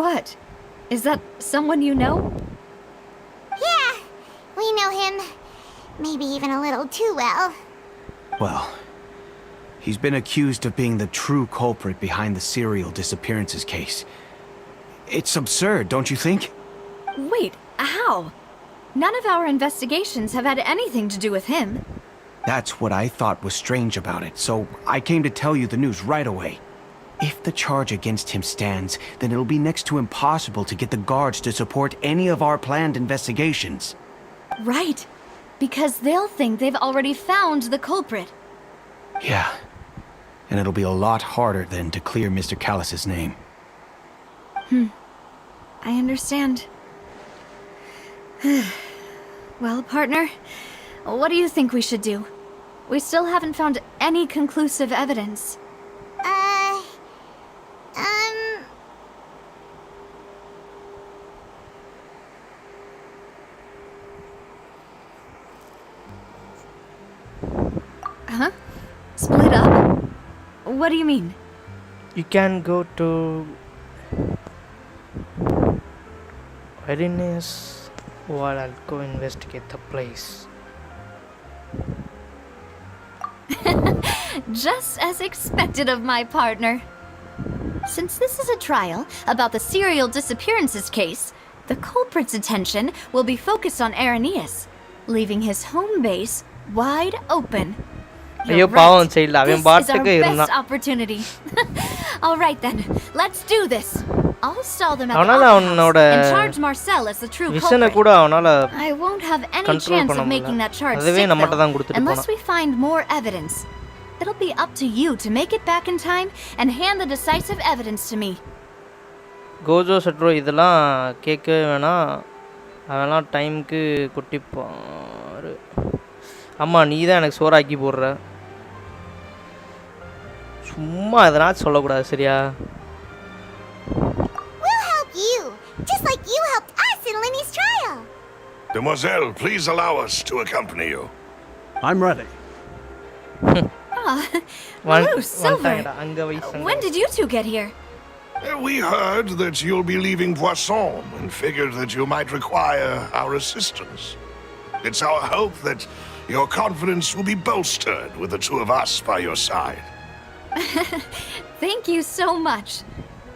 What? Is that someone you know? Yeah, we know him. Maybe even a little too well. Well, he's been accused of being the true culprit behind the serial disappearances case. It's absurd, don't you think? Wait, how? None of our investigations have had anything to do with him. That's what I thought was strange about it, so I came to tell you the news right away. If the charge against him stands, then it'll be next to impossible to get the guards to support any of our planned investigations. Right, because they'll think they've already found the culprit. Yeah, and it'll be a lot harder then to clear Mr. Callus's name. I understand. Well, partner, what do you think we should do? We still haven't found any conclusive evidence. Huh? Split up? What do you mean? You can go to Irenaeus while I'll go investigate the place. Just as expected of my partner. Since this is a trial about the serial disappearances case, the culprit's attention will be focused on Irenaeus, leaving his home base wide open. ஐயோ பாவம் செய்யல அவன் பாட்டுக்கு best இருந்தான். opportunity. All right then, let's do this. I'll stall them at the அவனால opera அவனோட house and charge Marcel as the true விஷனை culprit. கூட அவனால I won't have any control chance பண்ண of making முடியல. that charge அதுவே stick நம்மட்ட தான் though, கொடுத்துட்டு unless போனான். we find more evidence. It'll be up to you to make it back in time and hand the decisive evidence to me. Gojo Satoru இதெல்லாம் கேட்கவே வேணாம். அவெல்லாம் டைமுக்கு கொட்டிப்பாரு. அம்மா நீ தான் எனக்கு சோறாக்கி போடுற. சும்மா எதனாச்சும் சொல்லக்கூடாது சரியா? We'll help you, just like you helped us in Lenny's trial. Demoiselle, please allow us to accompany you. I'm ready. Lou, Silver, when did you two get here? We heard that you'll be leaving Poisson and figured that you might require our assistance. It's our hope that your confidence will be bolstered with the two of us by your side. Thank you so much.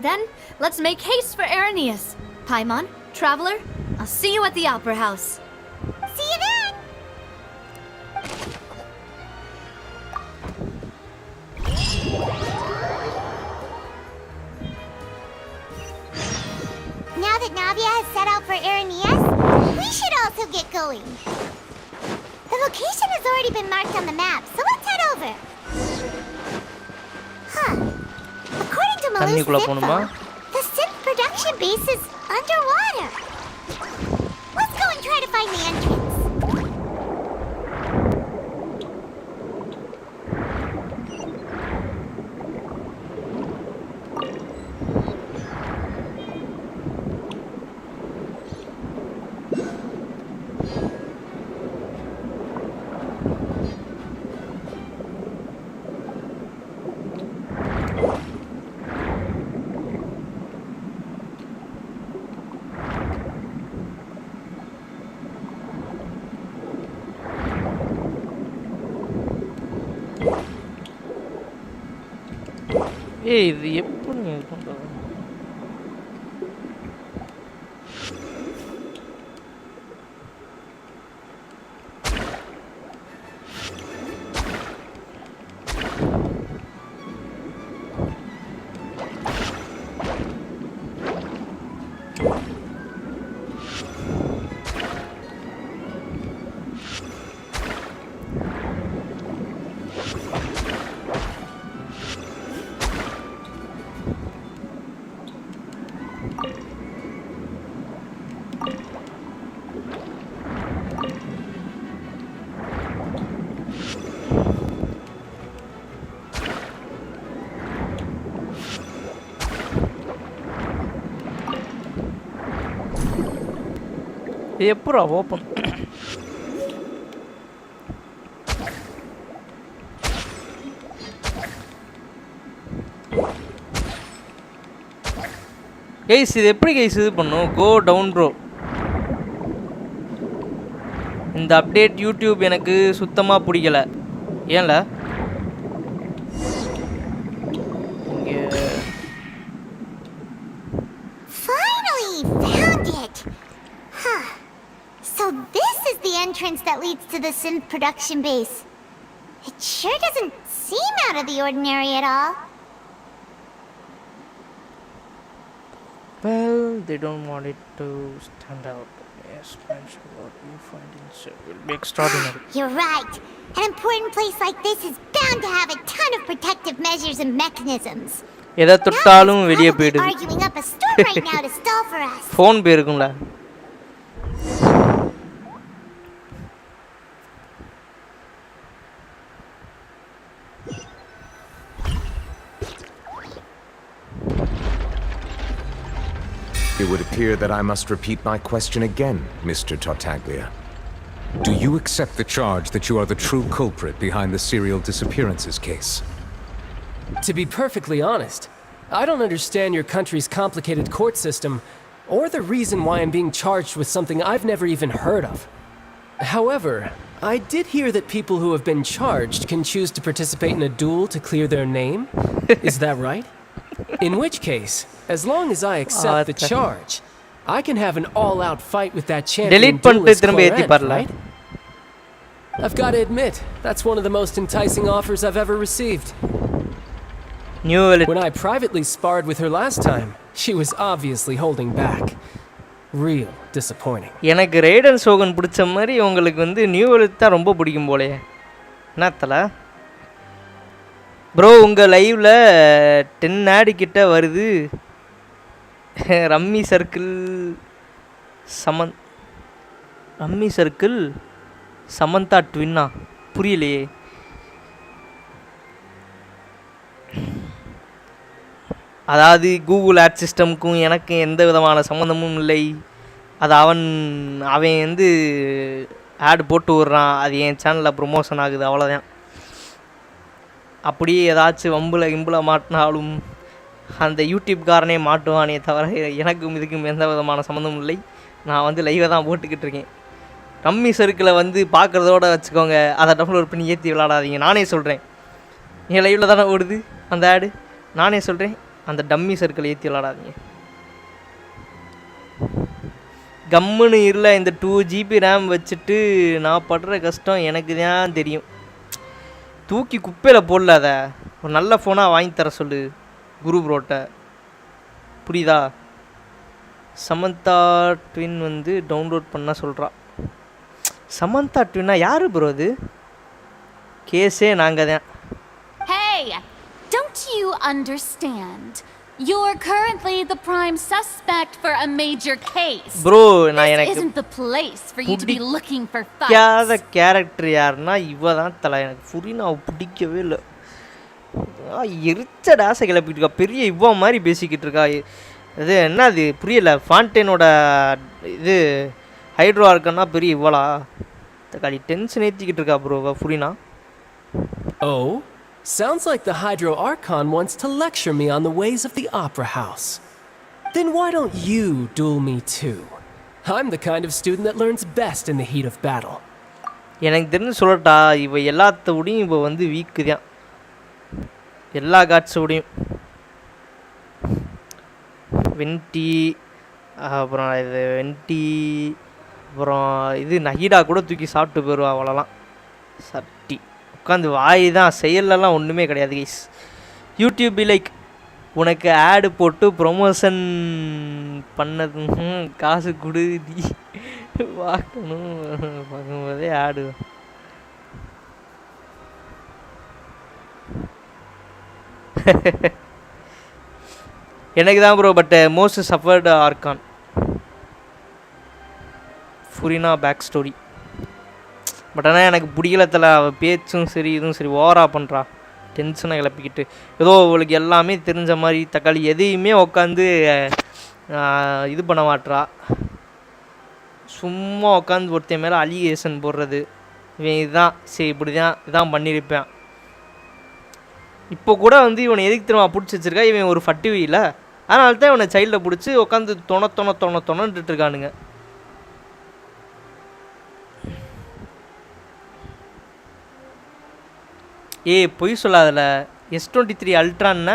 Then, let's make haste for Irenaeus. Paimon, Traveler, I'll see you at the Opera House. See you then! Now that Navia has set out for Aranias, we should also get going. The location has already been marked on the map, so let's head over. Huh. According to Malu's info, the synth production base is underwater. Let's go and try to find the entrance. ஏய் இது எப்படி கொண்டு வர எப்பரா open guys இது எப்படி guys இது பண்ணும் go down bro இந்த அப்டேட் யூடியூப் எனக்கு சுத்தமா பிடிக்கல ஏன்ல So this is the entrance that leads to the synth production base. It sure doesn't seem out of the ordinary at all. Well, they don't want it to stand out. Yes, mention what you find inside will be extraordinary. You're right. An important place like this is bound to have a ton of protective measures and mechanisms. எதை தொட்டாலும் வெளியே போயிடுது. Arguing up a storm right now to stall for us. Phone போயிருக்கும்ல. It would appear that I must repeat my question again, Mr. Tartaglia. Do you accept the charge that you are the true culprit behind the serial disappearances case? To be perfectly honest, I don't understand your country's complicated court system, or the reason why I'm being charged with something I've never even heard of. However, I did hear that people who have been charged can choose to participate in a duel to clear their name. Is that right? In which case, as long as I accept the charge, I can have an all-out fight with that champion duelist Clorent, right? I've got to admit, that's one of the most enticing offers I've ever received. When I privately sparred with her last time, she was obviously holding back. Real disappointing. எனக்கு ரேடன் சோகன் பிடிச்ச மாதிரி உங்களுக்கு வந்து new elite தான் ரொம்ப பிடிக்கும் போலயே என்னத்தல bro உங்கள் லைவில் 10 ஆடு கிட்ட வருது ரம்மி சர்க்கிள் சமந்தா ட்வின்னா புரியலையே அதாவது கூகுள் ஆட் சிஸ்டமுக்கும் எனக்கு எந்த விதமான சம்மந்தமும் இல்லை அது அவன் வந்து ஆடு போட்டு விட்றான் அது என் சேனலில் ப்ரொமோஷன் ஆகுது அவ்வளோதான் அப்படியே ஏதாச்சும் வம்பில் மாட்டினாலும் அந்த யூடியூப்காரனே மாட்டுவானே தவிர எனக்கும் இதுக்கும் எந்த விதமான சம்மந்தமும் இல்லை நான் வந்து லைவை தான் போட்டுக்கிட்டு இருக்கேன் ரம்மி சர்க்கிளை வந்து பார்க்குறதோட வச்சுக்கோங்க அதை டவுன்லோட் பண்ணி ஏற்றி விளாடாதீங்க நானே சொல்கிறேன் என் லைவில் தானே ஓடுது அந்த ஆடு நானே சொல்கிறேன் அந்த டம்மி சர்க்கிளை ஏற்றி விளாடாதீங்க கம்முன்னு இல்லை. இந்த 2 GB ரேம் வச்சுட்டு நான் படுற கஷ்டம் எனக்கு தான் தெரியும். தூக்கி குப்பையில் போடல. அதை ஒரு நல்ல ஃபோனாக வாங்கி தர சொல்லு குரு ப்ரோட்ட. புரியுதா? சமந்தா ட்வின் வந்து டவுன்லோட் பண்ண சொல்கிறா. சமந்தா ட்வின்னா யார் ப்ரோ அது? கேஸே நாங்கள் தான். Hey, don't you understand? You're currently the prime suspect for a major case. Bro, this isn't the place for you to be looking for fights. பிடிக்காத கேரக்டர் யாருன்னா இவ தான் தலை. எனக்கு ஃபுரினாவை பிடிக்கவே இல்லை. எரிச்ச டாசை கிளப்பிட்டு இருக்கா. பெரிய இவ்வளோ மாதிரி பேசிக்கிட்டு இருக்கா. இது என்ன அது புரியல. ஃபாண்டேனோட இது ஹைட்ரோ இருக்குன்னா பெரிய இவ்வளா தக்காளி டென்ஷன் ஏற்றிக்கிட்டு இருக்கா bro ஃபுரினா. Oh, sounds like the Hydro Archon wants to lecture me on the ways of the Opera House. Then why don't you duel me too? I'm the kind of student that learns best in the heat of battle. எனக்கு தெரிஞ்சு சொல்லட்டா, இவ எல்லாத்தோடையும் இவ வந்து week தான். எல்லா காட்ஸோடையும் Wendy, அப்புறம் இது வென்டி, அப்புறம் இது நஹீடா கூட தூக்கி சாப்பிட்டு போயிடுவா. அவ்வளோலாம் சட்டி உட்காந்து வாய் தான், செயல்லலாம் ஒன்றுமே கிடையாது கைஸ். யூடியூப் லைக் உனக்கு ஆடு போட்டு ப்ரொமோஷன் பண்ணது காசு கொடு நீ பார்க்கணும். பார்க்கும்போதே ஆடு எனக்கு தான் ப்ரோ. But most suffered archon Furina back story. But ஆனால் எனக்கு பிடிக்கலத்தில் அவள் பேச்சும் சரி இதுவும் சரி ஓவராக பண்ணுறா. டென்ஷனை கிளப்பிக்கிட்டு ஏதோ அவளுக்கு எல்லாமே தெரிஞ்ச மாதிரி தக்காளி எதையுமே உட்காந்து இது பண்ண மாட்றா. சும்மா உட்காந்து ஒருத்தன் மேலே அலிகேஷன் போடுறது. இவன் இதுதான் சரி இப்படி தான் இதான் பண்ணியிருப்பேன். இப்போ கூட வந்து இவனை எதுக்கு திரும்ப பிடிச்சி வச்சிருக்கா. இவன் ஒரு ஃபட்டிவி இல்லை, அதனால தான் இவனை சைல்டில் பிடிச்சி உட்காந்து தொணன்ட்டு இருக்கானுங்க. ஏய் பொய் சொல்லாதல. S23 அல்ட்ரான்னா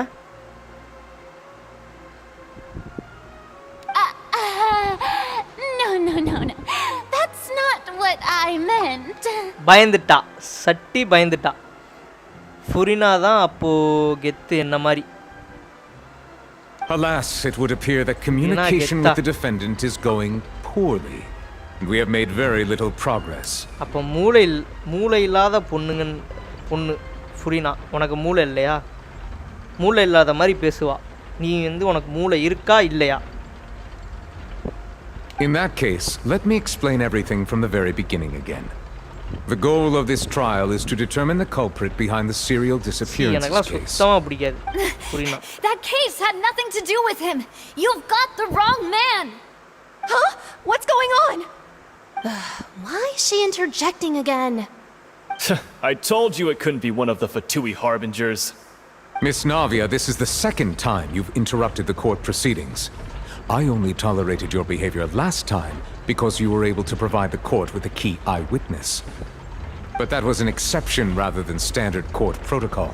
No. That's not what I meant. பயந்துட்டா, சட்டி பயந்துட்டா. ஃபுரினா தான் அப்போ கெத்து என்ன மாதிரி. Alas, it would appear that communication with the defendant is going poorly, and we have made very little progress. அப்போ மூளை இல்லாத பொண்ணு ஃபுரினா. உனக்கு மூளை இல்லையா? மூளை இல்லாத மாதிரி பேசுவா. நீ வந்து உனக்கு மூளை இருக்கா இல்லையா? In that case, let me explain everything from the very beginning again. The goal of this trial is to determine the culprit behind the serial disappearances case. That case had nothing to do with him. You've got the wrong man. Huh? What's going on? Why is she interjecting again? I told you it couldn't be one of the Fatui harbingers. Miss Navia, this is the second time you've interrupted the court proceedings. I only tolerated your behavior last time because you were able to provide the court with a key eyewitness. But that was an exception rather than standard court protocol.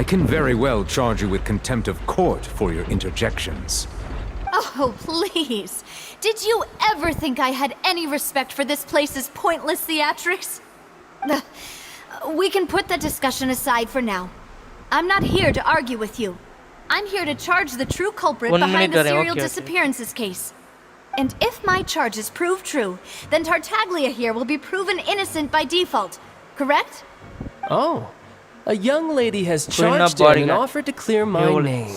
I can very well charge you with contempt of court for your interjections. Oh, please. Did you ever think I had any respect for this place's pointless theatrics? We can put that discussion aside for now. I'm not here to argue with you. I'm here to charge the true culprit behind the serial disappearances case. And if my charges prove true, then Tartaglia here will be proven innocent by default, correct? Oh, a young lady has charged in and offered to clear my name.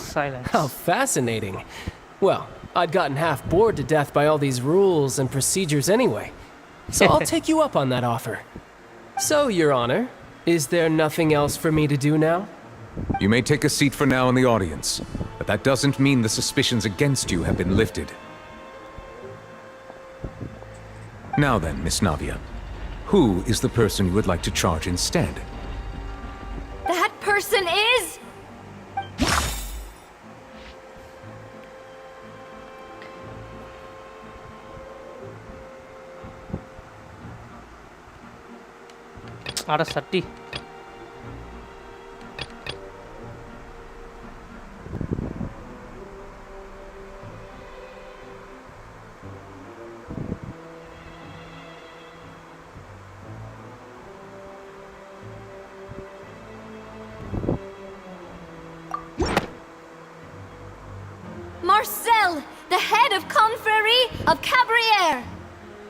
How fascinating. Well, I'd gotten half bored to death by all these rules and procedures anyway. So I'll take you up on that offer. So, Your Honor, is there nothing else for me to do now? You may take a seat for now in the audience, but that doesn't mean the suspicions against you have been lifted. Now then, Miss Navia, who is the person you would like to charge instead? That person is... அட சட்டி. Marcel, the head of Confrérie of Cabrières.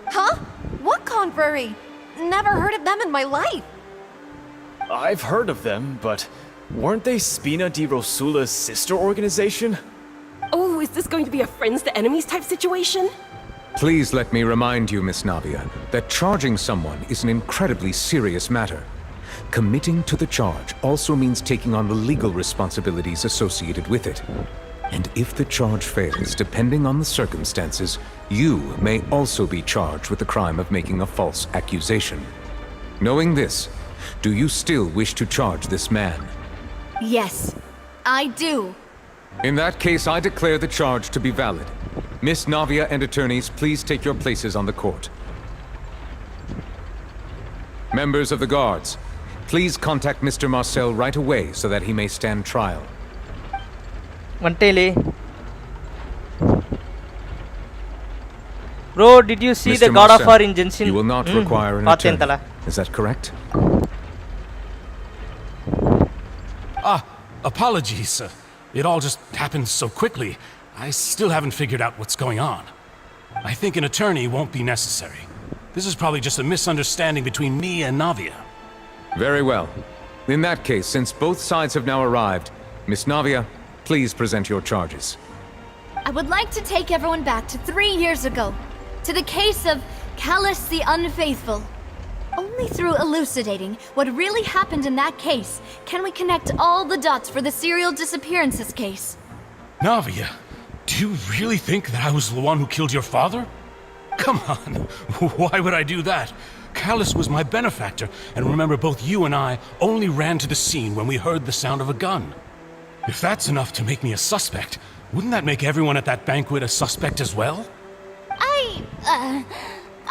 Huh? What confrérie? Never heard of them in my life. I've heard of them, but weren't they Spina di Rosula's sister organization? Oh, is this going to be a friends to enemies type situation? Please let me remind you, Miss Navia, that charging someone is an incredibly serious matter. Committing to the charge also means taking on the legal responsibilities associated with it. And if the charge fails, depending on the circumstances, you may also be charged with the crime of making a false accusation. Knowing this, do you still wish to charge this man? Yes, I do. In that case, I declare the charge to be valid. Miss Navia and attorneys, please take your places on the court. Members of the guards, please contact Mr. Marcel right away so that he may stand trial. Mantele. Bro, did you see Mr. the God of Marcel, War in Genshin? You will not require an attorney. Is that correct? Apologies. It all just happened so quickly. I still haven't figured out what's going on. I think an attorney won't be necessary. This is probably just a misunderstanding between me and Navia. Very well. In that case, since both sides have now arrived, Miss Navia, please present your charges. I would like to take everyone back to 3 years ago, to the case of Callus the Unfaithful. Only through elucidating what really happened in that case can we connect all the dots for the serial disappearances case. Navia, do you really think that I was the one who killed your father? Come on, why would I do that? Callus was my benefactor, and remember both you and I only ran to the scene when we heard the sound of a gun. If that's enough to make me a suspect, wouldn't that make everyone at that banquet a suspect as well?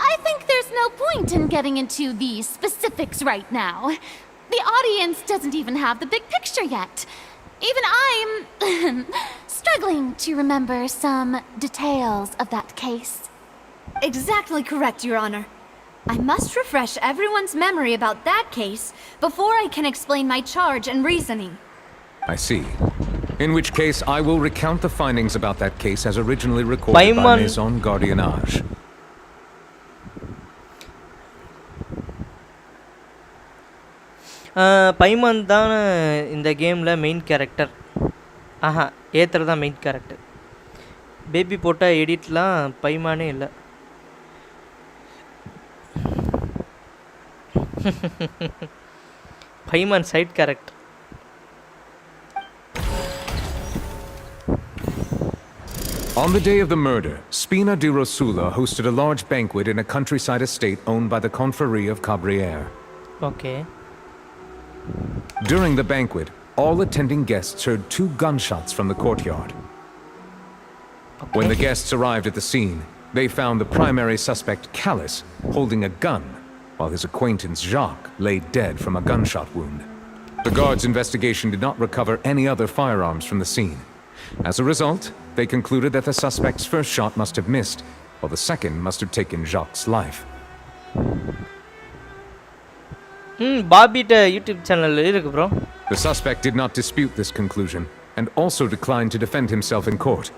I think there's no point in getting into the specifics right now. The audience doesn't even have the big picture yet. Even I'm struggling to remember some details of that case. Exactly correct, Your Honor. I must refresh everyone's memory about that case before I can explain my charge and reasoning. I see. In which case, I will recount the findings about that case as originally recorded by Maison Gardiennage. பைமான் தான் இந்த கேமில் main character. Ather தான் main character. Baby போட்ட எடிட்லாம் பைமானே இல்லை. Paimon side character. On the day of the murder, Spina di Rosula hosted a large banquet in a countryside estate owned by the Confrérie of Cabrières. Okay. During the banquet, all attending guests heard 2 gunshots from the courtyard. Okay. When the guests arrived at the scene, they found the primary suspect, Callus, holding a gun, while his acquaintance, Jacques, lay dead from a gunshot wound. The guards' investigation did not recover any other firearms from the scene. As a result, they concluded that the suspect's first shot must have missed, while the second must have taken Jacques' life. Bobby's YouTube channel irukku bro. The suspect did not dispute this conclusion and also declined to defend himself in court.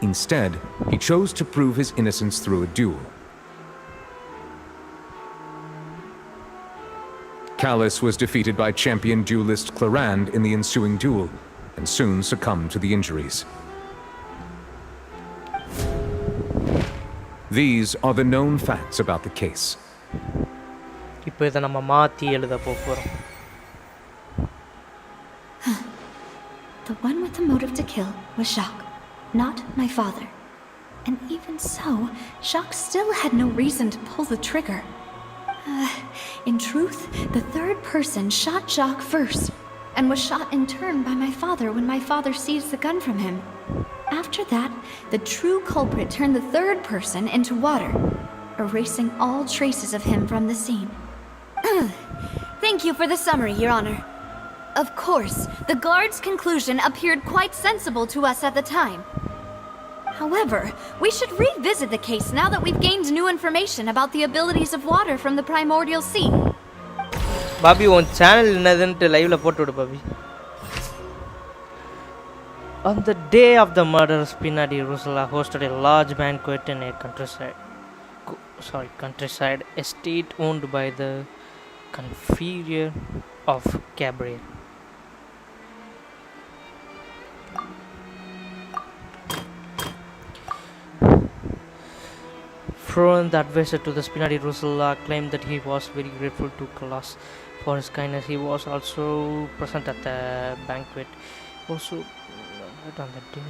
Instead, he chose to prove his innocence through a duel. Callus was defeated by champion duelist Clarand in the ensuing duel and soon succumbed to the injuries. These are the known facts about the case. இப்போ இதை நம்ம மாற்றி எழுத போகிறோம். The one with the motive to kill was Jacques, not my father. And even so, Jacques still had no reason to pull the trigger. In truth, the third person shot Jacques first, and was shot in turn by my father when my father seized the gun from him. After that, the true culprit turned the third person into water, erasing all traces of him from the scene. Thank you for the summary, Your Honor. Of course, the guard's conclusion appeared quite sensible to us at the time. However, we should revisit the case now that we've gained new information about the abilities of water from the primordial sea. Bobby, on channel என்னதுன்னு லைவ்ல போட்டு விடு Bobby. On the day of the murder, Spina di Rusula hosted a large banquet in a countryside estate owned by the confreer of Gabriel. Froen, the advisor to the Spina di Rusula, claimed that he was very grateful to Callas for his kindness. He was also present at the banquet. Also, right on that day.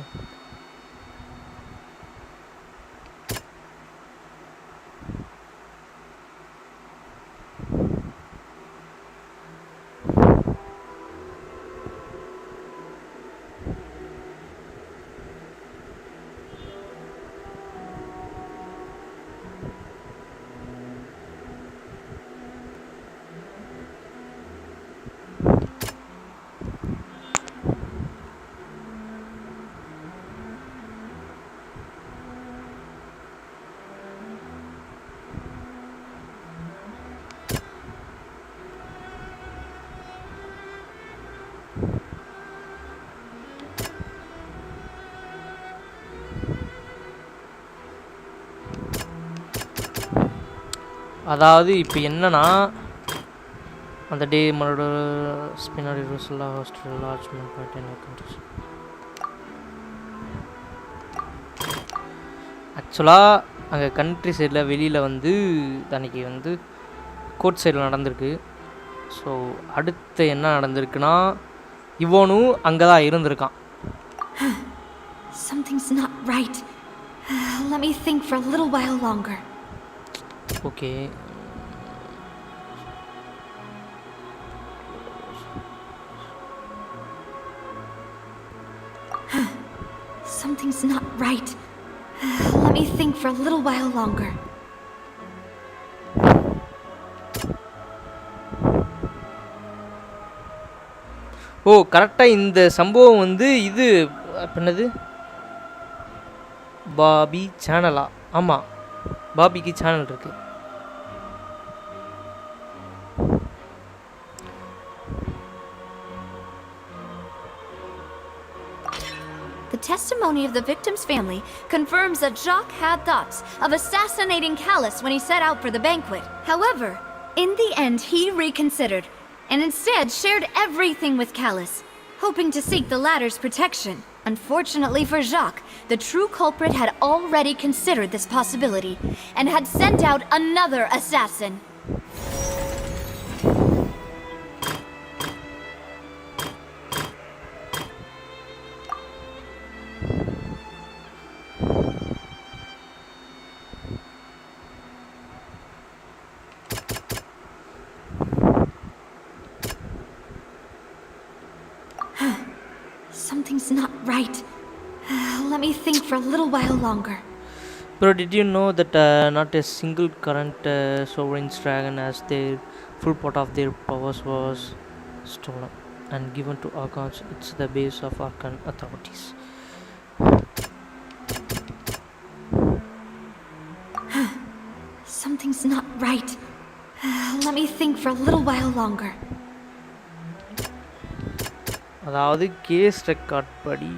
அதாவது இப்போ என்னன்னா அந்த day மறுபடியும் ஸ்பினரி ரூஸ்லா hostile large movement in countries. ஆக்சுவலாக அங்கே country சைடில் வெளியில் வந்து அன்றைக்கி வந்து கோர்ட் சைடில் நடந்திருக்கு. ஸோ அடுத்து என்ன நடந்திருக்குன்னா இவனும் அங்கே தான் இருந்திருக்கான். Something's not right. Let me think for a little while longer. Okay, Something's not right. Let me think for a little while longer. ஓ கரெக்டாக இந்த சம்பவம் வந்து இது என்னது பாபி சேனலா? ஆமாம், பாபிக்கு சேனல் இருக்கு. The testimony of the victim's family confirms that Jacques had thoughts of assassinating Callas when he set out for the banquet. However, in the end he reconsidered and instead shared everything with Callas, hoping to seek the latter's protection. Unfortunately for Jacques, the true culprit had already considered this possibility and had sent out another assassin. Something's not right. Let me think for a little while longer. Bro, did you know that not a single current sovereign's dragon as their full part of their powers was stolen and given to Archons? It's the base of Archon authorities. Something's not right. Let me think for a little while longer. அதாவது case record படி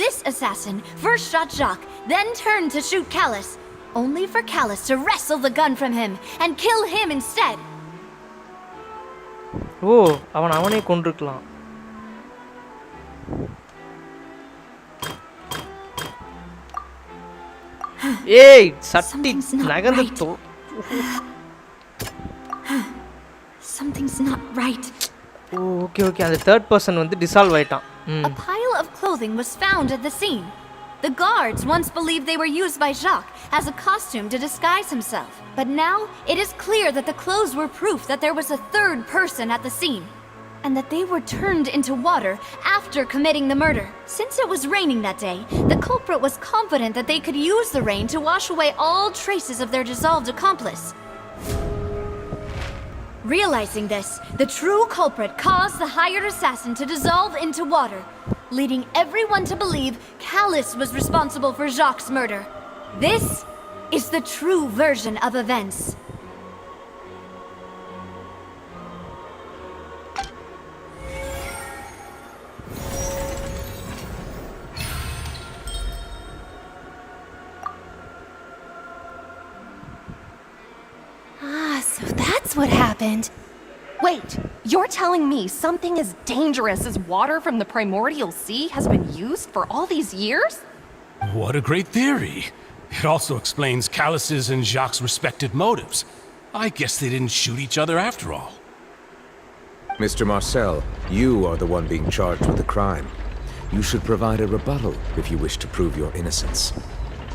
This assassin first shot Jacques, then turned to shoot Callas, only for Callas to wrestle the gun from him and kill him instead. ஓ அவனே கொன்றுக்கலாம். ஏய் சட்டி நகர்ந்து Something's not right. Okay அந்த third person வந்து dissolve ஆயிட்டான். A pile of clothing was found at the scene. The guards once believed they were used by Jacques as a costume to disguise himself. But now it is clear that the clothes were proof that there was a third person at the scene, and that they were turned into water after committing the murder. Since it was raining that day, the culprit was confident that they could use the rain to wash away all traces of their dissolved accomplice. Realizing this, the true culprit caused the hired assassin to dissolve into water, leading everyone to believe Callas was responsible for Jacques' murder. This is the true version of events. that's what happened. Wait, you're telling me something as dangerous as water from the primordial sea has been used for all these years? What a great theory. It also explains Callus's and Jacques' respective motives. I guess they didn't shoot each other after all. Mr. Marcel, you are the one being charged with the crime. You should provide a rebuttal if you wish to prove your innocence.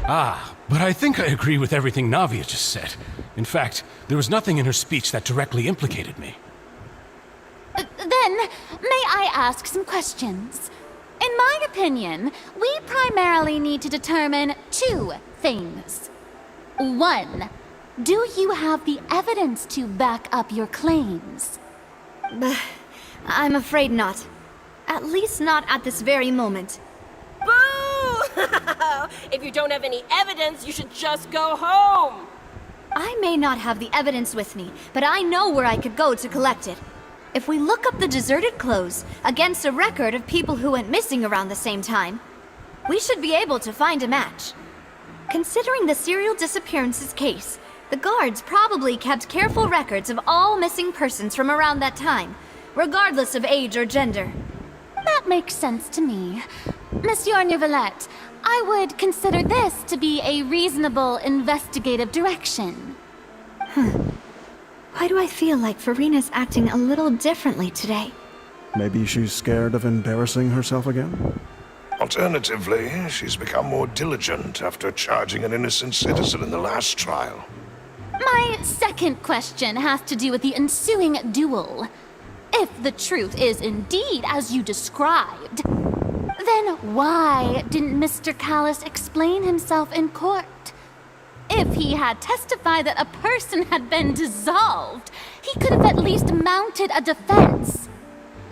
Ah, but I think I agree with everything Navia just said. In fact, there was nothing in her speech that directly implicated me. Then, may I ask some questions? In my opinion, we primarily need to determine two things. One, do you have the evidence to back up your claims? I'm afraid not. At least not at this very moment. Boo! If you don't have any evidence, you should just go home! I may not have the evidence with me, but I know where I could go to collect it. If we look up the deserted clothes against a record of people who went missing around the same time, we should be able to find a match. Considering the serial disappearances case, the guards probably kept careful records of all missing persons from around that time, regardless of age or gender. That makes sense to me. Monsieur Neuvillette, I would consider this to be a reasonable investigative direction. Why do I feel like Farina's acting a little differently today? Maybe she's scared of embarrassing herself again? Alternatively, she's become more diligent after charging an innocent citizen in the last trial. My second question has to do with the ensuing duel. If the truth is indeed as you described, then why didn't Mr. Callus explain himself in court? If he had testified that a person had been dissolved, he could have at least mounted a defense.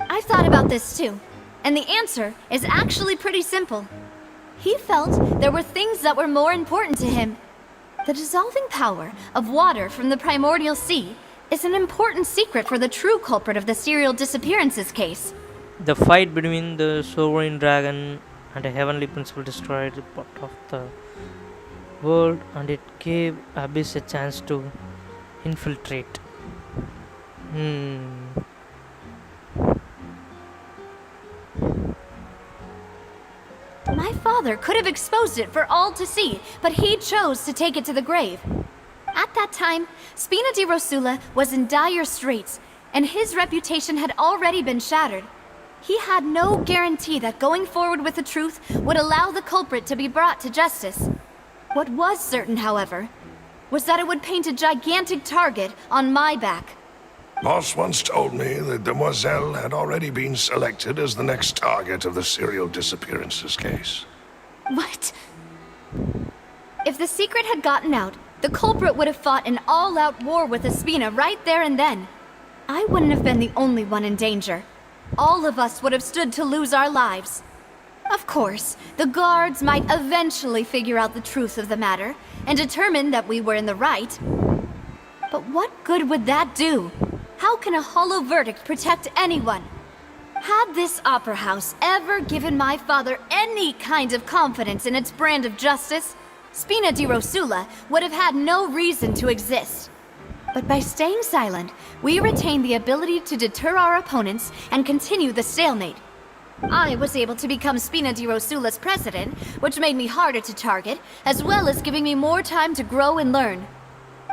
I've thought about this too, and the answer is actually pretty simple. He felt there were things that were more important to him. The dissolving power of water from the primordial sea is an important secret for the true culprit of the serial disappearances case. The fight between the sovereign dragon and a heavenly principle destroyed the part of the world, and it gave Abyss a chance to infiltrate. My father could have exposed it for all to see, but he chose to take it to the grave. At that time, Spina di Rosula was in dire straits, and his reputation had already been shattered. He had no guarantee that going forward with the truth would allow the culprit to be brought to justice. What was certain, however, was that it would paint a gigantic target on my back. Boss once told me that Demoiselle had already been selected as the next target of the serial disappearances case. What? If the secret had gotten out, the culprit would have fought an all-out war with Espina right there and then. I wouldn't have been the only one in danger. All of us would have stood to lose our lives. Of course, the guards might eventually figure out the truth of the matter and determine that we were in the right. But what good would that do? How can a hollow verdict protect anyone? Had this opera house ever given my father any kind of confidence in its brand of justice, Spina di Rosula would have had no reason to exist. But by staying silent, we retained the ability to deter our opponents and continue the stalemate. I was able to become Spina di Rosula's president, which made me harder to target, as well as giving me more time to grow and learn.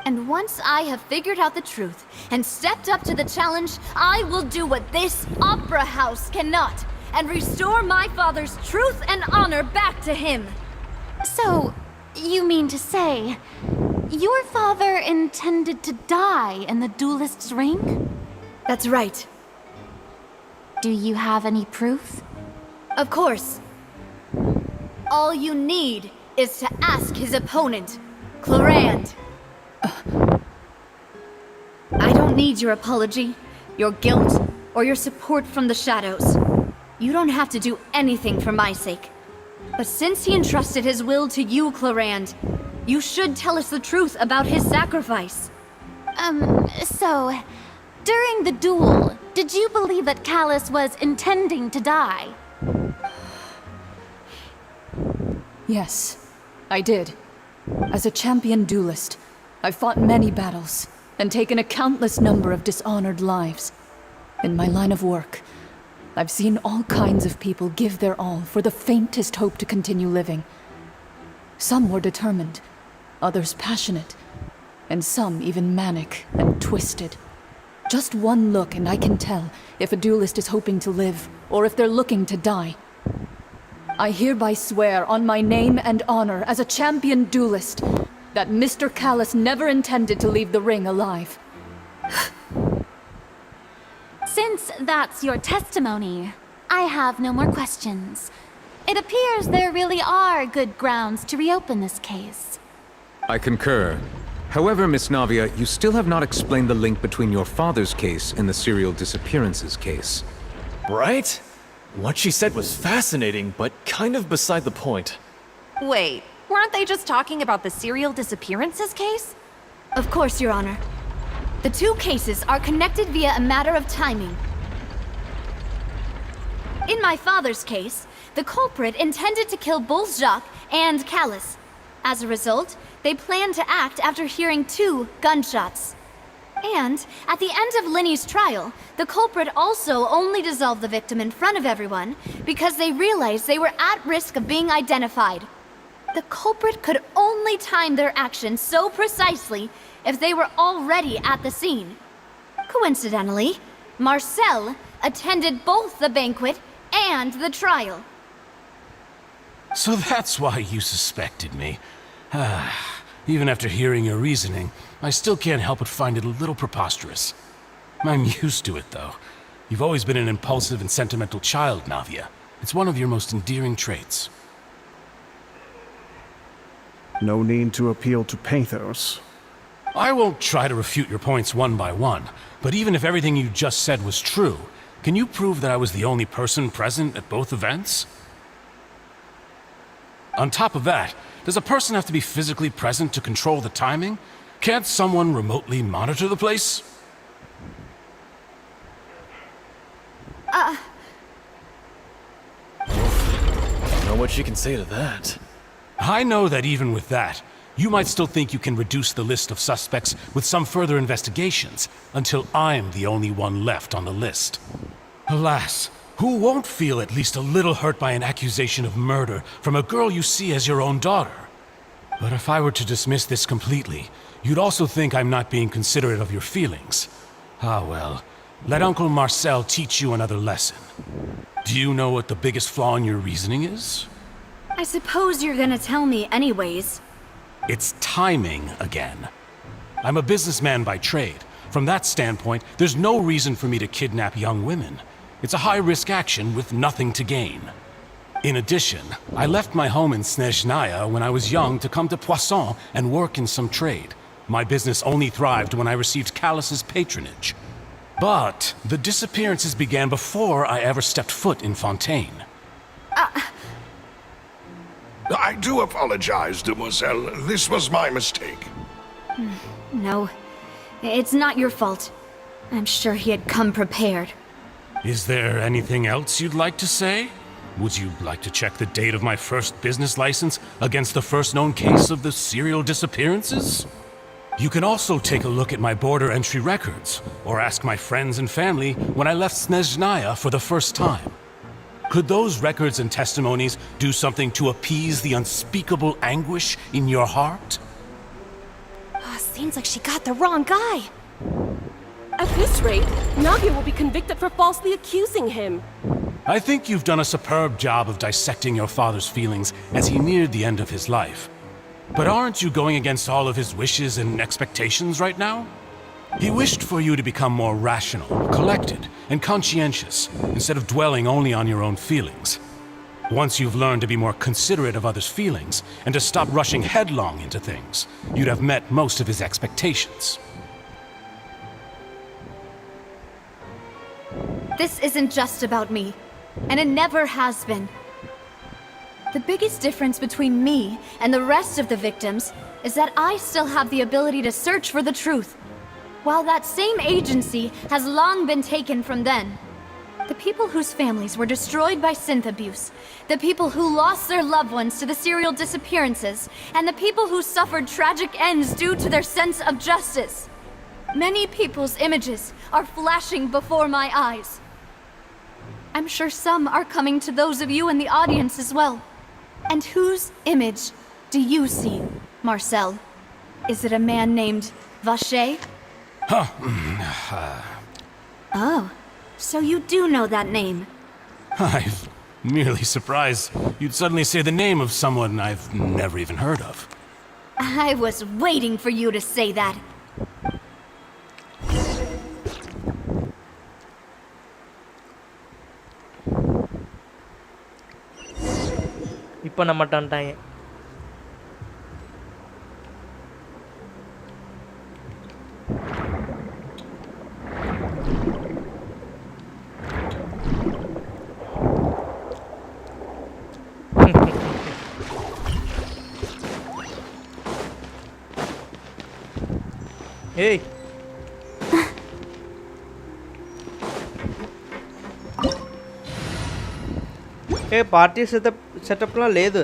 And once I have figured out the truth and stepped up to the challenge, I will do what this opera house cannot, and restore my father's truth and honor back to him. So, you mean to say, your father intended to die in the duelist's ring? That's right. Do you have any proof? Of course. All you need is to ask his opponent, Clorand. I don't need your apology, your guilt, or your support from the shadows. You don't have to do anything for my sake. But since he entrusted his will to you, Clorand, you should tell us the truth about his sacrifice. So, during the duel, did you believe that Callus was intending to die? Yes, I did. As a champion duelist, I've fought many battles, and taken a countless number of dishonored lives. In my line of work, I've seen all kinds of people give their all for the faintest hope to continue living. Some were determined, others passionate, and some even manic and twisted. Just one look and I can tell if a duelist is hoping to live or if they're looking to die. I hereby swear on my name and honor as a champion duelist that Mr. Callus never intended to leave the ring alive. Since that's your testimony, I have no more questions. It appears there really are good grounds to reopen this case. I concur. However, Miss Navia, you still have not explained the link between your father's case and the serial disappearances case. Right? What she said was fascinating, but kind of beside the point. Wait, weren't they just talking about the serial disappearances case? Of course, Your Honor. The two cases are connected via a matter of timing. In my father's case, the culprit intended to kill both Jacques and Callus. As a result, they planned to act after hearing 2 gunshots. And at the end of Linny's trial, the culprit also only dissolved the victim in front of everyone because they realized they were at risk of being identified. The culprit could only time their actions so precisely if they were already at the scene. Coincidentally, Marcel attended both the banquet and the trial. So that's why you suspected me. Even after hearing your reasoning, I still can't help but find it a little preposterous. I'm used to it, though. You've always been an impulsive and sentimental child, Navia. It's one of your most endearing traits. No need to appeal to pathos. I won't try to refute your points one by one, but even if everything you just said was true, can you prove that I was the only person present at both events? On top of that, does a person have to be physically present to control the timing? Can't someone remotely monitor the place? I don't know what she can say to that. I know that even with that, you might still think you can reduce the list of suspects with some further investigations, until I'm the only one left on the list. Alas, who won't feel at least a little hurt by an accusation of murder from a girl you see as your own daughter? But if I were to dismiss this completely, you'd also think I'm not being considerate of your feelings. Ah well, let Uncle Marcel teach you another lesson. Do you know what the biggest flaw in your reasoning is? I suppose you're gonna tell me anyways. It's timing again. I'm a businessman by trade. From that standpoint, there's no reason for me to kidnap young women. It's a high-risk action with nothing to gain. In addition, I left my home in Snezhnaya when I was young to come to Poisson and work in some trade. My business only thrived when I received Callus's patronage. But the disappearances began before I ever stepped foot in Fontaine. I do apologize, demoiselle. This was my mistake. No, it's not your fault. I'm sure he had come prepared. Is there anything else you'd like to say? Would you like to check the date of my first business license against the first known case of the serial disappearances? You can also take a look at my border entry records, or ask my friends and family when I left Snezhnaya for the first time. Could those records and testimonies do something to appease the unspeakable anguish in your heart? Seems like she got the wrong guy. At this rate, Navia will be convicted for falsely accusing him. I think you've done a superb job of dissecting your father's feelings as he neared the end of his life. But aren't you going against all of his wishes and expectations right now? He wished for you to become more rational, collected, and conscientious, instead of dwelling only on your own feelings. Once you've learned to be more considerate of others' feelings, and to stop rushing headlong into things, you'd have met most of his expectations. This isn't just about me, and it never has been. The biggest difference between me and the rest of the victims is that I still have the ability to search for the truth, while that same agency has long been taken from them. The people whose families were destroyed by synth abuse, the people who lost their loved ones to the serial disappearances, and the people who suffered tragic ends due to their sense of justice. Many people's images are flashing before my eyes. I'm sure some are coming to those of you in the audience as well. And whose image do you see, Marcel? Is it a man named Vache? Huh. Oh, so you do know that name. I'm merely surprised you'd suddenly say the name of someone I've never even heard of. I was waiting for you to say that. இப்போ நம்ம டான்ட்டாங்க. Hey. Hey, party setupலாம் లేదు.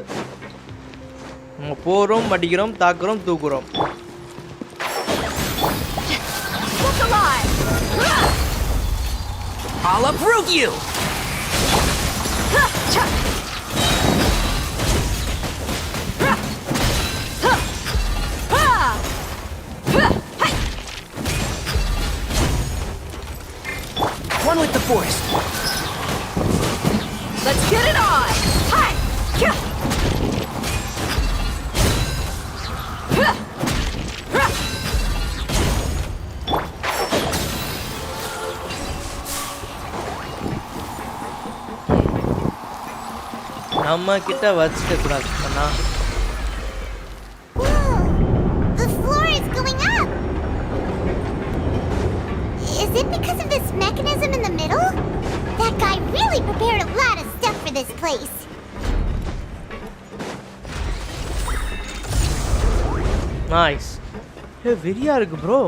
நம்ம போறோம், மடிக்கிறோம், தாக்குறோம், தூக்குறோம். Look alive! I'll uproot you! One with the forest. Let's get it on! Hi! நம்ம கிட்ட வச்சிட்டு கூடாது அண்ணா. The floor is going up. Is it because of this mechanism in the middle? That guy really prepared a lot of stuff for this place. Nice. Hey, வெரியா இருக்கு bro.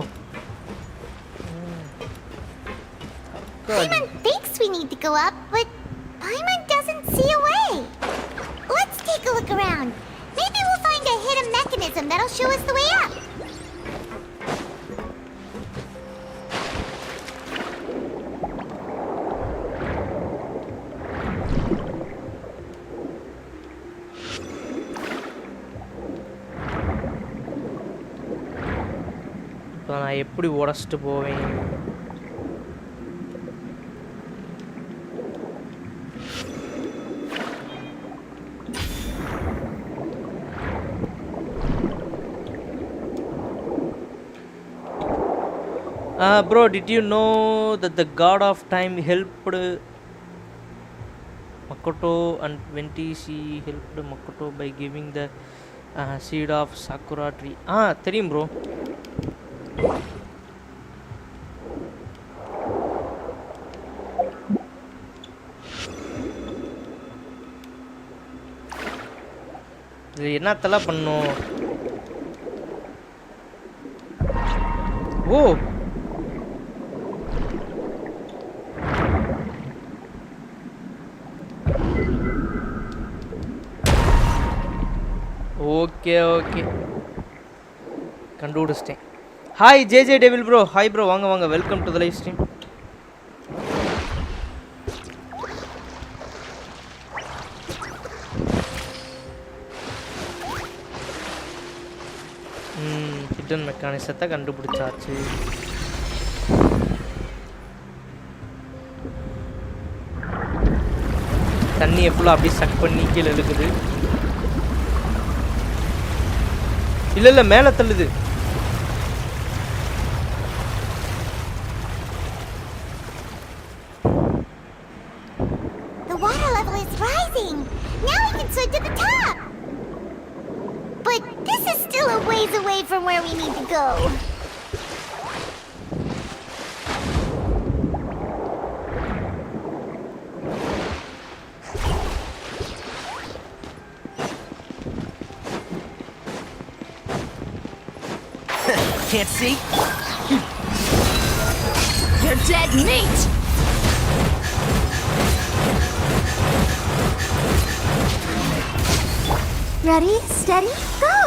Paimon thinks we need to go up, but Paimon doesn't see a way. Let's take a look around. Maybe we'll find a hidden mechanism that'll show us the way up. நான் எப்படி உடைச்சிட்டு போவேன்? Bro, did you know that the god of time helped Makoto and Venti? She helped Makoto by giving the seed of Sakura tree. தெரியும் bro. இது என்னத்தெல்லாம் பண்ணும்? ஓ okay okay கண்டுபிடிச்சிட்டேன். Hi JJ devil bro. Hi bro, வாங்க வாங்க, welcome to the live stream. Hidden மெக்கானிசத்தை கண்டுபிடிச்சாச்சு. தண்ணியை ஃபுல்லாக அப்படியே சக் பண்ணி கீழே இழுக்குது. இல்லை இல்லை, மேலே தள்ளுது. The water level is rising. Now we can swim to the top. But this is still a ways away from where we need to go. Can't see? You're dead meat! Ready, steady, go!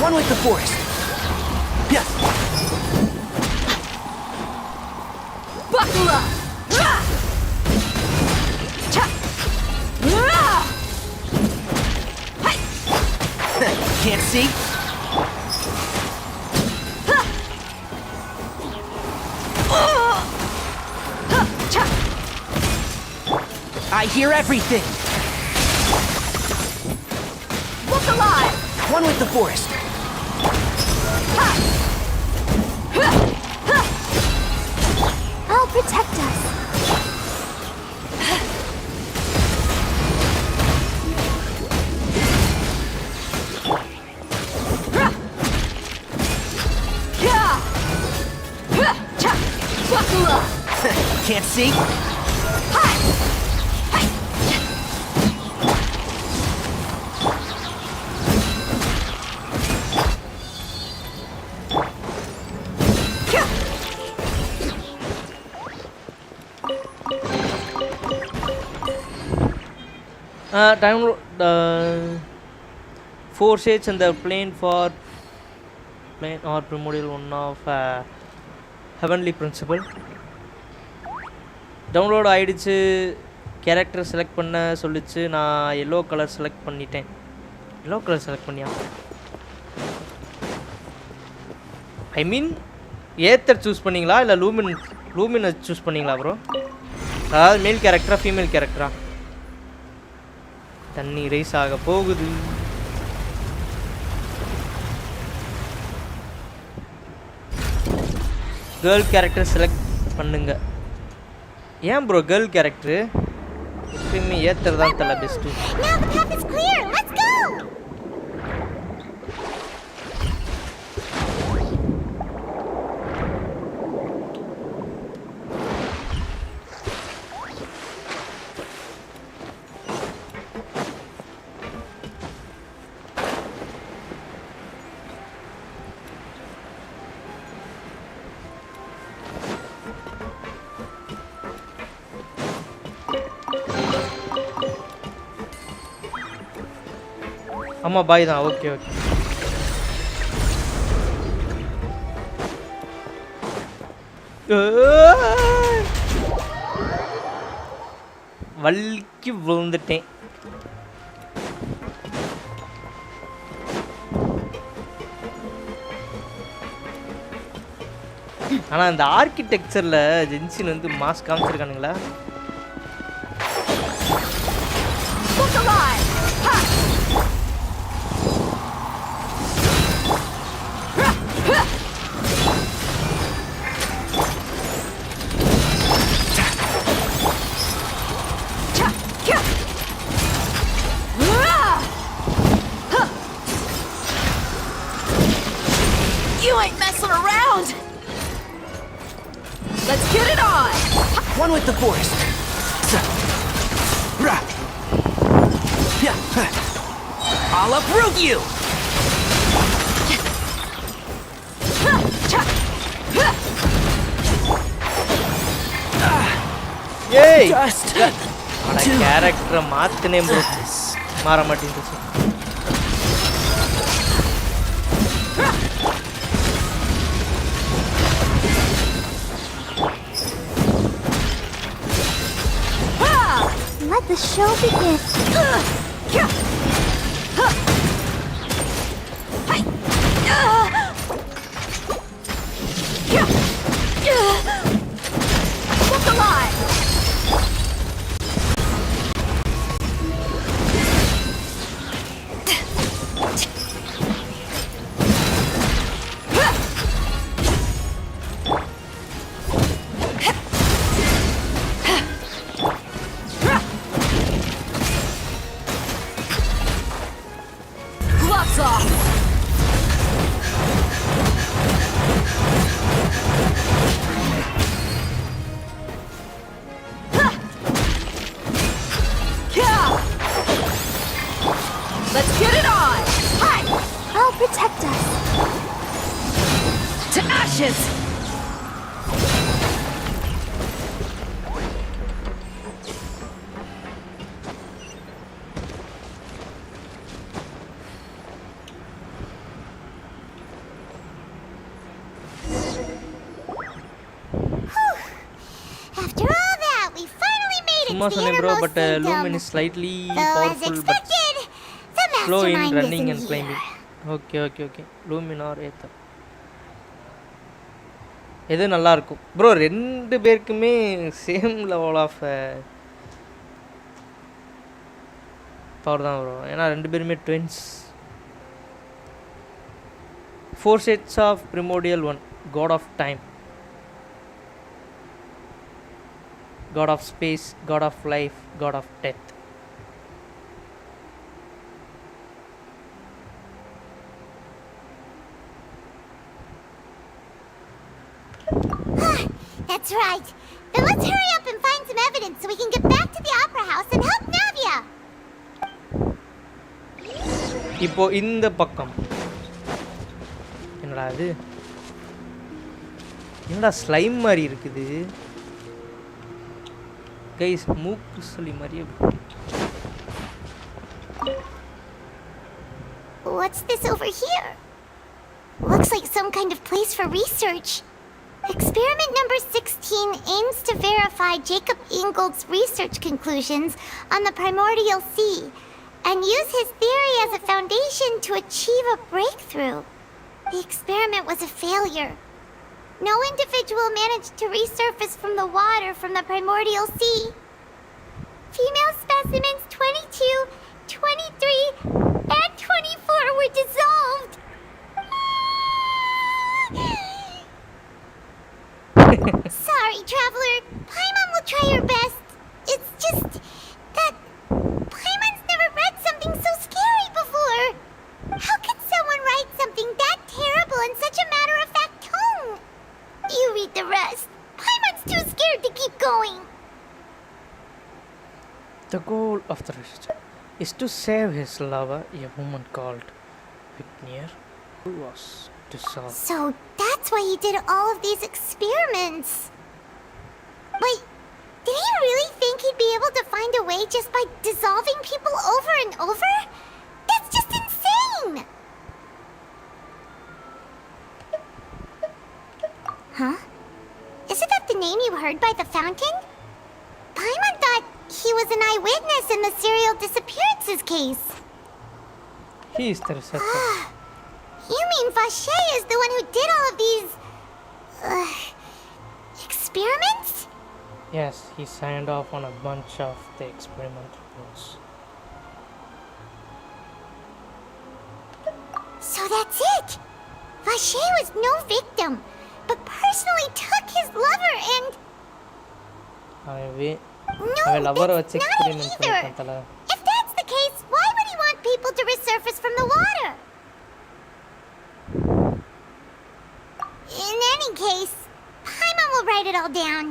One with the forest. Yeah. Buckle up! Can't see? I hear everything. Look alive! One with the forest. I'll protect us. Buckle up! Can't see? Download 4 shades and the plane for plane or primordial one of heavenly principle. Download ஆயிடுச்சு. Character select பண்ண சொல்லிச்சு. நான் yellow color select பண்ணிட்டேன். yellow color select பண்ணியா? I mean Ather choose பண்ணீங்களா இல்ல லூமின் choose பண்ணீங்களா bro? அதாவது மேல் கேரக்டரா ஃபீமேல் கேரக்டரா? தண்ணி ரைஸ் ஆக போகுது. கேர்ள் கேரக்டர் செலக்ட் பண்ணுங்க. ஏன் ப்ரோ கேர்ள் கேரக்டர்? எப்பயுமே ஏத்தர் தான் தல best. Now the path is clear. Let's go. ஆமா பாய் தான். Okay okay. வலிக்கு விழுந்துட்டேன். ஆனா இந்த ஆர்கிடெக்சர்ல ஜென்சின் வந்து mass காமிச்சிருக்கானுங்களா? You ain't messing around! Let's get it on! One with the forest. I'll uproot you! Yay! Just ஆனா கேரக்டரை மாத்தினேன் ப்ரோ. மாற மாட்டேங்குது. Let the show begin. Look alive! Gloves off! Let's get it on! Hi! I'll protect us. To ashes! சும்மா the சொன்னேன் bro, innermost but Lumen is slightly Though, as powerful but expected, the slow in mastermind running isn't and here. climbing. Okay. Lumen or Aether. எது நல்லா இருக்கும் bro? ரெண்டு பேருக்குமே same level of power தான் bro. ஏன்னா ரெண்டு பேருமே twins. 4 sets of primordial one, god of time, god of space, god of life, god of death. That's right. Then let's hurry up and find some evidence so we can get back to the opera house and help Navia. இப்போ இந்த பக்கம் என்னடா இது? என்னடா slime மாதிரி இருக்குது guys? மூக்கு சொல்லி மாதிரியே. What's this over here? Looks like some kind of place for research. Experiment number 16 aims to verify Jacob Ingold's research conclusions on the primordial sea and use his theory as a foundation to achieve a breakthrough. The experiment was a failure. No individual managed to resurface from the water from the primordial sea. Female specimens 22, 23, and 24 were dissolved. Sorry, traveler. Paimon will try her best. It's just that Paimon's never read something so scary before. How could someone write something that terrible in such a matter-of-fact tone? You read the rest. Paimon's too scared to keep going. The goal of the research is to save his lover, a woman called Bgmi, who was dissolved. So that's why he did all of these experiments. Wait, did he really think he'd be able to find a way just by dissolving people over and over? That's just insane! Huh? Isn't that the name you heard by the fountain? Paimon thought he was an eyewitness in the serial disappearances case. He is the researcher. You mean Vache is the one who did all of these... experiments? Yes, he signed off on a bunch of the experimental reports. So that's it! Vache was no victim, but personally took his lover and... No, that's not it either! If that's the case, why would he want people to resurface from the water? In any case, Paimon will write it all down.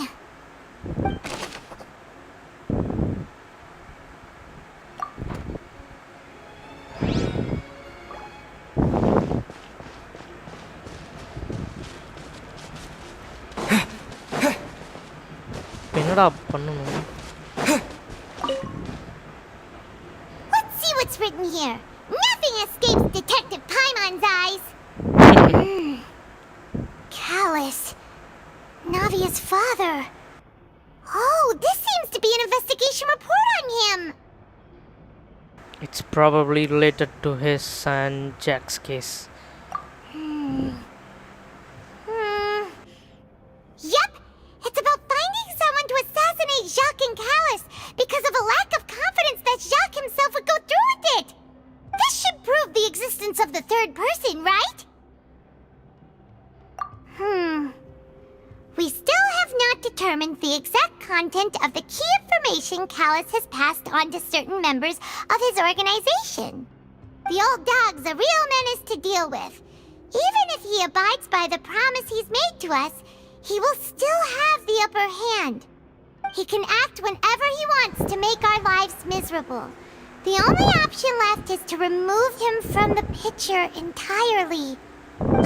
என்னடா பண்ணனும்? Let's see what's written here. Nothing escapes Detective Paimon's eyes. Callus, Navia's father. Oh, this seems to be an investigation report on him. It's probably related to his son Jack's case. Yep, it's about finding someone to assassinate Jacques and Callus because of a lack of confidence that Jacques himself would go through with it. This should prove the existence of the third person, right? We still have not determined the exact content of the key information Callus has passed on to certain members of his organization. The old dog's a real menace to deal with. Even if he abides by the promise he's made to us, he will still have the upper hand. He can act whenever he wants to make our lives miserable. The only option left is to remove him from the picture entirely.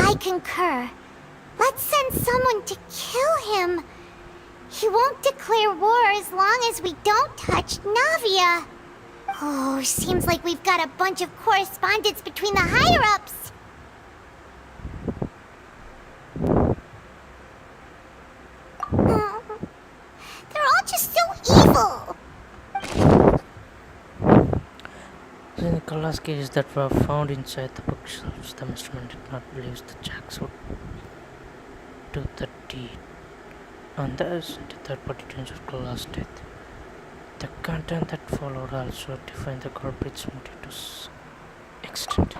I concur. Let's send someone to kill him. He won't declare war as long as we don't touch Navia. Oh, seems like we've got a bunch of correspondence between the higher-ups. They're all just so evil. Kala's keys that were found inside the bookshelves. The instrument did not believe the jacks would do the deed. And thus, the third party change of Kala's death. The content that followed also defined the culprit's motive to some extent.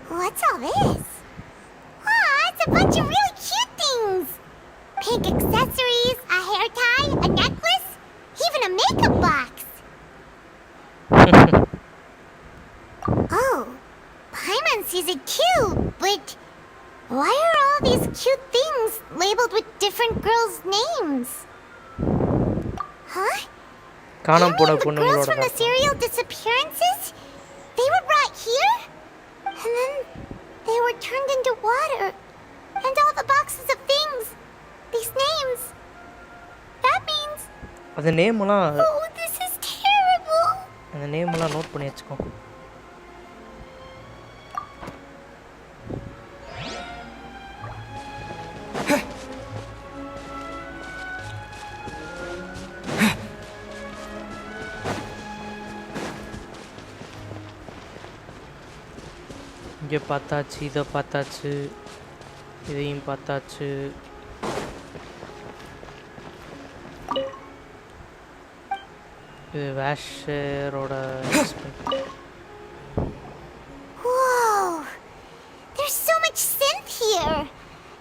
What's all this? Aw, it's a bunch of really cute things! Pink accessories, a hair tie, a necklace, even a makeup box! Oh, Paimon sees it too, but why are all these cute things labeled with different girls' names? Huh? காணாம போன The girls பொண்ணுங்களோட from the serial disappearances? They were brought here? And then they were turned into water. And all the boxes of things. These names. That means... அந்த நேம்லாம் Oh, this is terrible. அந்த நேம்லாம் note பண்ணி வச்சுக்கோ. இங்கே பார்த்தாச்சு, இதை பார்த்தாச்சு, இதையும் பார்த்தாச்சு. இது வேஷரோட Whoa! There's so much synth here.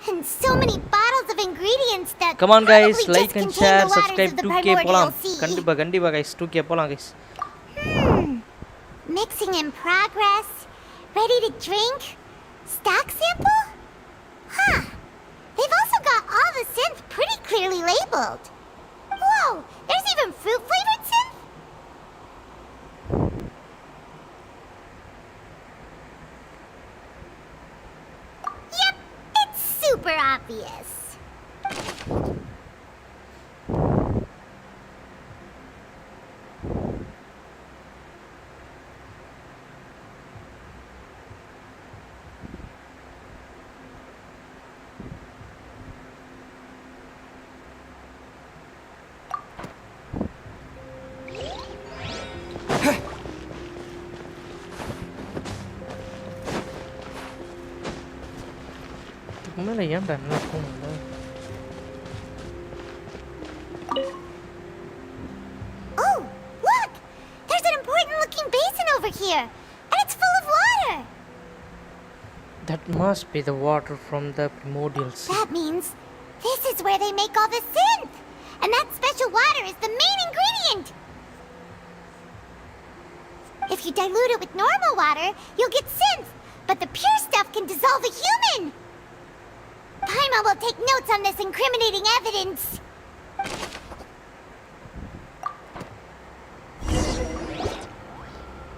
And so many bottles of ingredients that Come on guys, probably like just and contain share, the waters subscribe of the 2k primordial போலாம். sea. கண்டிப்பா guys, 2k போலாம் guys. Mixing in progress. Ready to drink? Stock sample? Huh. They've also got all the synth pretty clearly labeled. Whoa, there's even fruit-flavored synth? Yep, it's super obvious. மேலே ஏன்டா என்ன போகணும்ல? Oh, look! There's an important looking basin over here, and it's full of water! That must be the water from the primordial sea. That means this is where they make all the synth! And that special water is the main ingredient! If you dilute it with normal water, you'll get synth, but the pure stuff can dissolve a human! Paimon will take notes on this incriminating evidence.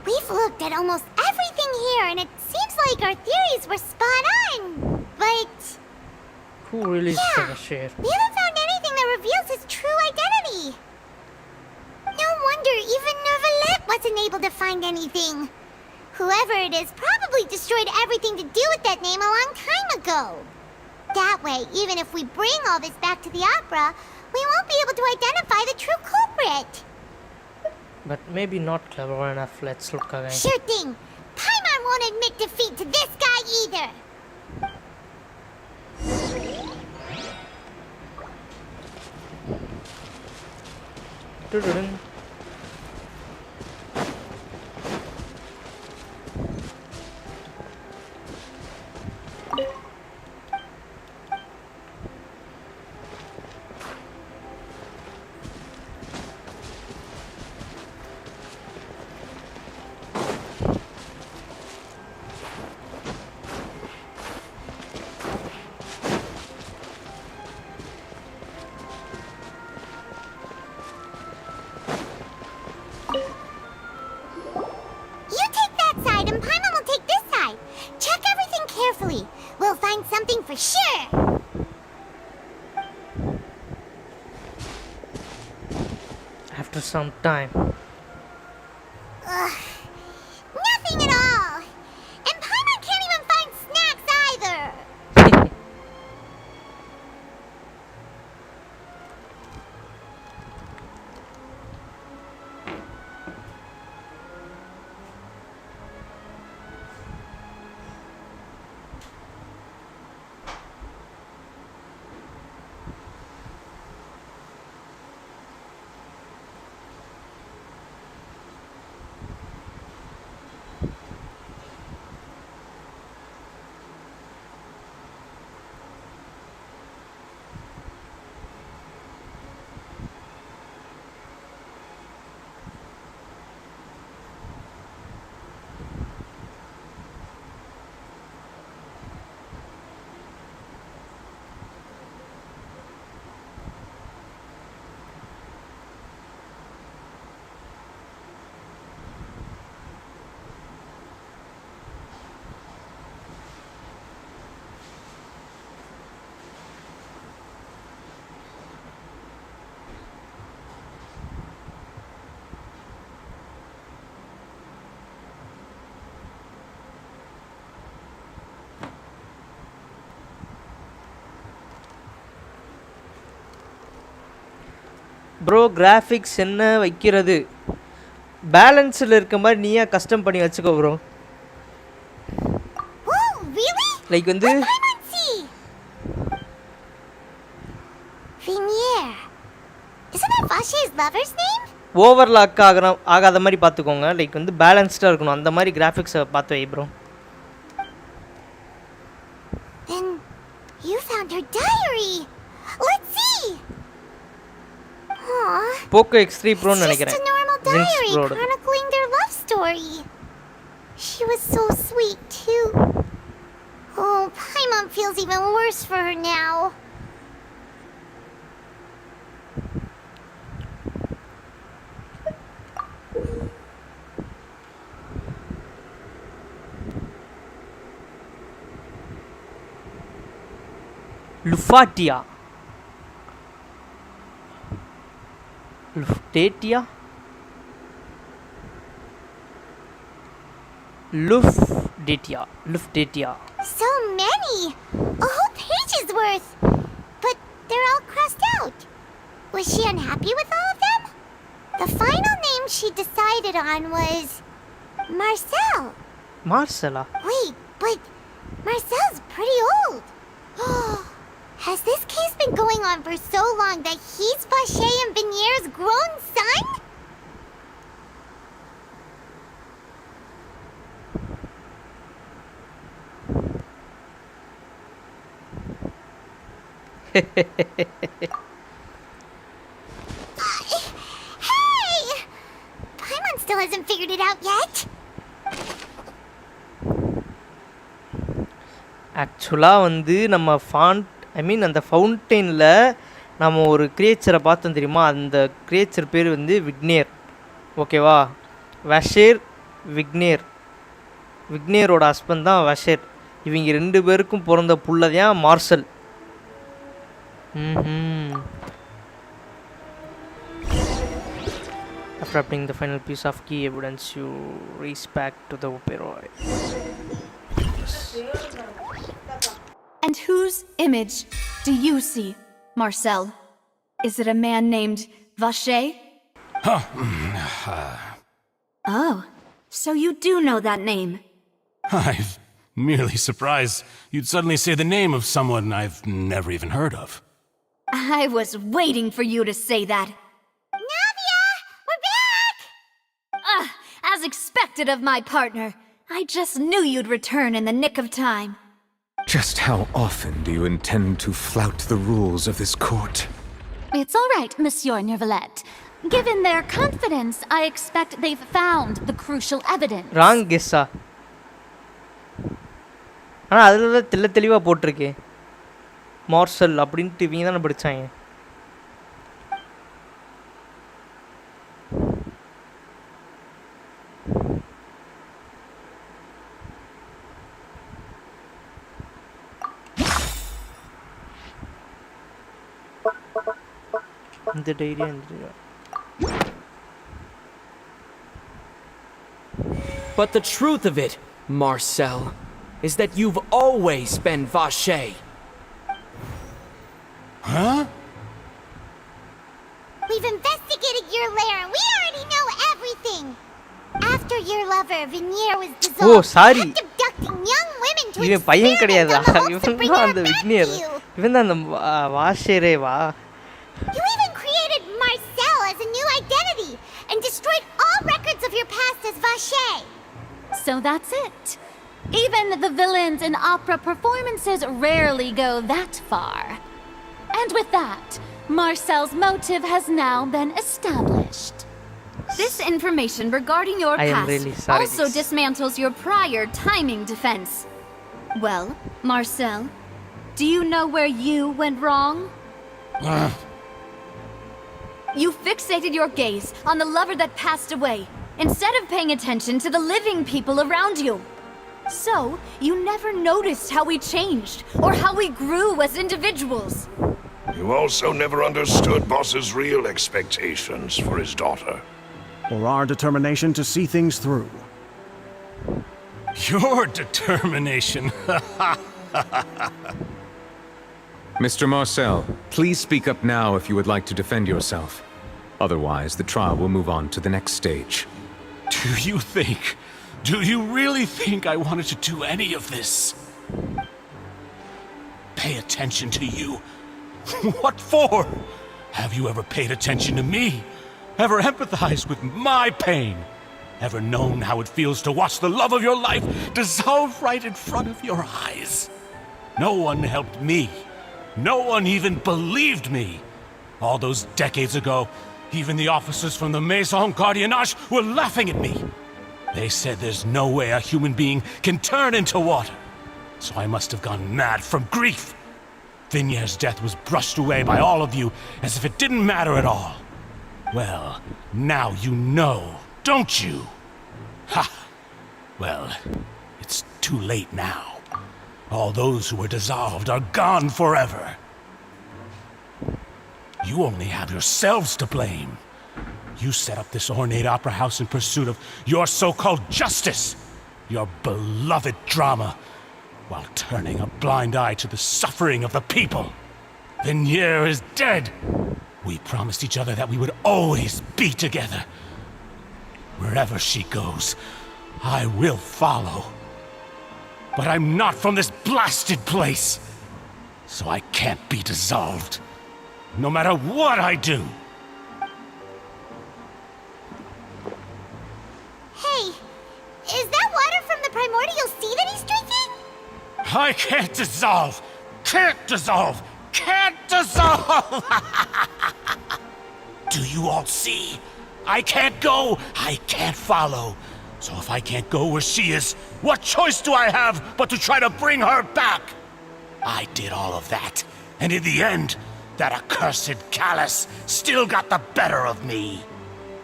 We've looked at almost everything here, and it seems like our theories were spot on. But Who really is yeah, gonna share? we haven't found anything that reveals his true identity. No wonder even Nervalette wasn't able to find anything. Whoever it is probably destroyed everything to do with that name a long time ago. That way, even if we bring all this back to the opera, we won't be able to identify the true culprit. But maybe not clever enough. Let's look again. Sure thing. Paimon won't admit defeat to this guy either. Dun-dun-dun. something for sure. After some time. Ugh. Nothing at all. And Paimon can't even find snacks either. Bro graphics என்ன வைக்கிறது பேலன்ஸில் இருக்க மாதிரி நீயா custom பண்ணி வச்சுக்கோ bro like வந்து overlock ஆகாத மாதிரி பார்த்துக்கோங்க லைக் வந்து பேலன்ஸ்டாக இருக்கணும் அந்த மாதிரி கிராஃபிக்ஸை பார்த்து வை ப்ரோ Poco X3 Pro நினைக்கிறேன் chronicling their love story. She was so sweet too. Oh, Paimon feels even worse for her now. Lufatia Luftatia? Luftatia. So many! A whole page's worth! But they're all crossed out. Was she unhappy with all of them? The final name she decided on was... Marcel. Marcella? Wait, but Marcel's pretty old. Has this case been going on for so long that he's Vache and Vinier's grown son? Hey! Paimon still hasn't figured it out yet. ஆக்சுவலாக வந்து நம்ம அந்த ஃபவுண்டெயினில் நம்ம ஒரு கிரியேச்சரை பார்த்தோம் தெரியுமா அந்த creature பேர் வந்து விக்னேர் ஓகேவா வஷேர் விக்னேரோட ஹஸ்பண்ட் தான் வஷேர் இவங்க ரெண்டு பேருக்கும் பிறந்த புள்ளதான் marshal After obtaining the final piece of key evidence you race back to the Operoi. And whose image do you see, Marcel? Is it a man named Vache? Oh, so you do know that name. I'm merely surprised you'd suddenly say the name of someone I've never even heard of. I was waiting for you to say that. Navia! We're back! As expected of my partner. I just knew you'd return in the nick of time. Just how often do you intend to flout the rules of this court? It's all right, Monsieur Nervalette. Given their confidence, I expect they've found the crucial evidence. Wrong guess. ஆனால் அதில் தெளிவாக போட்டிருக்கே marshal அப்படின்ட்டு இவங்க தானே படித்தாங்க இந்த டைரியா இந்த டைரியா. But the truth of it, Marcel, is that you've always been Vache. Huh? We've investigated your lair and we already know everything. After your lover, Vignier, was dissolved, sorry. kept abducting young women to இவன் பையன் கிடையாது. experiment on the hopes to இவன் bring தான் her அந்த back to விக்னியர். you. இவன் தான் அந்த வாஷரே வா. You even created Marcel as a new identity and destroyed all records of your past as Vache. So that's it. Even the villains in opera performances rarely go that far. And with that, Marcel's motive has now been established. This information regarding your I am past really sorry, also this. dismantles your prior timing defense. Well, Marcel, do you know where you went wrong? You fixated your gaze on the lover that passed away, instead of paying attention to the living people around you. So, you never noticed how we changed, or how we grew as individuals. You also never understood Boss's real expectations for his daughter. Or our determination to see things through. Your determination. Mr. Marcel, please speak up now if you would like to defend yourself. Otherwise, the trial will move on to the next stage. Do you really think I wanted to do any of this? Pay attention to you? What for? Have you ever paid attention to me? Ever empathized with my pain? Ever known how it feels to watch the love of your life dissolve right in front of your eyes? No one helped me. No one even believed me. All those decades ago, even the officers from the Maison Gardiennage were laughing at me. They said there's no way a human being can turn into water. So I must have gone mad from grief. Vignier's death was brushed away by all of you as if it didn't matter at all. Well, now you know, don't you? Ha! Well, it's too late now. All those who were dissolved are gone forever. You only have yourselves to blame. You set up this ornate opera house in pursuit of your so-called justice, your beloved drama, while turning a blind eye to the suffering of the people. Vignier is dead. We promised each other that we would always be together. Wherever she goes, I will follow. But I'm not from this blasted place, so I can't be dissolved, no matter what I do. Hey, is that water from the primordial sea that he's drinking? I can't dissolve! Can't dissolve! Can't dissolve! Do you all see? I can't go! I can't follow! So if I can't go where she is, what choice do I have but to try to bring her back? I did all of that, and in the end, that accursed Callus still got the better of me.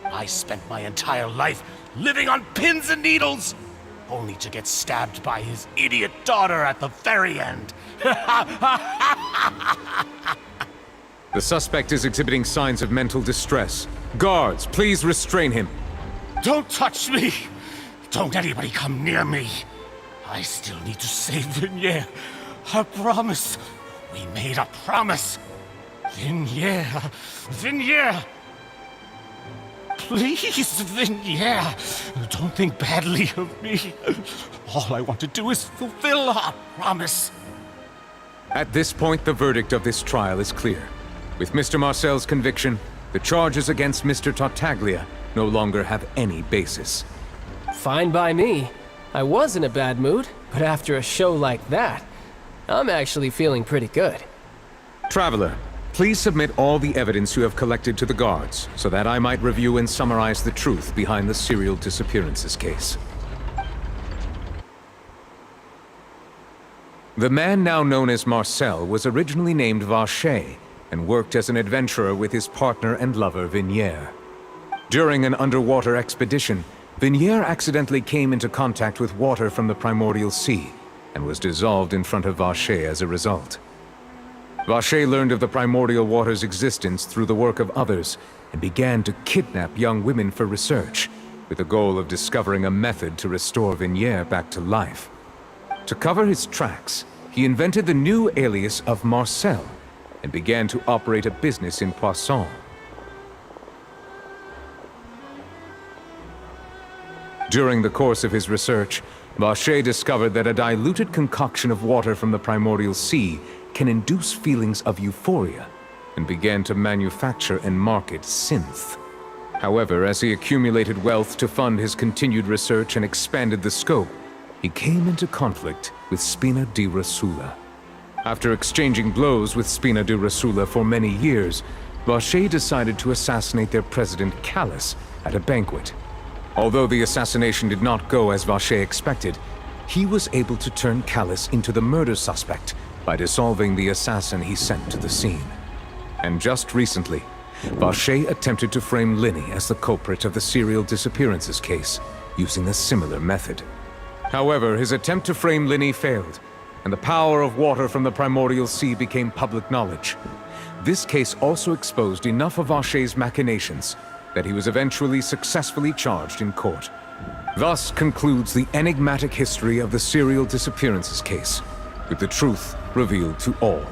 I spent my entire life living on pins and needles, only to get stabbed by his idiot daughter at the very end. The suspect is exhibiting signs of mental distress. Guards, please restrain him. Don't touch me! Don't anybody come near me! I still need to save Vignier. A promise. We made a promise. Vignier. Vignier! Please, Vignier, don't think badly of me. All I want to do is fulfill our promise. At this point, the verdict of this trial is clear. With Mr. Marcel's conviction, the charges against Mr. Tartaglia no longer have any basis. Fine by me. I was in a bad mood, but after a show like that, I'm actually feeling pretty good. Traveler, please submit all the evidence you have collected to the guards, so that I might review and summarize the truth behind the serial disappearances case. The man now known as Marcel was originally named Vache and worked as an adventurer with his partner and lover Vignier. During an underwater expedition, Vignier accidentally came into contact with water from the primordial sea and was dissolved in front of Vache as a result. Vache learned of the primordial water's existence through the work of others and began to kidnap young women for research, with the goal of discovering a method to restore Vignier back to life. To cover his tracks, he invented the new alias of Marcel and began to operate a business in Poisson. During the course of his research, Vache discovered that a diluted concoction of water from the primordial sea can induce feelings of euphoria, and began to manufacture and market synth. However, as he accumulated wealth to fund his continued research and expanded the scope, he came into conflict with Spina di Rasula. After exchanging blows with Spina di Rasula for many years, Vache decided to assassinate their president Callus at a banquet. Although the assassination did not go as Vache expected, he was able to turn Callus into the murder suspect by dissolving the assassin he sent to the scene. And just recently, Vache attempted to frame Linny as the culprit of the serial disappearances case, using a similar method. However, his attempt to frame Linny failed, and the power of water from the primordial sea became public knowledge. This case also exposed enough of Vache's machinations that he was eventually successfully charged in court. Thus concludes the enigmatic history of the serial disappearances case, with the truth revealed to all.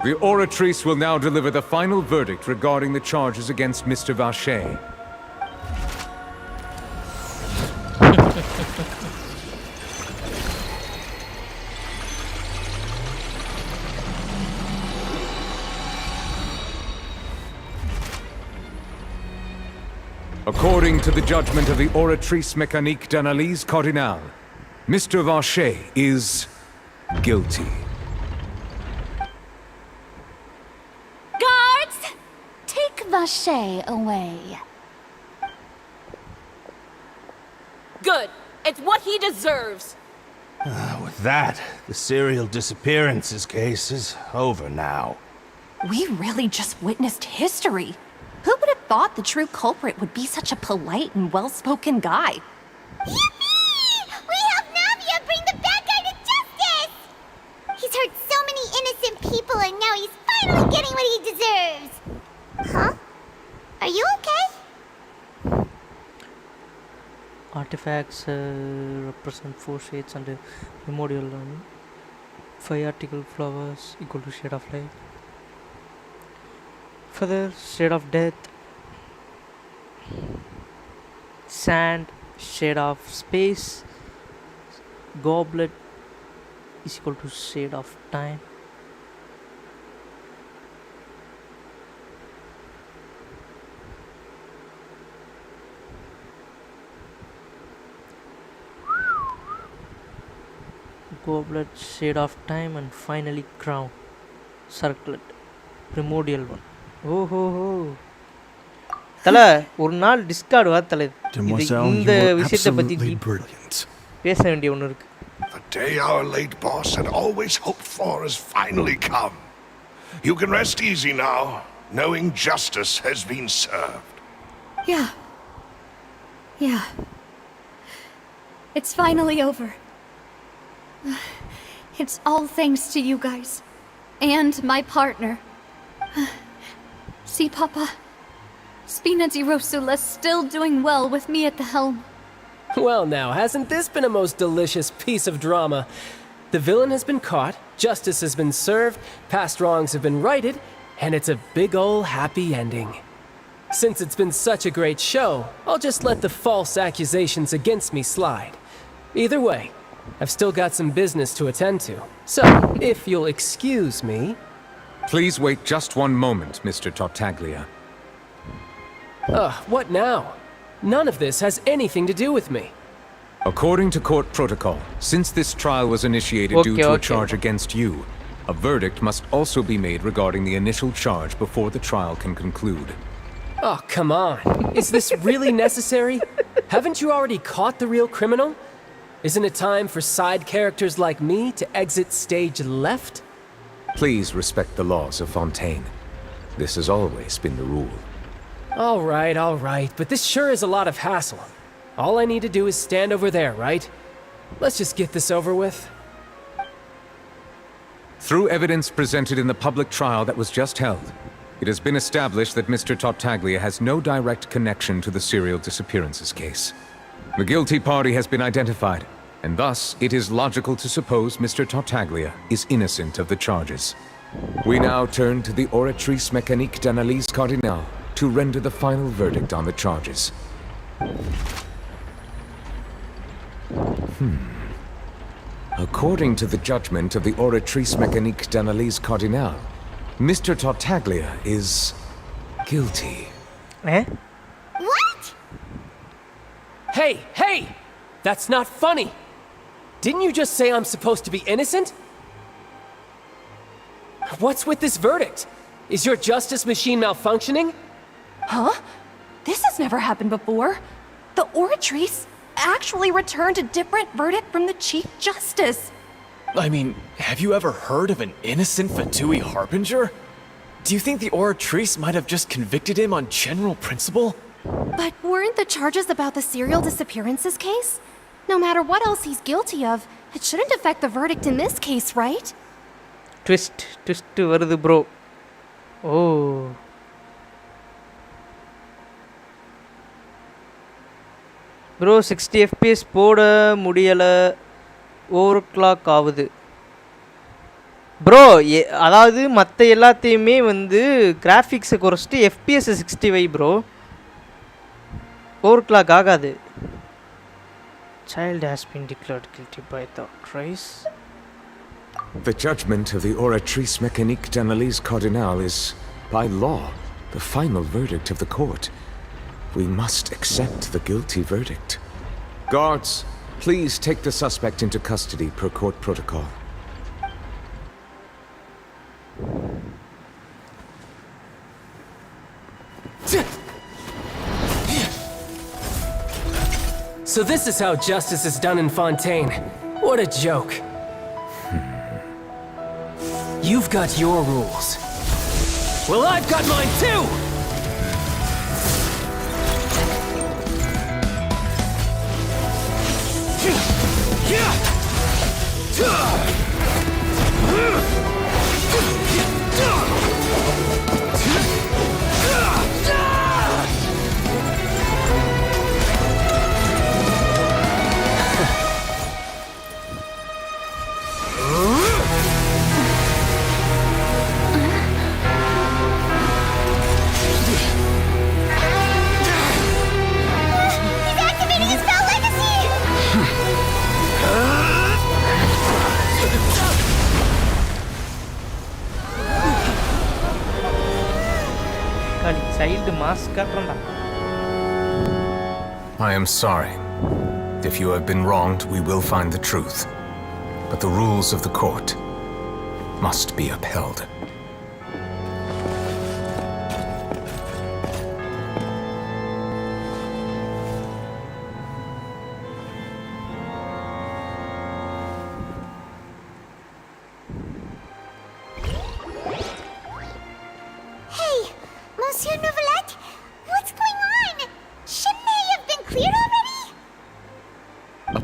The Oratrice will now deliver the final verdict regarding the charges against Mr. Vache. According to the judgment of the Oratrice Mécanique d'Analyse Cardinale, Mr. Vache is guilty. Guards! Take Vache away. Good. It's what he deserves. With that, the serial disappearances case is over now. We really just witnessed history. Who would have thought the true culprit would be such a polite and well-spoken guy? Yippee! We helped Navia bring the bad guy to justice! He's hurt so many innocent people and now he's finally getting what he deserves! Huh? Are you okay? Artifacts represent 4 shades and primordial learning. 5 article flowers equal to shade of light. Feather, shade of death. Sand, shade of space. Goblet is equal to shade of time. Goblet, shade of time, and finally crown, circlet, primordial one. Oh ho ho. தல ஒரு நாள் Discord வா தல இந்த விஷயத்தை பத்தி பேச வேண்டிய ஒன்று இருக்கு. The day our late boss had always hoped for has finally come. You can rest easy now, knowing justice has been served. Yeah. Yeah. It's finally over. It's all thanks to you guys. And my partner. See, Papa? Spina di Rosula's still doing well with me at the helm. Well now, hasn't this been a most delicious piece of drama? The villain has been caught, justice has been served, past wrongs have been righted, and it's a big ol' happy ending. Since it's been such a great show, I'll just let the false accusations against me slide. Either way, I've still got some business to attend to. So, if you'll excuse me... Please wait just one moment, Mr. Tartaglia. What now? None of this has anything to do with me. According to court protocol, since this trial was initiated due to a charge against you, a verdict must also be made regarding the initial charge before the trial can conclude. Oh, come on. Is this really necessary? Haven't you already caught the real criminal? Isn't it time for side characters like me to exit stage left? Please respect the laws of Fontaine. This has always been the rule. All right, but this sure is a lot of hassle. All I need to do is stand over there, right? Let's just get this over with. Through evidence presented in the public trial that was just held, it has been established that Mr. Tartaglia has no direct connection to the serial disappearances case. The guilty party has been identified, and thus it is logical to suppose Mr. Tartaglia is innocent of the charges. We now turn to the Oratrice Mécanique d'Analyse Cardinale to render the final verdict on the charges. According to the judgment of the Oratrice Mécanique d'Analyse Cardinale, Mr. Tartaglia is guilty. Eh? What? Hey! That's not funny! Didn't you just say I'm supposed to be innocent? What's with this verdict? Is your justice machine malfunctioning? Huh? This has never happened before. The Oratrice actually returned a different verdict from the Chief Justice. I mean, have you ever heard of an innocent Fatui Harbinger? Do you think the Oratrice might have just convicted him on general principle? But weren't the charges about the serial disappearances case? No matter what else he's guilty of, it shouldn't affect the verdict in this case, right? Twist வருது bro. Oh. Bro 60 FPS போட முடியல, ஓவர்க்ளாக் ஆகுது. Bro அதாவது மற்ற எல்லாத்தையுமே வந்து கிராஃபிக்ஸை குறைச்சிட்டு FPS 60 வை bro, ஓவர்க்ளாக் ஆகாது. Child has been declared guilty by the Oratrice. The judgment of the Oratrice Mécanique d'Analyse Cardinale is, by law, the final verdict of the court. We must accept the guilty verdict. Guards, please take the suspect into custody per court protocol. So this is how justice is done in Fontaine. What a joke. You've got your rules. Well, I've got mine too! Child mask காட்டுறடா. I am sorry. If you have been wronged, we will find the truth. But the rules of the court must be upheld.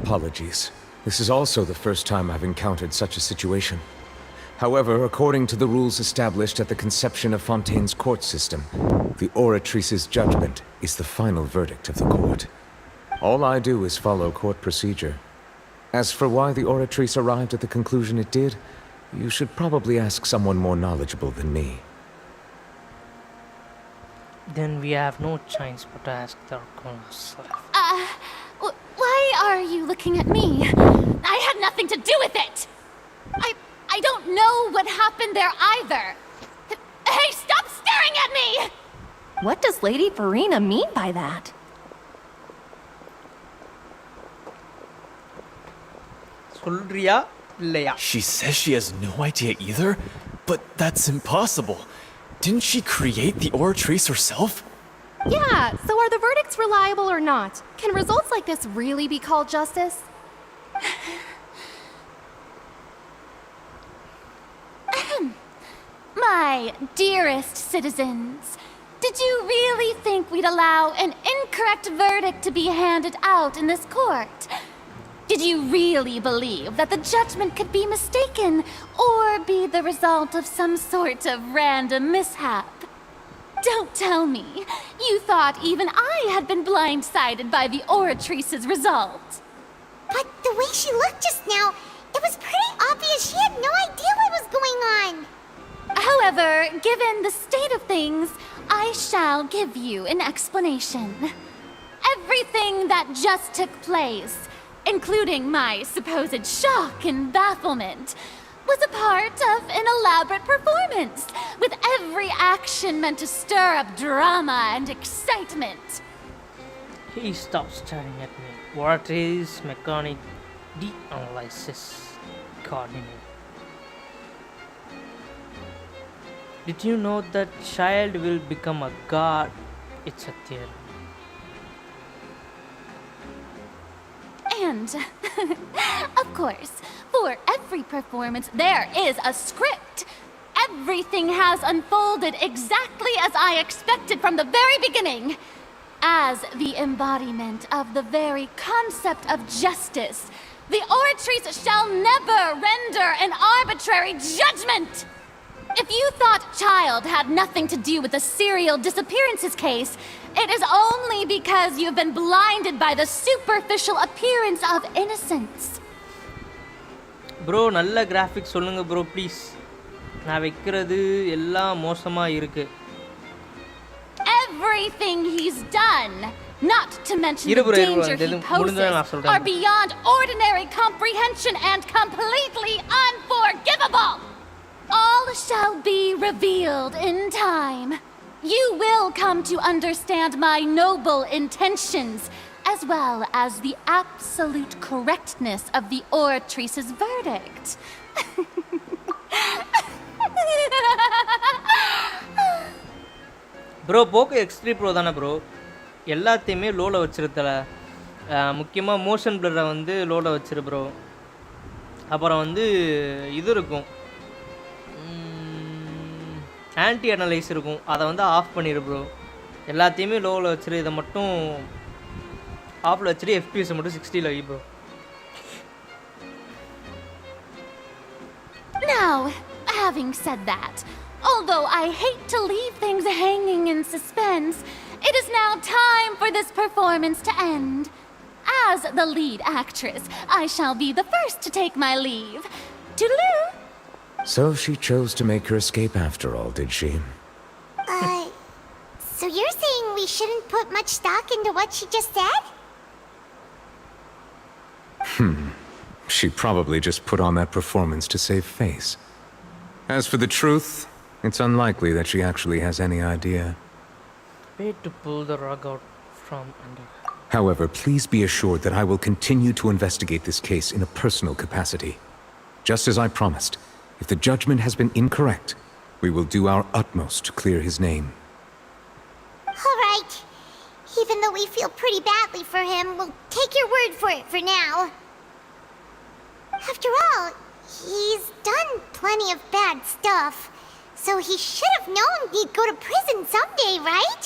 Apologies. This is also the first time I've encountered such a situation. However, according to the rules established at the conception of Fontaine's court system, the Oratrice's judgment is the final verdict of the court. All I do is follow court procedure. As for why the Oratrice arrived at the conclusion it did, you should probably ask someone more knowledgeable than me. Then we have no choice but to ask the herself. Why are you looking at me? I had nothing to do with it! I don't know what happened there either! Hey, stop staring at me! What does Lady Farina mean by that? சொல்றியா இல்லையா? She says she has no idea either, but that's impossible. Didn't she create the Oratrice herself? Yeah, so are the verdicts reliable or not? Can results like this really be called justice? My dearest citizens, Did you really think we'd allow an incorrect verdict to be handed out in this court? Did you really believe that the judgment could be mistaken or be the result of some sort of random mishap? Don't tell me you thought even I had been blindsided by the oratrice's result. But the way she looked just now, it was pretty obvious she had no idea what was going on. However, given the state of things, I shall give you an explanation. Everything that just took place, including my supposed shock and bafflement, was a part of an elaborate performance, with every action meant to stir up drama and excitement. He stopped staring at me. What is mechanic de-analysis coordinate? Did you know that child will become a god? It's a theory. And, of course, for every performance there is a script. Everything has unfolded exactly as I expected from the very beginning. As the embodiment of the very concept of justice, the oratrice shall never render an arbitrary judgment. If you thought child had nothing to do with the serial disappearances case, it is only because you've been blinded by the superficial appearance of innocence. Bro, நல்ல graphics சொல்லுங்க bro please. நான் வைக்கிறது எல்லாம் மோசமா இருக்கு. Everything he's done, not to mention the danger he poses, are beyond ordinary comprehension and completely unforgivable. All shall be revealed in time. You will come to understand my noble intentions, as well as the absolute correctness of the oratrice's verdict. Bro Poco extreme bro தானே bro, எல்லாத்தையுமே லோவில் வச்சிருத்தல. முக்கியமாக motion பிளரை வந்து லோவில் வச்சிரு bro. அப்புறம் வந்து இது இருக்கும், anti analyse இருக்கும், அதை வந்து ஆஃப் பண்ணிடு ப்ரோ. எல்லாத்தையுமே லோவில் வச்சிரு, இதை மட்டும் ஆஃபில் வச்சுட்டு எஃபிஎஸ் மட்டும் 60 வை bro. Now, having said that, although I hate to leave things hanging in suspense, it is now time for this performance to end. As the lead actress, I shall be the first to take my leave. Toodaloo! So she chose to make her escape after all, did she? So you're saying we shouldn't put much stock into what she just said? She probably just put on that performance to save face. As for the truth, it's unlikely that she actually has any idea. Way to pull the rug out from under. However, please be assured that I will continue to investigate this case in a personal capacity. Just as I promised, if the judgment has been incorrect, we will do our utmost to clear his name. All right. Even though we feel pretty badly for him, we'll take your word for it for now. After all, he's done plenty of bad stuff, so he should have known he'd go to prison someday, right?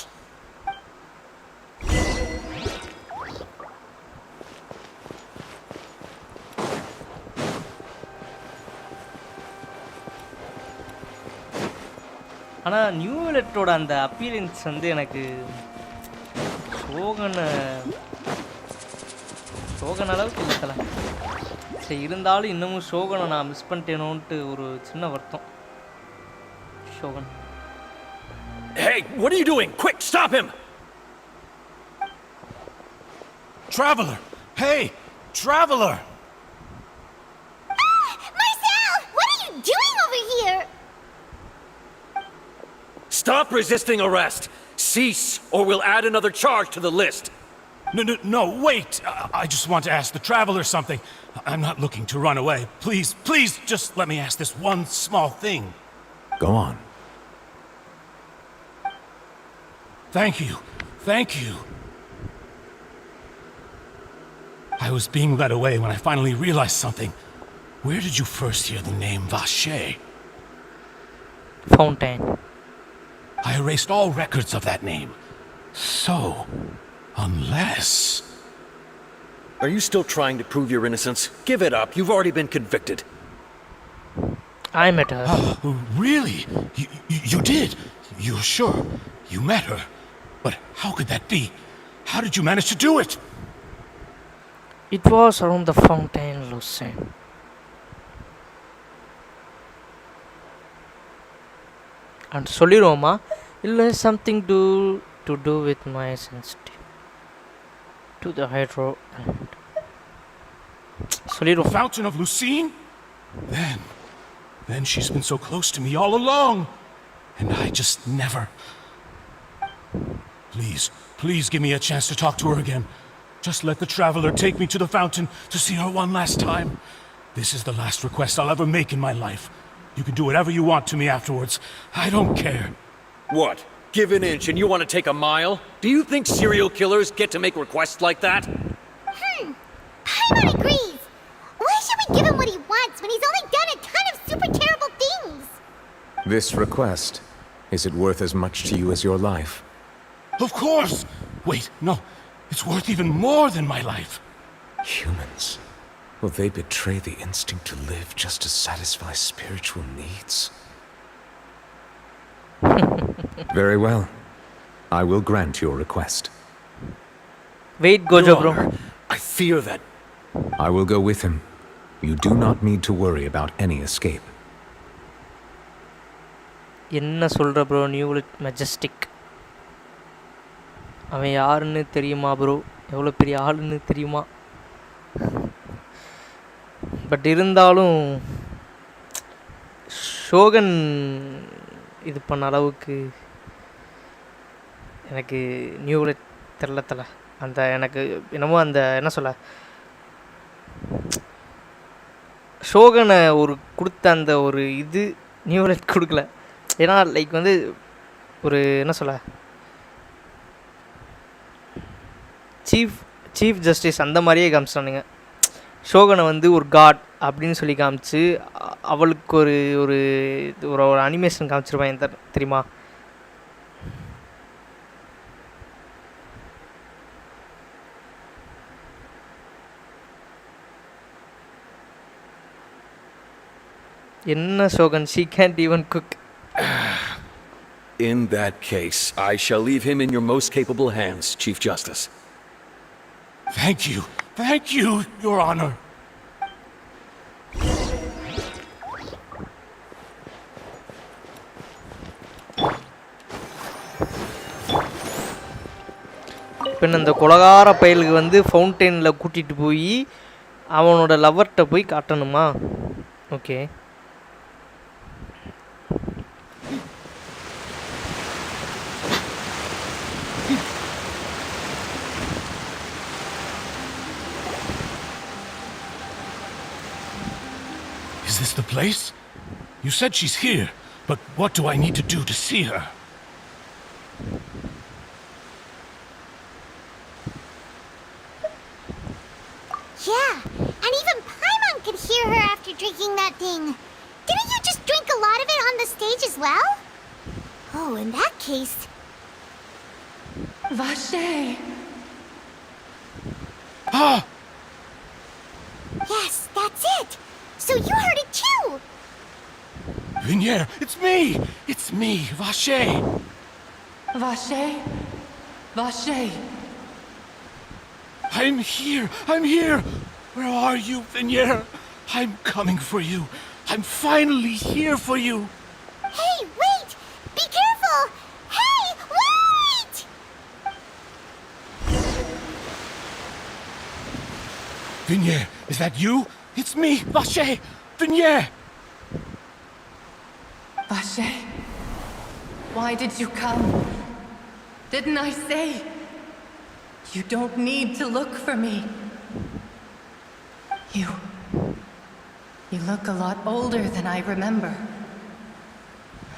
ஆனால் new லெட்டரோட அந்த appearance வந்து எனக்கு ஷோகன் அளவுக்கு இல்லத்தல. சரி, இருந்தாலும் இன்னமும் ஷோகனை நான் miss பண்ணிட்டேனோன்ட்டு ஒரு சின்ன வருத்தம். Shogan. Hey, what are you doing? Quick, stop him! Traveler! Hey, Traveler! Marcel! What are you doing over here? Stop resisting arrest! Cease, or we'll add another charge to the list. No, wait! I just want to ask the Traveler something. I'm not looking to run away. Please, just let me ask this one small thing. Go on. Thank you. I was being led away when I finally realized something. Where did you first hear the name Vache? Fountain. I erased all records of that name. So, unless... Are you still trying to prove your innocence? Give it up. You've already been convicted. I met her. Really? You did? You're sure? You met her? But how could that be? How did you manage to do it? It was around the fountain, Lucien. And சொல்லிடுவோமா இல்லை something to do with my sensitivity to the hydro element. சொல்லிடுவோம். Fountain of Lucine? Then she's been so close to me all along. And I just never... Please give me a chance to talk to her again. Just let the traveler take me to the fountain to see her one last time. This is the last request I'll ever make in my life. You can do whatever you want to me afterwards. I don't care. What? Give an inch and you want to take a mile? Do you think serial killers get to make requests like that? Paimon agrees. Why should we give him what he wants when he's only done a ton of super terrible things? This request, is it worth as much to you as your life? Of course! Wait, no. It's worth even more than my life. Humans. Will they betray the instinct to live just to satisfy spiritual needs? Very well. I will grant your request. Wait, Gojo bro. I fear that... I will go with him. You do not need to worry about any escape. என்ன சொல்ற bro? Newstate Majestic. அவன் யாருன்னு தெரியுமா bro? எவ்வளோ பெரிய ஆளுன்னு தெரியுமா? But இருந்தாலும் ஷோகன் இது பண்ண அளவுக்கு எனக்கு நியூஸ்டேட் தெரில அந்த எனக்கு என்னமோ அந்த என்ன சொல்ல ஷோகனை ஒரு கொடுத்த அந்த ஒரு இது நியூஸ்டேட் கொடுக்கல. ஏன்னா லைக் வந்து ஒரு என்ன சொல்ல சீஃப் ஜஸ்டிஸ் அந்த மாதிரியே காமிச்சிட்டானுங்க. ஷோகனை வந்து ஒரு காட் அப்படின்னு சொல்லி காமிச்சு அவளுக்கு ஒரு ஒரு ஒரு அனிமேஷன் காமிச்சிருப்பாங்க தெரியுமா? என்ன Shogan, she can't even cook. In that case, I shall leave him in your most capable hands, Chief Justice. Thank you, Your Honor. இப்போ இந்த கொலகார பயலுக்கு வந்து ஃபவுண்டெயினில் கூட்டிகிட்டு போய் அவனோட லவர்கிட்ட போய் காட்டணுமா? Okay. Is this the place? You said she's here, but what do I need to do to see her? Yeah, and even Paimon could hear her after drinking that thing. Didn't you just drink a lot of it on the stage as well? Oh, in that case... Vache! Ah! Yes, that's it! So you heard it too! Vignier, it's me! It's me, Vache! Vache? Vache! I'm here! Where are you, Vignier? I'm coming for you. I'm finally here for you. Hey, wait! Be careful! Hey, wait! Vignier, is that you? It's me, Vache! Vignier! Vache, why did you come? Didn't I say? You don't need to look for me. You look a lot older than I remember.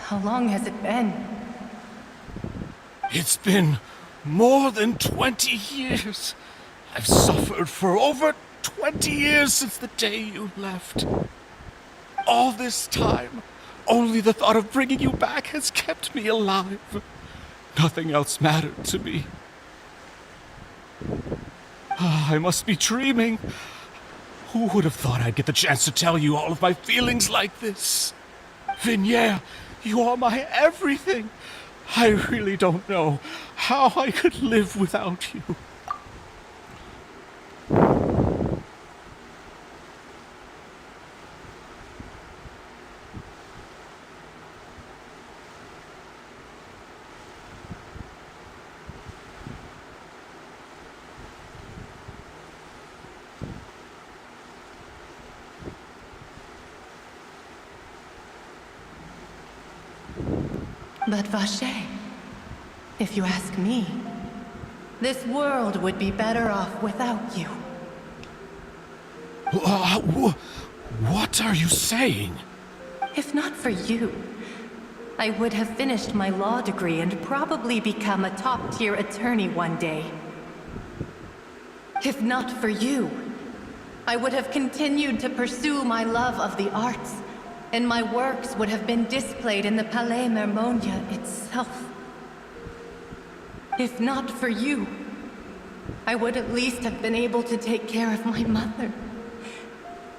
How long has it been? It's been more than 20 years. I've suffered for over 20 years since the day you left. All this time, Only the thought of bringing you back has kept me alive. Nothing else mattered to me. I must be dreaming. Who would have thought I'd get the chance to tell you all of my feelings like this? Vignier, you are my everything. I really don't know how I could live without you. But Vache, if you ask me, this world would be better off without you. What are you saying? If not for you, I would have finished my law degree and probably become a top-tier attorney one day. If not for you, I would have continued to pursue my love of the arts, and my works would have been displayed in the Palais Mermonia itself. If not for you, I would at least have been able to take care of my mother.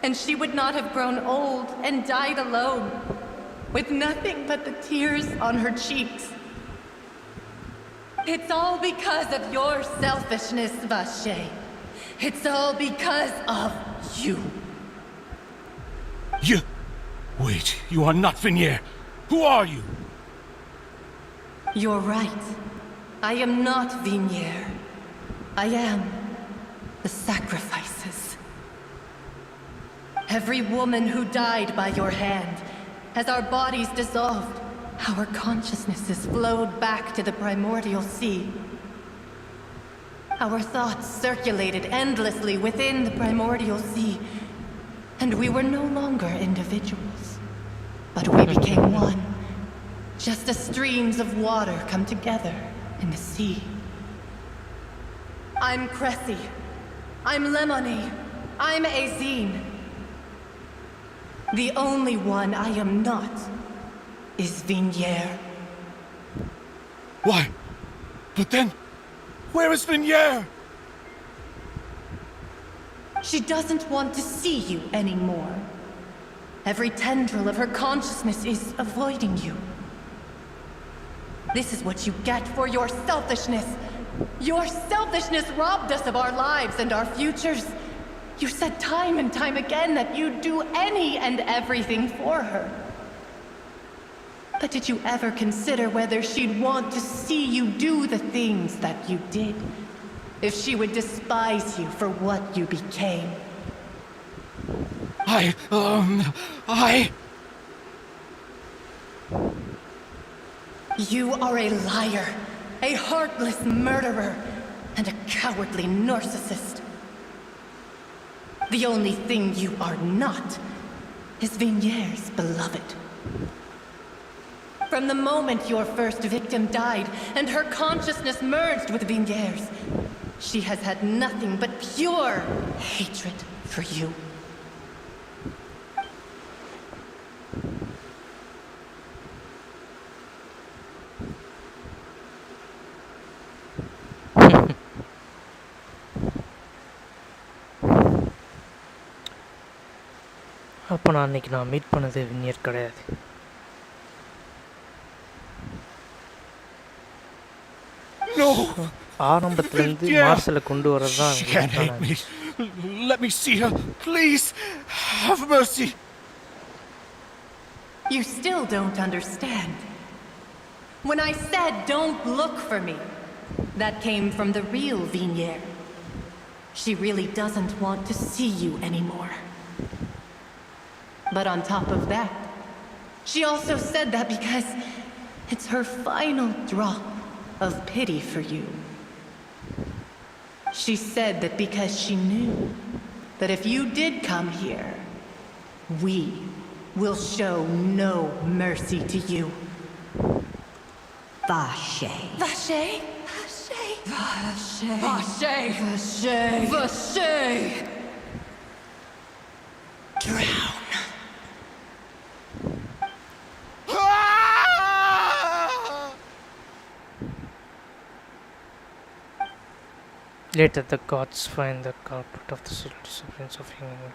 And she would not have grown old and died alone, with nothing but the tears on her cheeks. It's all because of your selfishness, Vache. It's all because of you. You... Wait, you are not Vignier. Who are you? You're right. I am not Vignier. I am the sacrifices. Every woman who died by your hand, as our bodies dissolved, our consciousnesses flowed back to the primordial sea. Our thoughts circulated endlessly within the primordial sea, and we were no longer individuals, but we became one, just as streams of water come together in the sea. I'm Cressy. I'm Lemony. I'm Azine. The only one I am not is Vignier. Why? But then, where is Vignier? She doesn't want to see you anymore. Every tendril of her consciousness is avoiding you. This is what you get for your selfishness. Your selfishness robbed us of our lives and our futures. You said time and time again that you'd do any and everything for her. But did you ever consider whether she'd want to see you do the things that you did? If she would despise you for what you became? You are a liar, a heartless murderer, and a cowardly narcissist. The only thing you are not is Vignier's beloved. From the moment your first victim died and her consciousness merged with Vignier's, she has had nothing but pure hatred for you. அப்போ நான் அன்னைக்கு meet பண்ணது வின்னியர் கிடையாது. ஆரம்பத்துலேருந்து மார்சலை கொண்டு வரது தான். She can't hate me. Let me see her. Please, have mercy. You still don't understand. When I said don't look for me, that came from the real Vignier. She really doesn't want to see you anymore. But on top of that, she also said that because it's her final drop of pity for you. She said that because she knew that if you did come here, we will show no mercy to you. Vache. Vache? Vache? Vache? Vache? Vache? Vache? Drown. Later, the gods find the culprit of the serial disappearance of human.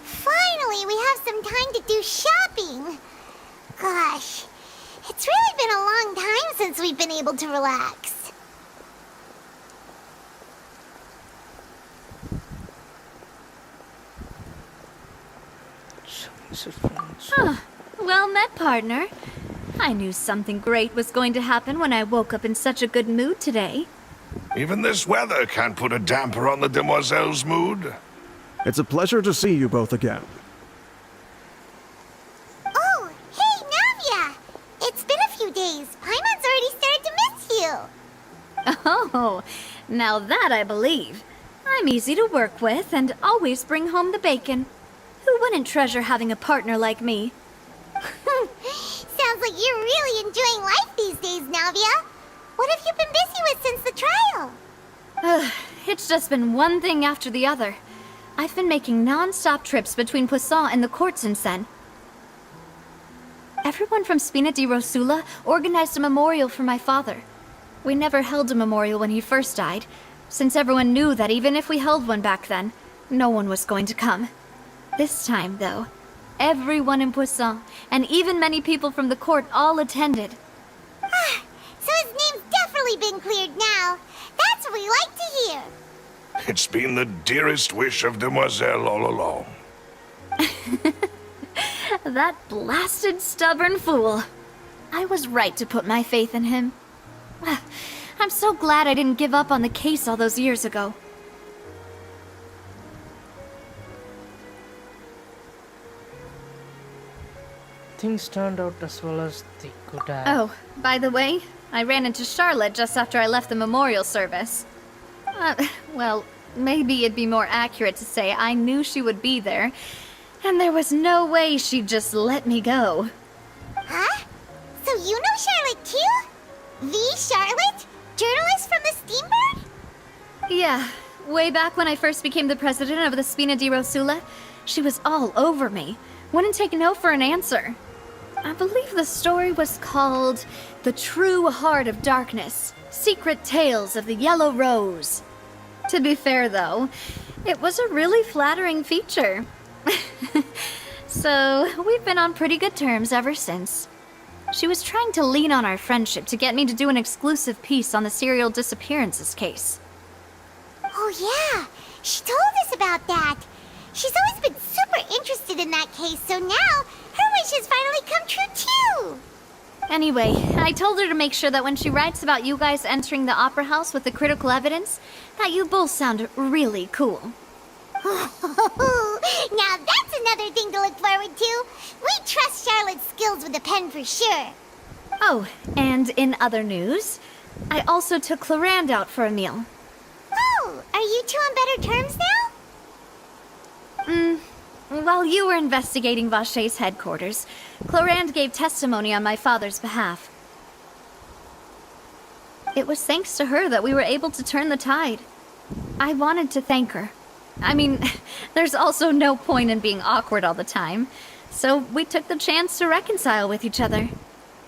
Finally, we have some time to do shopping. Gosh, it's really been a long time since we've been able to relax. Well met, partner. I knew something great was going to happen when I woke up in such a good mood today. Even this weather can't put a damper on the demoiselle's mood. It's a pleasure to see you both again. Oh, hey, Navia! It's been a few days. Paimon's already started to miss you. Oh, now that I believe. I'm easy to work with and always bring home the bacon. Who wouldn't treasure having a partner like me? Sounds like you're really enjoying life these days, Navia. What have you been busy with since the trial? It's just been one thing after the other. I've been making non-stop trips between Poisson and the courts in Sen. Everyone from Spina di Rosula organized a memorial for my father. We never held a memorial when he first died, since everyone knew that even if we held one back then, no one was going to come. This time, though, everyone in Poisson, and even many people from the court, all attended. So his name's definitely been cleared now. That's what we like to hear. It's been the dearest wish of Demoiselle all along. That blasted stubborn fool. I was right to put my faith in him. I'm so glad I didn't give up on the case all those years ago. Things turned out as well as they could have. Oh, by the way, I ran into Charlotte just after I left the memorial service. Well, maybe it'd be more accurate to say I knew she would be there, and there was no way she'd just let me go. Huh? So you know Charlotte too? The Charlotte? Journalist from the Steambird? Yeah, way back when I first became the president of the Spina di Rosula, she was all over me. Wouldn't take no for an answer. I believe the story was called The True Heart of Darkness, Secret Tales of the Yellow Rose. To be fair, though, it was a really flattering feature. So, we've been on pretty good terms ever since. She was trying to lean on our friendship to get me to do an exclusive piece on the serial disappearances case. Oh yeah, she told us about that. She's always been super interested in that case, so now her wish has finally come true too! Anyway, I told her to make sure that when she writes about you guys entering the opera house with the critical evidence, that you both sound really cool. Now that's another thing to look forward to. We trust Charlotte's skills with a pen for sure. Oh, and in other news, I also took Clarand out for a meal. Oh, are you two on better terms now? While you were investigating Vachey's headquarters, Clarand gave testimony on my father's behalf. It was thanks to her that we were able to turn the tide. I wanted to thank her. I mean, there's also no point in being awkward all the time, so we took the chance to reconcile with each other.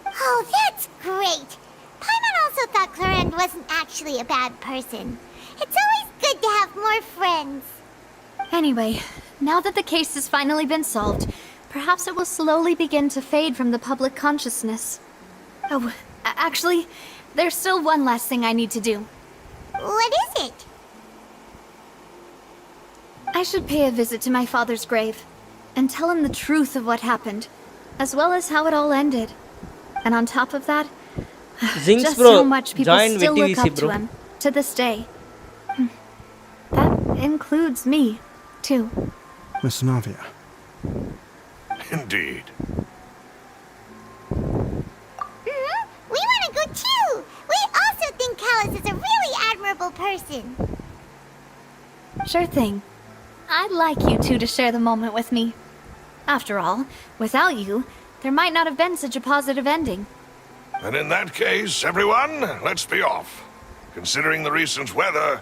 Oh, that's great! Paimon also thought Clarand wasn't actually a bad person. It's always good to have more friends. Anyway, now that the case has finally been solved, perhaps it will slowly begin to fade from the public consciousness. Oh, actually, there's still one last thing I need to do. What is it? I should pay a visit to my father's grave, and tell him the truth of what happened, as well as how it all ended. And on top of that, Zinx just bro, so much people join still look VTVC up bro. to him, to this day. That includes me, too. Miss Navia. Indeed. We want to go too! We also think Callus is a really admirable person. Sure thing. I'd like you two to share the moment with me. After all, without you, there might not have been such a positive ending. Then in that case, everyone, let's be off. Considering the recent weather,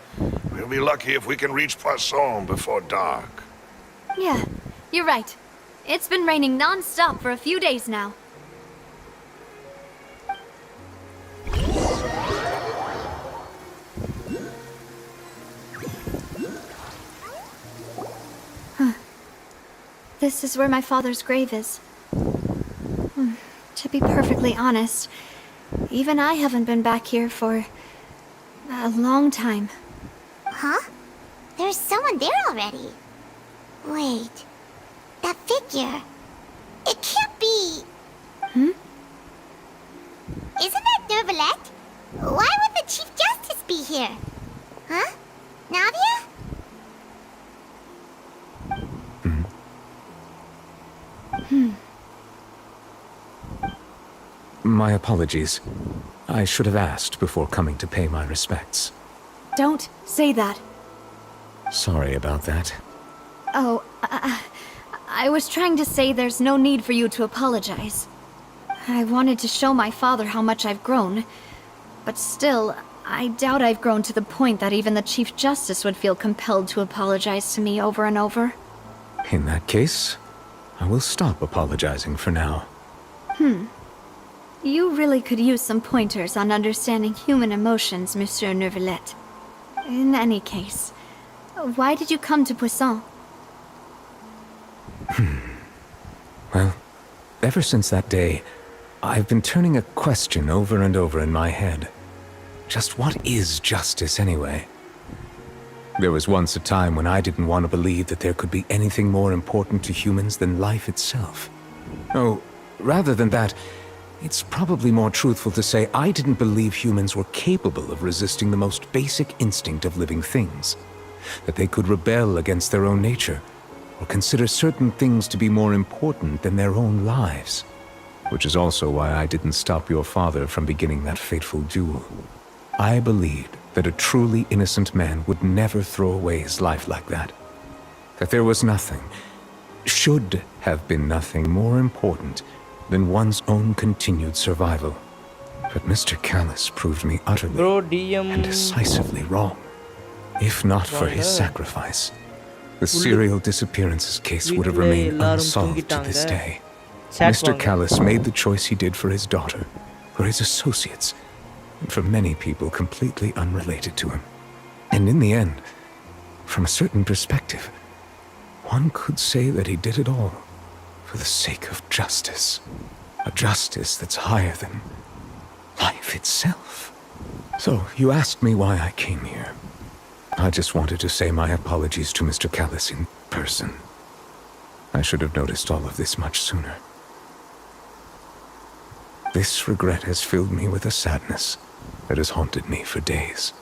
we'll be lucky if we can reach Poisson before dark. Yeah, you're right. It's been raining non-stop for a few days now. This is where my father's grave is. To be perfectly honest, even I haven't been back here for a long time. Huh? There's someone there already. Wait. That figure. It can't be. Hmm? Isn't that Nervalette? Why would the Chief Justice be here? Huh? Navia? My apologies. I should have asked before coming to pay my respects. Don't say that. Sorry about that. Oh, I was trying to say there's no need for you to apologize. I wanted to show my father how much I've grown, but still, I doubt I've grown to the point that even the Chief Justice would feel compelled to apologize to me over and over. In that case, I will stop apologizing for now. You really could use some pointers on understanding human emotions, Monsieur Nervalette. In any case, why did you come to Poisson? Well, ever since that day, I've been turning a question over and over in my head. Just what is justice anyway? There was once a time when I didn't want to believe that there could be anything more important to humans than life itself. Oh, rather than that, it's probably more truthful to say I didn't believe humans were capable of resisting the most basic instinct of living things. That they could rebel against their own nature, or consider certain things to be more important than their own lives. Which is also why I didn't stop your father from beginning that fateful duel. I believed that a truly innocent man would never throw away his life like that. That there was nothing, should have been nothing more important than one's own continued survival. But Mr. Callus proved me utterly and decisively wrong. If not for his sacrifice, the serial disappearances case would have remained unsolved to this day. Mr. Callus made the choice he did for his daughter, for his associates, and for many people completely unrelated to him. And in the end, from a certain perspective, one could say that he did it all for the sake of justice. A justice that's higher than life itself. So, you asked me why I came here. I just wanted to say my apologies to Mr. Callus in person. I should have noticed all of this much sooner. This regret has filled me with a sadness that has haunted me for days.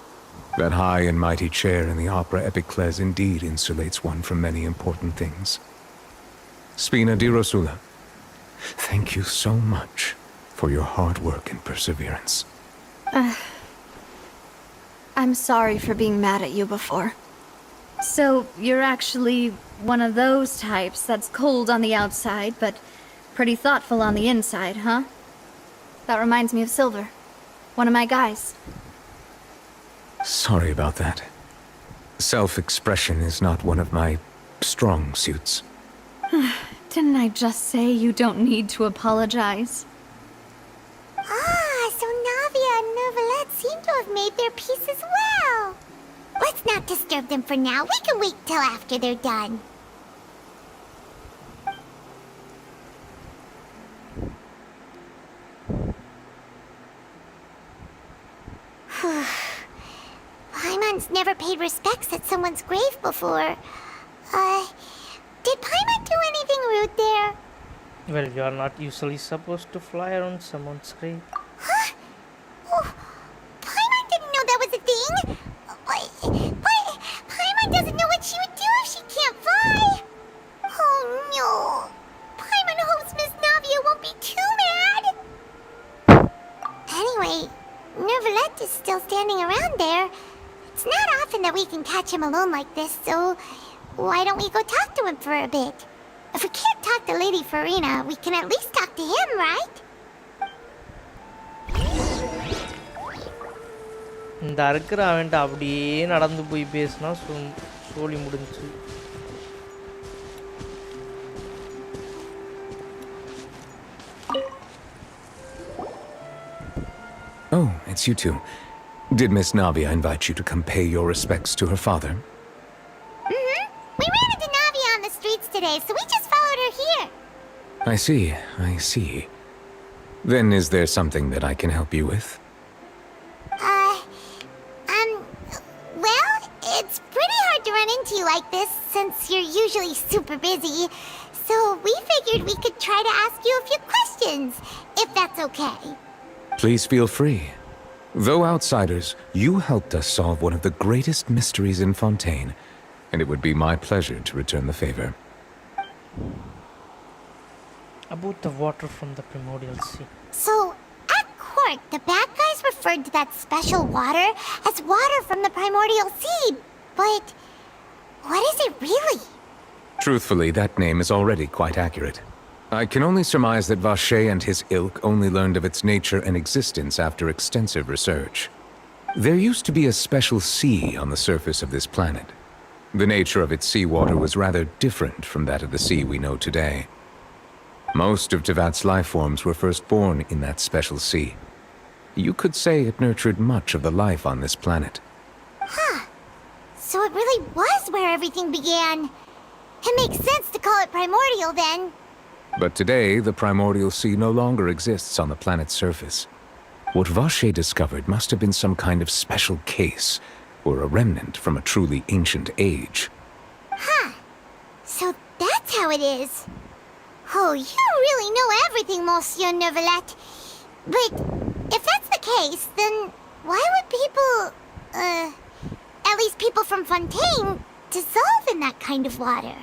That high and mighty chair in the Opera Epiclese indeed insulates one from many important things. Spina di Rosula, thank you so much for your hard work and perseverance. I'm sorry for being mad at you before. So, you're actually one of those types that's cold on the outside, but pretty thoughtful on the inside, huh? That reminds me of Silver, one of my guys. Sorry about that. Self-expression is not one of my strong suits. Didn't I just say you don't need to apologize? Ah, so Navia and Nervalette seem to have made their peace as well. Let's not disturb them for now. We can wait till after they're done. Paimon's never paid respects at someone's grave before. Did Paimon do anything rude there? Well, you are not usually supposed to fly around someone's grave. Huh? Oh, Paimon didn't know that was a thing. But Paimon doesn't know what she would do if she can't fly. Oh no. Paimon hopes Miss Navia won't be too mad. Anyway, Nervalette is still standing around there. It's not often that we can catch him alone like this, so why don't we go talk to him for a bit? If we can't talk to Lady Farina, we can at least talk to him, right? இந்த இருக்கிற அவன்ட்டு அப்படியே நடந்து போய் பேசினா சோழி முடிஞ்சு. Oh, it's you two. Did Miss Navia invite you to come pay your respects to her father? Mm-hmm. We ran into Navia on the streets today, so we just followed her here. I see. Then is there something that I can help you with? Well, it's pretty hard to run into you like this, since you're usually super busy. So we figured we could try to ask you a few questions, if that's okay. Please feel free. Though outsiders, you helped us solve one of the greatest mysteries in Fontaine, and it would be my pleasure to return the favor. About the water from the primordial sea. So, at court, the bad guys referred to that special water as water from the primordial sea, but what is it really? Truthfully, that name is already quite accurate. I can only surmise that Vache and his ilk only learned of its nature and existence after extensive research. There used to be a special sea on the surface of this planet. The nature of its seawater was rather different from that of the sea we know today. Most of Tevat's life forms were first born in that special sea. You could say it nurtured much of the life on this planet. Huh. So it really was where everything began. It makes sense to call it primordial then. But today, the primordial sea no longer exists on the planet's surface. What Vache discovered must have been some kind of special case, or a remnant from a truly ancient age. Huh. So that's how it is. Oh, you really know everything, Monsieur Neuvillette. But if that's the case, then why would people, at least people from Fontaine, dissolve in that kind of water?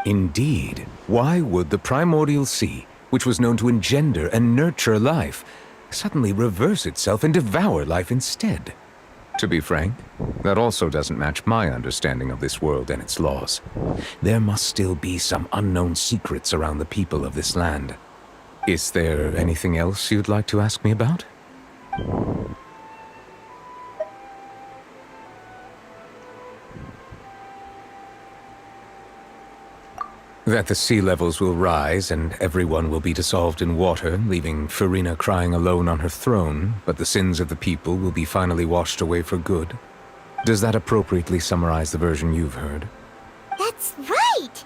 Indeed. Why would the primordial sea, which was known to engender and nurture life, suddenly reverse itself and devour life instead? To be frank, that also doesn't match my understanding of this world and its laws. There must still be some unknown secrets around the people of this land. Is there anything else you'd like to ask me about? That the sea levels will rise and everyone will be dissolved in water, leaving Farina crying alone on her throne, but the sins of the people will be finally washed away for good. Does that appropriately summarize the version you've heard? That's right!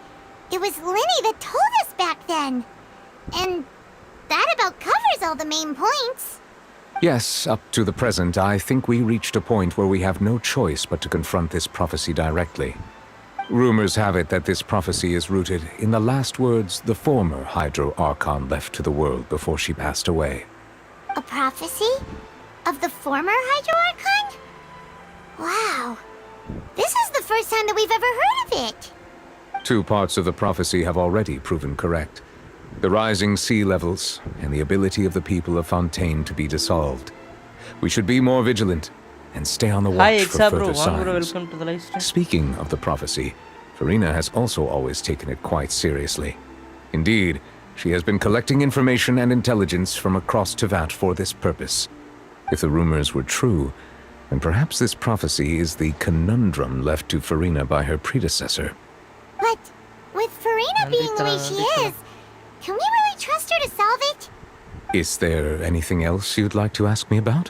It was Linny that told us back then. And that about covers all the main points. Yes, up to the present, I think we reached a point where we have no choice but to confront this prophecy directly. Rumors have it that this prophecy is rooted in the last words the former Hydro Archon left to the world before she passed away. A prophecy? Of the former Hydro Archon? Wow. This is the first time that we've ever heard of it. 2 parts of the prophecy have already proven correct. The rising sea levels and the ability of the people of Fontaine to be dissolved. We should be more vigilant and stay on the watch for further signs. Welcome to the live stream. Speaking of the prophecy, Farina has also always taken it quite seriously. Indeed, she has been collecting information and intelligence from across Tevat for this purpose. If the rumors were true, then perhaps this prophecy is the conundrum left to Farina by her predecessor. But with Farina being the way she is, can we really trust her to solve it? Is there anything else you'd like to ask me about?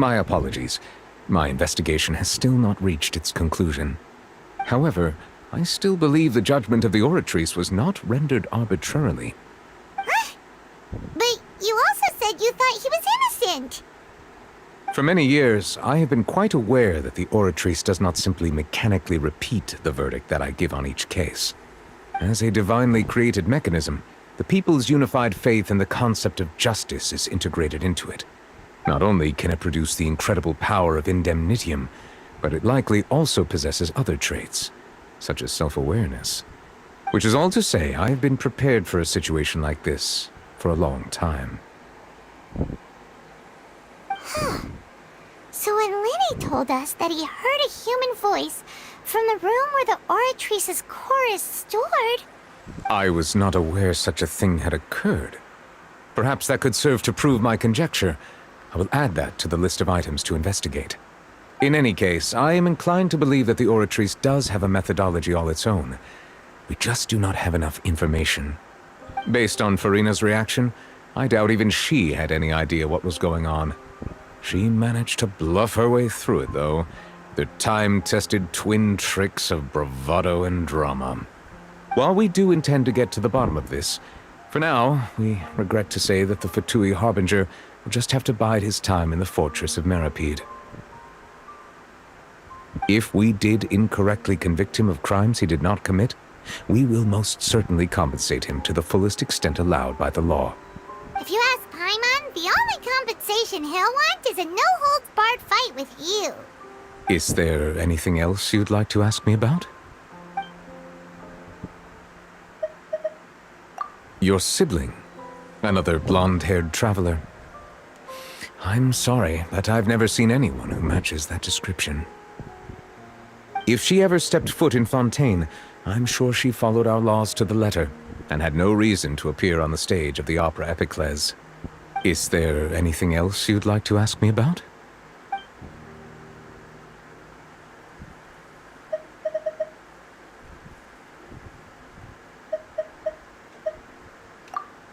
My apologies. My investigation has still not reached its conclusion. However, I still believe the judgment of the Oratrice was not rendered arbitrarily. But you also said you thought he was innocent. For many years, I have been quite aware that the Oratrice does not simply mechanically repeat the verdict that I give on each case. As a divinely created mechanism, the people's unified faith in the concept of justice is integrated into it. Not only can it produce the incredible power of indemnitium, but it likely also possesses other traits, such as self-awareness. Which is all to say, I have been prepared for a situation like this for a long time. So when Linny told us that he heard a human voice from the room where the Oratrice's core is stored... I was not aware such a thing had occurred. Perhaps that could serve to prove my conjecture. I will add that to the list of items to investigate. In any case, I am inclined to believe that the Oratrice does have a methodology all its own. We just do not have enough information. Based on Farina's reaction, I doubt even she had any idea what was going on. She managed to bluff her way through it, though. The time-tested twin tricks of bravado and drama. While we do intend to get to the bottom of this, for now, we regret to say that the Fatui Harbinger will just have to bide his time in the fortress of Meripede. If we did incorrectly convict him of crimes he did not commit, we will most certainly compensate him to the fullest extent allowed by the law. If you ask Paimon, the only compensation he'll want is a no-holds-barred fight with you. Is there anything else you'd like to ask me about? Your sibling, another blonde-haired traveler. I'm sorry, but I've never seen anyone who matches that description. If she ever stepped foot in Fontaine, I'm sure she followed our laws to the letter, and had no reason to appear on the stage of the opera Epiclese. Is there anything else you'd like to ask me about?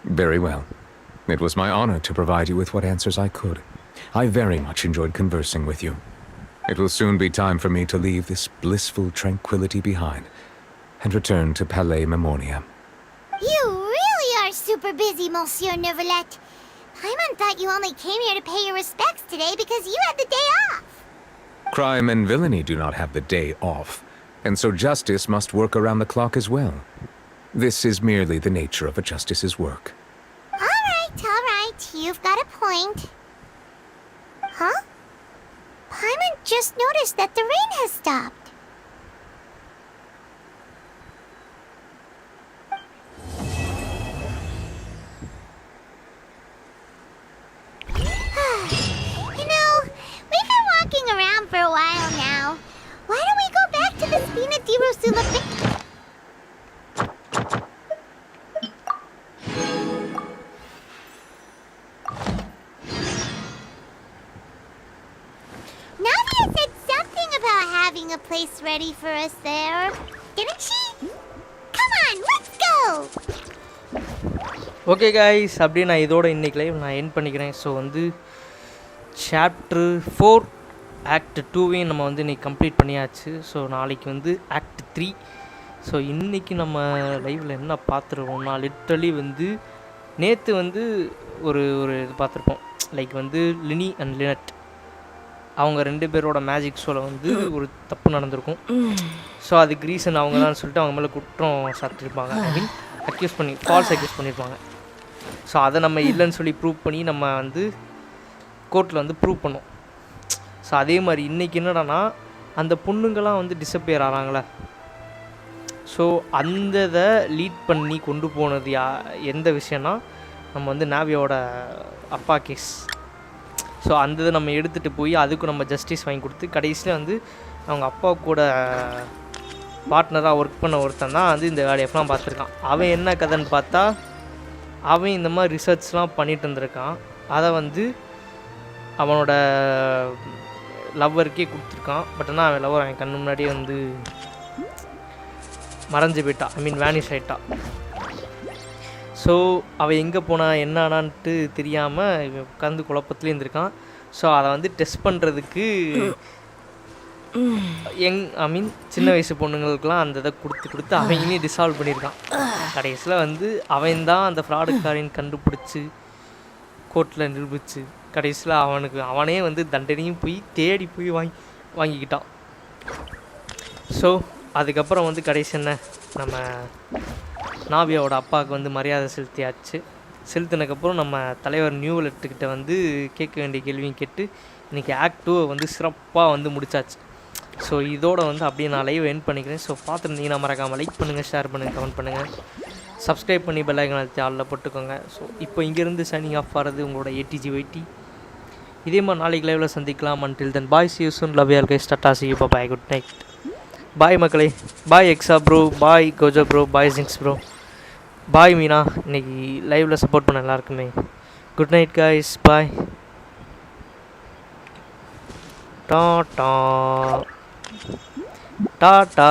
Very well. It was my honor to provide you with what answers I could. I very much enjoyed conversing with you. It will soon be time for me to leave this blissful tranquility behind and return to Palais Memoria. You really are super busy, Monsieur Neuvillette. Paimon thought you only came here to pay your respects today because you had the day off. Crime and villainy do not have the day off, and so justice must work around the clock as well. This is merely the nature of a justice's work. All right, you've got a point. Huh? Paimon just noticed that the rain has stopped. You know, we've been walking around for a while now. Why don't we go back to the Spina di Rosula? Navia said something about having a place ready for us there, didn't she? Come on, let's go! Okay guys, அப்படியே நான் இதோட இன்னைக்கு live நான் end பண்ணிக்கிறேன். So வந்து chapter 4 act 2வையும் நம்ம வந்து இன்றைக்கி கம்ப்ளீட் பண்ணியாச்சு. ஸோ நாளைக்கு வந்து ஆக்ட் 3. ஸோ இன்றைக்கி நம்ம லைவில் என்ன பார்த்துருக்கோம்னா, லிட்ரலி வந்து நேற்று வந்து ஒரு இது பார்த்துருப்போம். லைக் வந்து லினி அண்ட் லினட் அவங்க 2 பேரோட மேஜிக் ஷோவில் வந்து ஒரு தப்பு நடந்திருக்கும். ஸோ அதுக்கு ரீசன் அவங்க தான் சொல்லிட்டு அவங்க மேலே குற்றம் சாட்டியிருப்பாங்க. ஐ மீன் ஃபால்ஸ் அக்யூஸ் பண்ணியிருப்பாங்க. ஸோ அதை நம்ம இல்லைன்னு சொல்லி ப்ரூவ் பண்ணி நம்ம வந்து கோர்ட்டில் வந்து ப்ரூவ் பண்ணோம். ஸோ அதே மாதிரி இன்றைக்கி என்னடானா, அந்த பொண்ணுங்கள்லாம் வந்து டிஸப்பியர் ஆகிறாங்களே, ஸோ அந்த இதை லீட் பண்ணி கொண்டு போனது எந்த விஷயம்னா, நம்ம வந்து நாவியோட அப்பா கேஸ். ஸோ அந்த இதை நம்ம எடுத்துகிட்டு போய் அதுக்கு நம்ம ஜஸ்டிஸ் வாங்கி கொடுத்து கடைசியில் வந்து அவங்க அப்பா கூட பார்ட்னராக ஒர்க் பண்ண ஒருத்தன் தான் வந்து இந்த வேலையெல்லாம் பார்த்துருக்கான். அவன் என்ன கதைன்னு பார்த்தா, அவன் இந்த மாதிரி ரிசர்ச்லாம் பண்ணிகிட்டு இருந்திருக்கான். அதை வந்து அவனோட லவ்வருக்கே கொடுத்துருக்கான். பட் ஆனால் அவன் லவ்வர் அவன் கண்ணு முன்னாடியே வந்து மறைஞ்சு போயிட்டான். ஐ மீன் வேனிஷ் ஆகிட்டான். ஸோ அவன் எங்கே போனால் என்ன ஆனான்ட்டு தெரியாமல் இவன் உட்காந்து குழப்பத்துலேயே இருந்திருக்கான். ஸோ அதை வந்து டெஸ்ட் பண்ணுறதுக்கு ஐ மீன் சின்ன வயசு பொண்ணுங்களுக்கெலாம் அந்த இதை கொடுத்து அவங்களையும் டிசால்வ் பண்ணியிருக்கான். கடைசியில் வந்து அவன் தான் அந்த ஃப்ராடுக்காரின் கண்டுபிடிச்சி கோர்ட்டில் நிரூபித்து கடைசியில் அவனே வந்து தண்டனையும் போய் தேடி போய் வாங்கிக்கிட்டான். ஸோ அதுக்கப்புறம் வந்து கடைசி என்ன, நம்ம நாவியாவோட அப்பாவுக்கு வந்து மரியாதை செலுத்தியாச்சு. செலுத்தினதுக்கப்புறம் நம்ம தலைவர் நியூவலெட்டுக்கிட்ட வந்து கேட்க வேண்டிய கேள்வியும் கேட்டு இன்றைக்கி ஆக்ட் 2 வந்து சிறப்பாக வந்து முடிச்சாச்சு. ஸோ இதோட வந்து அப்படியே நான் லைவ் எண்ட் பண்ணிக்கிறேன். ஸோ பார்த்துருந்தீங்கன்னா மறக்காமல் லைக் பண்ணுங்கள், ஷேர் பண்ணுங்கள், கமெண்ட் பண்ணுங்கள், சப்ஸ்கிரைப் பண்ணி பெல் ஐகான் அழுத்தி ஆளில் போட்டுக்கோங்க. ஸோ இப்போ இங்கேருந்து சைனிங் ஆஃப் ஆகிறது உங்களோட ATG YT. இதே மாதிரி நாளைக்கு லைவில் சந்திக்கலாம். Until then bye, see you soon, love you all guys, Tata, see you, bye, good night. பாய் மக்களே, பாய் எக்ஸா ப்ரோ, பாய் கோஜோ ப்ரோ, பாய் ஜிங்ஸ் ப்ரோ. பாய் மீனா, இன்னைக்கு லைவ்ல சப்போர்ட் பண்ண எல்லாருக்குமே குட் நைட் கைஸ், பாய். டாடா டாடா.